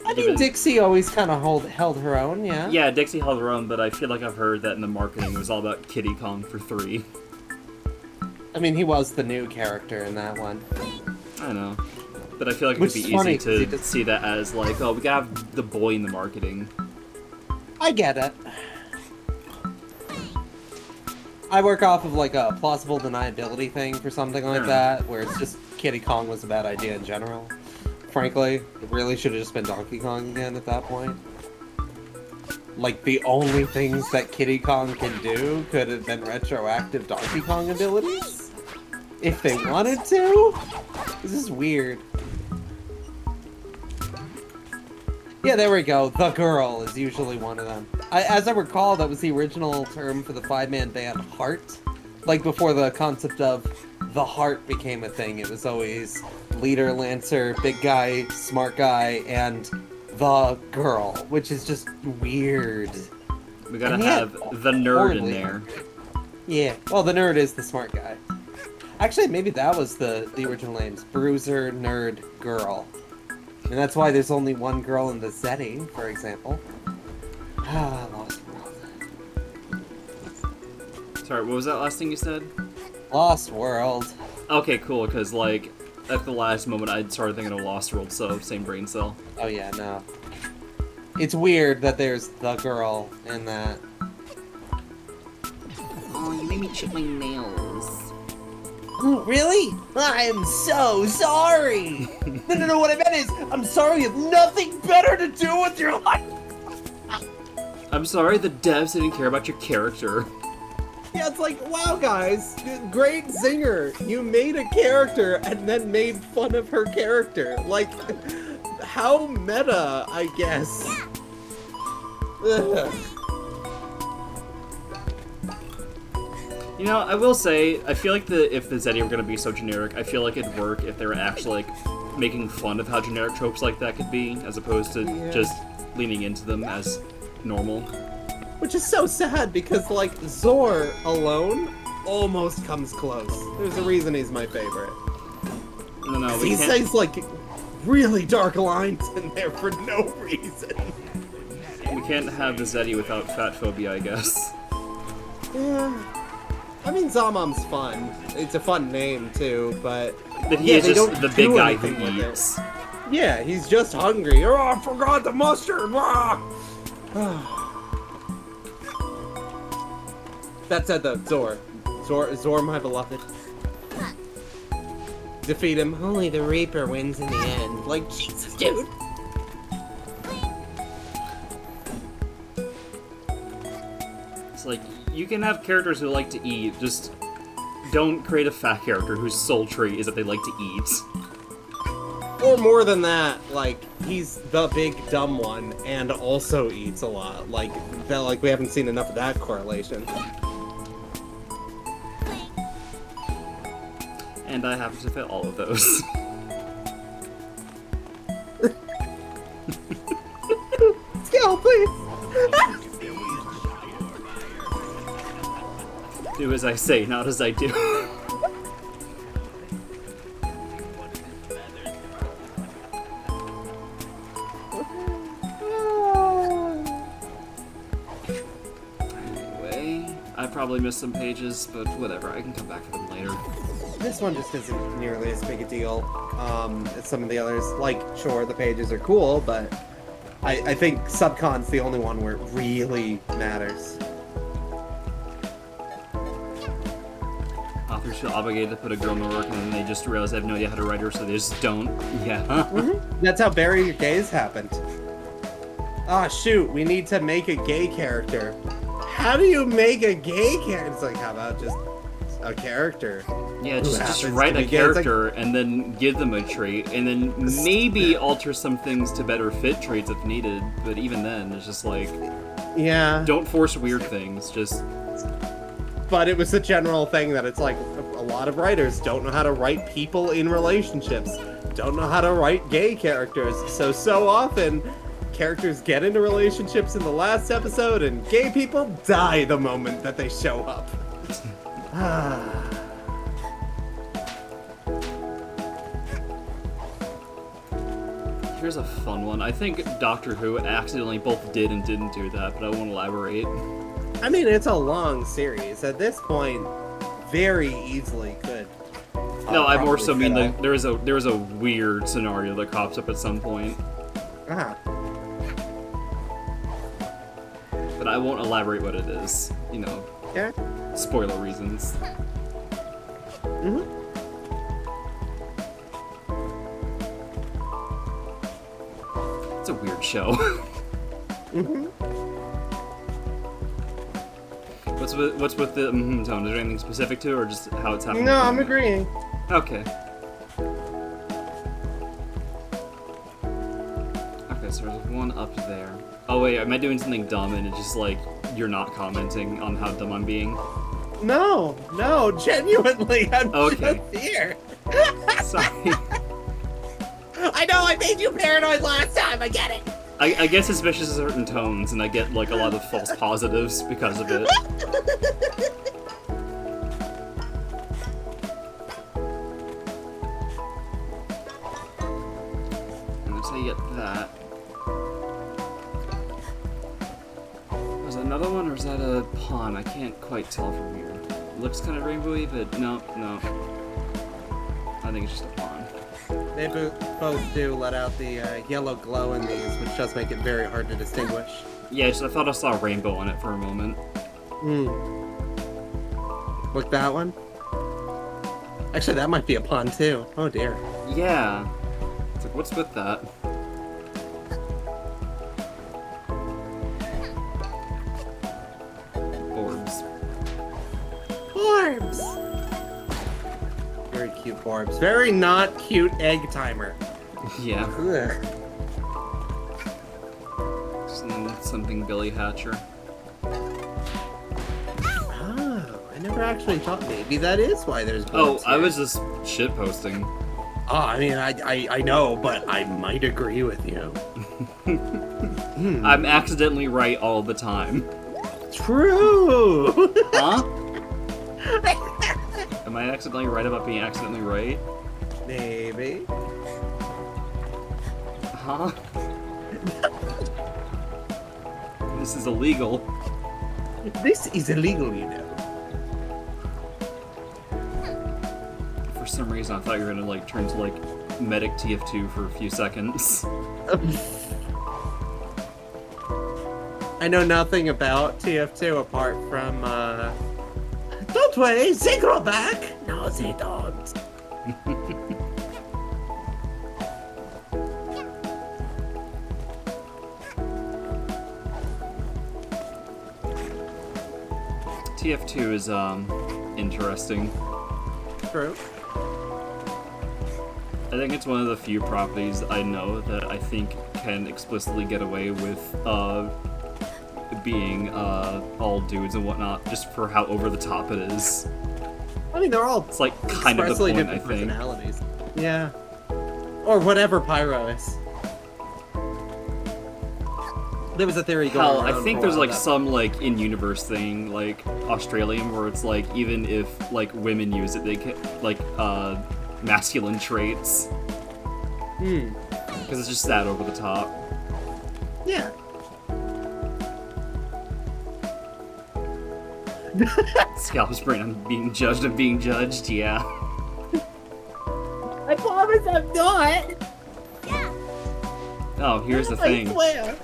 I mean, Dixie always kind of held her own, yeah? Yeah, Dixie held her own, but I feel like I've heard that in the marketing it was all about Kitty Kong for 3. I mean, he was the new character in that one. I know. But I feel like it Which would be is funny, easy 'cause he to just- see that as like, oh, we gotta have the boy in the marketing. I get it. I work off of like a plausible deniability thing for something like that, where it's just Kiddy Kong was a bad idea in general. Frankly, it really should have just been Donkey Kong again at that point. Like, the only things that Kiddy Kong can do could have been retroactive Donkey Kong abilities? If they wanted to? This is weird. Yeah, there we go. The girl is usually one of them. As I recall, that was the original term for the five-man band Heart. Like, before the concept of the Heart became a thing, it was always leader, lancer, big guy, smart guy, and the girl, which is just weird. We gotta have the nerd in there. Yeah, well, the nerd is the smart guy. Actually, maybe that was the original names. Bruiser, Nerd, Girl. And that's why there's only one girl in the setting, for example. Ah, Lost World. Sorry, what was that last thing you said? Lost World. Okay, cool, because, like, at the last moment I started thinking of Lost World, so same brain cell. Oh yeah, no. It's weird that there's the girl in that. Oh, you made me chip my nails. Really? I'm so sorry! No, what I meant is, I'm sorry you have nothing better to do with your life! I'm sorry the devs didn't care about your character. Yeah, it's like, wow, guys, great zinger. You made a character and then made fun of her character. Like, how meta, I guess. Ugh. You know, I will say, I feel like if the Zeddy were gonna be so generic, I feel like it'd work if they were actually, like, making fun of how generic tropes like that could be, as opposed to just leaning into them as normal. Which is so sad, because, like, Zor alone almost comes close. There's a reason he's my favorite. No, he says, like, really dark lines in there for no reason. We can't have the Zeddy without fat phobia, I guess. Yeah. I mean, Zamam's fun. It's a fun name, too, but... But he is just the big guy who eats. Yeah, he's just hungry. Oh, I forgot the mustard! Ah! That said, though, Zor, my beloved. Defeat him. Only the Reaper wins in the end. Like, Jesus, dude! It's like, you can have characters who like to eat, just don't create a fat character whose sole trait is that they like to eat. Or more than that, like, he's the big dumb one and also eats a lot. Like, that, like, we haven't seen enough of that correlation. And I happen to fit all of those. Skill, please! Do as I say, not as I do. Anyway, I probably missed some pages, but whatever, I can come back to them later. This one just isn't nearly as big a deal as some of the others. Like, sure, the pages are cool, but I think Subcon's the only one where it really matters. Authors feel obligated to put a girl in the work, and then they just realize they have no idea how to write her, so they just don't. Yeah. That's how Bury Your Gays happened. Ah, shoot, we need to make a gay character. How do you make a gay character? It's like, how about just a character? Yeah, just write a character and then give them a trait, and then maybe alter some things to better fit traits if needed, but even then, it's just like... Yeah. Don't force weird things, just... But it was a general thing that it's like, a lot of writers don't know how to write people in relationships, don't know how to write gay characters, so often, characters get into relationships in the last episode, and gay people die the moment that they show up. Here's a fun one. I think Doctor Who accidentally both did and didn't do that, but I won't elaborate. I mean, it's a long series. At this point, very easily could. No, I more probably so mean fit like there is a weird scenario that pops up at some point. Ah. But I won't elaborate what it is. You know. Yeah. Spoiler reasons. Mm-hmm. It's a weird show. Mm-hmm. What's with the tone? Is there anything specific to it, or just how it's happening? No, I'm agreeing. Okay. Okay, so there's one up there. Oh wait, am I doing something dumb and it's just like you're not commenting on how dumb I'm being? No, genuinely, I'm okay. just here. Sorry. I know, I made you paranoid last time, I get it. I get suspicious of certain tones, and I get like a lot of false positives because of it. And that's how you get that. Was that another one, or is that a pawn? I can't quite tell from here. It looks kind of rainbowy, but no. I think it's just a pawn. They both do let out the yellow glow in these, which does make it very hard to distinguish. Yeah, I thought I saw a rainbow on it for a moment. Look, that one? Actually, that might be a pawn too. Oh dear. Yeah. It's like, what's with that? Orbs. Orbs! Very cute orbs. Very not cute egg timer. Yeah. Ugh. Something Billy Hatcher. Oh, I never actually thought maybe that is why there's Oh, orbs I here. was just shitposting. Oh, I mean, I know, but I might agree with you. I'm accidentally right all the time. True! Huh? Am I accidentally right about being accidentally right? Maybe. Huh? This is illegal. This is illegal, you know. For some reason, I thought you were gonna like turn to like medic TF2 for a few seconds. I know nothing about TF2 apart from, Don't worry, they grow back! No, they don't. TF2 is, interesting. True. I think it's one of the few properties I know that I think can explicitly get away with, being, all dudes and whatnot, just for how over the top it is. I mean, they're all It's like kind of the expressly point, I different think. personalities. Yeah. Or whatever Pyro is. There was a theory going Hell, around I think for a there's while like that- some like in-universe thing, like Australian, where it's like even if like women use it, they can like masculine traits. Because it's just that over the top. Yeah. Scalp's brain, I'm being judged, yeah. I promise I'm not. Oh, here's the I thing. swear.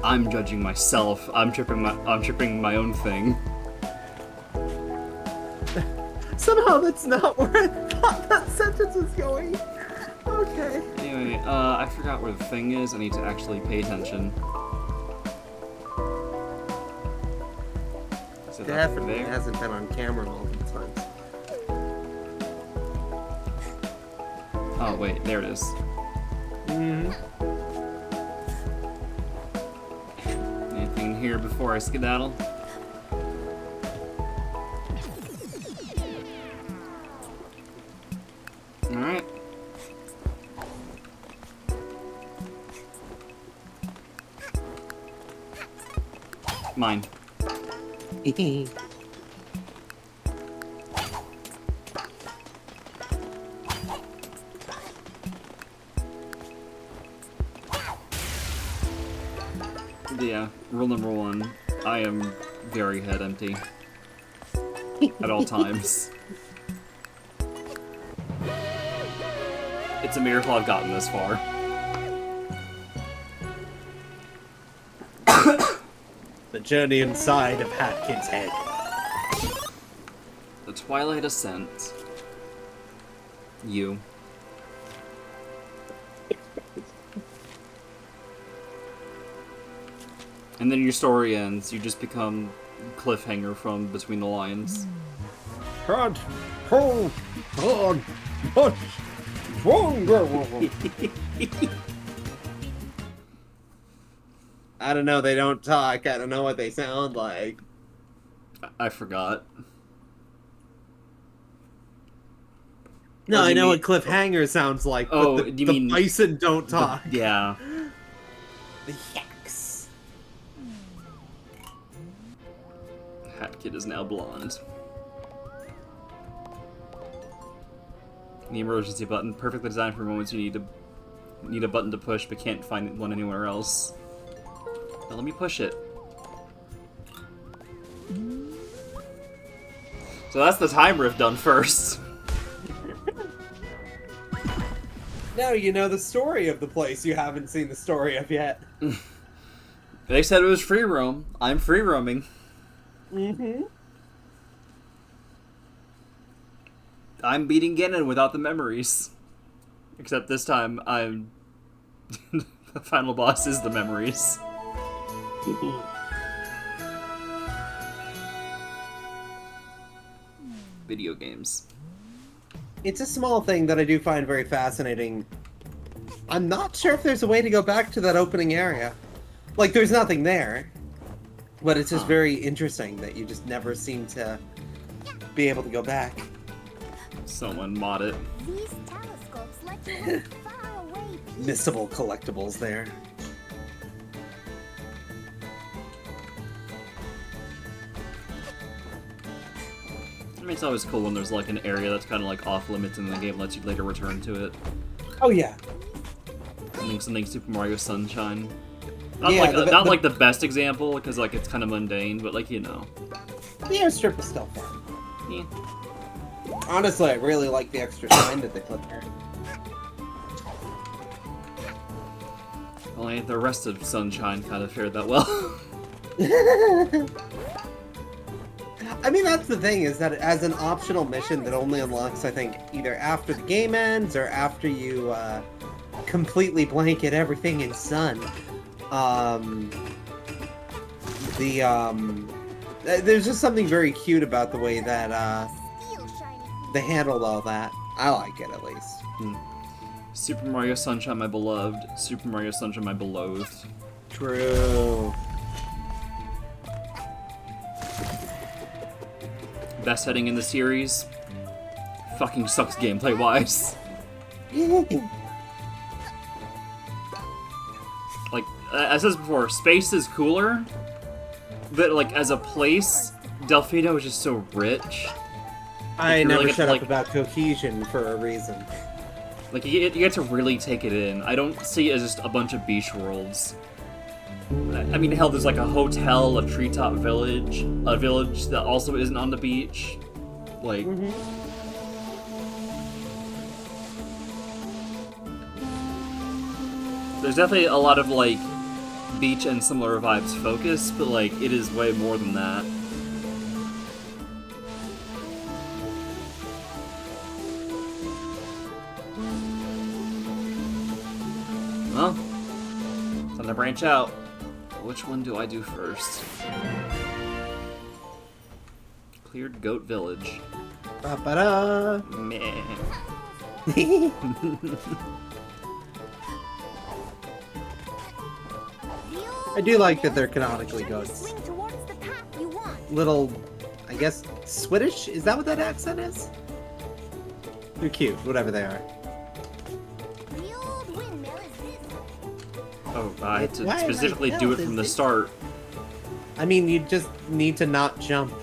I'm judging myself. I'm tripping my own thing. Somehow that's not where I thought that sentence was going. Okay. Anyway, I forgot where the thing is. I need to actually pay attention. Is it up Definitely there? hasn't been on camera multiple times. Oh wait, there it is. Anything here before I skedaddle? Alright. Mine. Yeah, rule number one, I am very head empty. at all times. It's a miracle I've gotten this far. The journey inside of Hat Kid's head. The Twilight Ascent. You. And then your story ends. You just become cliffhanger from Between the Lines. Crunch, pull, on, push, I don't know, they don't talk. I don't know what they sound like. I forgot. No, Oh, I know mean, what cliffhanger sounds like, oh, but do you the mean bison don't talk. Yeah. The yaks. Hat Kid is now blonde. The emergency button, perfectly designed for moments you need a button to push, but can't find one anywhere else. Now let me push it. So that's the time riff done first. Now you know the story of the place you haven't seen the story of yet. They said it was free roam. I'm free roaming. Mm-hmm. I'm beating Ganon without the memories. Except this time, I'm... the final boss is the memories. Video games. It's a small thing that I do find very fascinating. I'm not sure if there's a way to go back to that opening area. Like, there's nothing there. But it's just very interesting that you just never seem to be able to go back. Someone mod it. These telescopes let you look far away. Missable collectibles there. I mean, it's always cool when there's like an area that's kind of like off limits and the game lets you later return to it. Oh yeah. Something Super Mario Sunshine. Not Yeah, like like the best example because like it's kind of mundane, but like you know. The airstrip is still fun. Yeah. Honestly, I really like the extra time that they put there. Only the rest of Sunshine kind of fared that well. I mean, that's the thing, is that as an optional mission that only unlocks, I think, either after the game ends or after you completely blanket everything in sun. There's just something very cute about the way that they handled all that. I like it, at least. Super Mario Sunshine, my beloved. Super Mario Sunshine, my beloved. True. Best setting in the series. Fucking sucks gameplay-wise. Like, as I said before, space is cooler, but like as a place, Delphino is just so rich. I never really shut to, up about cohesion for a reason. Like, you get to really take it in. I don't see it as just a bunch of beach worlds. I mean, hell, there's like a hotel, a treetop village, a village that also isn't on the beach. Like... There's definitely a lot of, like, beach and similar vibes focus, but, like, it is way more than that. Well, time to branch out. Which one do I do first? Cleared Goat Village. Ba-ba-da. Meh. I do like that they're canonically goats. Little, I guess, Swedish? Is that what that accent is? They're cute, whatever they are. Oh, I had to Why specifically the do hell it from does the start. I mean, you just need to not jump.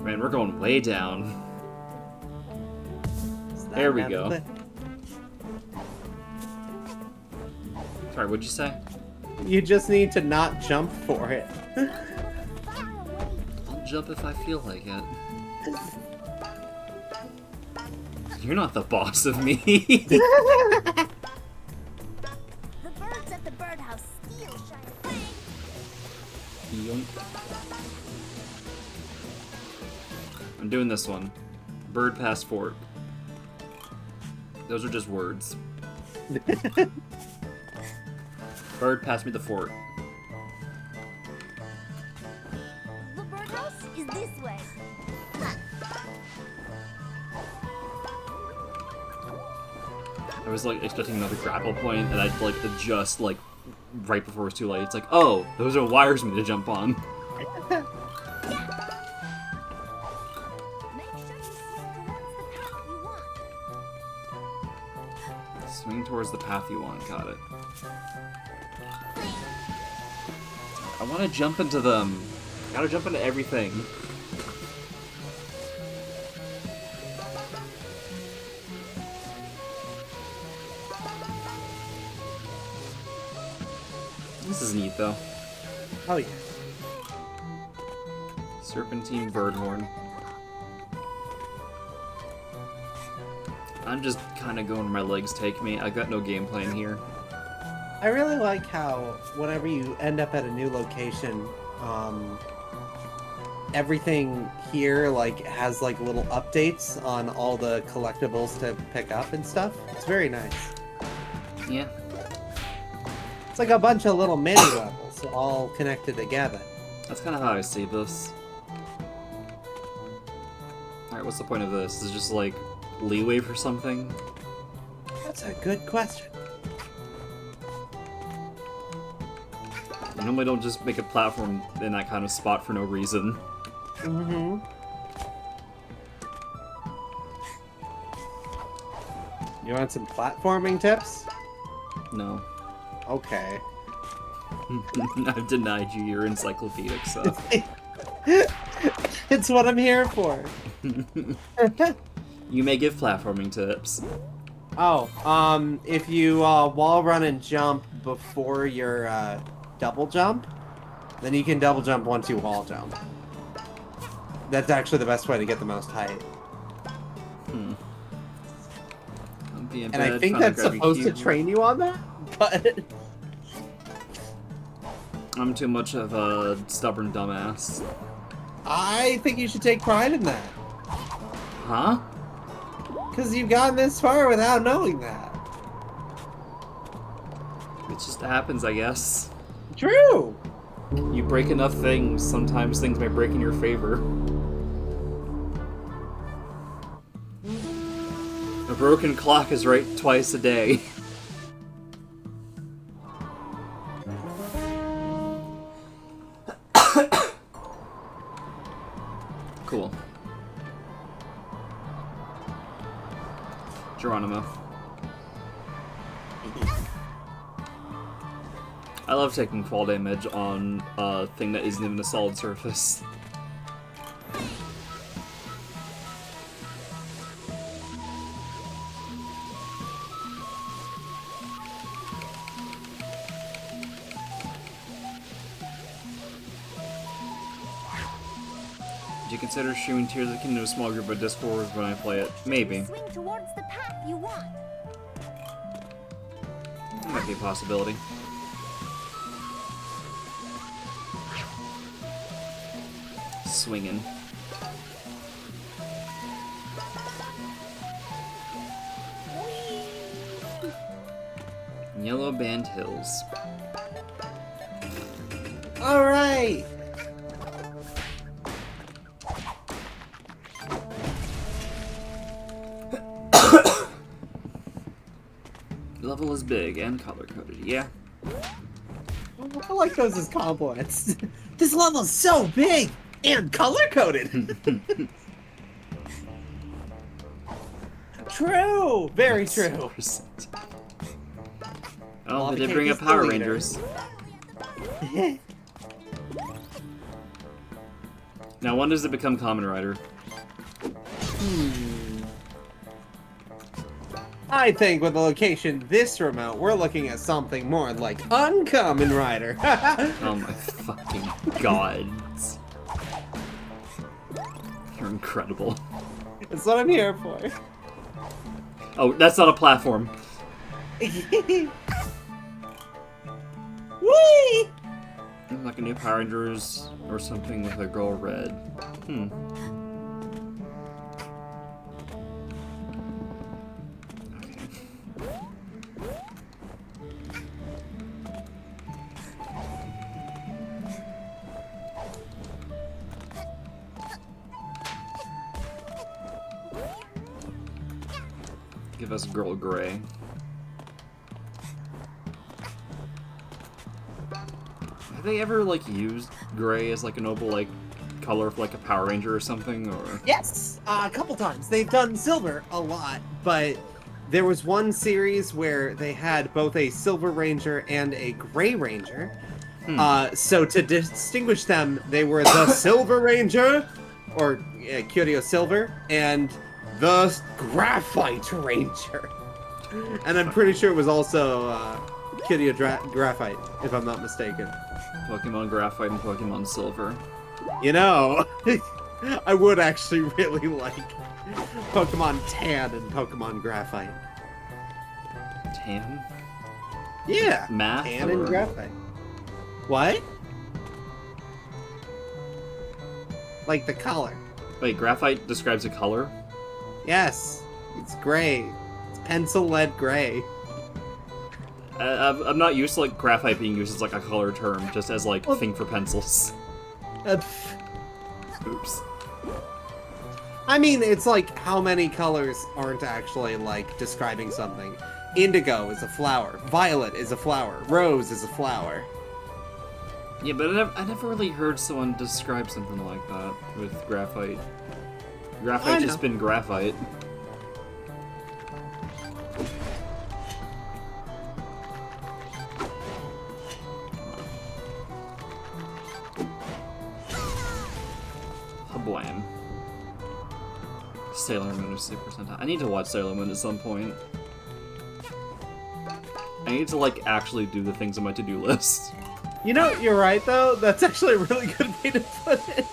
Man, we're going way down. There we go. Sorry, what'd you say? You just need to not jump for it. I'll jump if I feel like it. You're not the boss of me. The birds at the birdhouse steal shiny things. I'm doing this one. Bird past fork. Those are just words. Bird, pass me the fork. The birdhouse is this way. I was like expecting another grapple point, and I'd like adjust like right before it's too late. It's like, oh, those are wires for me to jump on. Swing towards the path you want. Got it. I want to jump into them. I gotta jump into everything. This is neat, though. Oh, yeah. Serpentine Birdhorn. I'm just kind of going where my legs take me. I got no game plan here. I really like how whenever you end up at a new location, everything here like has like little updates on all the collectibles to pick up and stuff. It's very nice. Yeah. It's like a bunch of little mini levels all connected together. That's kind of how I see this. Alright, what's the point of this? Is it just like leeway for something? That's a good question. You normally don't just make a platform in that kind of spot for no reason. Mm-hmm. You want some platforming tips? No. Okay. I've denied you your encyclopedic stuff. It's what I'm here for. You may give platforming tips. Oh, if you wall run and jump before your double jump, then you can double jump once you wall jump. That's actually the best way to get the most height. And I think that's supposed to train you on that, but I'm too much of a stubborn dumbass. I think you should take pride in that. Huh? Because you've gotten this far without knowing that. It just happens, I guess. True! You break enough things, sometimes things may break in your favor. A broken clock is right twice a day. Cool. Geronimo. I love taking fall damage on a thing that isn't even a solid surface. Did you consider shooting Tears of the Kingdom to a small group of Discord when I play it? Maybe. Swing towards the path you want. That might be a possibility. Swinging. Yellow Band Hills. Alright! Level is big and color-coded, yeah. I like those as compliments. This level's so big and color-coded! True! Very true. Oh, they did bring up Power Rangers. Now, when does it become Kamen Rider? I think with the location this remote, we're looking at something more like Uncommon Rider. Oh my fucking god. You're incredible. That's what I'm here for. Oh, that's not a platform. Whee! Like a new Power Rangers or something with a girl red. Hmm. Give us girl gray. Have they ever like used gray as like a noble like color for like a Power Ranger or something? Or Yes, a couple times. They've done silver a lot, but there was one series where they had both a Silver Ranger and a Gray Ranger. So to distinguish them, they were the Silver Ranger, or Kyoryo Silver, and the Graphite Ranger. And I'm pretty sure it was also Kyoryo Graphite, if I'm not mistaken. Pokemon Graphite and Pokemon Silver. You know, I would actually really like Pokemon Tan and Pokemon Graphite. Tan? Yeah. Math? Tan or... and Graphite. What? Like the color. Wait, Graphite describes a color? Yes. It's gray. It's pencil lead gray. I'm not used to like graphite being used as like a color term, just as like thing for pencils. Oops. I mean, it's like how many colors aren't actually like describing something. Indigo is a flower. Violet is a flower. Rose is a flower. Yeah, but I never really heard someone describe something like that with graphite. Graphite just been graphite. Blam. Sailor Moon is Super Sentai. I need to watch Sailor Moon at some point. I need to like actually do the things on my to-do list. You know, you're right though. That's actually a really good way to put it.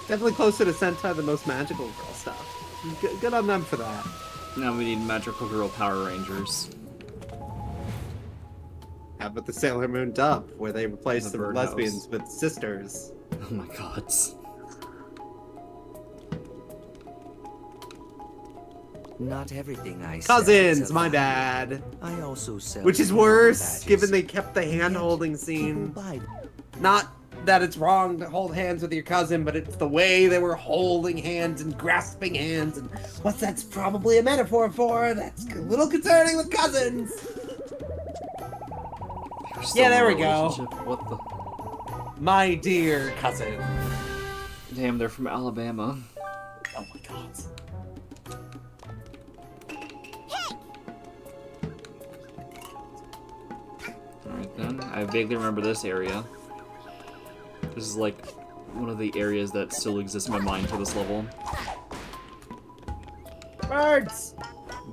Definitely closer to Sentai than most magical girl stuff. Good on them for that. Now we need magical girl Power Rangers. How about the Sailor Moon dub, where they replace the birdhouse. lesbians with sisters? Oh my god. Not everything I Cousins, sell my is a bad. I also sell Which is terrible worse, badges. given they kept the hand-holding scene. Buy Not that it's wrong to hold hands with your cousin, but it's the way they were holding hands and grasping hands, and what that's probably a metaphor for, that's a little concerning with cousins. Yeah, there we go. What the? My dear cousin. Damn, they're from Alabama. Oh my god. Alright then, I vaguely remember this area. This is like one of the areas that still exists in my mind for this level. Birds!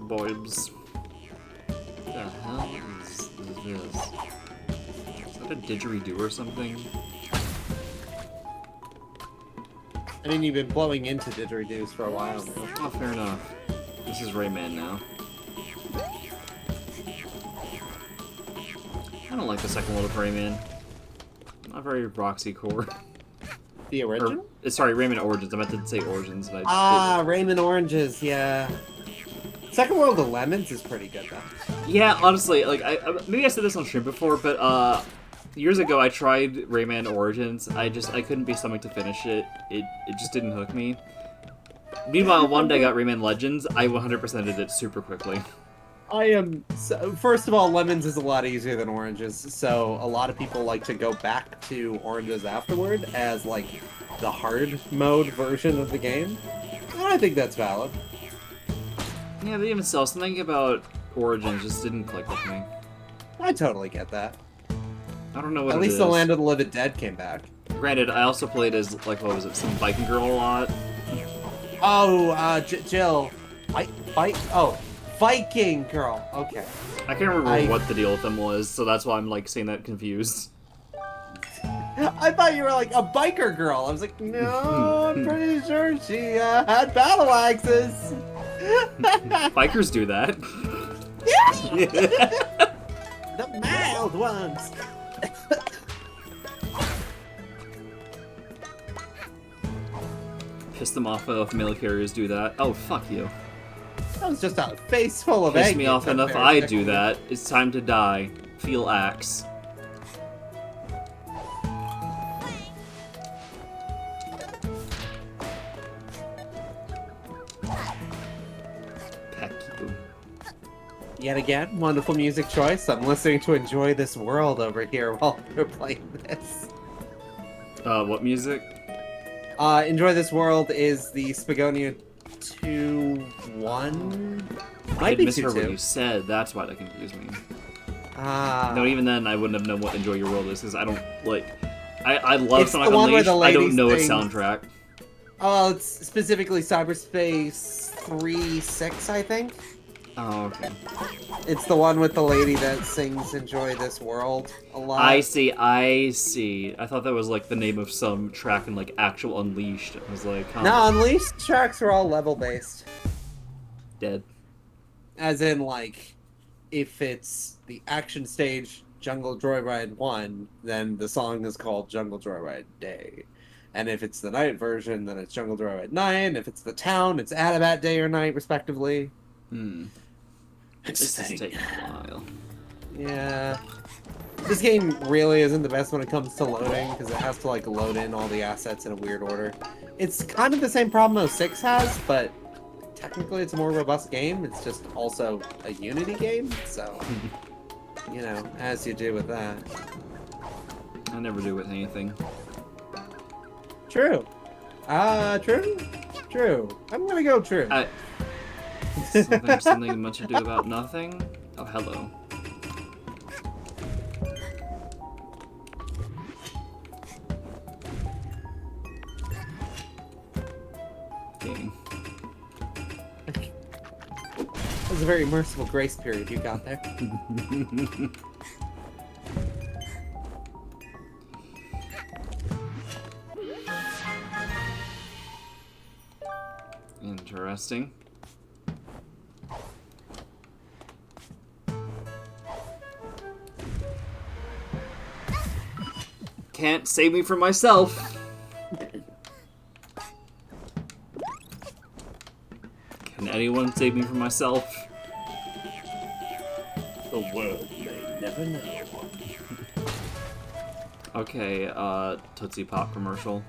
Boybs. What the hell is this? Is that a didgeridoo or something? I mean, you've been blowing into didgeridoos for a while now. Oh, fair enough. This is Rayman now. I don't like the second world of Rayman. Not very Roxy core. The original? Sorry, Rayman Origins. I meant to say Origins. And Rayman Oranges, yeah. Second World of Lemons is pretty good, though. Yeah, honestly, like, maybe I said this on stream before, but, years ago I tried Rayman Origins. I couldn't be stomached to finish it. It just didn't hook me. Meanwhile, one day I got Rayman Legends. I 100%ed it super quickly. First of all, Lemons is a lot easier than Oranges, so a lot of people like to go back to Oranges afterward as, like, the hard mode version of the game. And I think that's valid. Yeah, but even still, something about Origins just didn't click with me. I totally get that. I don't know what At it least is. the Land of the Living Dead came back. Granted, I also played as, like, what was it, some biking girl a lot. Oh, Jill. Viking girl. Okay. I can't remember what the deal with them was, so that's why I'm like saying that confused. I thought you were like a biker girl. I was like, no, I'm pretty sure she had battle axes. Bikers do that. The mild ones. Piss them off enough mail carriers do that. Oh, fuck you. That was just a face full of egg. Piss me off enough I do that. It's time to die. Feel axe. Peck you. Yet again, wonderful music choice. I'm listening to Enjoy This World over here while we're playing this. What music? Enjoy This World is the Spagonia 2-1? I misheard what you said. That's why that confused me. No, even then, I wouldn't have known what Enjoy Your World is, because I don't, like... I love Sonic Unleashed, I don't know its soundtrack. Oh, it's specifically Cyberspace 3-6, I think? Oh, okay. It's the one with the lady that sings Enjoy This World a lot. I see. I thought that was, like, the name of some track in, like, actual Unleashed. I was like, huh. No, Unleashed tracks are all level-based. Dead. As in, like, if it's the action stage Jungle Joyride 1, then the song is called Jungle Joyride Day. And if it's the night version, then it's Jungle Joyride 9. If it's the town, it's Adabat Day or Night, respectively. This is taking a while. Yeah. This game really isn't the best when it comes to loading, because it has to, like, load in all the assets in a weird order. It's kind of the same problem 06 has, but technically it's a more robust game. It's just also a Unity game, so, you know, as you do with that. I never do with anything. True. True? True. I'm gonna go true. Something much ado about nothing? Oh, hello. Game. That was a very merciful grace period you got there. Interesting. Can't save me from myself. Can anyone save me from myself? The world may never know. Okay, Tootsie Pop commercial.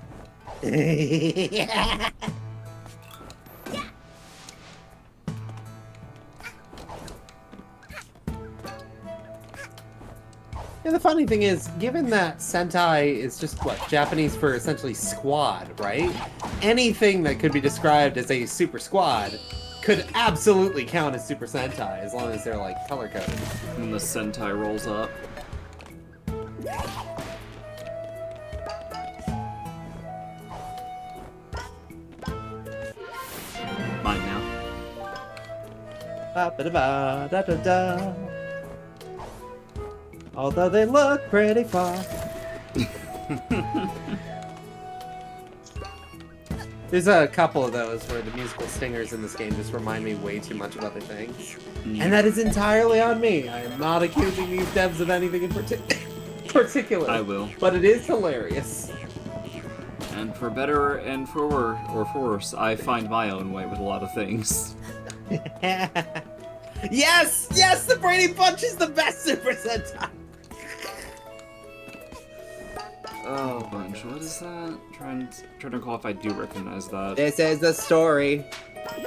Yeah. And the funny thing is, given that Sentai is just, what, Japanese for essentially squad, right? Anything that could be described as a super squad could absolutely count as Super Sentai, as long as they're, like, color-coded. And the Sentai rolls up. Mine now. Ba-ba-da-ba-da-da-da. Although they look pretty far. There's a couple of those where the musical stingers in this game just remind me way too much of other things. And that is entirely on me. I am not accusing these devs of anything in particular. I will. But it is hilarious. And for better and for worse, I find my own way with a lot of things. Yes! Yes! The Brady Bunch is the best Super Sentai! Oh, bunch. What is that? Trying to recall if I do recognize that. This is the story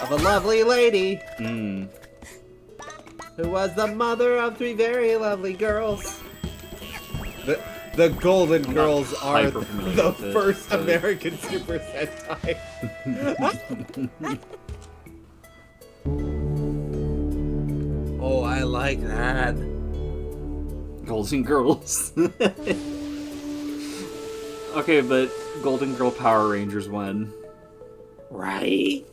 of a lovely lady Hmm. who was the mother of 3 very lovely girls. The Golden Girls are the first American Super Sentai. Oh, I like that. Golden Girls. Okay, but Golden Girl Power Rangers when? Right?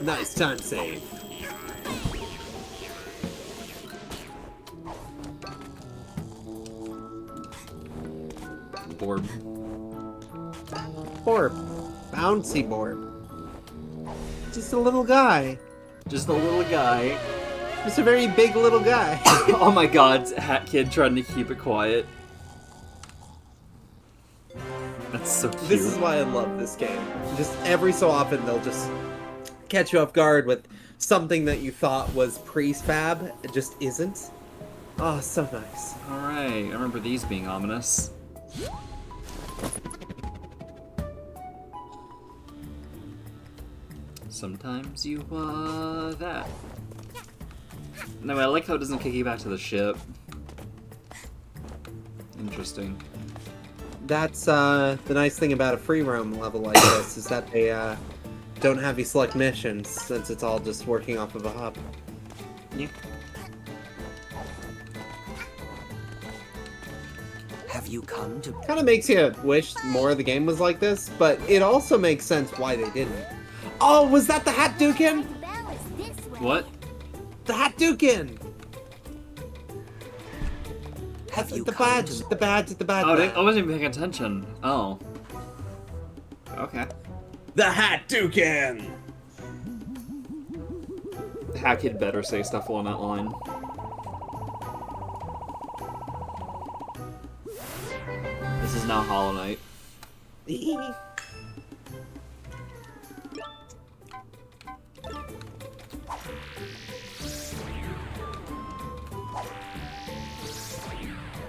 Nice time save. Orb. Orb. Bouncy orb. Just a little guy. Just a little guy. Just a very big little guy. Oh my god, Hat Kid trying to keep it quiet. That's so cute. This is why I love this game. Just every so often they'll just catch you off guard with something that you thought was pre-fab. It just isn't. Oh, so nice. Alright, I remember these being ominous. Sometimes you, that. No, I like how it doesn't kick you back to the ship. Interesting. That's, the nice thing about a free roam level like this, is that they, don't have you select missions, since it's all just working off of a hub. Yeah. Have you come to... Kind of makes you wish more of the game was like this, but it also makes sense why they didn't. Oh, was that the Hatdukin? What? The Hatdukin! Have you the come badge, to... the badge, the badge. Oh, I wasn't even paying attention. Oh. Okay. The Hatdukin! Hat Kid better say stuff along that line. This is now Hollow Knight.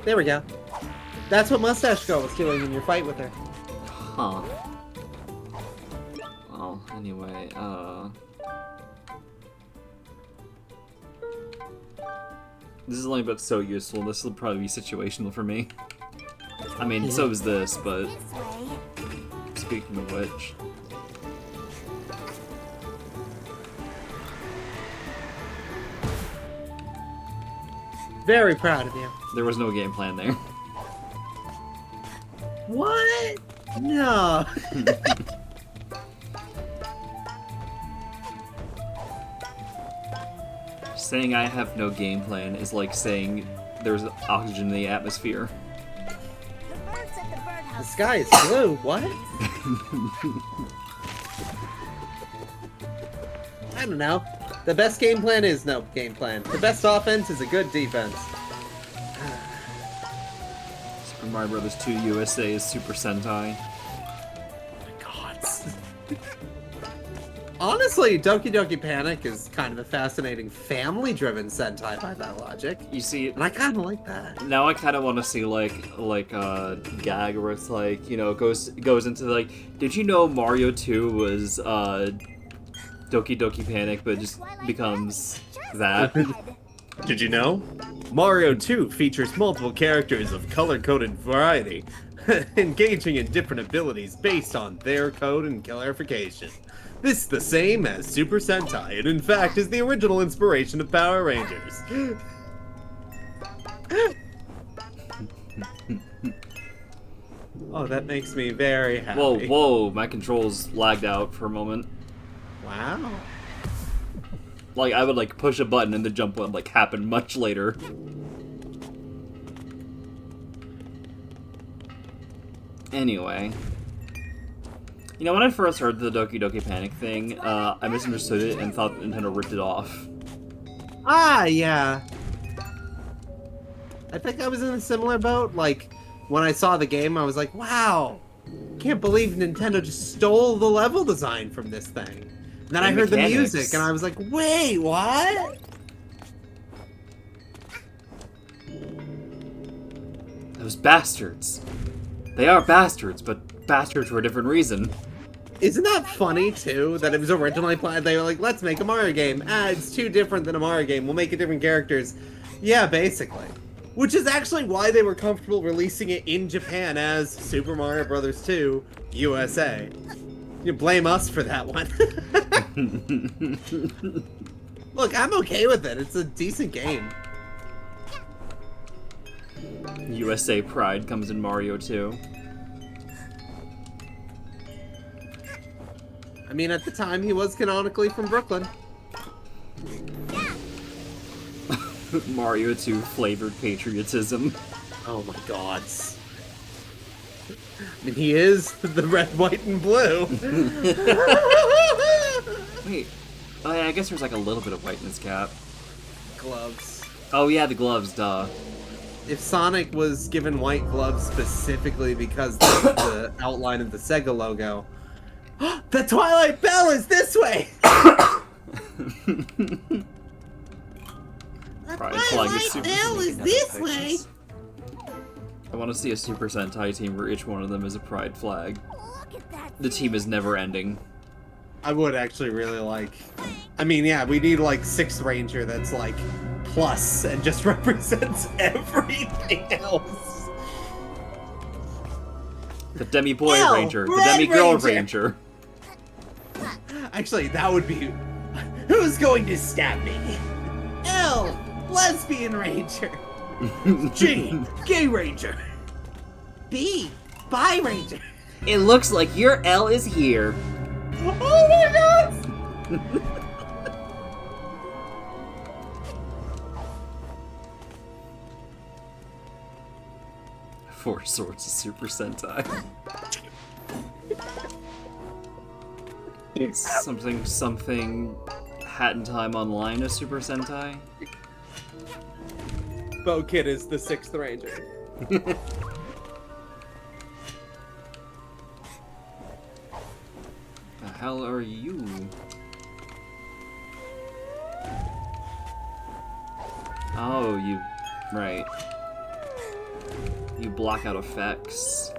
There we go. That's what Mustache Girl was doing in your fight with her. Huh. Well, anyway, this is only but so useful. This will probably be situational for me. I mean, so is this, but... Speaking of which... Very proud of you. There was no game plan there. What? No. Saying I have no game plan is like saying there's oxygen in the atmosphere. The sky is blue. What? I don't know. The best game plan is no game plan. The best offense is a good defense. Super Mario Bros. 2 USA is Super Sentai. Honestly, Doki Doki Panic is kind of a fascinating family-driven Sentai by that logic. You see, and I kind of like that. Now I kind of want to see like a gag where it's like, you know, goes into like, did you know Mario 2 was Doki Doki Panic, but it just becomes that. Did you know? Mario 2 features multiple characters of color-coded variety, engaging in different abilities based on their code and clarification. This is the same as Super Sentai, and in fact is the original inspiration of Power Rangers. Oh, that makes me very happy. Whoa, my controls lagged out for a moment. Wow. Like, I would, like, push a button and the jump would, like, happen much later. Anyway. You know, when I first heard the Doki Doki Panic thing, I misunderstood it and thought Nintendo ripped it off. Ah, yeah. I think I was in a similar boat. Like, when I saw the game, I was like, wow, can't believe Nintendo just stole the level design from this thing. And then I heard the music, and I was like, wait, what? Those bastards. They are bastards, but bastards for a different reason. Isn't that funny, too? That it was originally planned, they were like, let's make a Mario game. Ah, it's too different than a Mario game. We'll make it different characters. Yeah, basically. Which is actually why they were comfortable releasing it in Japan as Super Mario Bros. 2 USA. You blame us for that one. Look, I'm okay with it. It's a decent game. USA Pride comes in Mario 2. I mean, at the time, he was canonically from Brooklyn. Mario 2 flavored patriotism. Oh my god. I mean, he is the red, white, and blue. Wait. Oh, yeah, I guess there's like a little bit of white in his cap. Gloves. Oh yeah, the gloves, duh. If Sonic was given white gloves specifically because the outline of the Sega logo, the Twilight Bell is this way! Pride flag is super. Bell is this way! I want to see a Super Sentai team where each one of them is a pride flag. The team is never ending. I would actually really like... I mean, yeah, we need like 6th Ranger that's like plus and just represents everything else. The Demi Boy Ranger, the Demi Girl Ranger. Actually, that would be... Who's going to stab me? L, Lesbian Ranger. G, Gay Ranger. B, Bi Ranger. It looks like your L is here. Oh my god! Four Swords of Super Sentai. Something Hat in Time Online is Super Sentai. Bo Kid is the 6th Ranger. The hell are you? Oh, you... right. You block out effects.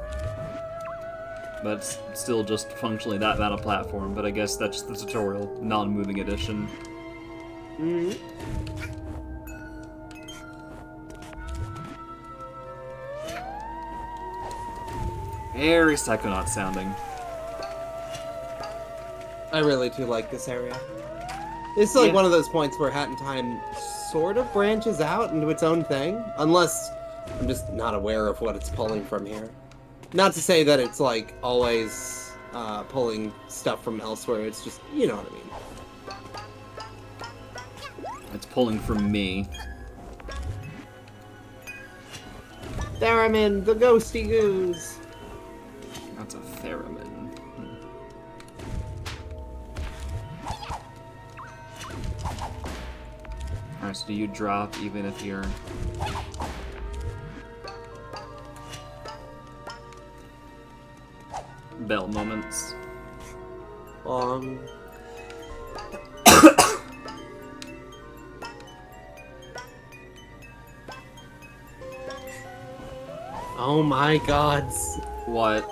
But it's still just functionally that a platform, but I guess that's the tutorial, non-moving edition. Mm-hmm. Very Psychonaut sounding. I really do like this area. It's like one of those points where Hat in Time sort of branches out into its own thing, unless I'm just not aware of what it's pulling from here. Not to say that it's like always pulling stuff from elsewhere, it's just, you know what I mean. It's pulling from me. Theremin, the ghosty goose. That's a theremin. Alright, so do you drop even if you're... Bell moments. Oh my gods. What?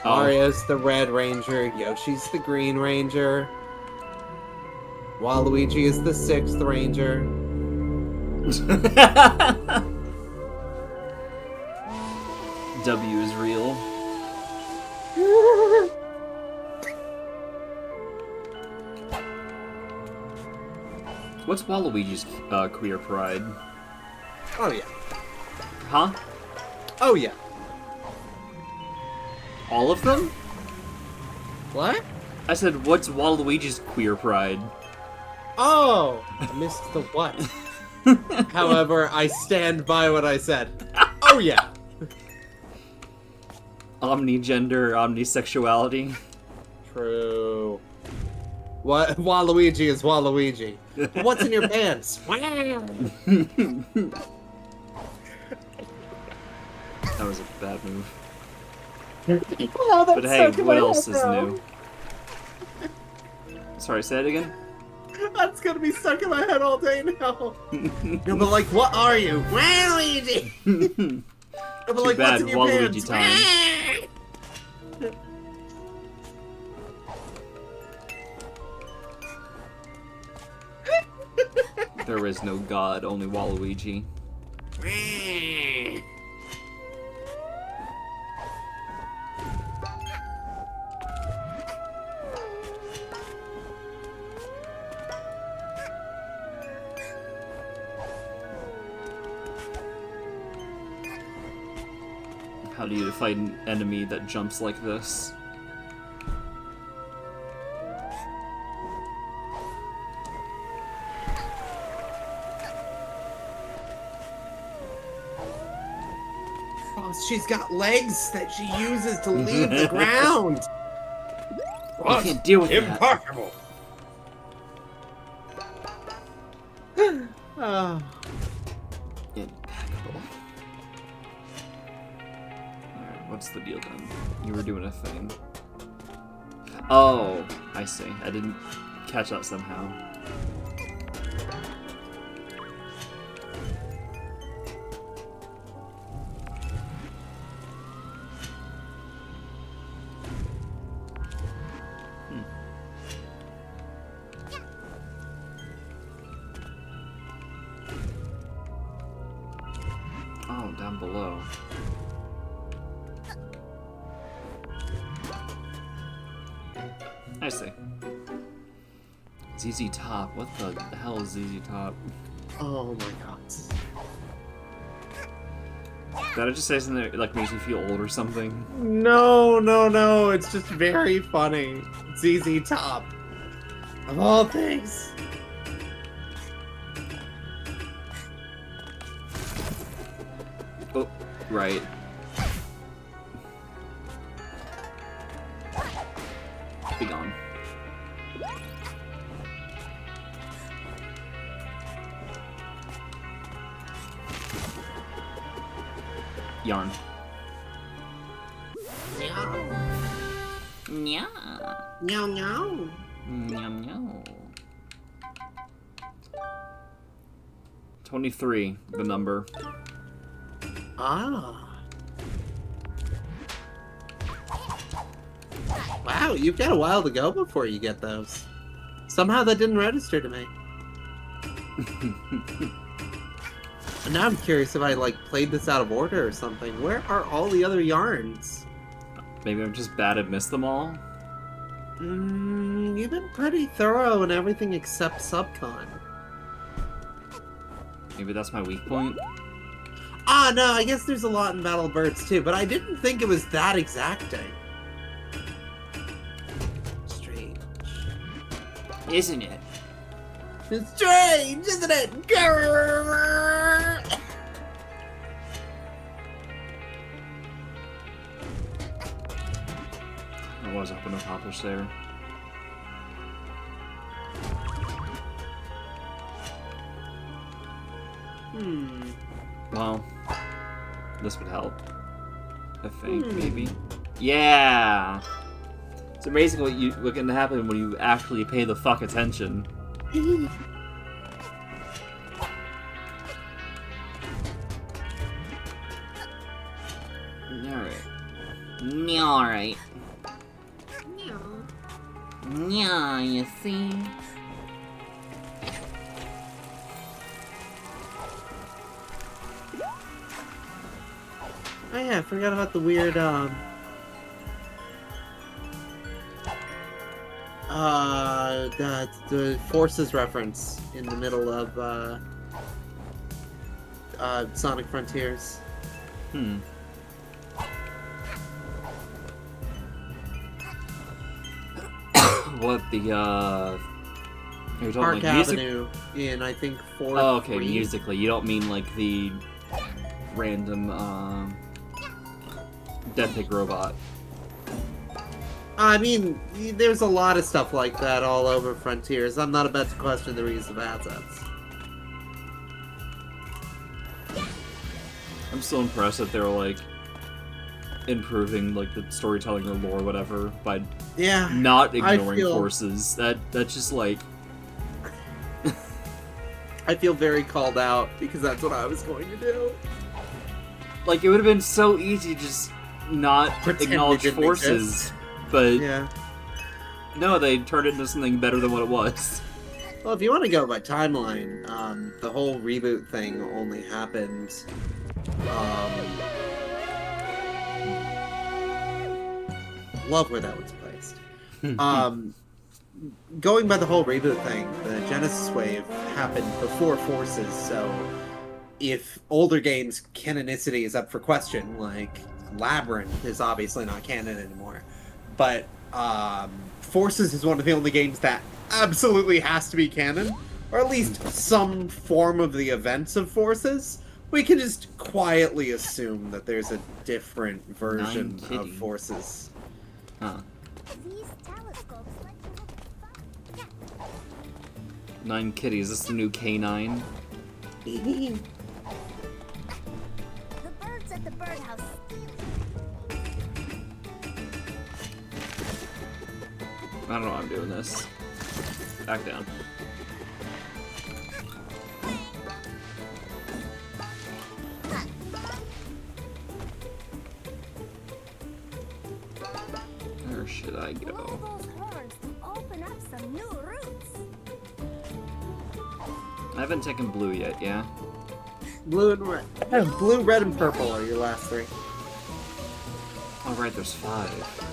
Mario's the Red Ranger, Yoshi's the Green Ranger, Waluigi is the 6th Ranger. W is real. What's Waluigi's queer pride? Oh yeah. Huh? Oh yeah. All of them? What? I said, what's Waluigi's queer pride? Oh! I missed the what. However, I stand by what I said. Oh yeah. Omnigender, omnisexuality. True. What? Waluigi is Waluigi. What's in your pants? That was a bad move. Oh, but hey, what else is new? Sorry, say it again? That's gonna be stuck in my head all day now. You'll be like, what are you? Waluigi! Too like, bad, what's in your Waluigi pants? time. There is no god, only Waluigi. How do you fight an enemy that jumps like this? she's got legs that she uses to leave the ground. You can't deal with that. Impossible. Oh. Impeccable. Alright, what's the deal then? You were doing a thing. Oh, I see. I didn't catch that somehow. Oh, down below. I see. ZZ Top. What the hell is ZZ Top? Oh my god. Did I just say something that like makes me feel old or something? No. It's just very funny. ZZ Top. Of all things. Oh, right. Be gone. Yarn. Meow. Meow. Meow. Meow meow. 23, the number. Ah. Wow, you've got a while to go before you get those. Somehow that didn't register to me. And now I'm curious if I like played this out of order or something. Where are all the other yarns? Maybe I'm just bad at miss them all? You've been pretty thorough in everything except Subcon. Maybe that's my weak point? Ah, no, I guess there's a lot in Battle of Birds too, but I didn't think it was that exacting. Strange. Isn't it? It's strange, isn't it? Grrr. I was hoping to accomplish there. Well, this would help. I think, maybe. Yeah! It's amazing what can happen when you actually pay the fuck attention. Alright. Yeah, you see? Oh yeah, I forgot about the weird, the Forces reference in the middle of, Sonic Frontiers. What, the, you're talking Park like music? Avenue in, I think, 4. Oh, okay, musically. You don't mean like the random, Dead Pig Robot. I mean, there's a lot of stuff like that all over Frontiers. I'm not about to question the reuse of assets. I'm still impressed that they're like improving like the storytelling or lore or whatever by not ignoring forces. That's just like I feel very called out because that's what I was going to do. Like it would have been so easy to just not acknowledge forces, exist. But no, they turned it into something better than what it was. Well, if you want to go by timeline, the whole reboot thing only happened. Love where that was placed. Going by the whole reboot thing, the Genesis wave happened before Forces, so if older games' canonicity is up for question, like Labyrinth is obviously not canon anymore, but Forces is one of the only games that absolutely has to be canon, or at least some form of the events of Forces, We can just quietly assume that there's a different version of forces. Huh. These telescopes let you look at 9 kitties. Is this the new K9? The birds at the birdhouse. I don't know why I'm doing this. Back down. Where should I go? Blow those horns to open up some new routes. I haven't taken blue yet, yeah? Blue and red. Blue, red, and purple are your last 3. Oh, right, there's 5.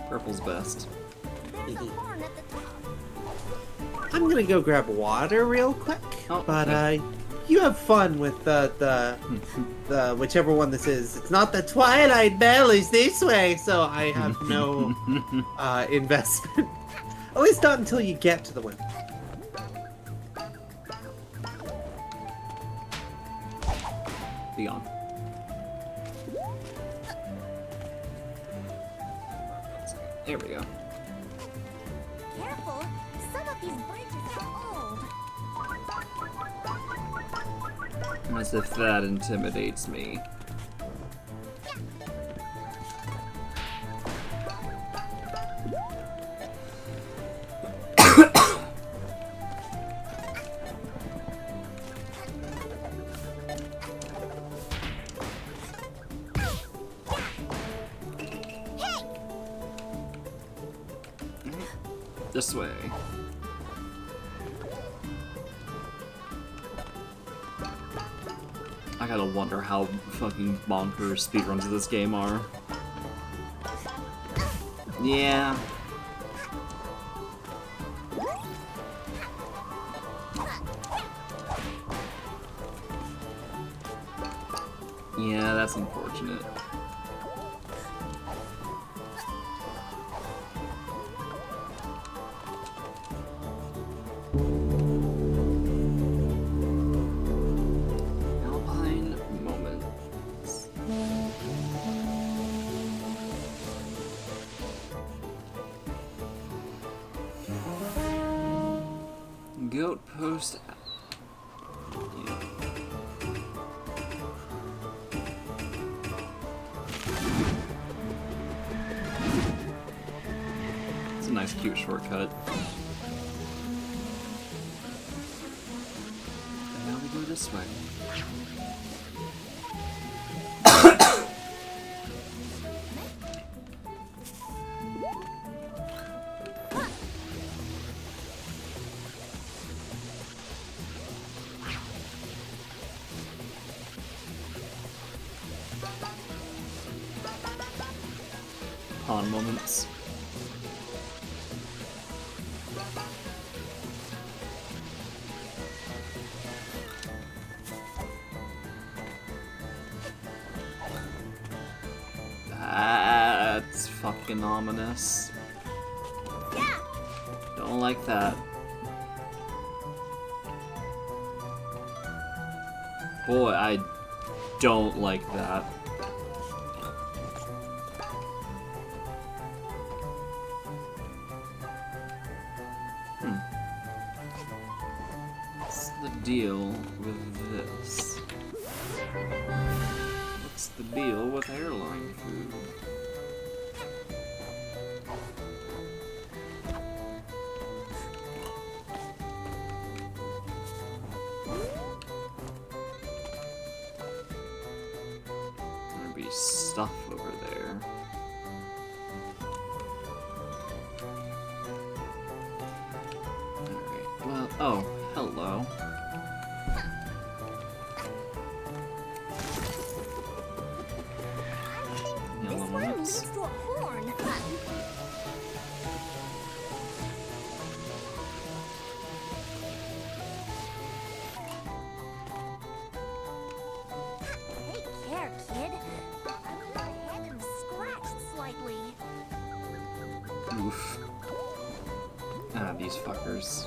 Purple's best. There's a horn at the top. I'm gonna go grab water real quick, but you have fun with the whichever one this is. It's not the Twilight Bell is this way, so I have no investment. At least not until you get to the window. Beyond. There we go. Careful, some of these bridges are old. As if that intimidates me. This way. I gotta wonder how fucking bonkers speedruns of this game are. Yeah. Yeah, that's unfortunate. Alpine moments. Goat post. Yeah. It's a nice, cute shortcut. And now we go this way. Pawn moments. That's fucking ominous. Yeah. Don't like that. Boy, I don't like that. What's the deal with this? What's the deal with airline food? There'd be stuff over there. Alright, well, oh, hello. This Yellow room ones. leads to a horn. Take care, kid. I mean, my head is scratched slightly. Oof. these fuckers.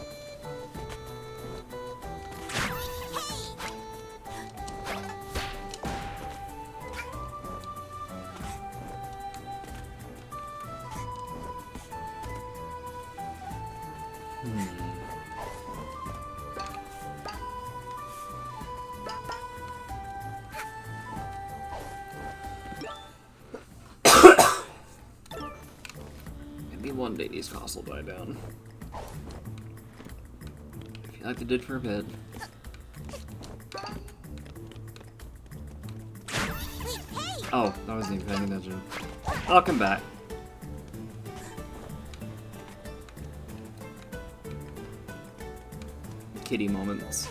Maybe one day these costs will die down. I feel like they did for a bit. Oh, I wasn't even paying attention. I'll come back. Kitty moments.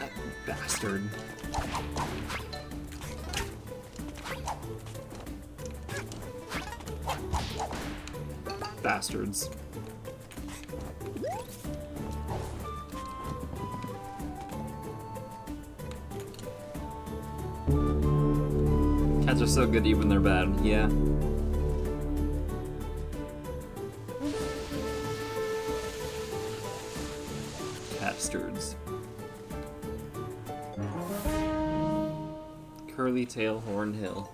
That bastard. Bastards. Cats are so good even when they're bad, yeah. Catstards. Curly Tail Horn Hill.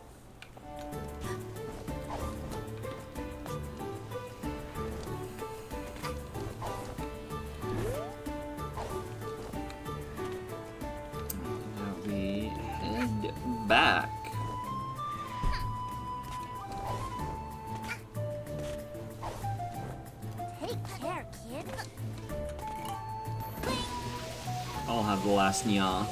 Now we head back. Take care, kid. I'll have the last nya.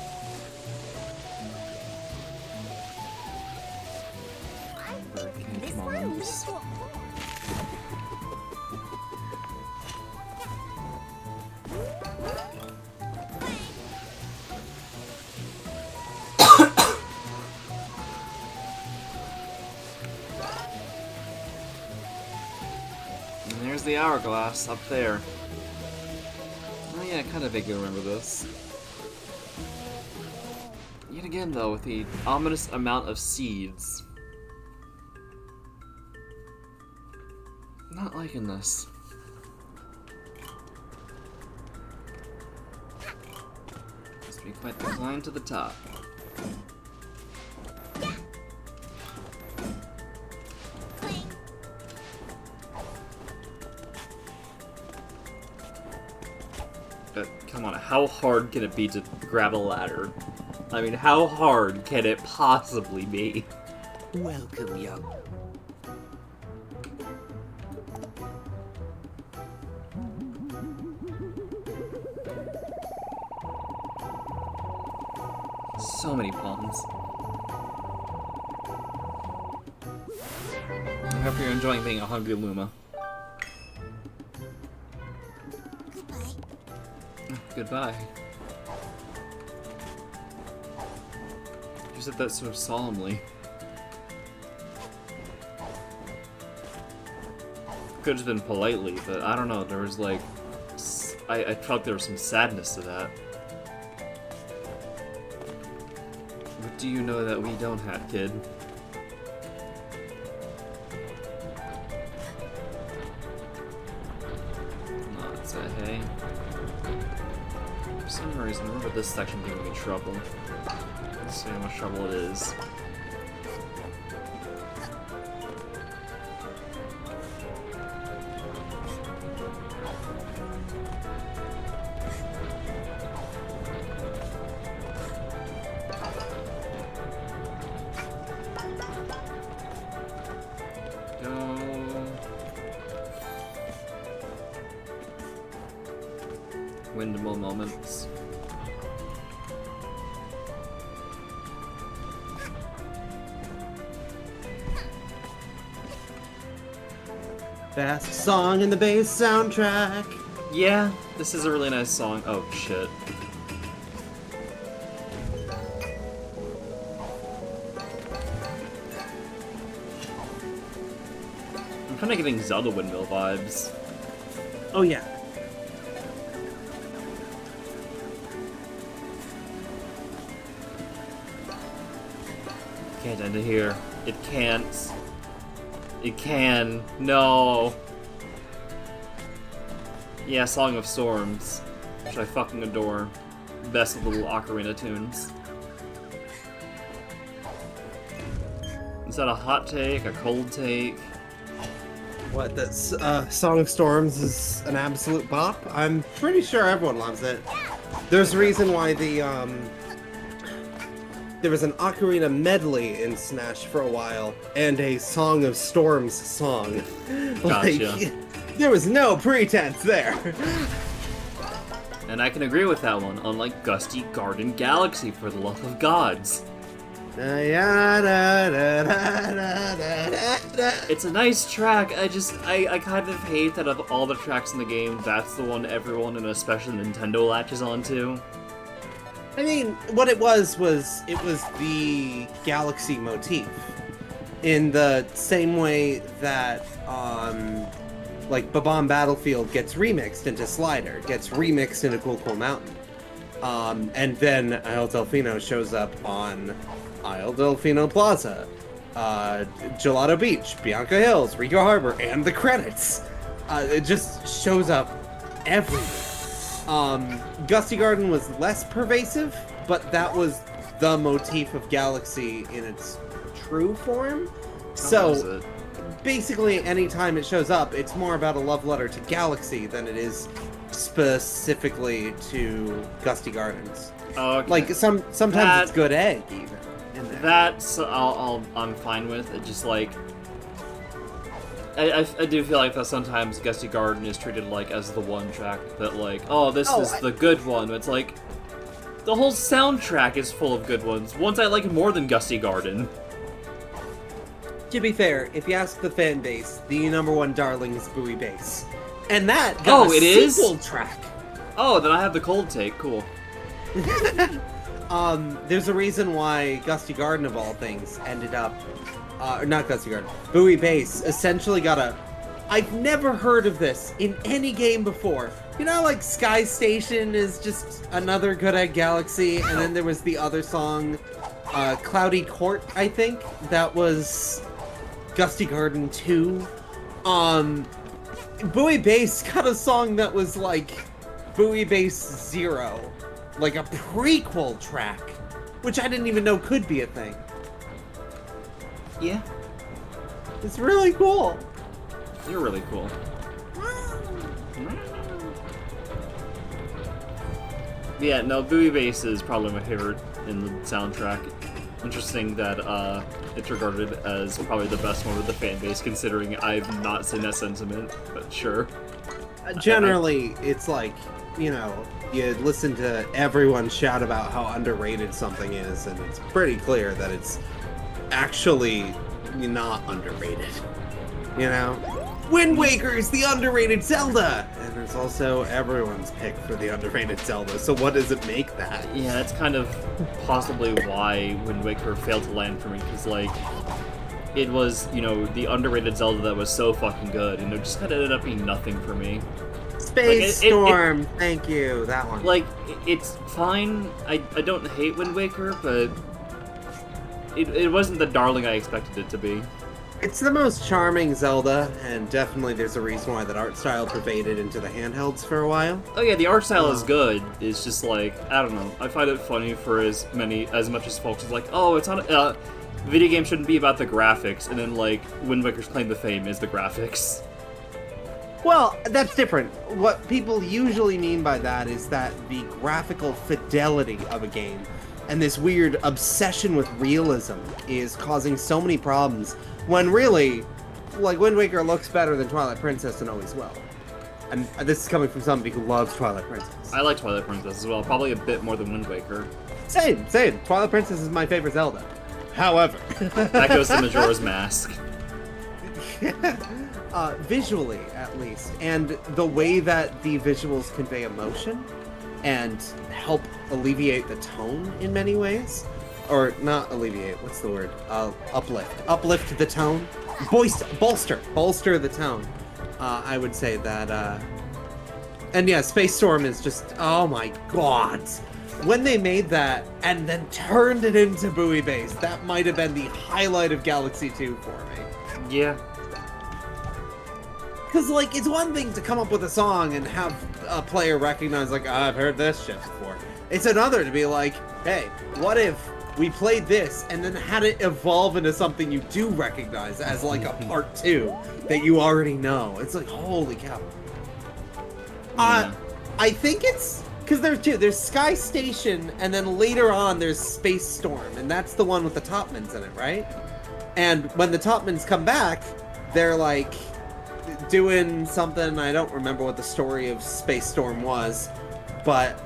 Birdcage moments. And there's the hourglass up there. Oh yeah, I kind of vaguely remember this. Yet again, though, with the ominous amount of seeds. Not liking this. Must be quite the climb to the top. But come on, how hard can it be to grab a ladder? I mean, how hard can it possibly be? Welcome, young. So many pawns. I hope you're enjoying being a hungry Luma. Goodbye. You said that so solemnly. Could have been politely, but I don't know. There was like, I felt there was some sadness to that. What do you know that we don't have, kid? No, it's a hay. For some reason, I remember this section giving me trouble. Let's see how much trouble it is. Windmill moments. Best song in the bass soundtrack. Yeah, this is a really nice song. Oh shit. I'm kind of getting Zelda Windmill vibes. Oh yeah. Can't end it here. It can't. It can. No. Yeah, Song of Storms, which I fucking adore. Best of little ocarina tunes. Is that a hot take? A cold take? What, that Song of Storms is an absolute bop? I'm pretty sure everyone loves it. There's a reason why there was an ocarina medley in Smash for a while, and a Song of Storms song. Gotcha. There was no pretense there. And I can agree with that one, unlike Gusty Garden Galaxy, for the love of gods. It's a nice track, I kind of hate that of all the tracks in the game, that's the one everyone, and especially Nintendo, latches onto. I mean, what it was the Galaxy motif. In the same way that, like, Bob-omb Battlefield gets remixed into Slider, gets remixed into Cool Cool Mountain. And then Isle Delfino shows up on Isle Delfino Plaza, Gelato Beach, Bianca Hills, Rico Harbor, and the credits. It just shows up everywhere. Gusty Garden was less pervasive, but that was the motif of Galaxy in its true form. So, basically, anytime it shows up, it's more about a love letter to Galaxy than it is specifically to Gusty Gardens. Okay. Like, sometimes it's good egg, even. In there. That's, I'm fine with. It just, like... I do feel like that sometimes Gusty Garden is treated, like, as the one track that, like, oh, this is the good one. It's like, the whole soundtrack is full of good ones. Ones I like more than Gusty Garden. To be fair, if you ask the fan base, the #1 darling is Buoy Bass. And that got a sequel track. Oh, then I have the cold take. Cool. There's a reason why Gusty Garden, of all things, ended up... not Gusty Garden. Buoy Bass essentially got a... I've never heard of this in any game before. You know, like, Sky Station is just another Good Egg Galaxy, and then there was the other song, Cloudy Court, I think, that was Gusty Garden 2. Buoy Bass got a song that was like Buoy Bass 0, like a prequel track, which I didn't even know could be a thing. Yeah. It's really cool. You're really cool. Yeah, no, Buoy Bass is probably my favorite in the soundtrack. Interesting that it's regarded as probably the best one with the fan base, considering I've not seen that sentiment, but sure. Generally, it's like, you know, you listen to everyone shout about how underrated something is, and it's pretty clear that it's actually not underrated. You know? Wind Waker is the underrated Zelda! And it's also everyone's pick for the underrated Zelda, so what does it make that? Yeah, that's kind of possibly why Wind Waker failed to land for me, because, like, it was, you know, the underrated Zelda that was so fucking good, and it just kind of ended up being nothing for me. Space Storm, thank you, that one. Like, it's fine. I don't hate Wind Waker, but it wasn't the darling I expected it to be. It's the most charming Zelda, and definitely there's a reason why that art style pervaded into the handhelds for a while. Oh yeah, the art style is good. It's just like, I don't know. I find it funny for as much as folks is like, oh, it's not video game shouldn't be about the graphics, and then like Wind Waker's claim to fame is the graphics. Well, that's different. What people usually mean by that is that the graphical fidelity of a game and this weird obsession with realism is causing so many problems, when really, like, Wind Waker looks better than Twilight Princess and always will. And this is coming from somebody who loves Twilight Princess. I like Twilight Princess as well, probably a bit more than Wind Waker. Same. Twilight Princess is my favorite Zelda. However... that goes to Majora's Mask. Visually, at least. And the way that the visuals convey emotion and help alleviate the tone in many ways. Or not alleviate, what's the word? Uplift. Uplift the tone. Bolster the tone. I would say that, and yeah, Space Storm is just, oh my god. when they made that and then turned it into buoy based, that might have been the highlight of Galaxy 2 for me. Yeah. Because, like, it's one thing to come up with a song and have a player recognize, like, oh, I've heard this shit before. It's another to be like, hey, what if we played this and then had it evolve into something you do recognize as, like, a part 2 that you already know. It's like, holy cow. I think it's... Because there's two. There's Sky Station, and then later on there's Space Storm, and that's the one with the Topmans in it, right? And when the Topmans come back, they're, like, doing something. I don't remember what the story of Space Storm was, but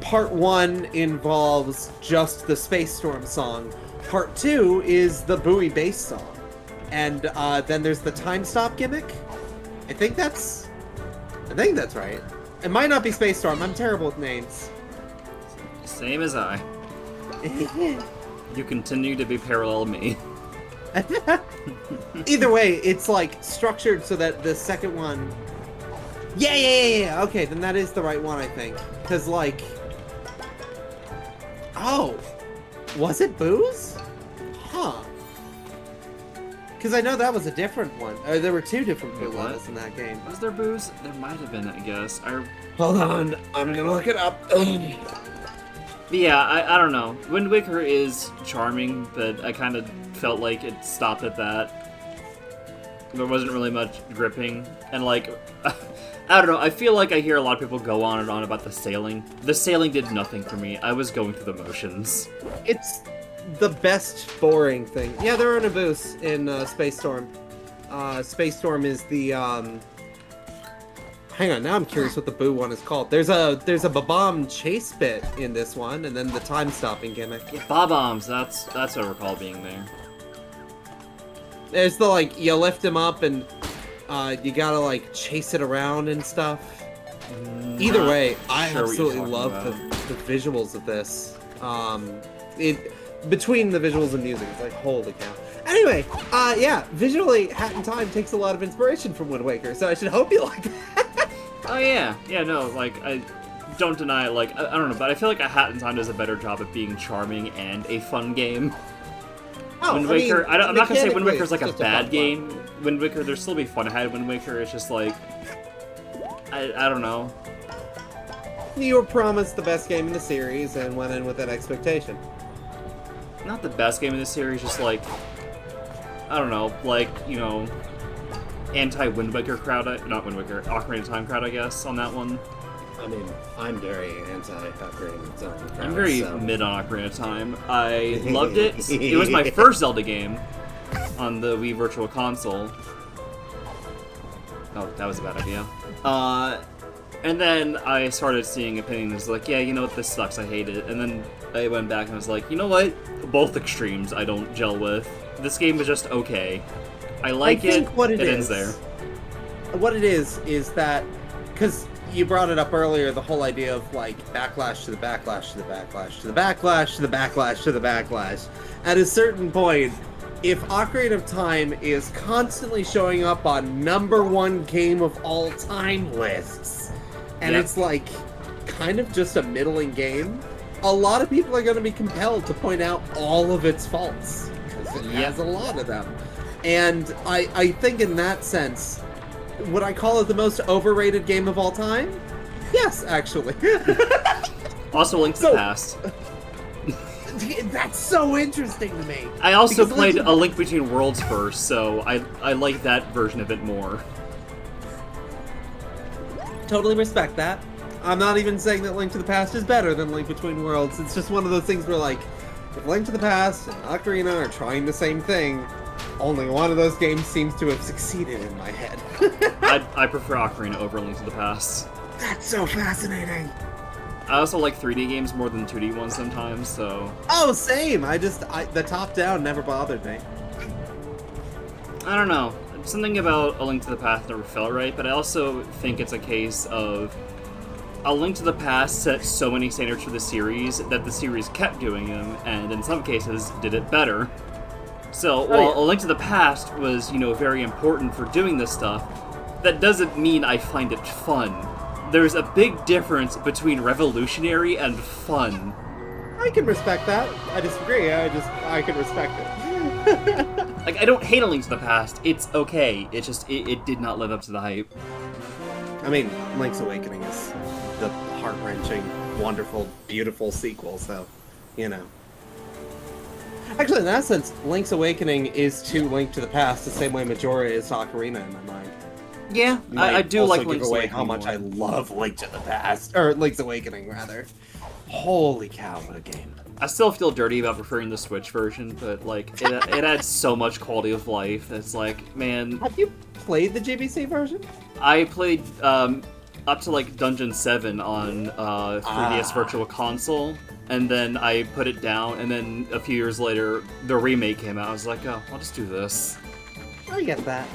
part 1 involves just the Space Storm song. Part 2 is the buoy bass song. And then there's the time stop gimmick. I think that's right. It might not be Space Storm. I'm terrible with names. Same as I. You continue to be parallel me. Either way, it's like structured so that the second one... Yeah. Okay, then that is the right one, I think. Because, like... Oh! Was it Booze? Huh. Because I know that was a different one. There were 2 different Boo levels in that game. Was there Booze? There might have been, I guess. Hold on, I'm gonna look it up. Yeah, I don't know. Wind Waker is charming, but I kind of felt like it stopped at that. There wasn't really much gripping. And, like, I don't know. I feel like I hear a lot of people go on and on about the sailing. The sailing did nothing for me. I was going through the motions. It's the best boring thing. Yeah, there are no Boos in Space Storm. Space Storm is the, Hang on, now I'm curious what the Boo one is called. There's a Bob-omb chase bit in this one, and then the time-stopping gimmick. Yeah, Bob-ombs, that's what I recall being there. There's the, like, you lift him up and you gotta, like, chase it around and stuff. Either way, I absolutely love the visuals of this. Between the visuals and music, it's like, holy cow. Anyway, yeah, visually, Hat in Time takes a lot of inspiration from Wind Waker, so I should hope you like that. Oh, yeah. Yeah, no, like, I don't deny, like, I don't know, but I feel like A Hat in Time does a better job at being charming and a fun game. Oh, Wind Waker, I'm not gonna say Wind Waker's like a bad game. Wind Waker, there'll still be fun ahead. Wind Waker, it's just like, I don't know. You were promised the best game in the series and went in with that expectation. Not the best game in the series, just like, I don't know, like, you know, anti-Wind Waker crowd, not Wind Waker, Ocarina of Time crowd, I guess, on that one. I mean, I'm very anti-Ocarina of Time crowd, I'm very mid on Ocarina of Time. I loved it. It was my first Zelda game on the Wii Virtual Console. Oh, that was a bad idea. And then I started seeing opinions like, yeah, you know what, this sucks, I hate it. And then I went back and was like, you know what? Both extremes I don't gel with. This game is just okay. I like it, it ends there. What it is that, because you brought it up earlier, the whole idea of, like, backlash to the backlash to the backlash to the backlash to the backlash to the backlash. At a certain point, if Ocarina of Time is constantly showing up on #1 game of all time lists, and it's like kind of just a middling game, a lot of people are going to be compelled to point out all of its faults, because it has a lot of them. And I think in that sense, would I call it the most overrated game of all time? Yes, actually. Also, Link to the Past. That's so interesting to me. I also played A Link Between Worlds first, so I like that version of it more. Totally respect that. I'm not even saying that Link to the Past is better than Link Between Worlds. It's just one of those things where, like, if Link to the Past and Ocarina are trying the same thing, only one of those games seems to have succeeded in my head. I prefer Ocarina over Link to the Past. That's so fascinating. I also like 3D games more than 2D ones sometimes, so... Oh, same! The top-down never bothered me. I don't know. Something about A Link to the Past never felt right, but I also think it's a case of A Link to the Past set so many standards for the series that the series kept doing them, and in some cases did it better. So, while A Link to the Past was, you know, very important for doing this stuff, that doesn't mean I find it fun. there's a big difference between revolutionary and fun. I can respect that. I disagree. I can respect it. Like, I don't hate A Link to the Past. It's okay. It's just, it did not live up to the hype. I mean, Link's Awakening is the heart-wrenching, wonderful, beautiful sequel, so, you know. Actually, in that sense, Link's Awakening is to Link to the Past the same way Majora is to Ocarina in my mind. Yeah, I do like Link's away Awakening how much more. I love Link to the Past, or Link's Awakening, rather. Holy cow, what a game. I still feel dirty about preferring the Switch version, but, like, it adds so much quality of life. It's like, man... Have you played the GBC version? I played up to like Dungeon 7 on 3DS Virtual Console, and then I put it down, and then a few years later, the remake came out. I was like, oh, I'll just do this. I get that.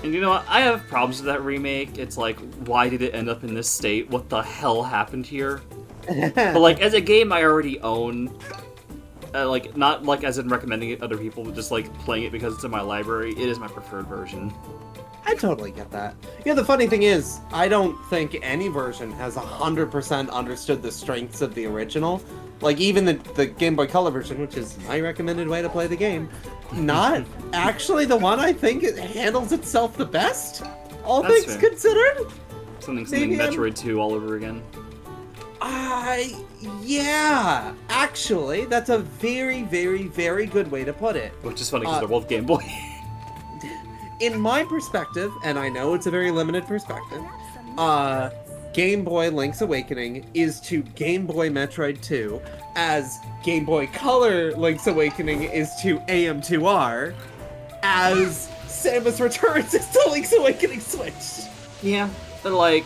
And you know what? I have problems with that remake. It's like, why did it end up in this state? What the hell happened here? But like, as a game I already own, like, not like as in recommending it to other people, but just like playing it because it's in my library, it is my preferred version. I totally get that. Yeah, the funny thing is, I don't think any version has 100% understood the strengths of the original. Like, even the Game Boy Color version, which is my recommended way to play the game, not actually the one I think it handles itself the best, all That's things fair. considered. Something Maybe Metroid 2 all over again. Yeah, actually, that's a very, very, very good way to put it. Which is funny because they're both Game Boy. In my perspective, and I know it's a very limited perspective, Game Boy Link's Awakening is to Game Boy Metroid 2, as Game Boy Color Link's Awakening is to AM2R, as Samus Returns is to Link's Awakening Switch. Yeah, but like,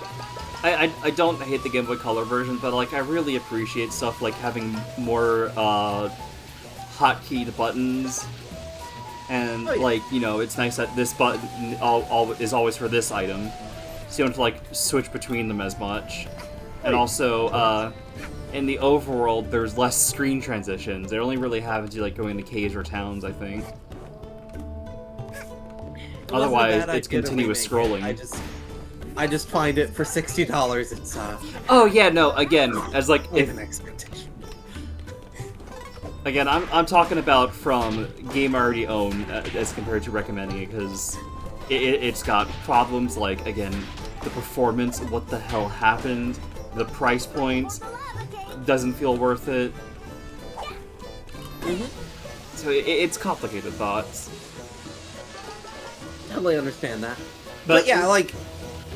I don't hate the Game Boy Color version, but like, I really appreciate stuff like having more hotkeyed buttons. And, like, you know, it's nice that this button is always for this item, so you don't have to, like, switch between them as much. And also, in the overworld, there's less screen transitions. They only really have to, like, go into caves or towns, I think. Otherwise, it's continuous scrolling. I just find it for $60, it's, Oh, yeah, no, again, as, like, if... an expectation. Again, I'm talking about from game I already own as compared to recommending it, because it's got problems like, again, the performance, what the hell happened, the price point doesn't feel worth it. So it's complicated thoughts. Totally understand that. But yeah, like,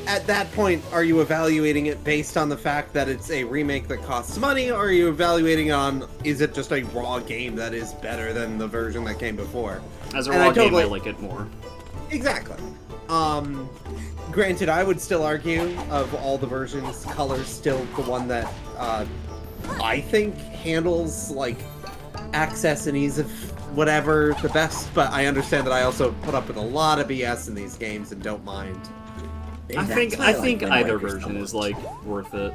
at that point, are you evaluating it based on the fact that it's a remake that costs money, or are you evaluating on, is it just a raw game that is better than the version that came before? As a raw game, I like it more. Exactly. Granted, I would still argue, of all the versions, Color's still the one that, I think handles, like, access and ease of whatever the best, but I understand that I also put up with a lot of BS in these games and don't mind. I think either version is, like, worth it.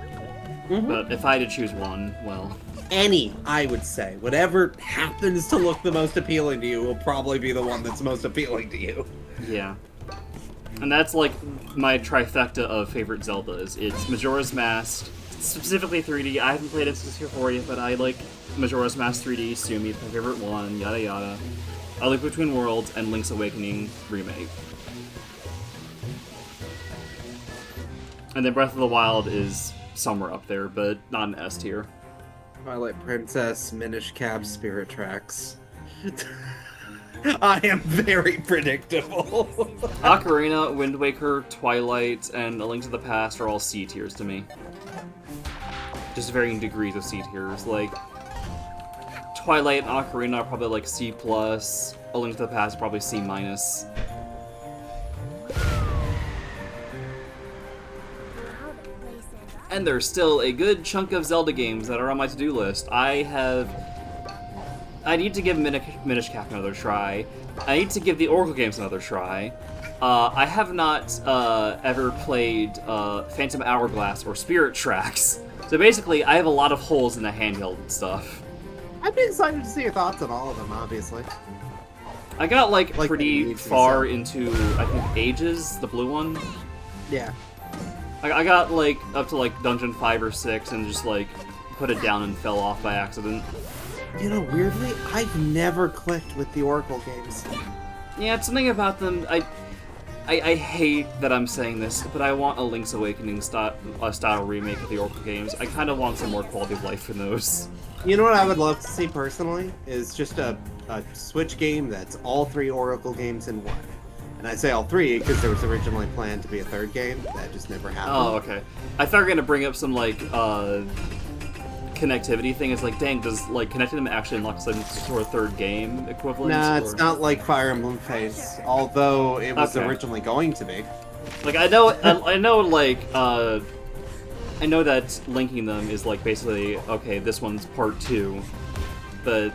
But if I had to choose one, well... Any, I would say. Whatever happens to look the most appealing to you will probably be the one that's most appealing to you. Yeah. And that's, like, my trifecta of favorite Zeldas. It's Majora's Mask, specifically 3D. I haven't played it since before yet, but I like Majora's Mask 3D, Sumi, it's my favorite one, yada yada. A Link Between Worlds, and Link's Awakening Remake. And then Breath of the Wild is somewhere up there, but not an S tier. Twilight Princess, Minish Cap, Spirit Tracks. I am very predictable. Ocarina, Wind Waker, Twilight, and A Link to the Past are all C tiers to me. Just varying degrees of C tiers. Like, Twilight and Ocarina are probably like C+, A Link to the Past probably C-. And there's still a good chunk of Zelda games that are on my to-do list. I need to give Minish Cap another try. I need to give the Oracle games another try. I have not ever played Phantom Hourglass or Spirit Tracks. So basically, I have a lot of holes in the handheld stuff. I'd be excited to see your thoughts on all of them, obviously. I got, like pretty far into, I think, Ages, the blue one. Yeah. I got like up to like dungeon 5 or 6 and just like put it down and fell off by accident. You know, weirdly, I've never clicked with the Oracle games. Yeah, it's something about them. I hate that I'm saying this, but I want a Link's Awakening style remake of the Oracle games. I kind of want some more quality of life in those. You know what I would love to see personally is just a Switch game that's all 3 Oracle games in one. And I say all 3 because there was originally planned to be a 3rd game that just never happened. Oh, okay. I thought you were gonna bring up some like connectivity thing. It's like, dang, does like connecting them actually unlock some sort of 3rd game equivalent? Nah, it's not like Fire Emblem Fates, although it was Okay. originally going to be. Like I know like I know that linking them is like basically okay. This one's part 2, but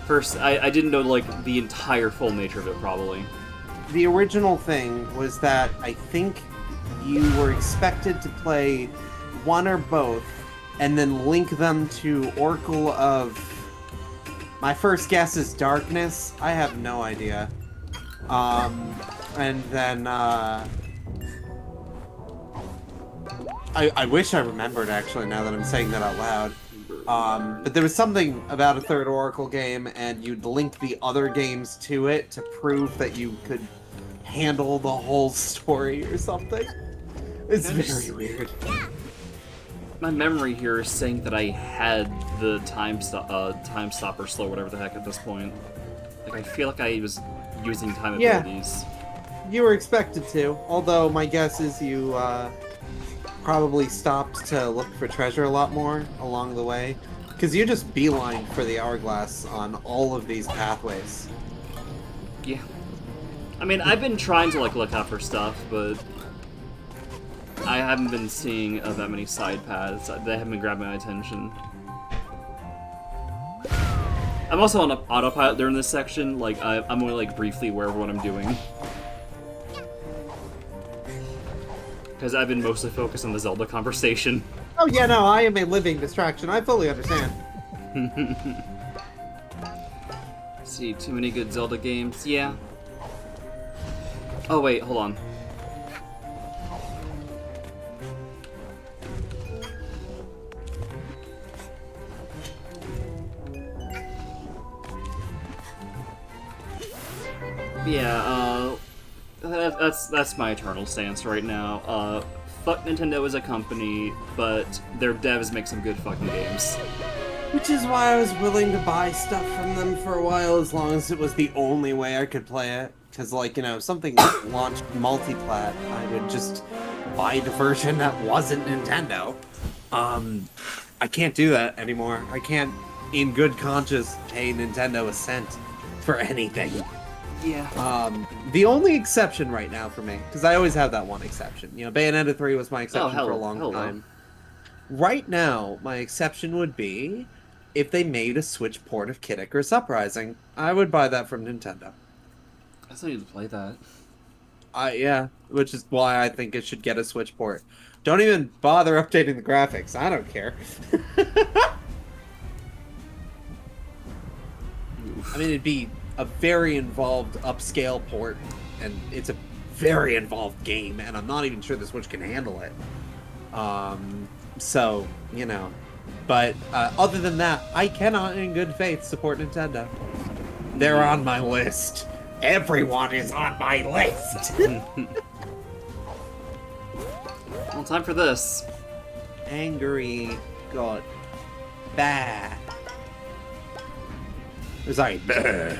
first I didn't know like the entire full nature of it probably. The original thing was that I think you were expected to play one or both and then link them to Oracle of... My first guess is Darkness. I have no idea. And then, I wish I remembered, actually, now that I'm saying that out loud. But there was something about a 3rd Oracle game, and you'd link the other games to it to prove that you could handle the whole story or something. It's very weird. My memory here is saying that I had the time stopper slow, whatever the heck, at this point. Like I feel like I was using time abilities. You were expected to, although my guess is you probably stopped to look for treasure a lot more along the way. Because you just beeline for the hourglass on all of these pathways. Yeah. I mean, I've been trying to like look out for stuff, but I haven't been seeing that many side paths. They haven't been grabbing my attention. I'm also on autopilot during this section. Like, I'm only like briefly aware of what I'm doing. Because I've been mostly focused on the Zelda conversation. Oh yeah, no, I am a living distraction. I fully understand. See, too many good Zelda games. Yeah. Oh wait, hold on. Yeah, that's my eternal stance right now. Fuck Nintendo as a company, but their devs make some good fucking games. Which is why I was willing to buy stuff from them for a while, as long as it was the only way I could play it. Because, like, you know, if something launched multi-plat, I would just buy the version that wasn't Nintendo. I can't do that anymore. I can't, in good conscience, pay Nintendo a cent for anything. Yeah. The only exception right now for me, because I always have that one exception. You know, Bayonetta 3 was my exception for a long time. Right now, my exception would be if they made a Switch port of Kid Icarus Uprising. I would buy that from Nintendo. I still need to play that. Yeah, which is why I think it should get a Switch port. Don't even bother updating the graphics. I don't care. I mean, it'd be a very involved upscale port, and it's a very involved game, and I'm not even sure the Switch can handle it. So, you know. But other than that, I cannot in good faith support Nintendo. They're on my list. Everyone is on my list! Well, time for this. Angry God. Bah. Sorry, bah.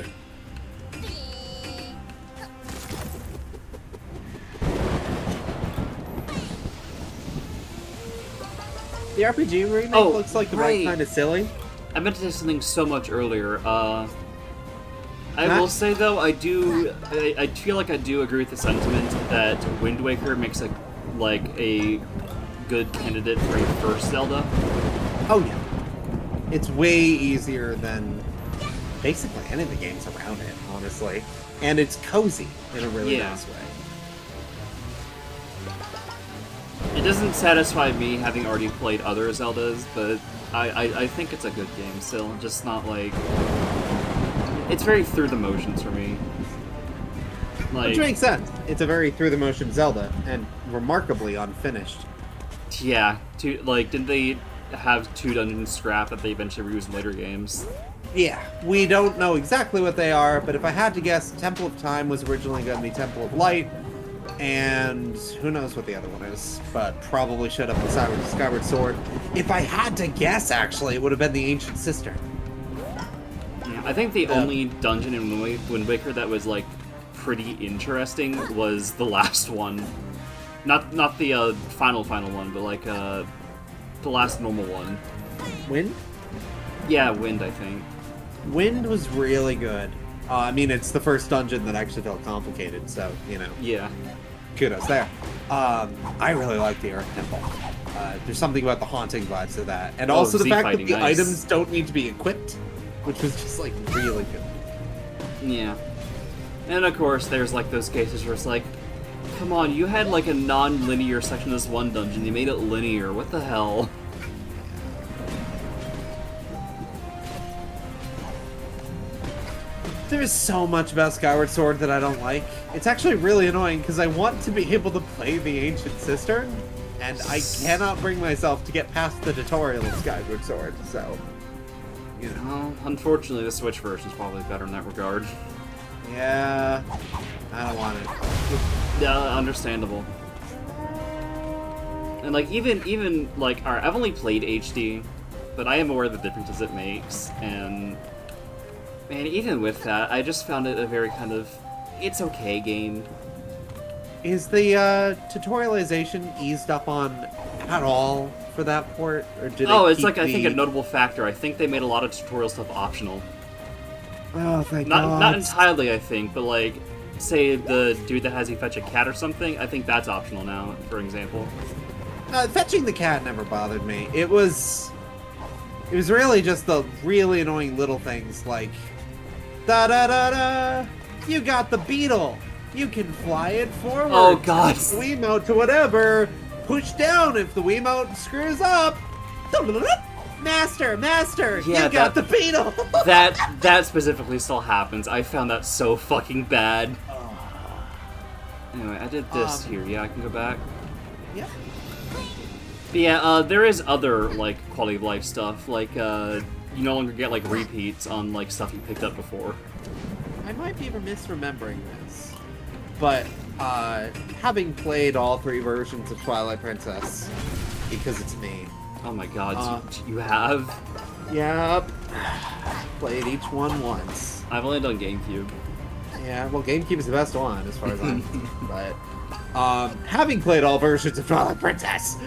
The RPG remake looks like the right kind of silly. I meant to say something so much earlier. I will say though, I feel like I do agree with the sentiment that Wind Waker makes a good candidate for a first Zelda. Oh yeah. It's way easier than basically any of the games around it, honestly. And it's cozy in a really nice way. It doesn't satisfy me having already played other Zeldas, but I think it's a good game still, just not like... It's very through the motions for me. Which makes sense. It's a very through the motion Zelda, and remarkably unfinished. Yeah, didn't they have 2 dungeons scrapped that they eventually reused in later games? Yeah, we don't know exactly what they are, but if I had to guess, Temple of Time was originally going to be Temple of Light, and who knows what the other one is, but probably showed up in Skyward Sword. If I had to guess, actually, it would have been the Ancient Sister. Yeah, I think the only dungeon in Wind Waker that was, like, pretty interesting was the last one. Not the final one, but, like, the last normal one. Wind? Yeah, Wind, I think. Wind was really good. I mean, it's the first dungeon that actually felt complicated, so, you know. Yeah. Kudos there. I really like the Earth Temple. There's something about the haunting vibes of that. And also the fact that the items don't need to be equipped, which was just, like, really good. Yeah. And, of course, there's, like, those cases where it's like, come on, you had, like, a non-linear section of this one dungeon. You made it linear. What the hell? There's so much about Skyward Sword that I don't like. It's actually really annoying because I want to be able to play the Ancient Cistern, and I cannot bring myself to get past the tutorial of Skyward Sword, so... You know. Well, unfortunately, the Switch version is probably better in that regard. Yeah... I don't want it. Yeah, understandable. And, like, even like, alright, I've only played HD, but I am aware of the differences it makes, and... Man, even with that, I just found it a very kind of, it's okay game. Is the tutorialization eased up on at all for that port, or did it's like I think a notable factor. I think they made a lot of tutorial stuff optional. Oh, thank God. Not entirely, I think, but like, say the dude that has you fetch a cat or something. I think that's optional now, for example. Fetching the cat never bothered me. It was really just the really annoying little things like. Da-da-da-da! You got the beetle! You can fly it forward! Oh, God! Wiimote to whatever! Push down if the Wiimote screws up! Master! Yeah, you got the beetle! that specifically still happens. I found that so fucking bad. Anyway, I did this here. Yeah, I can go back? Yeah. But yeah, there is other, like, quality of life stuff. Like, you no longer get, like, repeats on, like, stuff you picked up before. I might be misremembering this, but having played all 3 versions of Twilight Princess, because it's me. Oh my God, you have? Yep. Played each one once. I've only done GameCube. Yeah, well, GameCube is the best one, as far as I'm but having played all versions of Twilight Princess.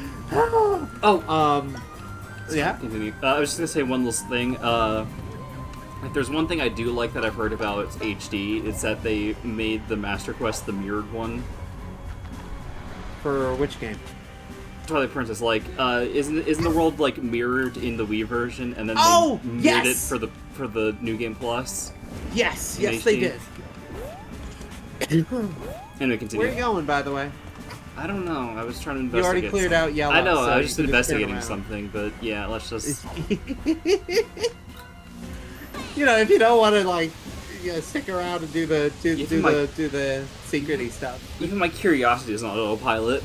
Yeah. I was just gonna say one little thing. If there's one thing I do like that I've heard about HD, it's that they made the Master Quest the mirrored one. For which game? Twilight Princess. Like, isn't the world like mirrored in the Wii version, and then they mirrored it for the New Game Plus? Yes, they did. Anyway, continue. Where are you going, by the way? I don't know. I was trying to investigate. You already cleared out yellow. I know. So I was just investigating just something, but yeah, let's just. You know, if you don't want to like, stick around and do the secrety stuff. Even my curiosity is on autopilot.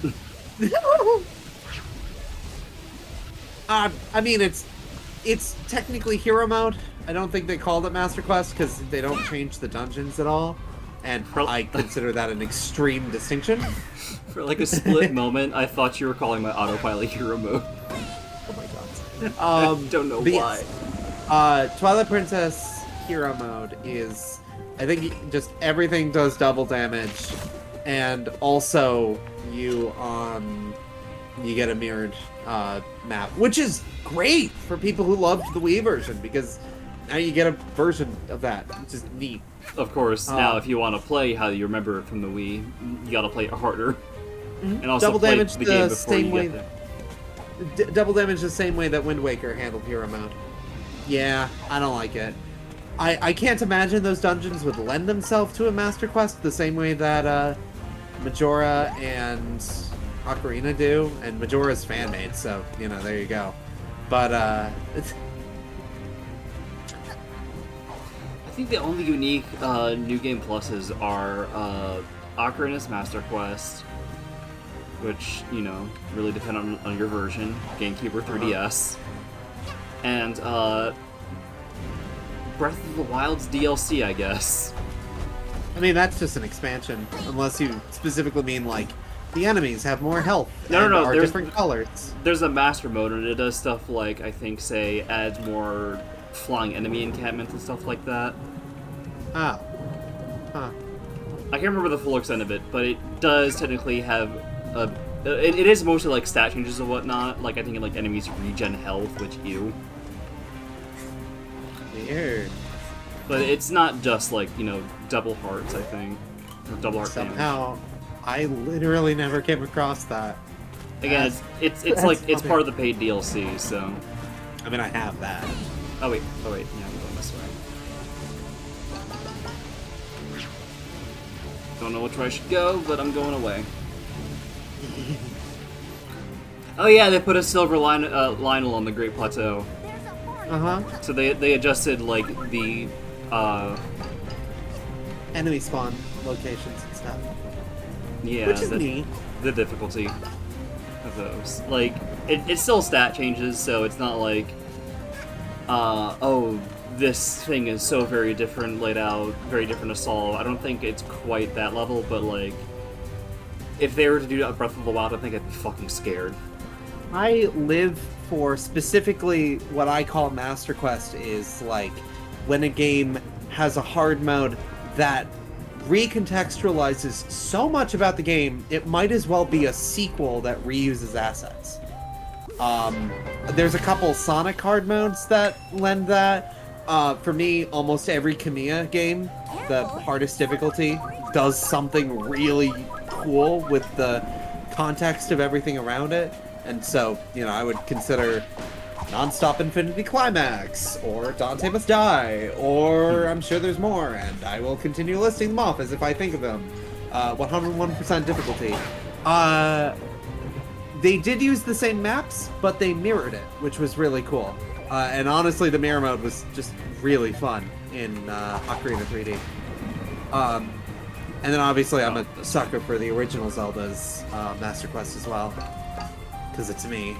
I mean, it's technically hero mode. I don't think they called it Master Quest because they don't change the dungeons at all, and I consider that an extreme distinction. For like a split moment, I thought you were calling my autopilot hero mode. Oh my God. I don't know why. Yes. Twilight Princess hero mode is, I think, just everything does double damage, and also you get a mirrored map, which is great for people who loved the Wii version because now you get a version of that, which is neat. Of course. Now, if you want to play how you remember it from the Wii, you got to play it harder, and also double play damage the game before same you way. get there. Double damage the same way that Wind Waker handled hero mode. Yeah, I don't like it. I can't imagine those dungeons would lend themselves to a Master Quest the same way that Majora and Ocarina do, and Majora's fan-made, so, you know, there you go. But, I think the only unique New Game Pluses are Ocarina's Master Quest, which, you know, really depend on your version, GameCube or 3DS. And, Breath of the Wild's DLC, I guess. I mean, that's just an expansion, unless you specifically mean, like, the enemies have more health No, are different colors. There's a master mode, and it does stuff like, I think, say, adds more flying enemy encampments and stuff like that. Ah. Huh. I can't remember the full extent of it, but it does technically have a... It is mostly, like, stat changes and whatnot. Like, I think, like, enemies regen health, which you... Weird. But it's not just, like, you know, double hearts, I think. Or double heart Somehow, I literally never came across that. Again, it's like, it's part of the paid DLC, so... I mean, I have that. Oh, wait, yeah, I'm going this way. Don't know which way I should go, but I'm going away. Oh yeah, they put a silver Lionel on the Great Plateau. Uh-huh. So they adjusted, like, the, enemy spawn locations and stuff. Yeah, which is neat. The difficulty of those. Like, it's still stat changes, so it's not like, oh, this thing is so very different laid out, very different to solve. I don't think it's quite that level, but, like, if they were to do a Breath of the Wild, I think I'd be fucking scared. I live for specifically what I call Master Quest is, like, when a game has a hard mode that recontextualizes so much about the game, it might as well be a sequel that reuses assets. There's a couple Sonic hard modes that lend that. For me, almost every Kamiya game, the hardest difficulty, does something really cool with the context of everything around it. And so, you know, I would consider Non-Stop Infinity Climax, or Dante Must Die, or I'm sure there's more, and I will continue listing them off as if I think of them. 101% difficulty. They did use the same maps, but they mirrored it, which was really cool. And honestly, the mirror mode was just really fun in Ocarina 3D. And then obviously I'm a sucker for the original Zelda's Master Quest as well. Because it's me.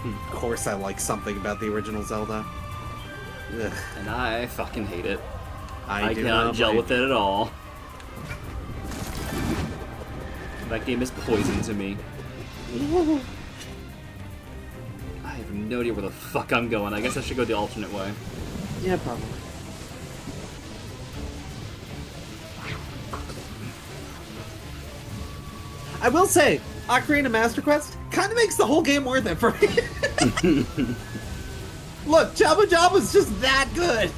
Of course I like something about the original Zelda. Ugh. And I fucking hate it. I cannot gel with it at all. That game is poison to me. I have no idea where the fuck I'm going. I guess I should go the alternate way. Yeah, probably. I will say, Ocarina Master Quest kind of makes the whole game worth it for me. Look, Jabba Jabba's just that good.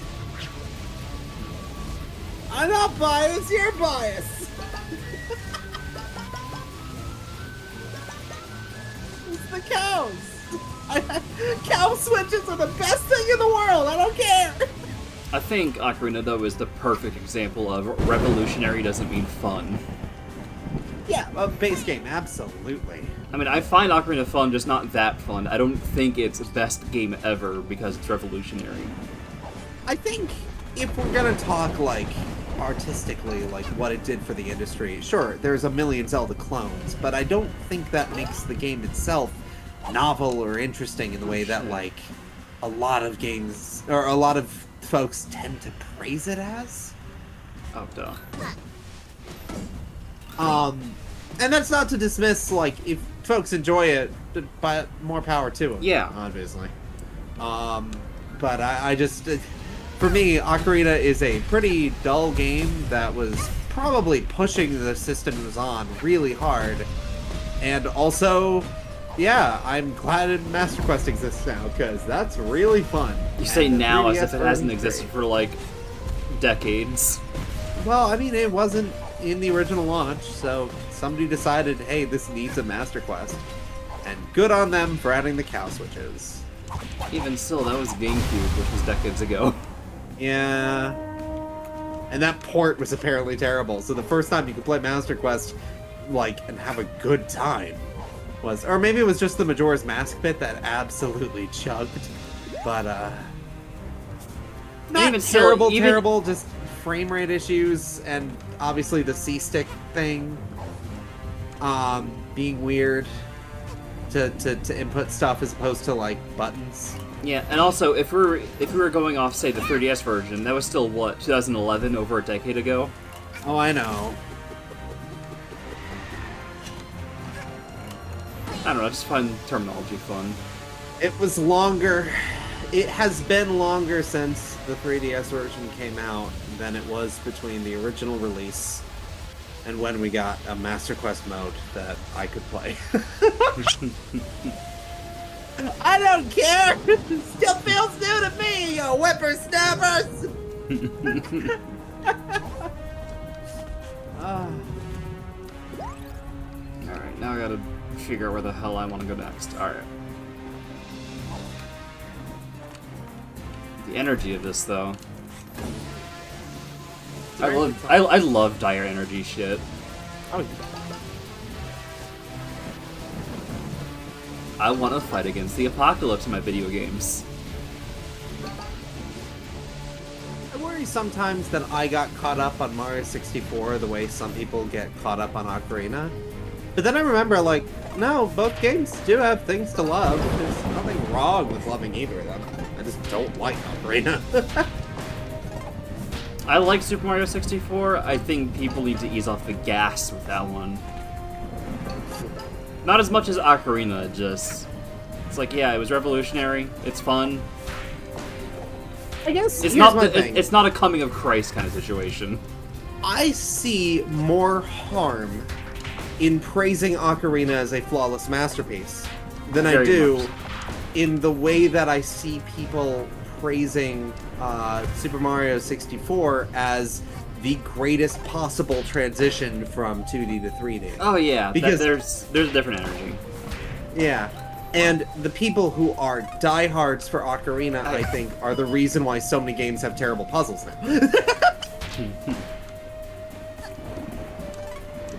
I'm not biased, you're biased. It's the cows. Cow switches are the best thing in the world, I don't care. I think Ocarina, though, is the perfect example of revolutionary doesn't mean fun. Yeah, a base game, absolutely. I mean, I find Ocarina fun, just not that fun. I don't think it's the best game ever because it's revolutionary. I think if we're gonna talk, like, artistically, like, what it did for the industry, sure, there's a million Zelda clones, but I don't think that makes the game itself novel or interesting in the way that, like, a lot of games, or a lot of folks tend to praise it as. Oh, duh. And that's not to dismiss, like, if folks enjoy it, but more power to them. Yeah. Obviously. But I just, for me, Ocarina is a pretty dull game that was probably pushing the system it was on really hard. And also, yeah, I'm glad Master Quest exists now, because that's really fun. You say now as if it hasn't great. existed for, like, decades. Well, I mean, it wasn't in the original launch, so somebody decided, hey, this needs a Master Quest. And good on them for adding the cow switches. Even still, that was GameCube, which was decades ago. Yeah. And that port was apparently terrible, so the first time you could play Master Quest, like, and have a good time was... Or maybe it was just the Majora's Mask bit that absolutely chugged. But, not even still, terrible, just frame rate issues, and obviously the C-stick thing. being weird to input stuff as opposed to like buttons. Yeah, and also if we were going off, say, the 3DS version, that was still what, 2011, over a decade ago. Oh, I know. I don't know. I just find terminology fun. It was longer. It has been longer since the 3DS version came out than it was between the original release and when we got a Master Quest mode that I could play. I don't care! Still feels new to me, you whippersnappers! Alright, now I gotta figure out where the hell I want to go next. Alright. The energy of this, though. I love dire energy shit. Oh, yeah. I want to fight against the apocalypse in my video games. I worry sometimes that I got caught up on Mario 64 the way some people get caught up on Ocarina. But then I remember, like, no, both games do have things to love. There's nothing wrong with loving either of them. I just don't like Ocarina. I like Super Mario 64. I think people need to ease off the gas with that one. Not as much as Ocarina, just... It's like, yeah, it was revolutionary. It's fun. I guess it's not a coming of Christ kind of situation. I see more harm in praising Ocarina as a flawless masterpiece than I do in the way that I see people praising Super Mario 64 as the greatest possible transition from 2D to 3D. Oh yeah, because there's a different energy. Yeah, and the people who are diehards for Ocarina, I think, are the reason why so many games have terrible puzzles now.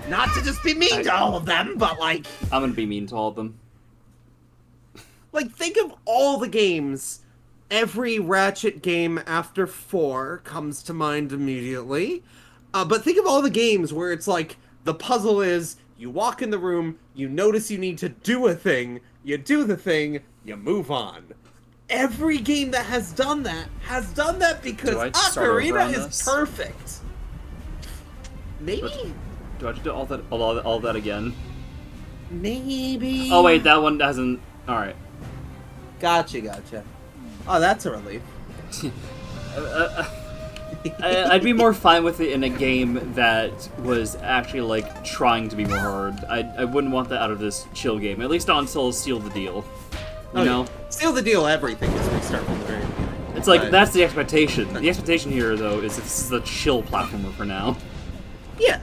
Not to just be mean to all of them, but like... I'm gonna be mean to all of them. Like, think of all the games. Every Ratchet game after 4 comes to mind immediately. But think of all the games where it's like, the puzzle is, you walk in the room, you notice you need to do a thing, you do the thing, you move on. Every game that has done that because Ocarina is perfect. Maybe? Do I have to do all that again? Maybe. Oh wait, that one hasn't... Alright. Gotcha. Oh, that's a relief. I'd be more fine with it in a game that was actually, like, trying to be more hard. I wouldn't want that out of this chill game, at least not until Seal the Deal. You know? Seal the Deal, everything is restart from the very beginning. It's like, that's the expectation. The expectation here, though, is this is a chill platformer for now. Yeah.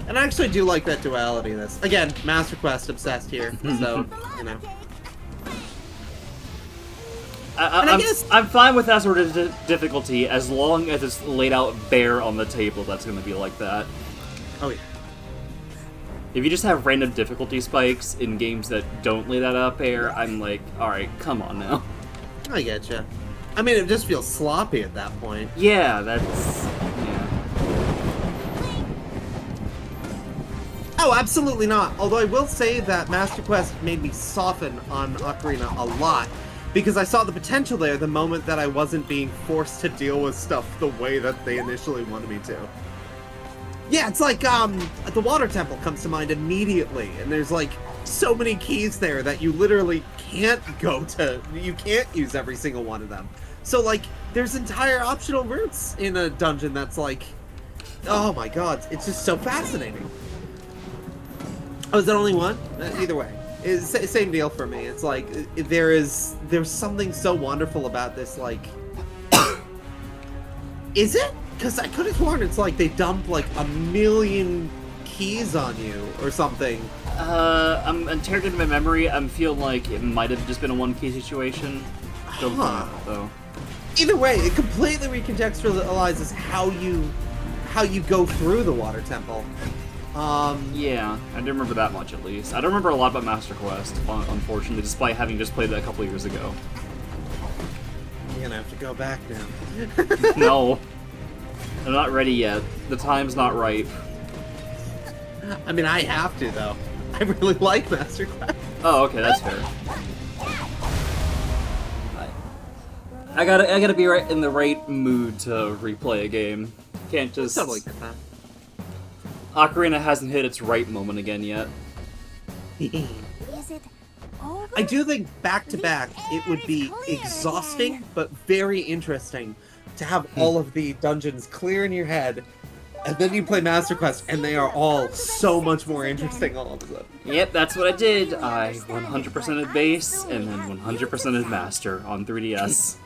And I actually do like that duality in this. Again, Master Quest obsessed here, so, you know. I'm fine with that sort of difficulty as long as it's laid out bare on the table. That's going to be like that. Oh yeah. If you just have random difficulty spikes in games that don't lay that out bare, I'm like, all right, come on now. I getcha. I mean, it just feels sloppy at that point. Yeah, that's... yeah. Oh, absolutely not. Although I will say that Master Quest made me soften on Ocarina a lot. Because I saw the potential there the moment that I wasn't being forced to deal with stuff the way that they initially wanted me to. Yeah, it's like, the Water Temple comes to mind immediately, and there's, like, so many keys there that you literally can't you can't use every single one of them. So, like, there's entire optional routes in a dungeon that's, like, oh my god, it's just so fascinating. Oh, is that only one? Either way. It's same deal for me. It's like there's something so wonderful about this. Like, is it? Because I could have sworn it's like they dump like 1,000,000 keys on you or something. I'm interrogating my memory. I'm feeling like it might have just been a one-key situation. Don't know, though. Either way, it completely recontextualizes how you go through the Water Temple. Yeah, I do remember that much at least. I don't remember a lot about Master Quest, unfortunately, despite having just played that a couple years ago. You're gonna have to go back now. No. I'm not ready yet. The time's not right. I mean, I have to, though. I really like Master Quest. Oh, okay, that's fair. I gotta be right in the right mood to replay a game. Can't just. Totally get that. Ocarina hasn't hit its right moment again yet. Is it over? I do think back to back it would be exhausting, but very interesting to have all of the dungeons clear in your head, and then you play Master Quest, and they are all so much more interesting all of a sudden. Yep, that's what I did. I 100%ed base, and then 100%ed Master on 3DS.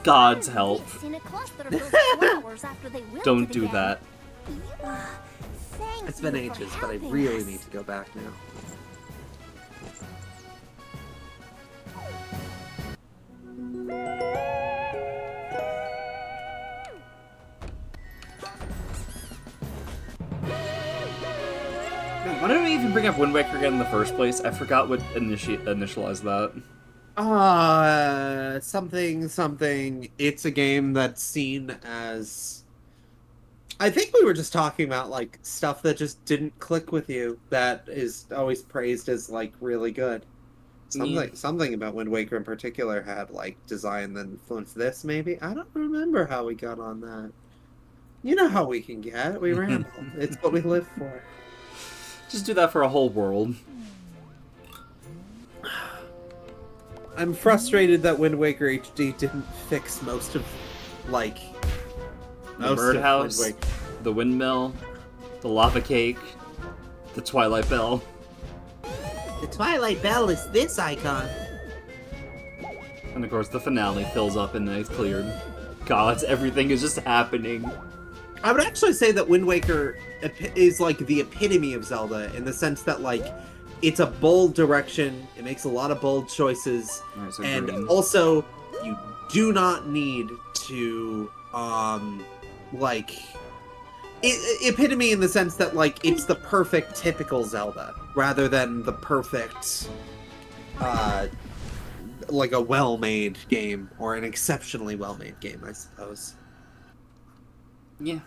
God's help. Don't do that. It's been ages, but I really need to go back now. Why did we even bring up Wind Waker again in the first place? I forgot what initialized that. Something. It's a game that's seen as... I think we were just talking about, like, stuff that just didn't click with you that is always praised as, like, really good. Something about Wind Waker in particular had, like, design that influenced this, maybe? I don't remember how we got on that. You know how we can get. We ramble. It's what we live for. Just do that for a whole world. I'm frustrated that Wind Waker HD didn't fix most of, like... The birdhouse, the windmill, the lava cake, the Twilight Bell. The Twilight Bell is this icon. And of course the finale fills up and then it's cleared. God, everything is just happening. I would actually say that Wind Waker is like the epitome of Zelda in the sense that like it's a bold direction, it makes a lot of bold choices, so and green. Also you do not need to like epitome in the sense that like it's the perfect typical Zelda rather than the perfect like a well-made game or an exceptionally well-made game, I suppose. Yeah.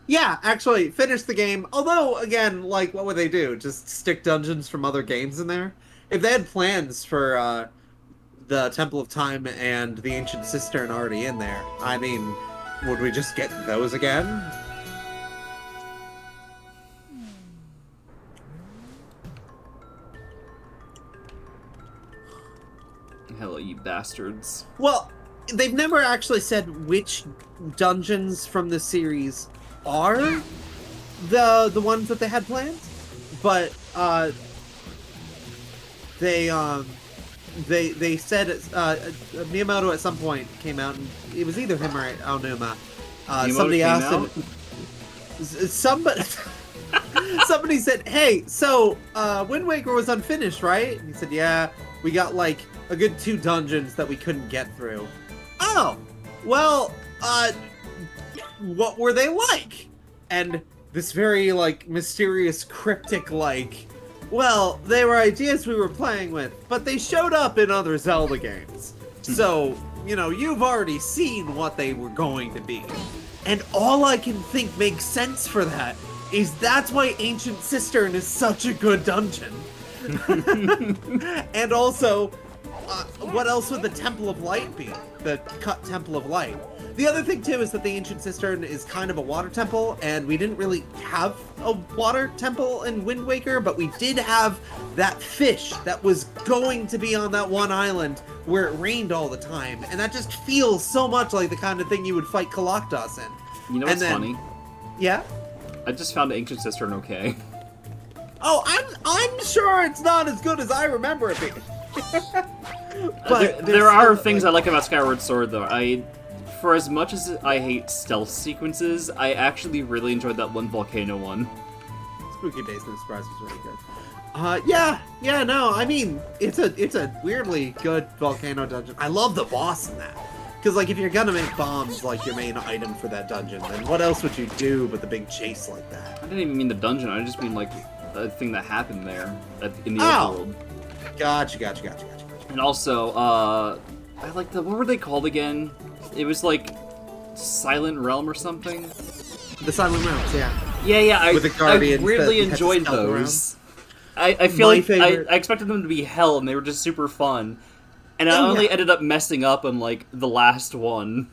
Yeah, actually, finish the game. Although, again, like, what would they do? Just stick dungeons from other games in there? If they had plans for the Temple of Time and the Ancient Cistern already in there, I mean, would we just get those again? Hello, you bastards. Well, they've never actually said which dungeons from the series are the ones that they had planned, but they said Miyamoto at some point came out and it was either him or Aonuma. Somebody asked him. Somebody said, "Hey, so Wind Waker was unfinished, right?" And he said, "Yeah, we got like a good 2 dungeons that we couldn't get through." Oh, well, what were they like? And this very, like, mysterious, cryptic, like, well, they were ideas we were playing with, but they showed up in other Zelda games. So, you know, you've already seen what they were going to be. And all I can think makes sense for that is that's why Ancient Cistern is such a good dungeon. And also, what else would the Temple of Light be? The cut Temple of Light. The other thing, too, is that the Ancient Cistern is kind of a water temple, and we didn't really have a water temple in Wind Waker, but we did have that fish that was going to be on that one island where it rained all the time, and that just feels so much like the kind of thing you would fight Kalaktos in. You know what's funny? Yeah? I just found Ancient Cistern okay. Oh, I'm sure it's not as good as I remember it being. But there are things I like about Skyward Sword, though. For as much as I hate stealth sequences, I actually really enjoyed that one volcano one. Spooky Basement Surprise was really good. No, I mean, it's a weirdly good volcano dungeon. I love the boss in that. Because, like, if you're gonna make bombs, like, your main item for that dungeon, then what else would you do but the big chase like that? I didn't even mean the dungeon, I just mean, like, the thing that happened there in the overworld. Gotcha. And also, I like what were they called again? It was like Silent Realm or something? The Silent Realms, yeah. Yeah, with the I Guardians weirdly that you had to enjoyed stealth around. those. I feel My like favorite- I expected them to be hell, and they were just super fun. And I Oh, only yeah. ended up messing up on, like, the last one.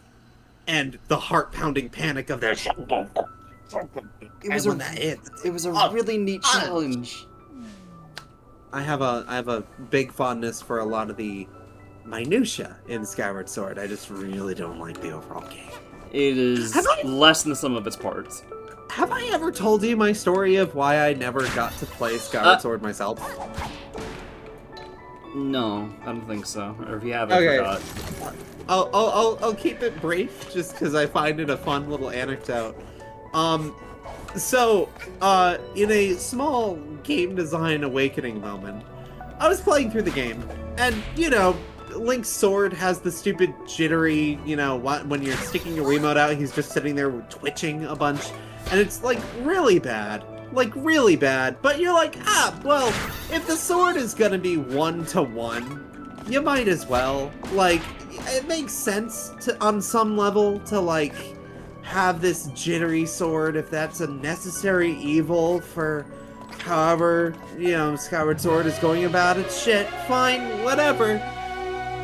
And the heart-pounding panic of their It was a really neat challenge. I have a big fondness for a lot of the minutia in Skyward Sword. I just really don't like the overall game. It is less than the sum of its parts. Have I ever told you my story of why I never got to play Skyward Sword myself? No, I don't think so. Or if you have, I forgot. I'll keep it brief, just because I find it a fun little anecdote. So, in a small game design awakening moment, I was playing through the game, and, you know, Link's sword has the stupid jittery, you know, when you're sticking your Wiimote out, he's just sitting there twitching a bunch, and it's, like, really bad. Like, really bad. But you're like, well, if the sword is gonna be 1-to-1, you might as well. Like, it makes sense to, on some level, to, like, have this jittery sword if that's a necessary evil for however, you know, Skyward Sword is going about its shit. Fine, whatever.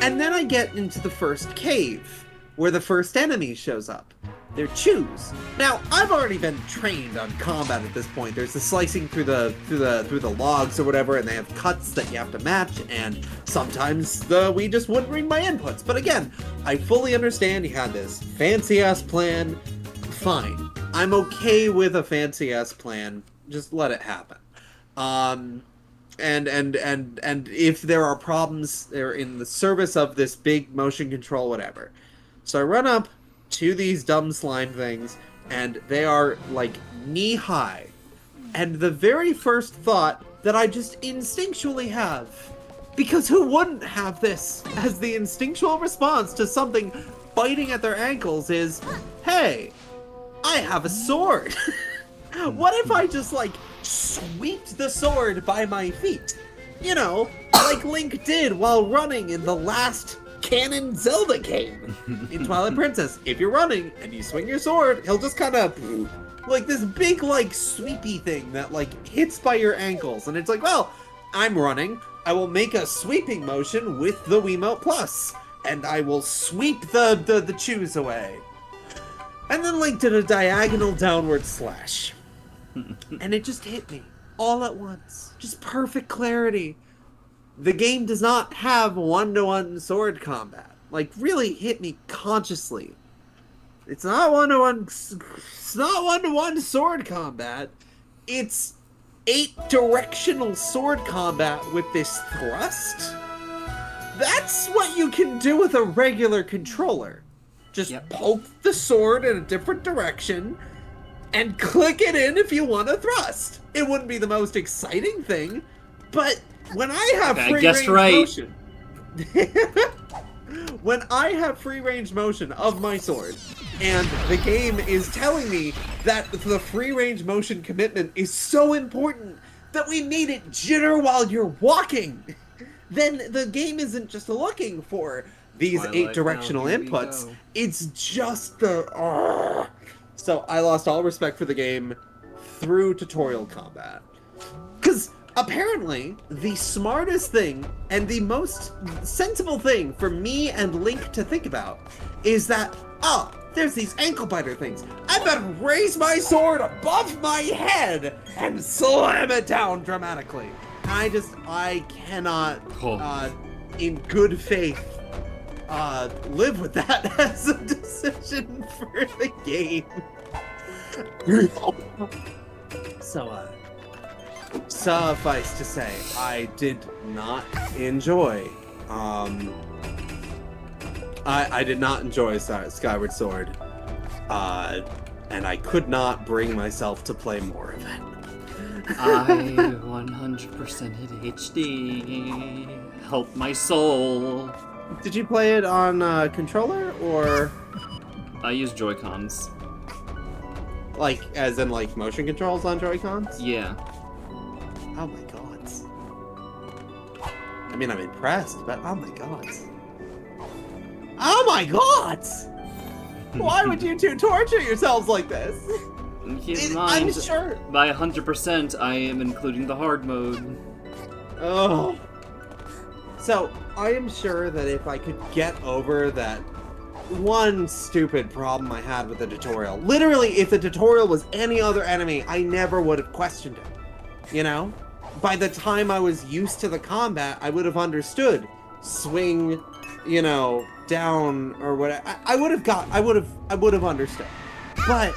And then I get into the first cave, where the first enemy shows up. They're Chews. Now, I've already been trained on combat at this point. There's the slicing through the logs or whatever, and they have cuts that you have to match, and sometimes we just wouldn't read my inputs. But again, I fully understand you had this fancy-ass plan. Fine. I'm okay with a fancy-ass plan. Just let it happen. And if there are problems, they're in the service of this big motion control, whatever. So I run up to these dumb slime things, and they are, like, knee-high. And the very first thought that I just instinctually have, because who wouldn't have this as the instinctual response to something biting at their ankles, is, hey, I have a sword. What if I just, like, sweeped the sword by my feet? You know, like Link did while running in the last canon Zelda game in Twilight Princess. If you're running and you swing your sword, he'll just kind of, like, this big, like, sweepy thing that, like, hits by your ankles. And it's like, well, I'm running. I will make a sweeping motion with the Wiimote Plus, and I will sweep the Chews away. And then Link did a diagonal downward slash. And it just hit me all at once. Just perfect clarity. The game does not have one-to-one sword combat. Like, really hit me consciously. It's not one-to-one sword combat. It's 8-directional sword combat with this thrust. That's what you can do with a regular controller. Just poke the sword in a different direction and click it in if you want to thrust. It wouldn't be the most exciting thing, but when I have free range motion, when I have free range motion of my sword, and the game is telling me that the free range motion commitment is so important that we made it jitter while you're walking, then the game isn't just looking for these 8-directional inputs. It's just the... So I lost all respect for the game through tutorial combat. Because apparently, the smartest thing and the most sensible thing for me and Link to think about is that, oh, there's these ankle biter things. I better raise my sword above my head and slam it down dramatically. I cannot, in good faith, live with that as a decision for the game. So, suffice to say, I did not enjoy, I did not enjoy Skyward Sword, and I could not bring myself to play more of it. I 100% hit HD. Help my soul. Did you play it on controller, or? I use Joy-Cons. Like, as in, like, motion controls on Joy-Cons? Yeah. Oh my god. I mean, I'm impressed, but oh my god. Oh my god! Why would you two torture yourselves like this? And keep in I'm mind, sure. by 100%, I am including the hard mode. Oh. So, I am sure that if I could get over that one stupid problem I had with the tutorial, literally, if the tutorial was any other enemy, I never would have questioned it. You know? By the time I was used to the combat, I would have understood. Swing, you know, down or whatever. I would have understood. But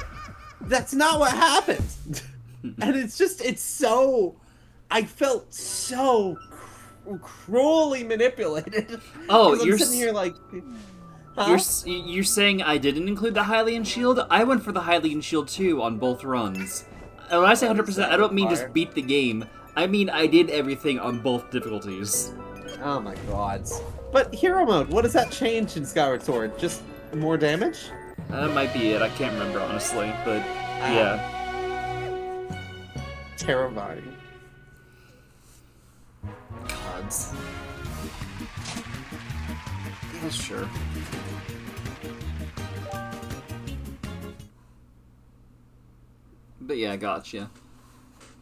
that's not what happens. And it's so, I felt so cruelly manipulated. Oh, I'm sitting here like, huh? You're saying I didn't include the Hylian shield? I went for the Hylian shield too on both runs. And when I say 100%, I don't mean just beat the game. I mean I did everything on both difficulties. Oh my god. But hero mode, what does that change in Skyward Sword? Just more damage? That might be it. I can't remember honestly, but yeah. Terrifying. Gods. Yeah, sure. But yeah, gotcha.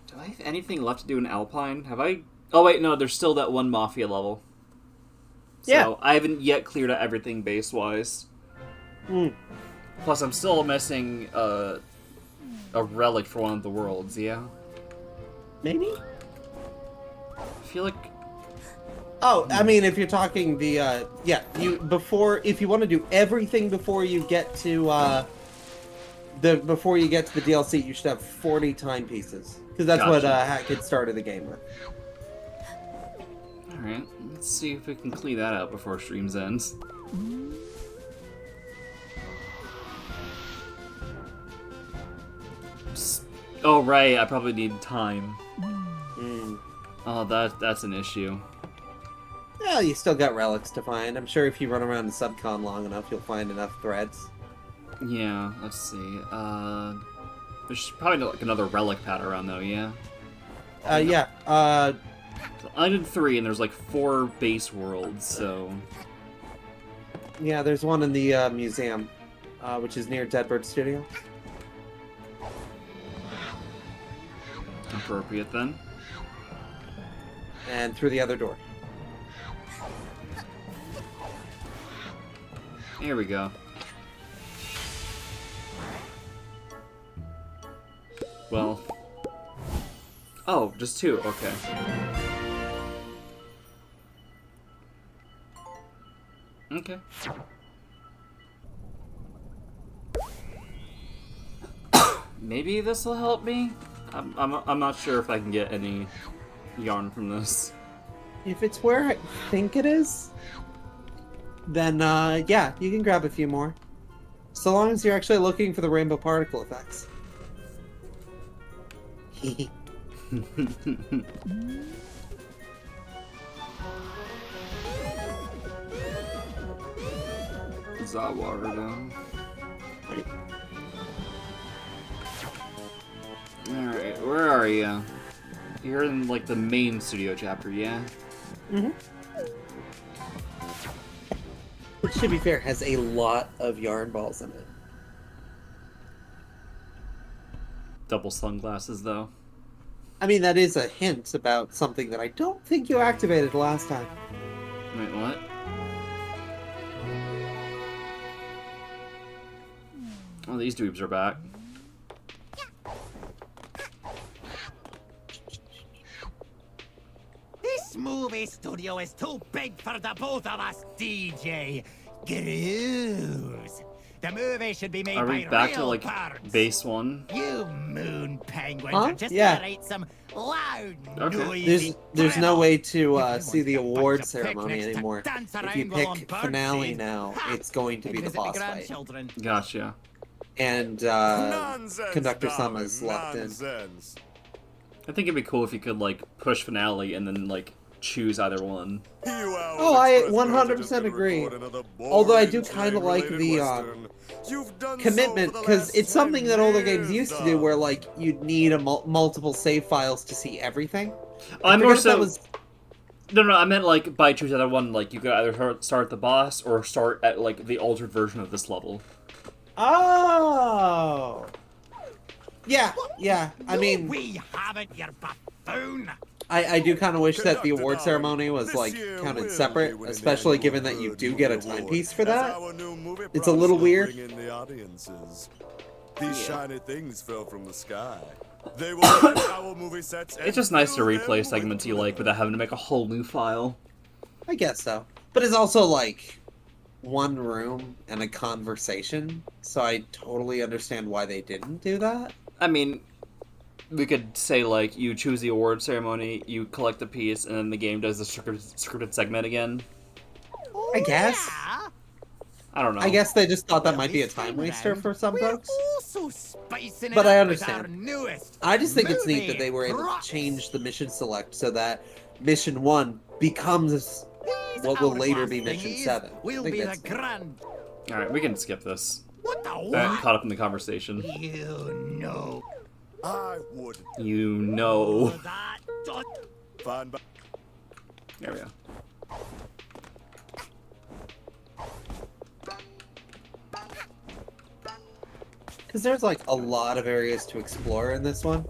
Do I have anything left to do in Alpine? Have I? Oh wait, no, there's still that one Mafia level. So Yeah. I haven't yet cleared out everything base-wise. Plus, I'm still missing a relic for one of the worlds, yeah? Maybe? I feel like... Oh, I mean, if you're talking the, yeah, if you want to do everything before you get to, the DLC, you should have 40 timepieces. Because that's what, Hackett started the game with. Alright, let's see if we can clean that out before streams ends. Oh right, I probably need time. Oh, that's an issue. Well, you still got relics to find. I'm sure if you run around the subcon long enough, you'll find enough threads. Yeah, let's see. There's probably like another relic pad around though, yeah? Yeah, So I did 3 and there's like 4 base worlds, so... Yeah, there's one in the, museum, which is near Deadbird Studio. Appropriate then. And through the other door. Here we go. Well... Oh, just 2, okay. Okay. Maybe this will help me? I'm not sure if I can get any yarn from this. If it's where I think it is, then, yeah, you can grab a few more. So long as you're actually looking for the rainbow particle effects. Is that water down? Alright, where are you? You're in, like, the main studio chapter, yeah? Which, to be fair, has a lot of yarn balls in it. Double sunglasses, though. I mean, that is a hint about something that I don't think you activated last time. Wait, what? Oh, these dweebs are back. This movie studio is too big for the both of us, DJ. Gross. The movie should be made Are by we back to, real like, parts. base 1? You moon penguins Huh? are just Yeah. gonna write some loud, Okay. noisy There's no way to Everyone's see the got a bunch award of ceremony picnics to anymore. dance If you around while on pick bird finale feed. now, Ha! it's going to be the Visit my boss fight. grandchildren. Gotcha. And, Nonsense, Conductor darling, Summer's locked in. nonsense. I think it'd be cool if you could, like, push finale and then, like, choose either one. Oh, I 100% agree. Although I do kind of like the commitment, because it's something that older games used to do, where like you'd need a multiple save files to see everything. I'm more so. Was... No, I meant like by choose either one. Like you could either start at the boss or start at like the altered version of this level. Oh. Yeah, yeah. I mean, we haven't, you buffoon. I do kind of wish that the Conductor award Darling, ceremony was this like year counted will separate, be winning the especially annual given that you Bird do Movie get a Award timepiece for as that. our new movie It's a little prompts will weird. bring in the audiences. These shiny things fell from the sky. They will light our movie sets and It's just nice to fill them replay with segments you like without having to make a whole new file. I guess so. But it's also like one room and a conversation, so I totally understand why they didn't do that. I mean, we could say, like, you choose the award ceremony, you collect the piece, and then the game does the scripted segment again. I guess. I don't know. I guess they just thought that might be a time waster for some folks. Also spicing it But I up with our understand. newest I just think it's neat movie that they were able to props. change the mission select so that Mission 1 becomes what will later be Mission 7. I Will think be the that's neat. grand. Alright, we can skip this. What the I what? got caught up in the conversation. You know. I would. You know. That dot. Fine, but There we go. Because there's like a lot of areas to explore in this one.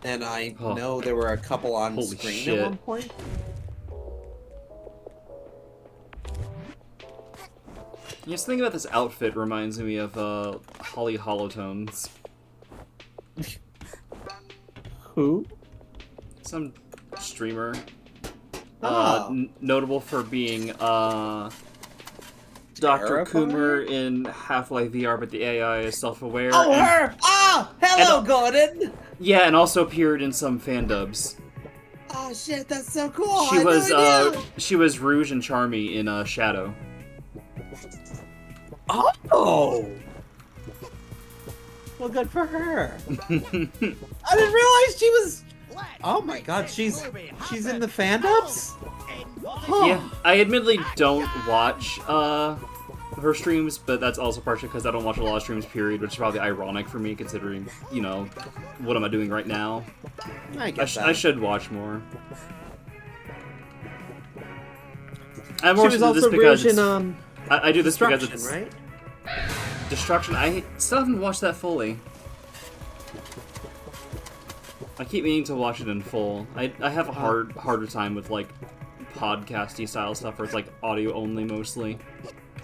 And I Oh. know there were a couple on Holy screen shit. at one point. Just thinking about this outfit reminds me of Holly Holotones. Who? Some streamer. Oh. Notable for being Dr. Terrifying? Coomer in Half-Life VR, but the AI is self-aware. Oh, and- her! Oh! Hello, and- Gordon! Yeah, and also appeared in some fan dubs. Oh, shit, that's so cool! She I was had no idea. she was Rouge and Charmy in Shadow. Oh! Well, good for her. I didn't realize she was... Oh my god, she's in the fan-dubs? Huh. Yeah, I admittedly don't watch her streams, but that's also partially because I don't watch a lot of streams, period, which is probably ironic for me considering, you know, what am I doing right now? I guess I should watch more. I'm She more was so this also because Rouge in, it's- I do this because Destruction, it's right? Destruction. I still haven't watched that fully. I keep meaning to watch it in full. I have a harder time with like podcasty style stuff where it's like audio only mostly.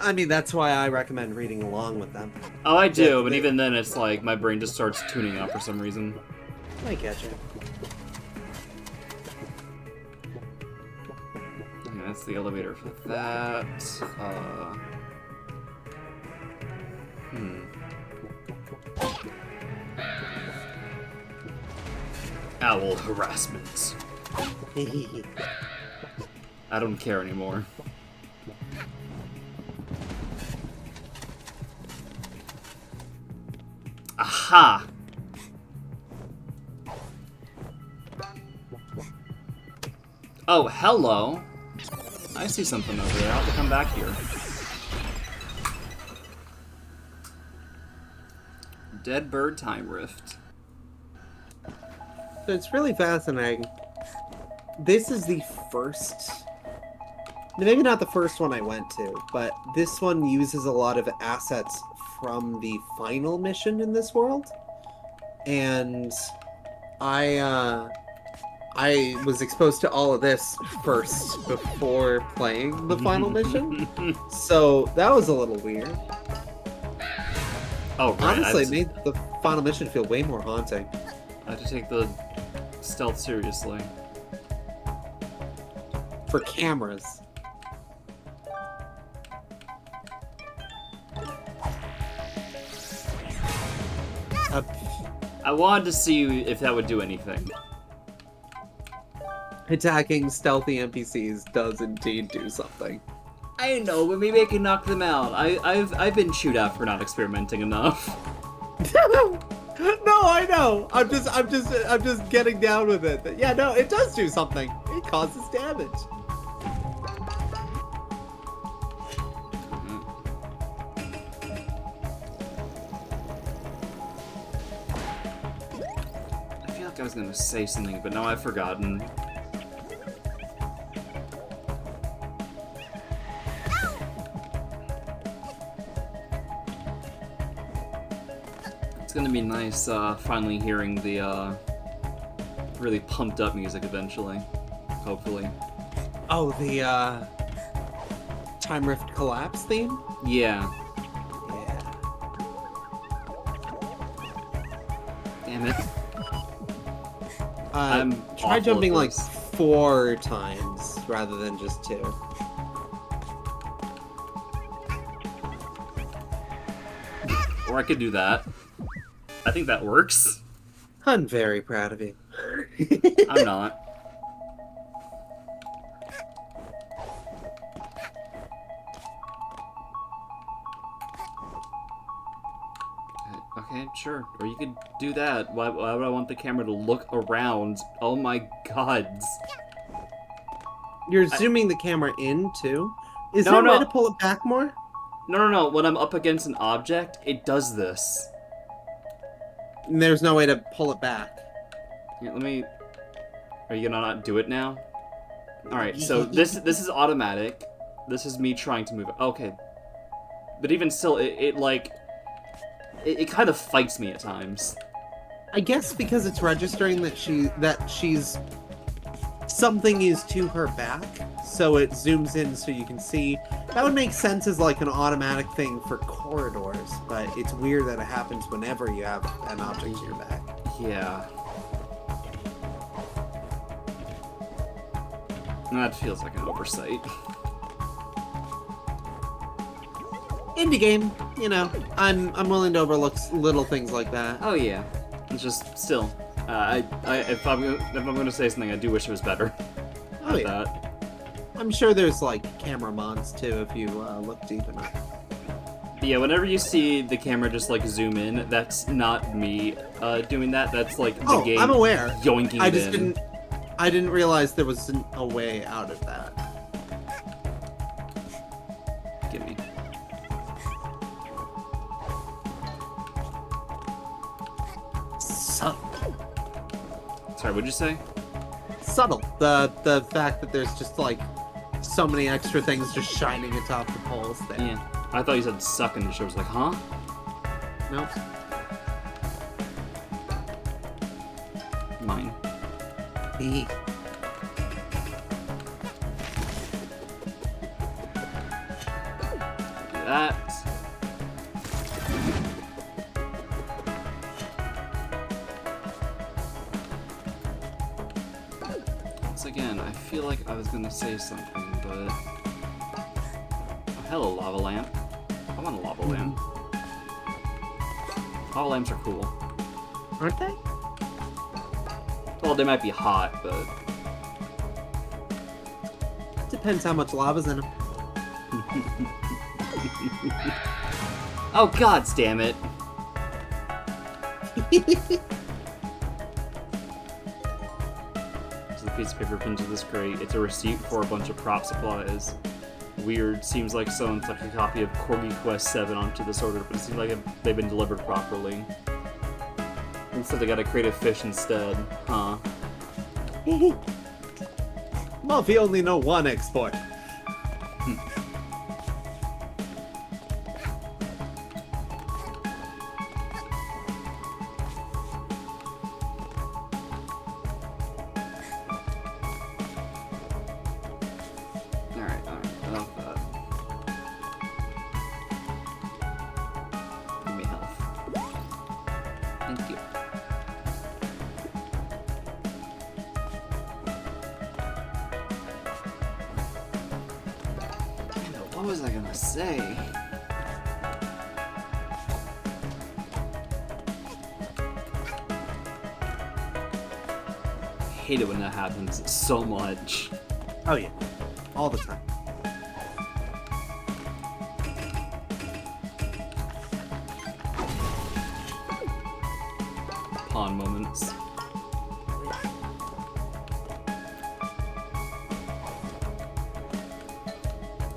I mean, that's why I recommend reading along with them. Oh, I do, but even then it's like my brain just starts tuning out for some reason. I get you. Yeah, that's the elevator for that. Owl harassment. I don't care anymore. Aha! Oh, hello. I see something over there. I'll have to come back here. Dead Bird Time Rift. So it's really fascinating. This is the first... Maybe not the first one I went to, but this one uses a lot of assets from the final mission in this world. And I was exposed to all of this first before playing the final mission. So that was a little weird. Oh, right. Honestly, it made the final mission feel way more haunting. I have to take the stealth seriously. For cameras. I wanted to see if that would do anything. Attacking stealthy NPCs does indeed do something. I know, but maybe I can knock them out. I've been chewed out for not experimenting enough. No, I know. I'm just getting down with it. Yeah, no, it does do something. It causes damage. I feel like I was gonna say something, but now I've forgotten. It's gonna be nice finally hearing the really pumped up music eventually. Hopefully. Oh, the Time Rift Collapse theme? Yeah. Yeah. Damn it. Try jumping like 4 times rather than just 2. Or I could do that. I think that works. I'm very proud of you. I'm not. Okay, sure. Or you could do that. Why would I want the camera to look around? Oh my gods. You're zooming the camera in, too? Is No, there a way no. to pull it back more? No. When I'm up against an object, it does this. There's no way to pull it back. Yeah, let me... Are you gonna not do it now? Alright, so this is automatic. This is me trying to move it. Okay. But even still, it It kind of fights me at times. I guess because it's registering that she's something is to her back, so it zooms in so you can see. That would make sense as like an automatic thing for corridors, but it's weird that it happens whenever you have an object to your back. Yeah. That feels like an oversight. Indie game, you know. I'm willing to overlook little things like that. Oh yeah. It's just still. If I'm gonna say something, I do wish it was better. Oh yeah. That. I'm sure there's like camera mods too if you look deep enough. But yeah, whenever you see the camera just like zoom in, that's not me doing that. That's like the game. I'm aware. Yoinking I it just in. I didn't realize there was a way out of that. Gimme. Subtle. Sorry, what'd you say? Subtle. The fact that there's just like so many extra things just shining atop the poles there. Yeah. I thought you said suck and I was like, huh? Nope. Mine. E. That. Once again, I feel like I was gonna say something, but... Oh, hello, lava lamp. I want a lava lamp. Lava lamps are cool. Aren't they? Well, they might be hot, but... Depends how much lava's in them. Oh, god damn it. So the piece of paper pinned to this crate. It's a receipt for a bunch of prop supplies. Weird. Seems like someone took a copy of Corgi Quest 7 onto this order, but it seems like they've been delivered properly. Instead, they got a crate of fish instead. Huh. Well, if you only know one export. Alright, enough of that. Give me health. Thank you. What was I gonna say? I hate it when that happens so much. Oh yeah. All the time. Pawn moments.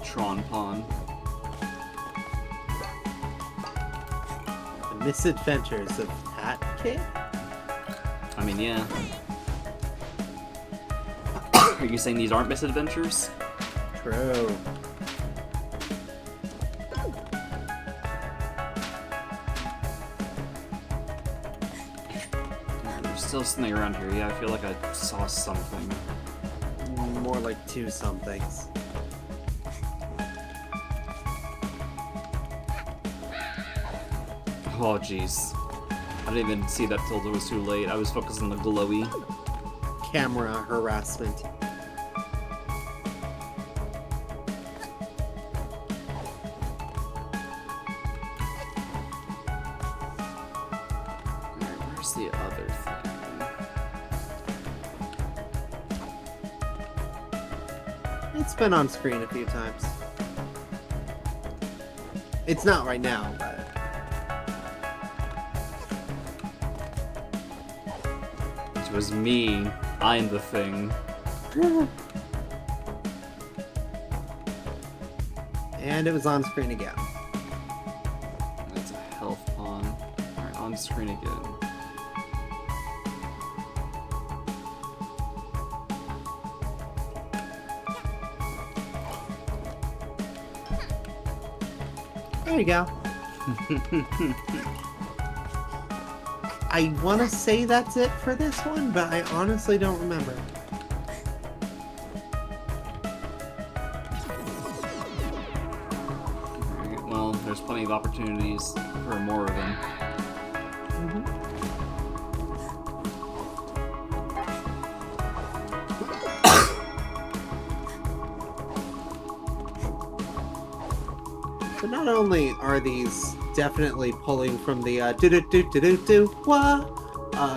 Tron pawn. The Misadventures of Hat Kid? I mean, yeah. Are you saying these aren't misadventures? True. still something around here. Yeah, I feel like I saw something. More like two somethings. Oh, jeez. I didn't even see that till it was too late. I was focused on the glowy. Camera harassment. Alright, where's the other thing? It's been on screen a few times. It's not right now, but... It was me. I'm the thing. And it was on screen again. That's a health pawn. Alright, on screen again. There you go. I want to say that's it for this one, but I honestly don't remember. Alright, well, there's plenty of opportunities for more of them. So not only are these definitely pulling from the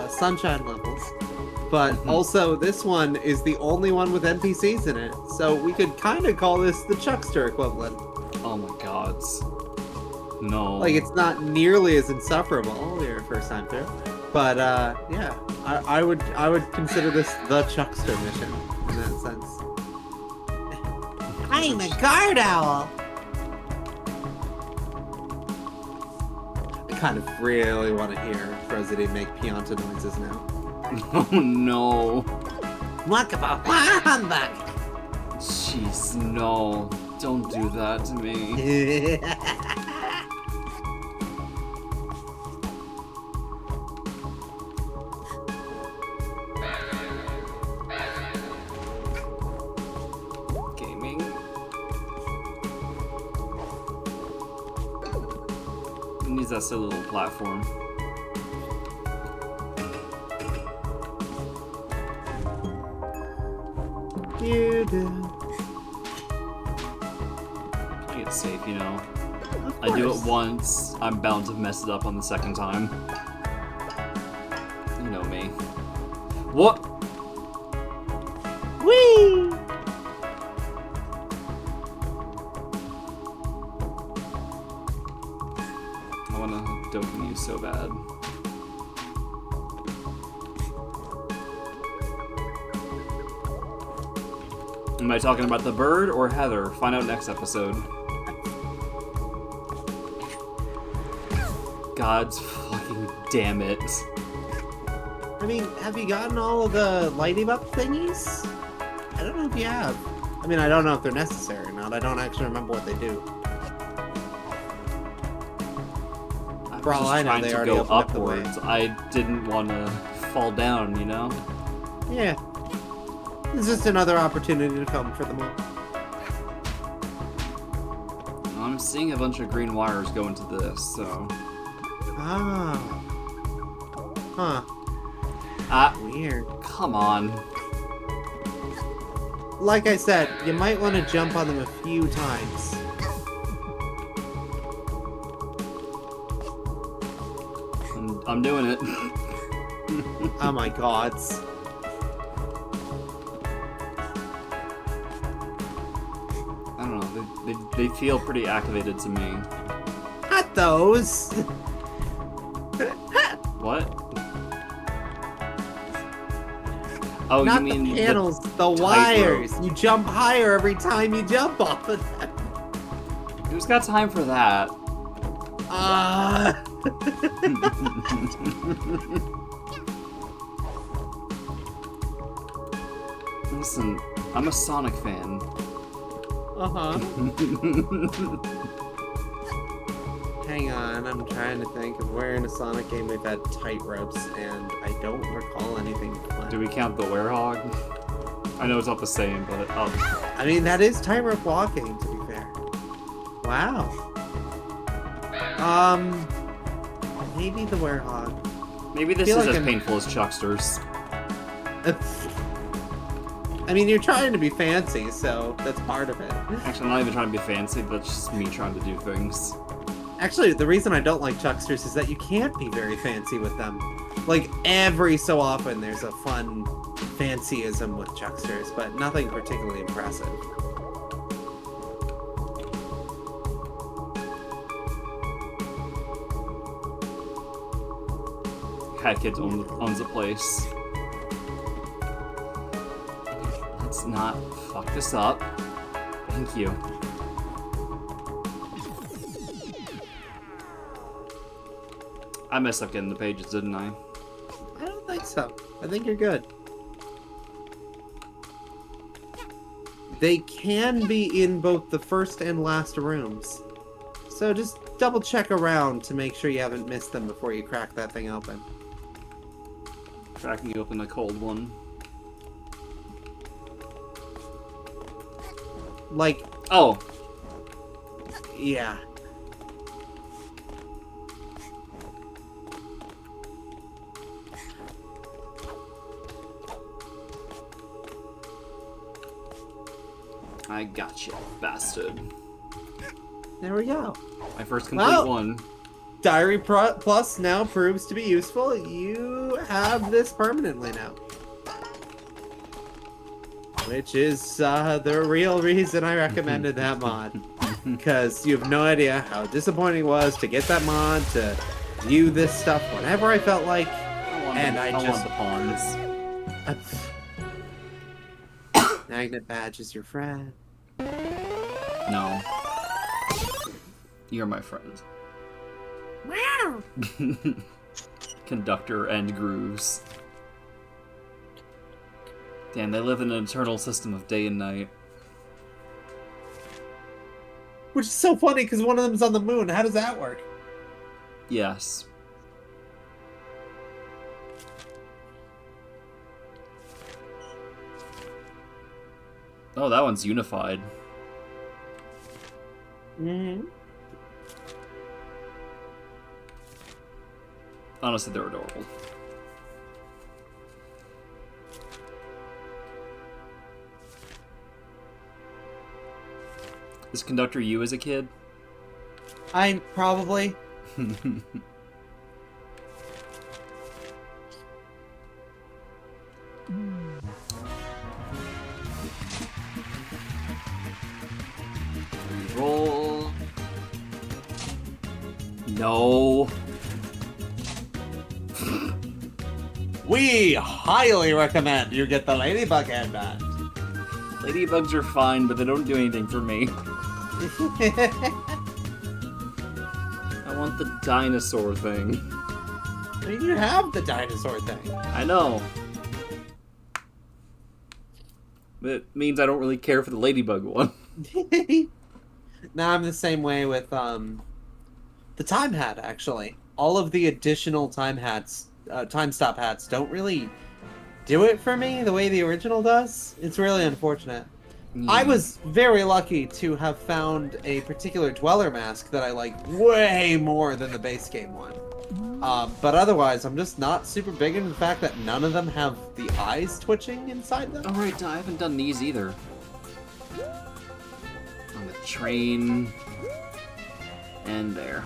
sunshine levels, but also this one is the only one with NPCs in it, so we could kind of call this the Chuckster equivalent. Oh my gods. No. Like, it's not nearly as insufferable your first time through, but yeah, I would consider this the Chuckster mission in that sense. I'm a guard owl. I kind of really want to hear President make Pianta noises now. Oh no. Wakaba humbug! Jeez, no. Don't do that to me. Gaming. It needs that silly little platform. You do. Play it safe, you know. I do it once, I'm bound to mess it up on the second time. You know me. What? Whee! I wanna Dokkan you so bad. Am I talking about the bird or Heather? Find out next episode. God's fucking damn it. I mean, have you gotten all of the lighting up thingies? I don't know if you have. I mean, I don't know if they're necessary or not. I don't actually remember what they do. For all I know, they already opened up the way. I didn't want to fall down, you know? Yeah. It's just another opportunity to film for them all. I'm seeing a bunch of green wires go into this, so... Ah. Huh. Weird. Come on. Like I said, you might want to jump on them a few times. I'm doing it. Oh my gods. I don't know, they feel pretty activated to me. Not those! What? Oh, Not you mean the panels, the wires! You jump higher every time you jump off of them! Who's got time for that? Listen, I'm a Sonic fan. Hang on, I'm trying to think of where in a Sonic game we've had tight ropes, and I don't recall anything fun. Do we count the werehog? I know it's not the same, but I mean, that is tightrope walking, to be fair. Wow. Maybe the werehog. maybe this is as painful as Chuckster's. I mean, you're trying to be fancy, so that's part of it. Actually, I'm not even trying to be fancy, that's just me trying to do things. Actually, the reason I don't like Chucksters is that you can't be very fancy with them. Like, every so often there's a fun fancyism with Chucksters, but nothing particularly impressive. Cat Kids owns the place. Let's not fuck this up. Thank you. I messed up getting the pages, didn't I? I don't think so. I think you're good. They can be in both the first and last rooms. So just double check around to make sure you haven't missed them before you crack that thing open. Cracking open a cold one. Like... Oh! Yeah. I gotcha, bastard. There we go. My first complete one. Diary Plus now proves to be useful. You have this permanently now. Which is the real reason I recommended that mod. Because you have no idea how disappointing it was to get that mod, to view this stuff whenever I felt like. I want the pawns. Magnet Badge is your friend. No. You're my friend. Wow. Conductor and grooves. Damn, they live in an eternal system of day and night. Which is so funny because one of them's on the moon. How does that work? Yes. Oh, that one's unified. Mm-hmm. Honestly, they're adorable. Is Conductor you as a kid? I'm probably. Roll. No. We highly recommend you get the Ladybug headband. Ladybugs are fine, but they don't do anything for me. I want the dinosaur thing. I mean, you have the dinosaur thing. I know. But it means I don't really care for the ladybug one. Now I'm the same way with the time hat, actually. All of the additional time hats, time stop hats don't really do it for me the way the original does. It's really unfortunate. I was very lucky to have found a particular Dweller mask that I like way more than the base game one. But otherwise, I'm just not super big into the fact that none of them have the eyes twitching inside them. Oh right, I haven't done these either. On the train. And there.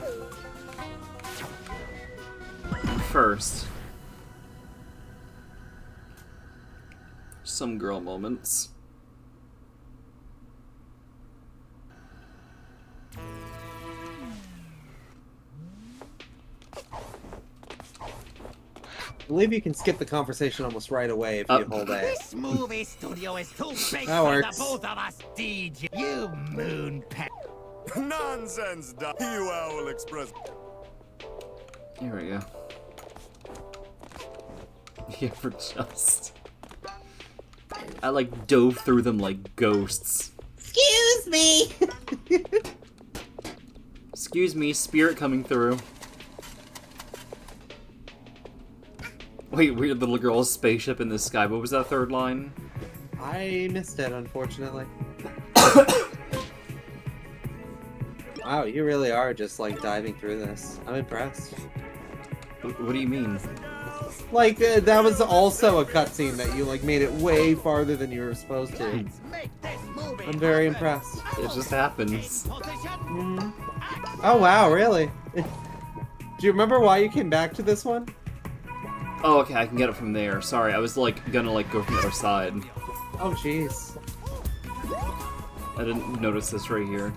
First. Some girl moments. I believe you can skip the conversation almost right away if you hold A. This movie studio is too big That for works. the both of us, DJ. You moon pet. Nonsense, Doc. You Owl Express. Here we go. Yeah, for just. I like dove through them like ghosts. Excuse me! Excuse me, spirit coming through. Wait, weird little girl's spaceship in the sky. What was that third line? I missed it, unfortunately. Wow, you really are just like diving through this. I'm impressed. What do you mean? Like, that was also a cutscene that you like made it way farther than you were supposed to. I'm very impressed. It just happens. Oh wow, really? Do you remember why you came back to this one? Oh, okay, I can get it from there. Sorry, I was like gonna like go from the other side. Oh jeez. I didn't notice this right here.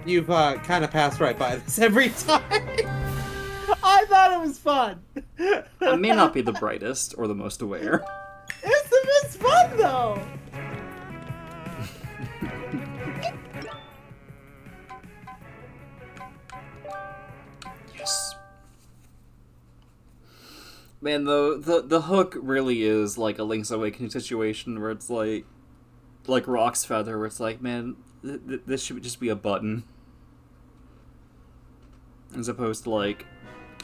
You've kind of passed right by this every time. I thought it was fun. I may not be the brightest or the most aware. It's the most fun though. Yes. Man, the hook really is like a Link's Awakening situation where it's like Rock's Feather, where it's like, man, this should just be a button. As opposed to, like,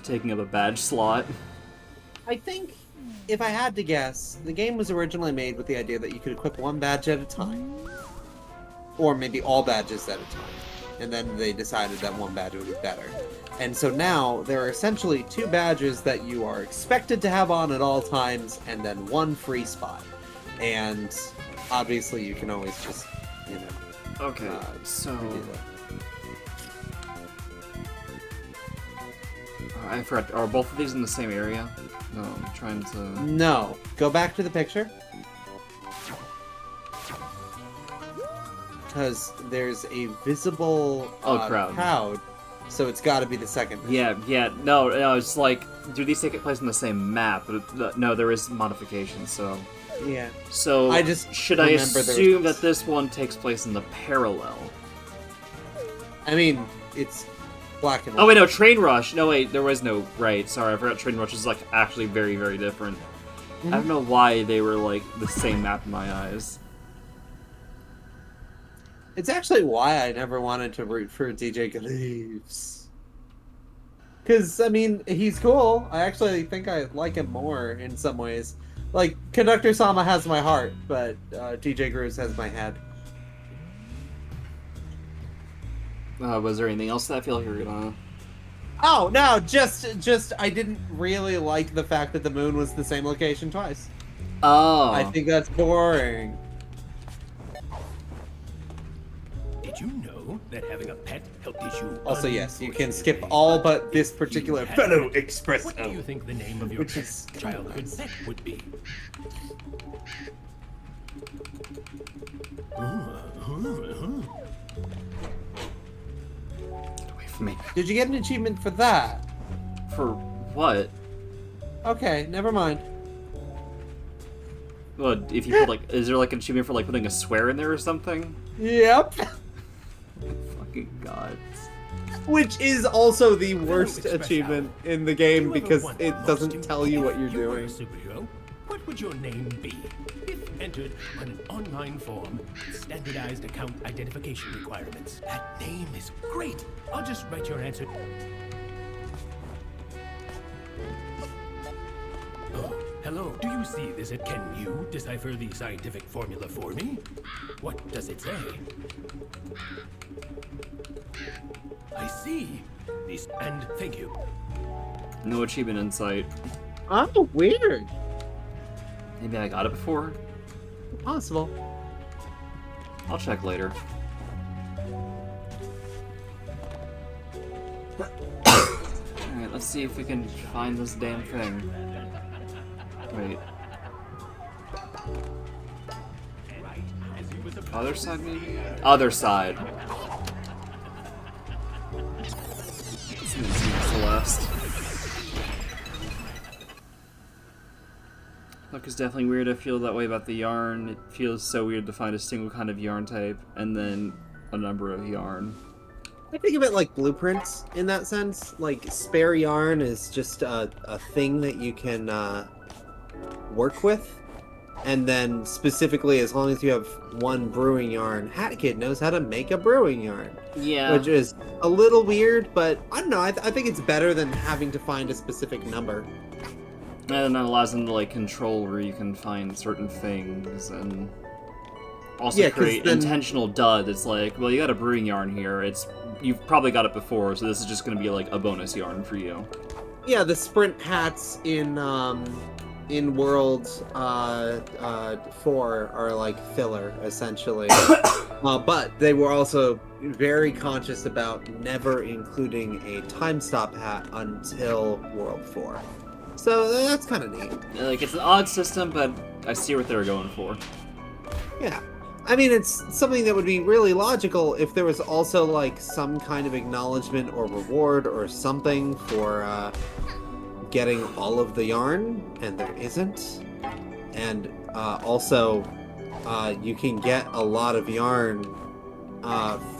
taking up a badge slot. I think, if I had to guess, the game was originally made with the idea that you could equip one badge at a time. Or maybe all badges at a time. And then they decided that one badge would be better. And so now, there are essentially 2 badges that you are expected to have on at all times, and then 1 free spot. And obviously you can always just, you know... Okay, so... I forgot, are both of these in the same area? No, I'm trying to... No. Go back to the picture. Because there's a visible crowd, so it's got to be the second picture. Yeah, no, it's like, do these take place on the same map? But no, there is modification, so... Yeah. So, should I assume that this one takes place in the parallel? I mean, it's... black and white. Oh wait, no, Train Rush. No wait, there was no right. Sorry, I forgot. Train Rush is like actually very, very different. I don't know why they were like the same map in my eyes. It's actually why I never wanted to root for DJ Galeeves. Because I mean, he's cool. I actually think I like him more in some ways. Like Conductor Sama has my heart, but DJ Grooves has my head. Was there anything else that I feel like you're gonna... Oh, no, just I didn't really like the fact that the moon was the same location twice. Oh. I think that's boring. Did you know that having a pet helped issue... Also, yes, you can skip all but this particular fellow express. What do you think the name of your childhood pet would be? Me. Did you get an achievement for that? For what? Okay, never mind. Well, if you put like, is there like an achievement for like putting a swear in there or something? Yep. Fucking gods. Which is also the worst achievement in the game because it doesn't tell you what you're doing. Superhero, what would your name be? If entered on an online form with standardized account identification requirements. That name is great. I'll just write your answer. Oh, hello. Do you see this? Can you decipher the scientific formula for me? What does it say? I see. And thank you. No achievement in sight. Oh, weird. Maybe I got it before? Possible. I'll check later. Alright, let's see if we can find this damn thing. Wait. Other side, maybe? Other side. Celeste. Look, it's definitely weird. I feel that way about the yarn. It feels so weird to find a single kind of yarn type and then a number of yarn. I think of it like blueprints in that sense. Like spare yarn is just a thing that you can work with. And then specifically, as long as you have one brewing yarn, Hat Kid knows how to make a brewing yarn. Yeah. Which is a little weird, but I don't know. I think it's better than having to find a specific number. And that allows them to like control where you can find certain things and also create intentional dud. It's like, well, you got a brewing yarn here. You've probably got it before, so this is just going to be like a bonus yarn for you. Yeah, the sprint hats in World 4 are like filler essentially, but they were also very conscious about never including a time stop hat until World 4. So that's kind of neat. Like, it's an odd system, but I see what they were going for. Yeah. I mean, it's something that would be really logical if there was also, like, some kind of acknowledgement or reward or something for getting all of the yarn, and there isn't. And also, you can get a lot of yarn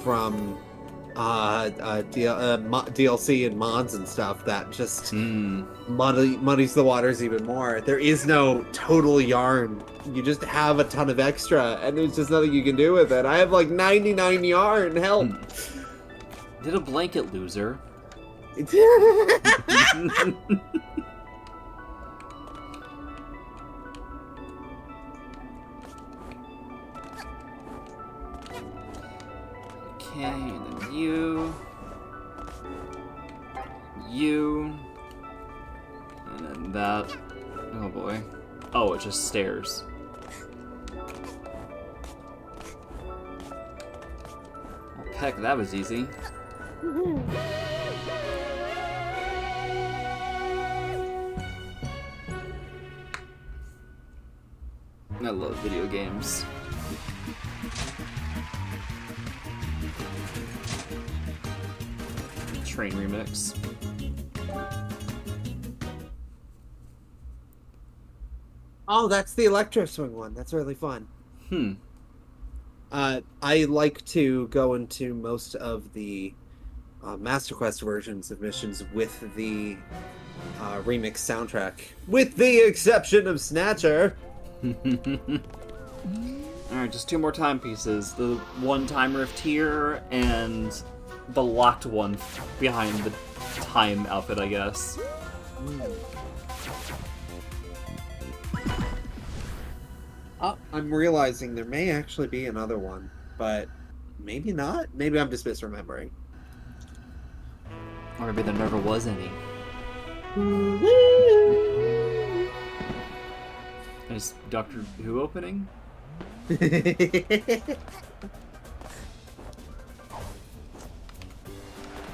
from DLC and mods and stuff that just muddies the waters even more. There is no total yarn. You just have a ton of extra, and there's just nothing you can do with it. I have like 99 yarn. Help! Did a blanket loser. Okay, and then you, and then that. Oh boy. Oh, it's just stairs. Oh, heck, that was easy. I love video games. Train remix. Oh, that's the Electro Swing one. That's really fun. I like to go into most of the Master Quest versions of missions with the remix soundtrack, with the exception of Snatcher. Alright, just 2 more timepieces. The one time rift here, and the locked one behind the time outfit, I guess. I'm realizing there may actually be another one, but maybe not. Maybe I'm just misremembering. Or maybe there never was any. Is Doctor Who opening?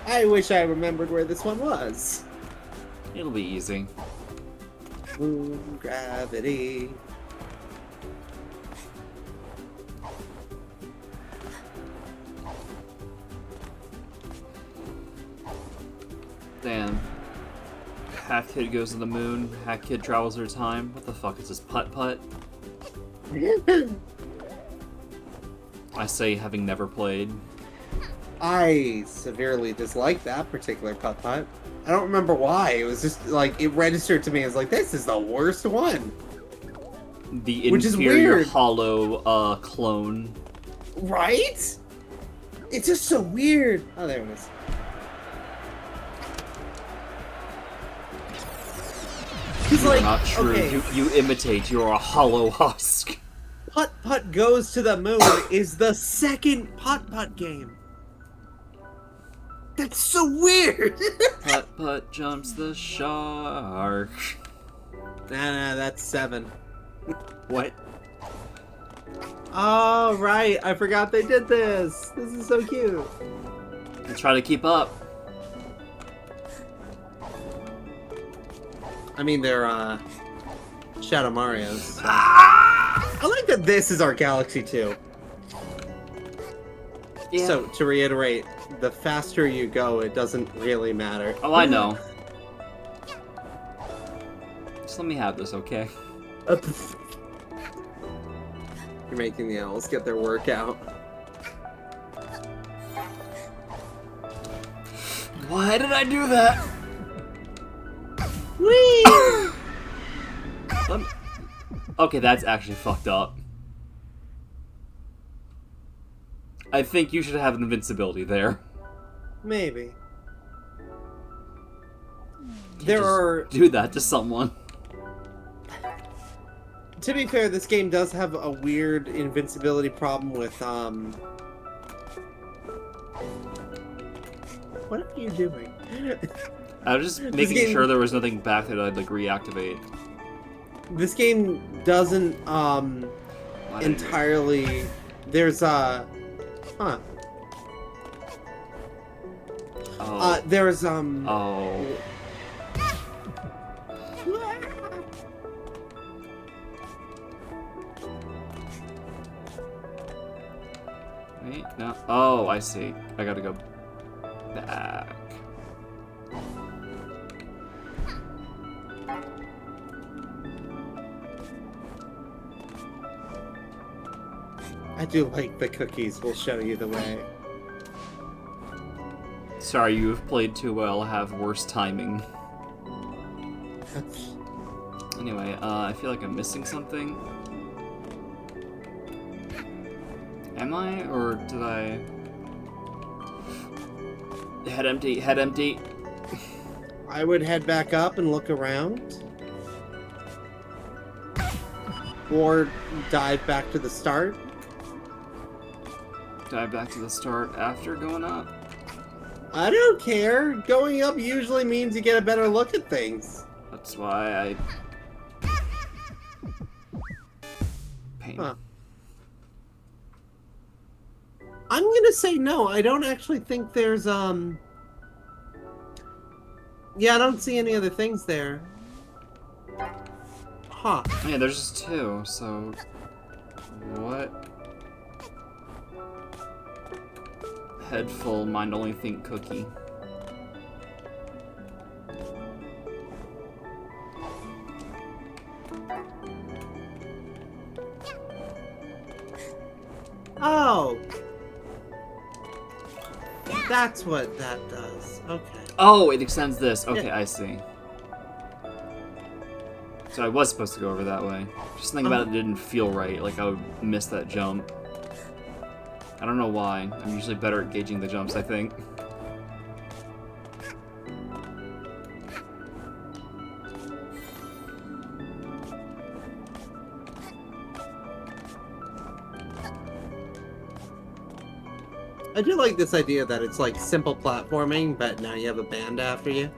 I wish I remembered where this one was. It'll be easy. Moon gravity. Damn. Hat Kid goes to the moon, Hat Kid travels through time. What the fuck is this, putt-putt? I say, having never played. I severely dislike that particular putt-putt. I don't remember why. It was just, like, it registered to me as, like, this is the worst one. The Which inferior is weird. hollow clone. Right? It's just so weird. Oh, there it is. He's like, Not true. okay. You imitate. You're a hollow husk. Putt-Putt Goes to the Moon is the second Putt-Putt game. That's so weird. Putt-Putt jumps the shark. Nah, that's 7. What? Oh, right. I forgot they did this. This is so cute. Let's try to keep up. I mean, they're, Shadow Marios. So. I like that this is our Galaxy 2. Yeah. So, to reiterate, the faster you go, it doesn't really matter. Oh, I know. Just let me have this, okay? You're making the owls get their workout. Why did I do that? Whee! Okay, that's actually fucked up. I think you should have invincibility there. Maybe. Can't There just are... do that to someone. To be fair, this game does have a weird invincibility problem with, What are you doing? I was just making sure there was nothing back there that I'd, like, reactivate. This game doesn't, entirely... There's, Huh. Oh. There's, Oh. Wait, no. Oh, I see. I gotta go back. I do like the cookies. We'll show you the way. Sorry, you have played too well. Have worse timing. Anyway, I feel like I'm missing something. Am I? Or did I... Head empty, head empty. I would head back up and look around. Or dive back to the start. Dive back to the start after going up? I don't care. Going up usually means you get a better look at things. That's why I... Pain. Huh. I'm gonna say no. I don't actually think there's, Yeah, I don't see any other things there. Huh. Yeah, there's just two, so... What? Head full, mind only think cookie. Oh! That's what that does. Okay. Oh, it extends this. Okay, Yeah. I see. So I was supposed to go over that way. Just thinking about it didn't feel right, like I would miss that jump. I don't know why. I'm usually better at gauging the jumps, I think. I do like this idea that it's like simple platforming, but now you have a band after you.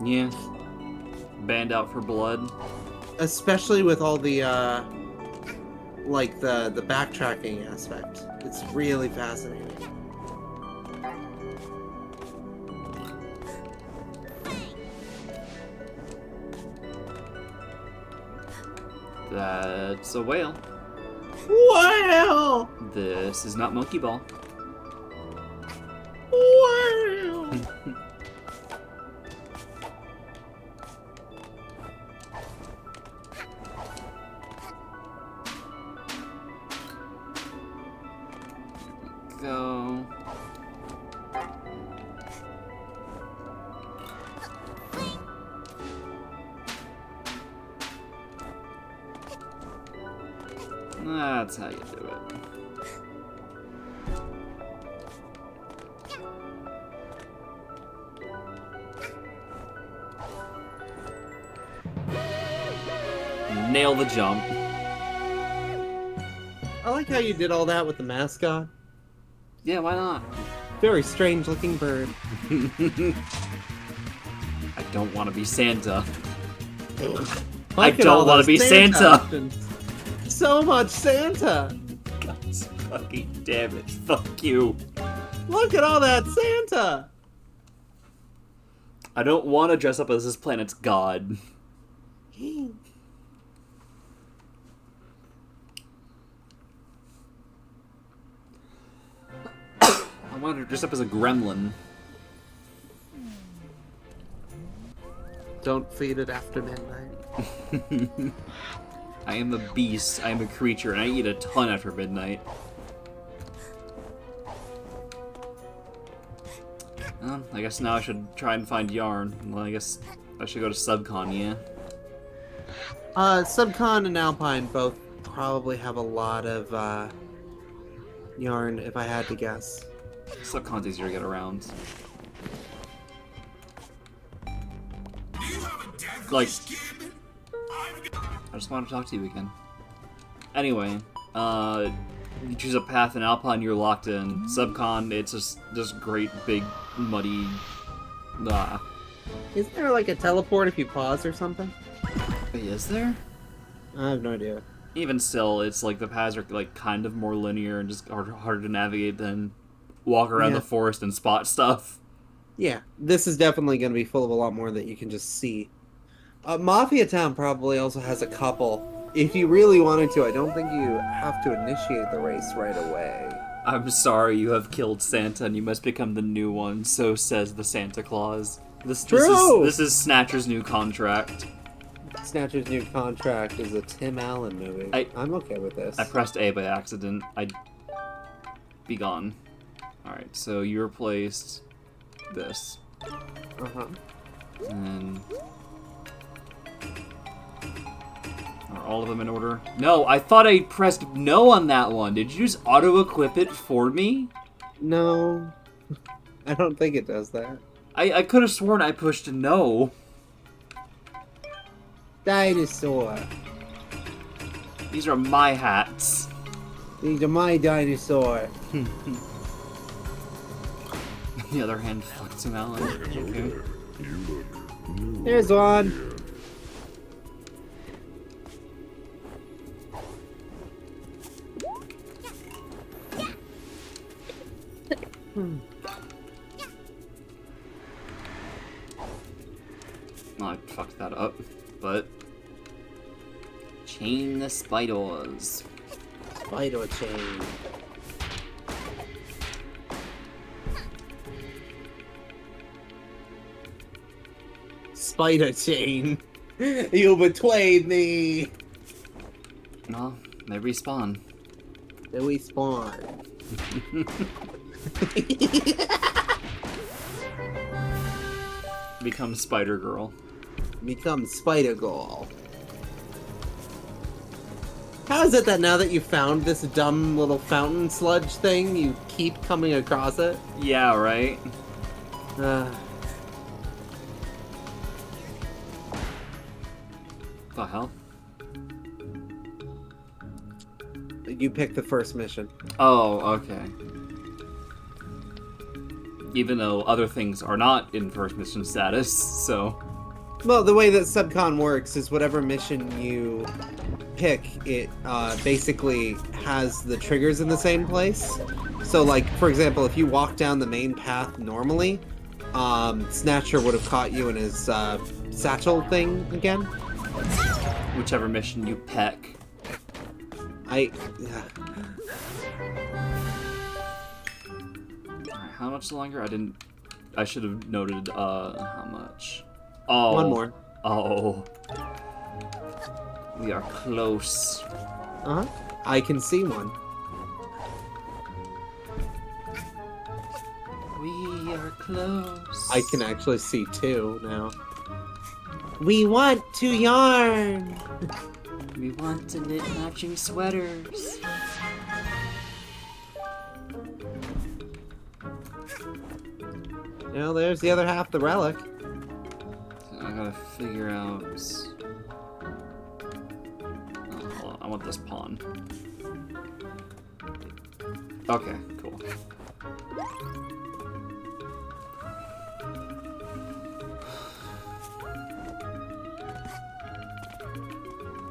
Yeah. Band out for blood. Especially with all the, like the backtracking aspect. It's really fascinating. That's a whale. Whale! This is not Monkey Ball. Whale! Go. That's how you do it. Nail the jump. I like how you did all that with the mascot. Yeah, why not? Very strange looking bird. I don't want to be Santa. I Look at don't all want to those be Santa. options. So much Santa. God fucking damn it. Fuck you. Look at all that Santa. I don't want to dress up as this planet's god. I want to dress up as a gremlin. Don't feed it after midnight. I am a beast, I am a creature, and I eat a ton after midnight. Well, I guess now I should try and find yarn. Well, I guess I should go to Subcon, yeah. Subcon and Alpine both probably have a lot of yarn, if I had to guess. Subcon's easier to get around. Like, I just wanted to talk to you again. Anyway, you choose a path in Alpine, you're locked in. Subcon, it's just great, big, muddy... Isn't there like a teleport if you pause or something? Wait, is there? I have no idea. Even still, it's like the paths are like kind of more linear and just harder to navigate than walk around the forest and spot stuff. Yeah, this is definitely going to be full of a lot more that you can just see. Mafia Town probably also has a couple. If you really wanted to, I don't think you have to initiate the race right away. I'm sorry, you have killed Santa and you must become the new one, so says the Santa Claus. This is Snatcher's new contract. Snatcher's new contract is a Tim Allen movie. I'm okay with this. I pressed A by accident. I'd be gone. Alright, so you replaced this. Uh-huh. And are all of them in order? No, I thought I pressed no on that one. Did you just auto-equip it for me? No. I don't think it does that. I could have sworn I pushed no. Dinosaur. These are my hats. These are my dinosaur. The other hand, fuck Tim Allen. Okay. There's one. I fucked that up, but chain the spiders. Spider chain. Spider chain. You betrayed me. No, they respawn. They respawn. Become Spider Girl. Become Spider Girl. How is it that now that you found this dumb little fountain sludge thing, you keep coming across it? Yeah, right? The hell? You pick the first mission. Oh, okay. Even though other things are not in first mission status, so... Well, the way that Subcon works is whatever mission you pick, it basically has the triggers in the same place. So, like, for example, if you walk down the main path normally, Snatcher would have caught you in his satchel thing again. Whichever mission you peck. How much longer? I should have noted, how much. Oh. One more. Oh. We are close. Uh-huh. I can see one. We are close. I can actually see two now. We want to yarn! We want to knit matching sweaters. Well, there's the other half of the relic. I gotta figure out... Oh, hold on. I want this pawn. Okay, cool.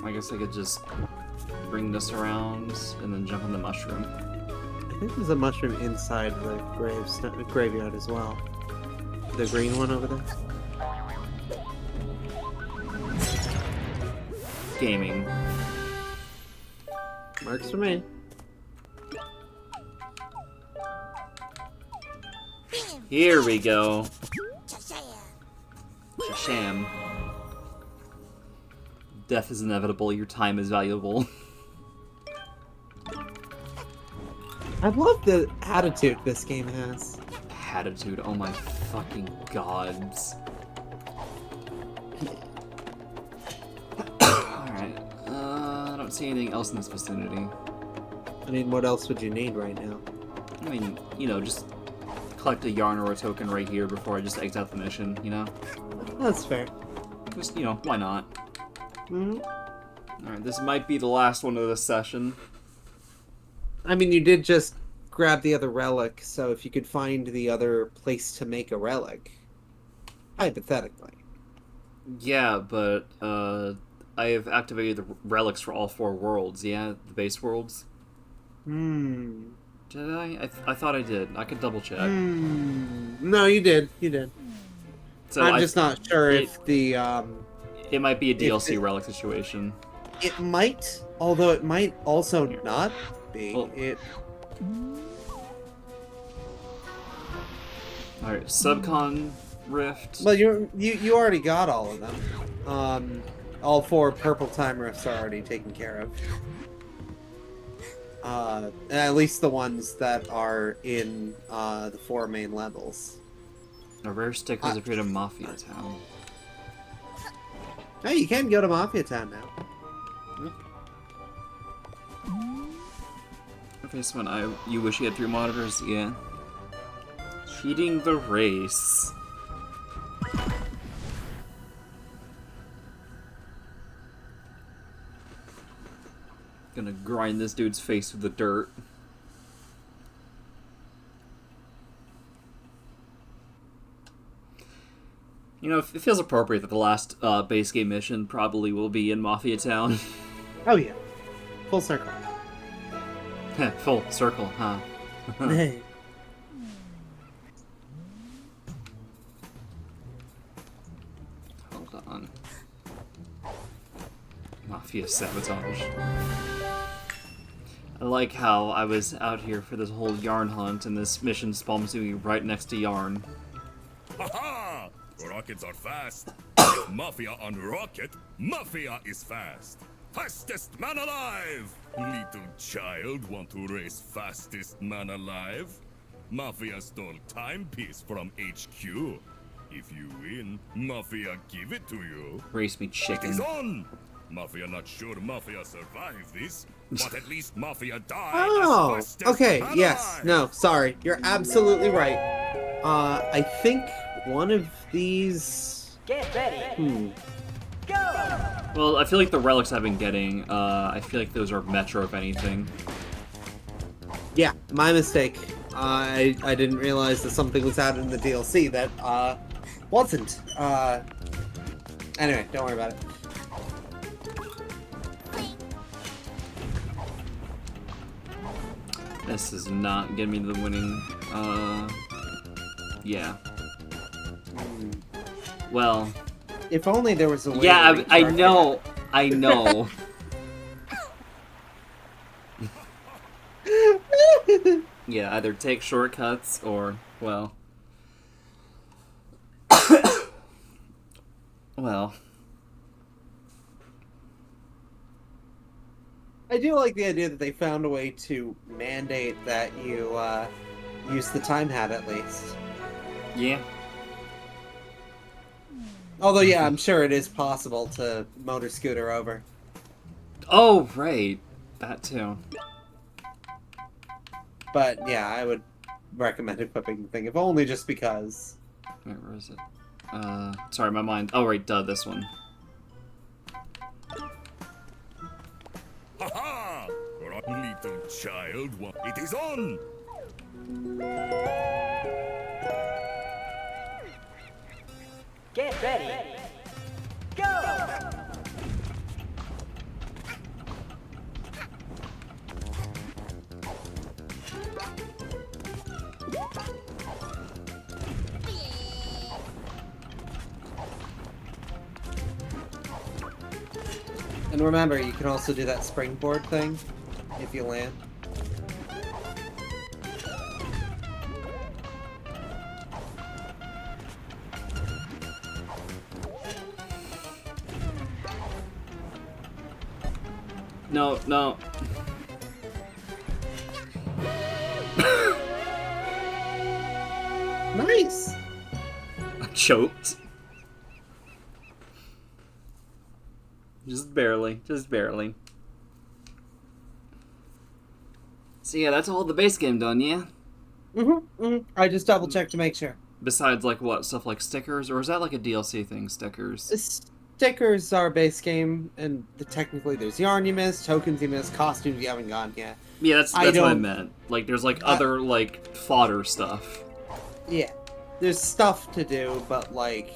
I guess I could just bring this around and then jump on the mushroom. I think there's a mushroom inside the graveyard as well. The green one over there. Gaming. Works for me. Here we go. Sham. Death is inevitable, your time is valuable. I love the attitude this game has. Attitude, oh my fucking gods. see anything else in this vicinity. I mean, what else would you need right now? I mean, you know, just collect a yarn or a token right here before I just exit out the mission, you know? That's fair. Just, you know, why not? Mm-hmm. Alright, this might be the last one of this session. I mean, you did just grab the other relic, so if you could find the other place to make a relic, hypothetically. Yeah, but, I have activated the relics for all 4 worlds, yeah? The base worlds? Hmm. Did I? I thought I did. I could double check. No, you did. You did. So I'm just not sure if the, It might be a DLC relic situation. It might, although it might also not be. Well, it... Alright, Subcon Rift. Well, you already got all of them. All 4 purple time rifts are already taken care of. At least the ones that are in the 4 main levels. A rare stick has appeared in Mafia Town. Hey, you can go to Mafia Town now. Okay, so you wish you had 3 monitors? Yeah. Cheating the race. Gonna grind this dude's face with the dirt. You know, it feels appropriate that the last base game mission probably will be in Mafia Town. Oh yeah. Full circle. Full circle, huh? Hey. Hold on. Mafia sabotage. I like how I was out here for this whole yarn hunt, and this mission spawns me right next to yarn. Haha! Rockets are fast. Mafia on rocket, Mafia is fast. Fastest man alive! Little child want to race fastest man alive? Mafia stole timepiece from HQ. If you win, Mafia give it to you. Race me chicken. It is on! Mafia not sure Mafia survive this, but at least Mafia die. Oh, as fastest okay, man yes. alive. No, sorry. You're absolutely right. I think one of these... Get ready. Well, I feel like the relics I've been getting, I feel like those are Metro, if anything. Yeah, my mistake. I didn't realize that something was out in the DLC that, wasn't. Anyway, don't worry about it. This is not getting me the winning, yeah. Well... If only there was a way yeah, to I know, I know. Yeah, either take shortcuts or, well... well... I do like the idea that they found a way to mandate that you, use the time hat at least. Yeah. Although, yeah, I'm sure it is possible to motor scooter over. Oh, right. That too. But, yeah, I would recommend equipping the thing, if only just because. Wait, where is it? Sorry, my mind. Oh, right, duh, this one. Haha! Little child, it is on! Get ready. Go! And remember, you can also do that springboard thing if you land. No, no. Nice! I choked. Just barely, just barely. So yeah, that's all the base game done, yeah? I just double checked to make sure. Besides, like, what? Stuff like stickers? Or is that like a DLC thing, stickers? Stickers are base game, and technically there's yarn you missed, tokens you missed, costumes you haven't gotten yet. Yeah, that's what I meant. Like, there's, like, other, like, fodder stuff. Yeah. There's stuff to do, but, like...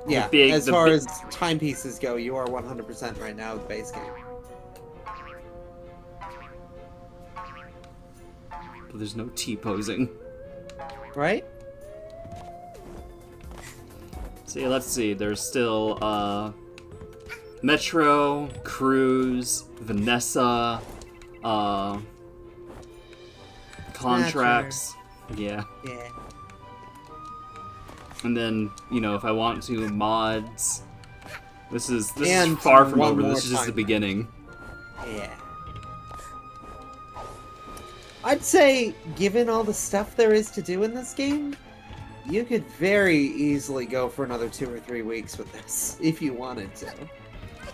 Yeah, big, as far as timepieces go, you are 100% right now with base game. But there's no T-posing. Right? So yeah, let's see. There's still, Metro, Cruz, Vanessa, Contracts. Yeah. Yeah. And then, you know, if I want to, mods. This is And far from one over. more This is just the time. beginning. Yeah. I'd say, given all the stuff there is to do in this game, you could very easily go for another 2 or 3 weeks with this, if you wanted to.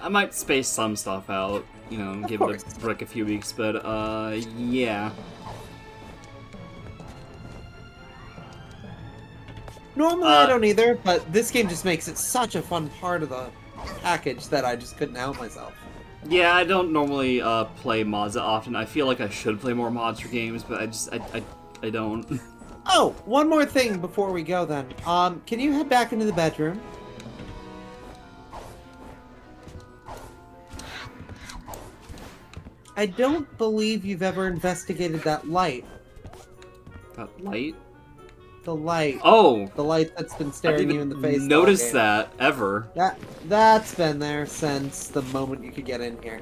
I might space some stuff out, you know, give it a break a few weeks, but, yeah. Normally I don't either, but this game just makes it such a fun part of the package that I just couldn't help myself. Yeah, I don't normally, play mods that often. I feel like I should play more mods for games, but I don't. Oh, one more thing before we go then. Can you head back into the bedroom? I don't believe you've ever investigated that light. That light? The light. Oh! The light that's been staring you in the face. Notice that, ever. That's been there since the moment you could get in here.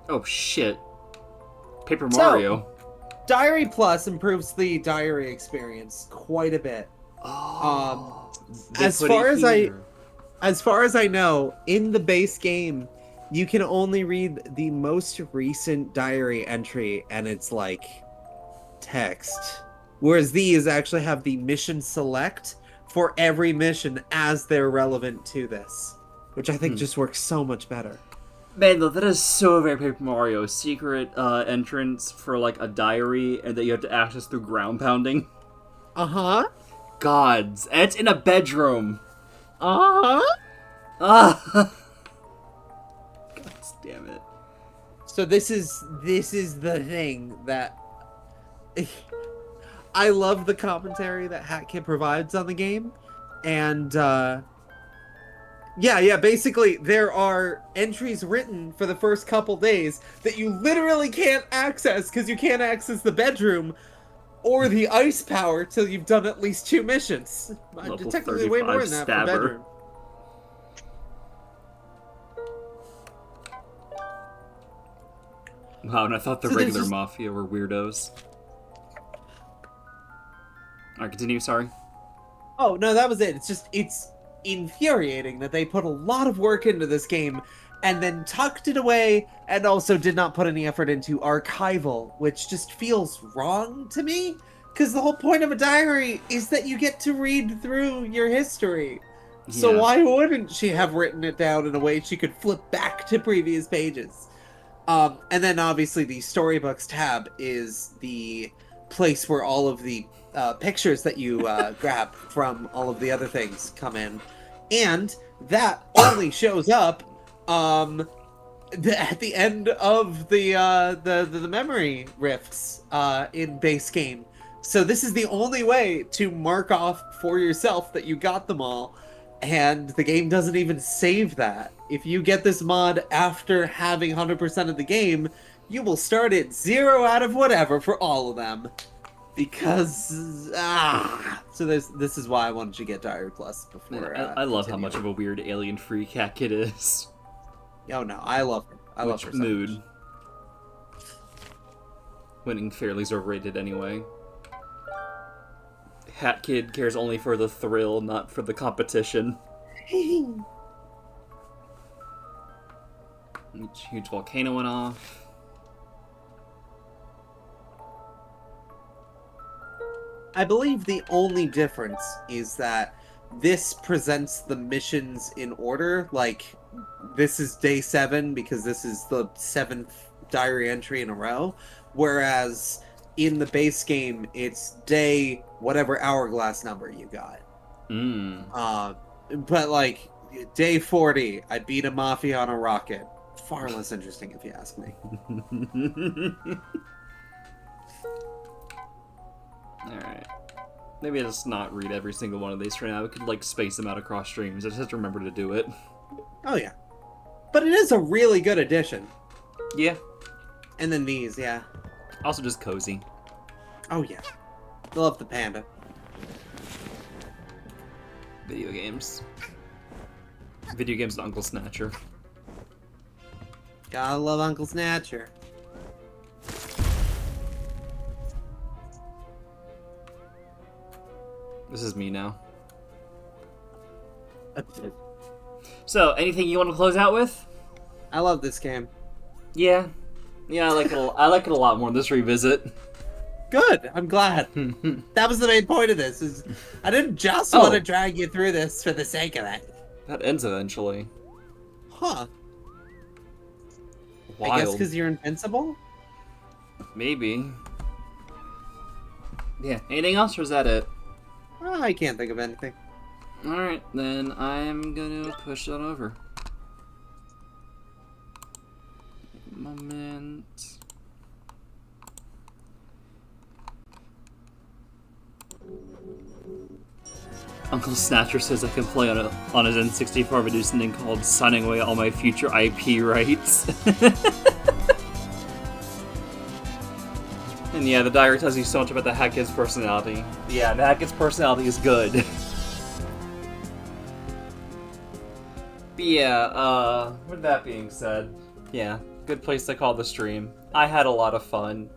Oh shit. Paper Mario. Diary Plus improves the diary experience quite a bit. As far as I know, in the base game, you can only read the most recent diary entry, and it's like text. Whereas these actually have the mission select for every mission as they're relevant to this, which I think just works so much better. Man, though, that is so very Paper Mario. Secret entrance for, like, a diary, and that you have to access through ground pounding. Uh-huh. Gods. And it's in a bedroom. Uh-huh. God damn it. So this is the thing that... I love the commentary that HatKit provides on the game, and, Yeah, basically, there are entries written for the first couple days that you literally can't access because you can't access the bedroom or the ice power till you've done at least 2 missions. Technically way more than that for bedroom. Wow, and I thought the regular Mafia were weirdos. Alright, continue, sorry. Oh, no, that was it. It's infuriating that they put a lot of work into this game and then tucked it away and also did not put any effort into archival, which just feels wrong to me, because the whole point of a diary is that you get to read through your history. So why wouldn't she have written it down in a way she could flip back to previous pages? And then obviously the storybooks tab is the place where all of the pictures that you grab from all of the other things come in. And that only shows up at the end of the memory rifts in base game. So this is the only way to mark off for yourself that you got them all, and the game doesn't even save that. If you get this mod after having 100% of the game, you will start at 0 out of whatever for all of them. Because, so this is why I wanted to get Diary Plus before. I love how much of a weird alien freak HatKit is. Oh no, I love her. I love her so mood. much. Winning fairly's overrated anyway. HatKid cares only for the thrill, not for the competition. Huge volcano went off. I believe the only difference is that this presents the missions in order. Like, this is day 7 because this is the 7th diary entry in a row. Whereas in the base game, it's day whatever hourglass number you got. But like, day 40, I beat a mafia on a rocket. Far less interesting if you ask me. Alright. Maybe I'll just not read every single one of these for now. We could, like, space them out across streams. I just have to remember to do it. Oh, yeah. But it is a really good addition. Yeah. And then these, yeah. Also just cozy. Oh, yeah. Love the panda. Video games. Video games and Uncle Snatcher. Gotta love Uncle Snatcher. This is me now. So, anything you want to close out with? I love this game. Yeah. Yeah, I like it I like it a lot more in this revisit. Good. I'm glad. That was the main point of this. Is I didn't just want to drag you through this for the sake of it. That ends eventually. Huh. Wild. I guess because you're invincible? Maybe. Yeah. Anything else, or is that it? I can't think of anything. Alright, then I'm gonna push that over. Moment. Uncle Snatcher says I can play on his N64 video something called Signing Away All My Future IP Rights. And yeah, the diary tells you so much about the Hackett's personality. Yeah, the Hackett's personality is good. But yeah, with that being said, yeah, good place to call the stream. I had a lot of fun,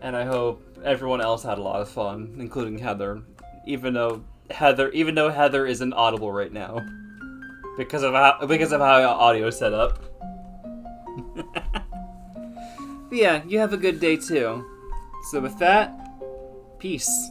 and I hope everyone else had a lot of fun, including Heather. Even though Heather isn't audible right now, because of how audio is set up. But yeah, you have a good day too. So with that, peace.